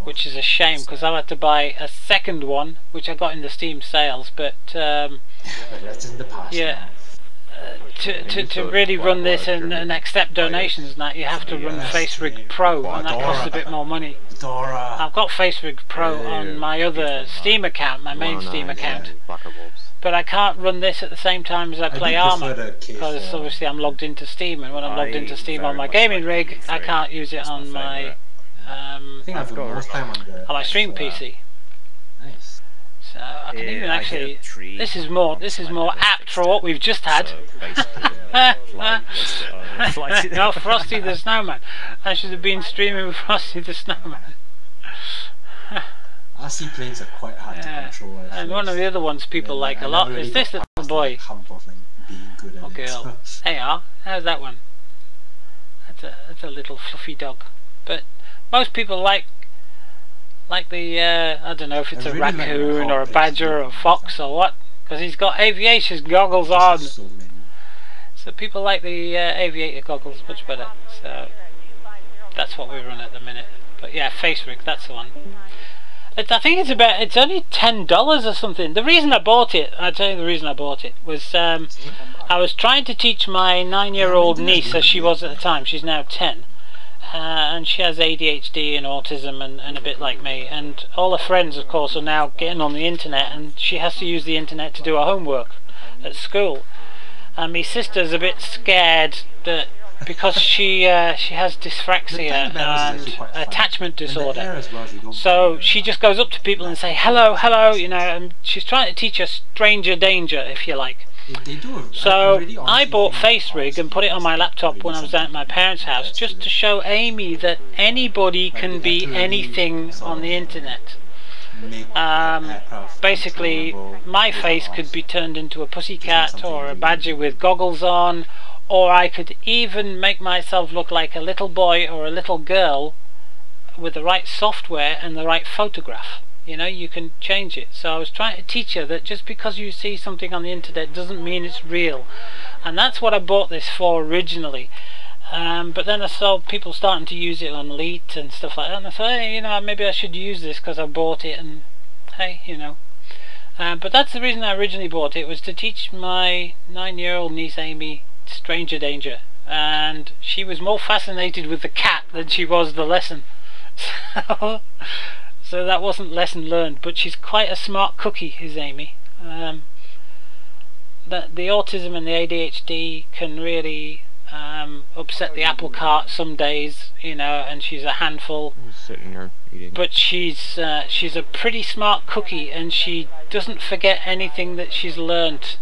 Speaker 3: which is a shame because I had to buy a second one, which I got in the Steam sales. But
Speaker 15: that's in the past.
Speaker 3: Yeah. To really run this and accept donations and that, you have to run FaceRig Pro, and that costs a bit more money. I've got FaceRig Pro on my other Steam account, my main Steam account, but I can't run this at the same time as I play Armour, because obviously I'm logged into Steam, and when I'm logged into Steam on my gaming rig, I can't use it on my on my stream PC. So I can even actually. This is more apt for what we've just had. No, Frosty the Snowman. I should have been streaming with Frosty the Snowman.
Speaker 15: RC planes are quite hard to control.
Speaker 3: And one of the other ones people like a lot is this little boy. Or girl. There you are. How's that one? That's a little fluffy dog. But most people like the I don't know if it's a raccoon or a badger or a fox or what, because he's got aviation goggles on. So people like the aviator goggles much better. So that's what we run at the minute. But yeah, FaceRig, that's the one. I think it's only $10 or something. The reason I bought it, I'll tell you the reason I bought it, was I was trying to teach my 9-year-old niece, as she was at the time, she's now 10. And she has ADHD and autism and a bit like me, and all her friends of course are now getting on the internet, and she has to use the internet to do her homework at school. And my sister's a bit scared that because she has dyspraxia and attachment disorder, so she just goes up to people and say hello, you know, and she's trying to teach her stranger danger, if you like. So I bought FaceRig and put it on my laptop when I was at my parents' house, just to show Amy that anybody can be anything on the internet. Basically, my face could be turned into a pussycat or a badger with goggles on, or I could even make myself look like a little boy or a little girl with the right software and the right photograph. You know, you can change it. So I was trying to teach her that just because you see something on the internet doesn't mean it's real. And that's what I bought this for originally. But then I saw people starting to use it on Elite and stuff like that, and I thought, hey, you know, maybe I should use this because I bought it, and hey, you know. But that's the reason I originally bought it, was to teach my 9-year-old niece Amy stranger danger. And she was more fascinated with the cat than she was the lesson. So that wasn't lesson learned, but she's quite a smart cookie, is Amy. The autism and the ADHD can really upset the apple cart some days, you know, and she's a handful.
Speaker 1: Sitting there eating.
Speaker 3: But she's a pretty smart cookie, and she doesn't forget anything that she's learnt.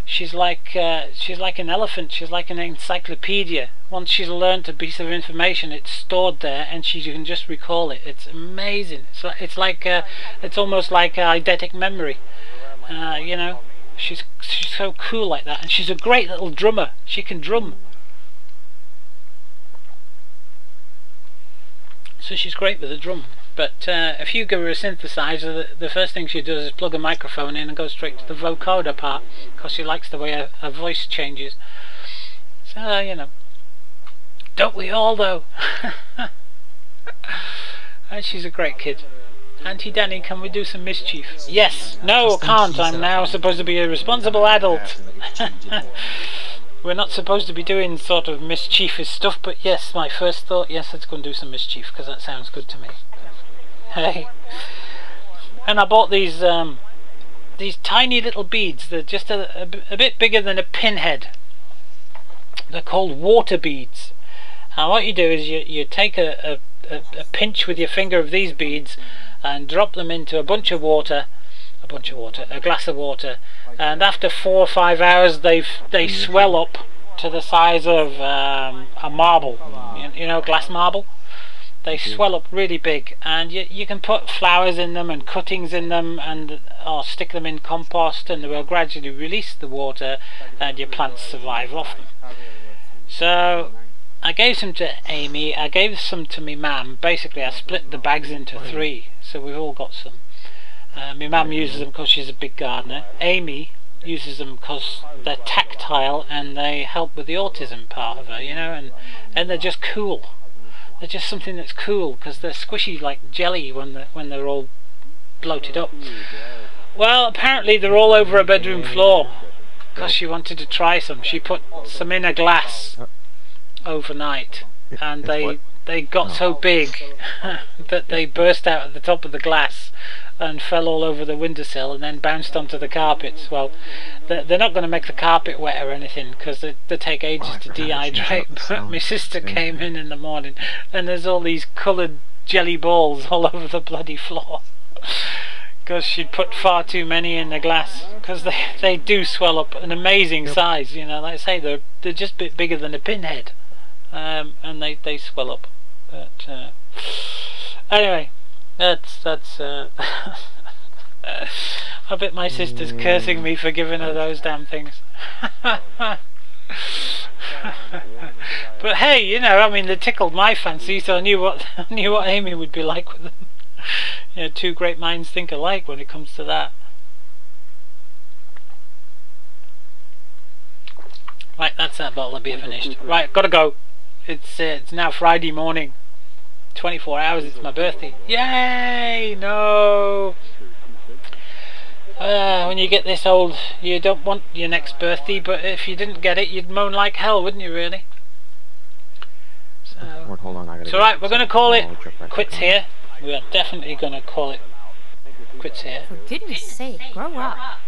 Speaker 3: She's like an elephant. She's like an encyclopedia. Once she's learnt a piece of information, it's stored there, and she can just recall it. It's amazing. It's almost like eidetic memory. You know, she's so cool like that, and she's a great little drummer. She can drum. So she's great with the drum. But if you give her a synthesizer, the first thing she does is plug a microphone in and go straight to the vocoder part, because she likes the way her voice changes. So, you know. Don't we all though? And she's a great kid. Auntie Danny, can we do some mischief? Yes. No, I can't. I'm now supposed to be a responsible adult. We're not supposed to be doing sort of mischievous stuff, but yes, my first thought, yes, let's go and do some mischief, because that sounds good to me. Hey. And I bought these tiny little beads. They're just a bit bigger than a pinhead. They're called water beads. And what you do is you take a pinch with your finger of these beads and drop them into a glass of water, and after 4 or 5 hours they swell up to the size of a marble, you know, glass marble. They swell up really big, and you can put flowers in them and cuttings in them, or stick them in compost, and they will gradually release the water and your plants survive off them. So I gave some to Amy, I gave some to me mum. Basically I split the bags into 3, so we've all got some. My mum uses them because she's a big gardener. Amy uses them because they're tactile and they help with the autism part of her, you know, and they're just cool. They're just something that's cool because they're squishy like jelly when they're all bloated up. Well, apparently they're all over her bedroom floor because she wanted to try some. She put some in a glass overnight, and they got so big that they burst out at the top of the glass and fell all over the windowsill and then bounced onto the carpets. Well, they're not going to make the carpet wet or anything because they take ages to dehydrate, but my sister came in the morning and there's all these coloured jelly balls all over the bloody floor because she'd put far too many in the glass, because they do swell up an amazing size, you know. Like I say, they're just a bit bigger than a pinhead, and they swell up. But anyway, that's I bet my sister's cursing me for giving her those damn things. But hey, you know, I mean, they tickled my fancy, so I knew what Amy would be like with them. You know, 2 great minds think alike when it comes to that. Right, that's that bottle of beer finished. Right, gotta go. It's now Friday morning. 24 hours, it's my birthday. Yay! No! When you get this old, you don't want your next birthday, but if you didn't get it, you'd moan like hell, wouldn't you, really? So,
Speaker 1: hold on, I gotta
Speaker 3: right, we're going to call it quits here. We are definitely going to call it quits here.
Speaker 11: For goodness sake, grow up.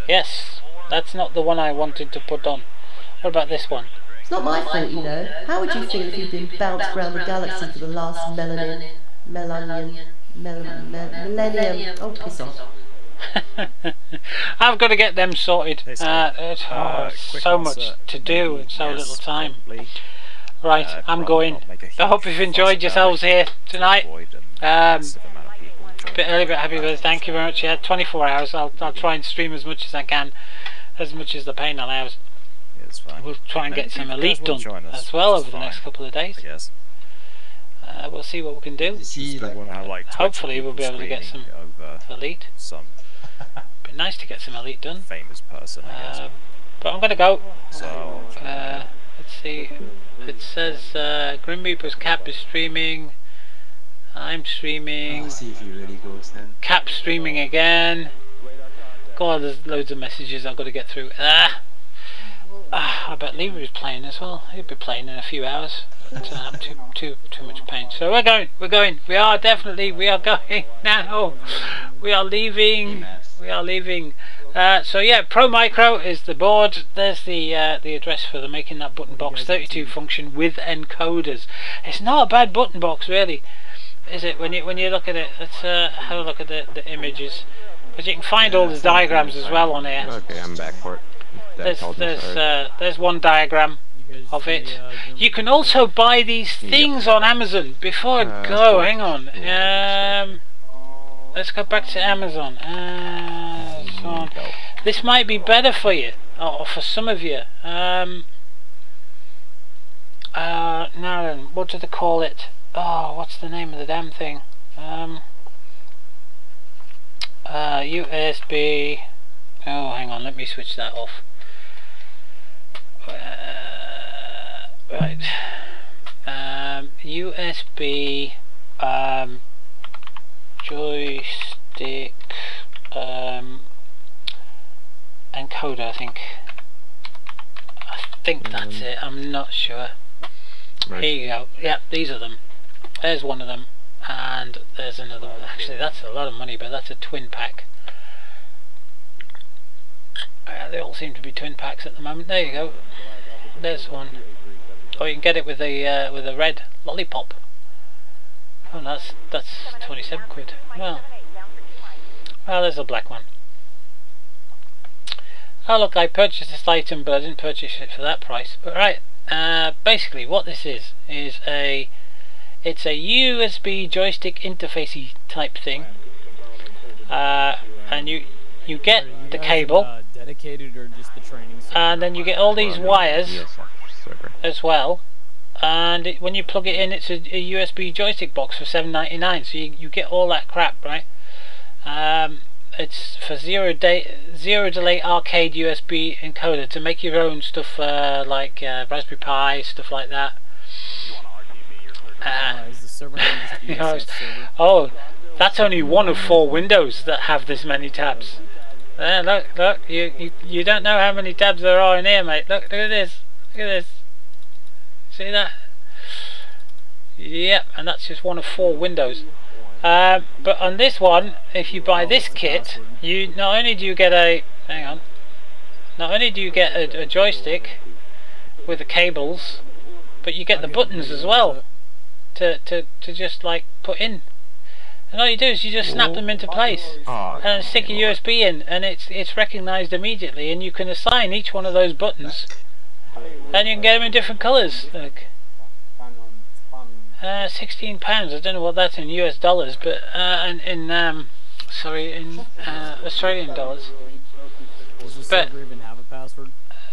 Speaker 3: Yes, that's not the one I wanted to put on. What about this one?
Speaker 21: It's not my fault, you know. How would you feel if you'd been bounced around the galaxy for the last millennium? Oh, piss off.
Speaker 3: I've got to get them sorted. So much to do in so little time. Right, I'm going. I hope you've enjoyed yourselves here tonight. A bit early, but happy birthday. Thank you very much. Yeah, 24 hours. I'll try and stream as much as I can, as much as the pain allows. We'll try and get some elite done as well over the next couple of days. We'll see what we can do. Hopefully we'll be able to get some elite. Be nice to get some elite done.
Speaker 5: Famous person, I guess.
Speaker 3: But I'm gonna go. So let's see. It says GrimReapers Cap is streaming. I'm streaming.
Speaker 15: I'll see if he really goes then.
Speaker 3: Cap streaming again. God, there's loads of messages I've got to get through. I bet Lever is playing as well. He'll be playing in a few hours. I'm too much pain. So we're going. We are going now. We are leaving. So yeah, Pro Micro is the board. There's the address for making that button box 32 function with encoders. It's not a bad button box, really, is it? When you look at it, let's have a look at the images, because you can find all the diagrams as well on here.
Speaker 1: Okay, I'm back for it.
Speaker 3: There's one diagram of it. You can also buy these things on Amazon. Before I go, hang on. Let's go back to Amazon. This might be better for you, or for some of you. Now then, what do they call it? Oh, what's the name of the damn thing? USB. Oh, hang on, let me switch that off. Right. USB joystick encoder, I think that's it. I'm not sure. Right. Here you go. Yep, these are them. There's one of them, and there's another one. Actually, that's a lot of money, but that's a twin pack. They all seem to be twin packs at the moment. There you go. There's one. Or you can get it with a red lollipop. Oh, that's 27 quid. Well, there's a black one. Oh look, I purchased this item, but I didn't purchase it for that price. But right, basically what this is it's a USB joystick interfacey type thing, and you get the cable,
Speaker 4: dedicated or just the training,
Speaker 3: and then you get all these wires as well. And when you plug it in, it's a USB joystick box for $7.99. So you get all that crap, right? It's for zero delay arcade USB encoder to make your own stuff, like Raspberry Pi, stuff like that.
Speaker 4: Is the server name just server?
Speaker 3: Oh, that's only one of 4 windows that have this many tabs. Look, you don't know how many tabs there are in here, mate. Look at this. Look at this. See that? Yep, and that's just one of 4 windows. But on this one, if you buy this kit, you not only do you get a joystick with the cables, but you get the buttons as well to just like put in. And all you do is you just snap them into place and stick a USB in, and it's recognised immediately, and you can assign each one of those buttons, and you can get them in different colours. Look. £16. I don't know what that's in US dollars, but in Australian dollars.
Speaker 4: Does the server even have a password?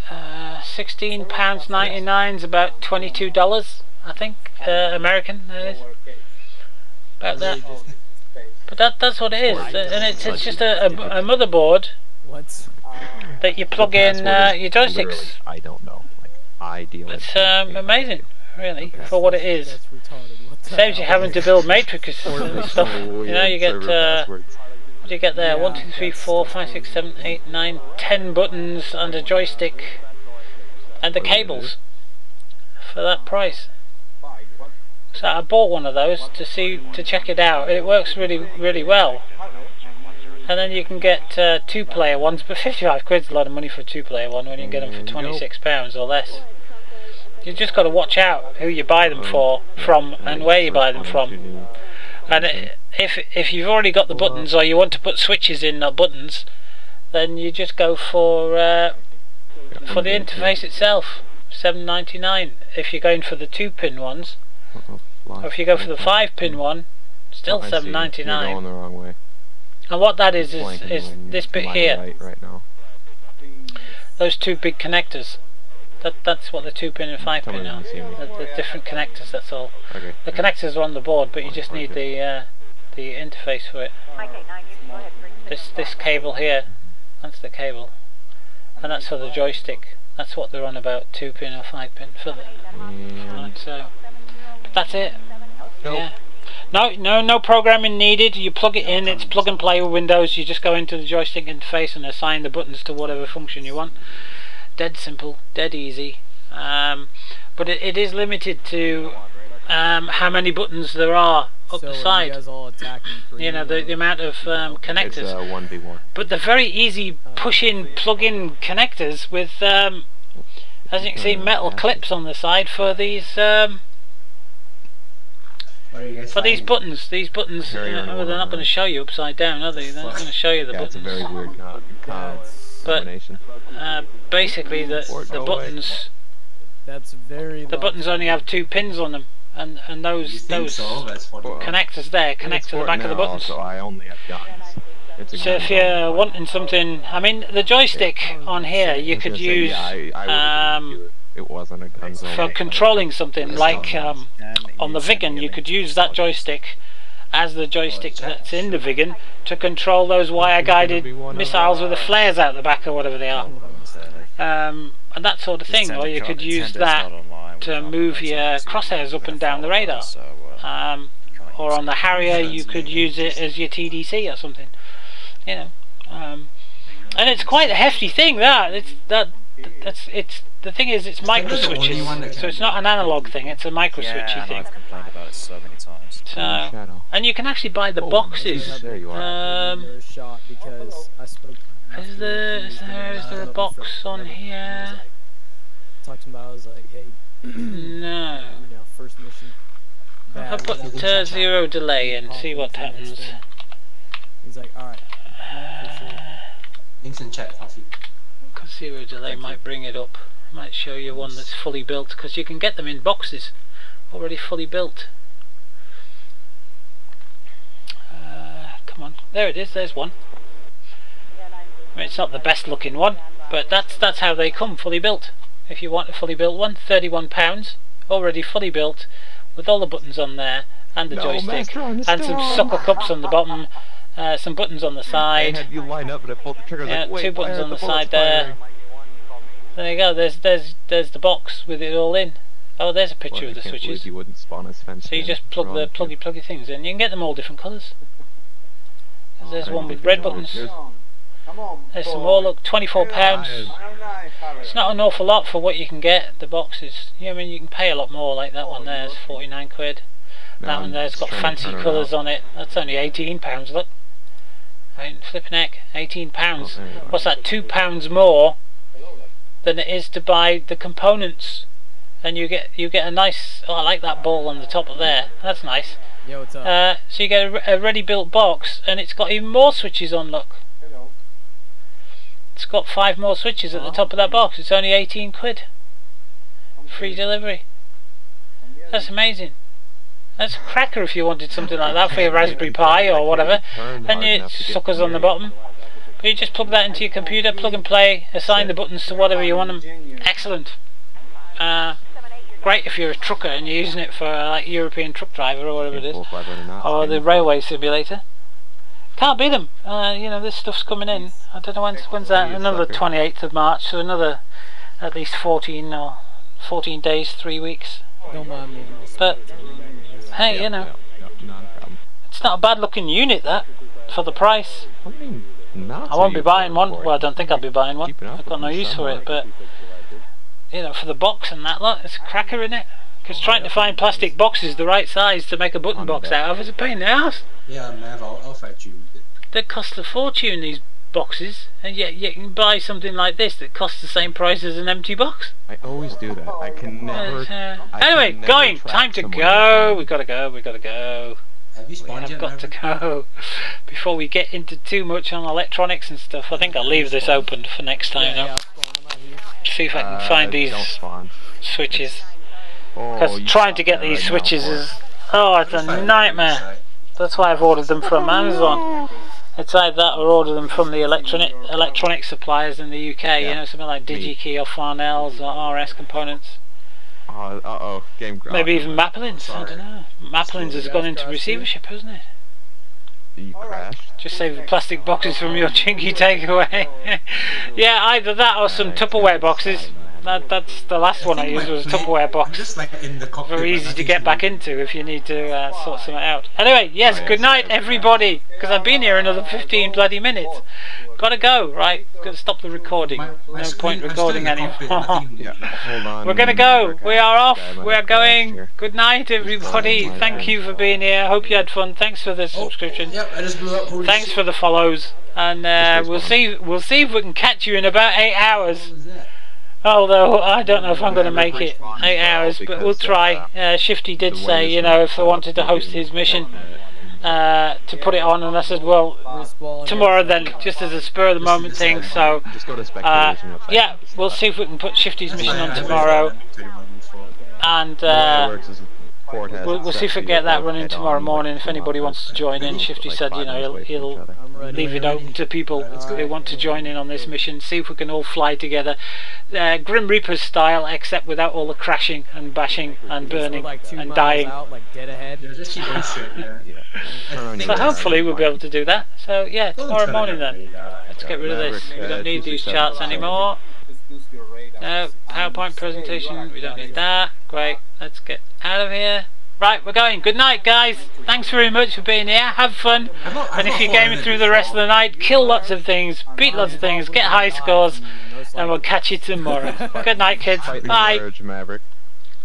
Speaker 3: £16.99 is about $22, I think, American. That is about that. But that's what it is, and it's just a motherboard that you plug in your joysticks.
Speaker 1: I don't know. Like, ideal.
Speaker 3: It's amazing. Really, for what it is. Saves you having to build matrices and stuff. You know, you get what do you get there? 1, 2, 3, 4, 5, 6, 7, 8, 9, 10 buttons and a joystick and the cables for that price. So I bought one of those to check it out. It works really well. And then you can get 2-player ones, but 55 quid's a lot of money for a 2-player one when you can get them for £26 or less. You just got to watch out who you buy them from and where you buy them from. And if you've already got the buttons, or you want to put switches in, not buttons, then you just go for the interface itself, $7.99. If you're going for the 2-pin ones, or if you go for the 5-pin one, still $7.99.
Speaker 1: You're going the wrong way.
Speaker 3: And what that is this bit here.
Speaker 1: Right now.
Speaker 3: Those 2 big connectors. That's what the 2-pin and 5-pin are. The different connectors, that's all.
Speaker 1: Okay.
Speaker 3: The connectors are on the board, but you just need the interface for it. This cable here, that's the cable. And that's for the joystick. That's what they're on about, 2-pin or 5-pin for the so but that's it. Yeah. No programming needed. You plug it in, it's plug and play with Windows. You just go into the joystick interface and assign the buttons to whatever function you want. Dead simple, dead easy, but it is limited to how many buttons there are up the side.
Speaker 4: You guys all attacking
Speaker 3: you know, the amount of connectors.
Speaker 1: It's 1v1.
Speaker 3: But they're very easy push-in, plug-in connectors with, as you can see, metal clips on the side for these buttons. These buttons, they're not going to show you upside down, are they? They're not going to show you the buttons.
Speaker 1: It's a very weird combination.
Speaker 3: But basically the buttons, the buttons only have 2 pins on them, and those connectors there connect to the back of the buttons.
Speaker 1: So I only have guns.
Speaker 3: So if you're wanting something, I mean, the joystick on here you could use
Speaker 1: it wasn't a guns
Speaker 3: for controlling something like on the Vigan. You could use that joystick as the joystick that's in the Vigan to control those wire-guided missiles with the flares out the back or whatever they are, and that sort of thing. Or you could use that to move your crosshairs up and down the radar. Or on the Harrier you could use it as your TDC or something, you know. And it's quite a hefty thing. The thing is, it's micro switches, so it's not an analog thing. It's a micro switchy thing.
Speaker 5: I've complained about it so many times.
Speaker 3: So, and you can actually buy the boxes.
Speaker 1: There you are.
Speaker 3: Is there a box on here?
Speaker 4: Talked to him about. I was like, hey.
Speaker 3: No.
Speaker 4: First mission.
Speaker 3: I'll put 0 delay and see what happens.
Speaker 4: He's like, alright.
Speaker 15: Links in chat, Coffee.
Speaker 3: Because 0 delay might bring it up. Might show you one that's fully built, because you can get them in boxes already fully built. Come on, there it is. There's one. I mean, it's not the best looking one, but that's how they come, fully built. If you want a fully built one, £31, already fully built, with all the buttons on there, and the joystick, and some sucker cups on the bottom, some buttons on the side.
Speaker 1: I had you line up, and I pulled the trigger.
Speaker 3: Yeah,
Speaker 1: like, wait,
Speaker 3: 2 buttons on the side
Speaker 1: firing?
Speaker 3: there. There you go. There's the box with it all in. Oh, there's a picture of the switches.
Speaker 1: You wouldn't spawn as fence.
Speaker 3: So you just plug your things in. You can get them all different colours. There's one with red buttons. There's some more. Look, £24. It's not an awful lot for what you can get. The boxes. I mean, you can pay a lot more. Like that one there's 49 quid. That one there's got fancy colours on it. That's only £18. Look. Right, flipping heck, £18. What's that? £2 more than it is to buy the components. And you get a nice. Oh, I like that ball on the top of there. That's nice.
Speaker 4: Yo, what's up?
Speaker 3: So you get a ready-built box, and it's got even more switches on. Look. It's got 5 more switches at the top of that box. It's only 18 quid. Free delivery. That's amazing. That's a cracker if you wanted something like that for your Raspberry Pi or whatever. And your suckers on the bottom. But you just plug that into your computer, plug and play, assign the buttons to whatever you want them. Excellent. Great if you're a trucker and you're using it for like European truck driver or whatever it is. Or the railway simulator. Can't beat them. You know, this stuff's coming in. I don't know when's that. Another 28th of March, so another at least 14 days, 3 weeks.
Speaker 4: Don't mind me.
Speaker 3: But hey, you know, it's not a bad looking unit that for the price. I won't be buying one. Well, I don't think I'll be buying one. I've got no use for it. But you know, for the box and that lot, it's a cracker in it. Because trying to find plastic boxes the right size to make a button box out of is a pain in the ass.
Speaker 15: Yeah, Mav, I'll fight you.
Speaker 3: They cost a fortune, these boxes, and yet you can buy something like this that costs the same price as an empty box.
Speaker 1: I always do that. I can never.
Speaker 3: Anyway, going. Time to go. We've got to go. We've got to go.
Speaker 15: Have you spawned yet?
Speaker 3: I've got to go. Before we get into too much on electronics and stuff, I think I'll leave this open for next time now. See if I can find these switches. Because trying to get these switches is, it's a nightmare. That's why I've ordered them from Amazon. It's either that or order them from the electronic suppliers in the UK. You know, something like DigiKey or Farnell's or RS Components.
Speaker 1: Game graph.
Speaker 3: Maybe even Maplin's. I don't know. Maplin's has gone into receivership, hasn't it?
Speaker 1: You crashed.
Speaker 3: Just save the plastic boxes from your chinky takeaway. Yeah, either that or some Tupperware boxes. That's the last one I used was a Tupperware box. Very easy to get back into if you need to sort something out. Anyway, yes, good night everybody, because I've been here another 15 bloody minutes. Gotta go, right? Gotta stop the recording. No point recording anymore.
Speaker 1: Hold on.
Speaker 3: We're gonna go. We are off. We are going. Good night everybody. Thank you for being here. Hope you had fun. Thanks for the subscription. Thanks for the follows. And we'll see if we can catch you in about 8 hours. Although I don't know if I'm going to make it 8 hours, but we'll try. Shifty did say, you know, if I wanted to host his mission, to put it on, and I said, well, tomorrow then, just as a spur of the moment thing. So yeah, we'll see if we can put Shifty's mission on tomorrow, and we'll see if we can get that running tomorrow morning. If anybody wants to join in, Shifty said, you know, he'll leave it open to people who want to join in on this mission. See if we can all fly together, Grim Reapers style, except without all the crashing and bashing and burning and dying. So hopefully we'll be able to do that. So yeah, tomorrow morning then. Let's get rid of this. We don't need these charts anymore. No, PowerPoint presentation, we don't need that. Great, let's get out of here. Right, we're going. Good night, guys. Thanks very much for being here. Have fun. And if you're gaming through the rest of the night, kill lots of things, beat lots of things, get high scores, and we'll catch you tomorrow. Good night, kids. Bye.
Speaker 1: Maverick.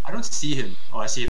Speaker 15: I don't see him. Oh, I see him.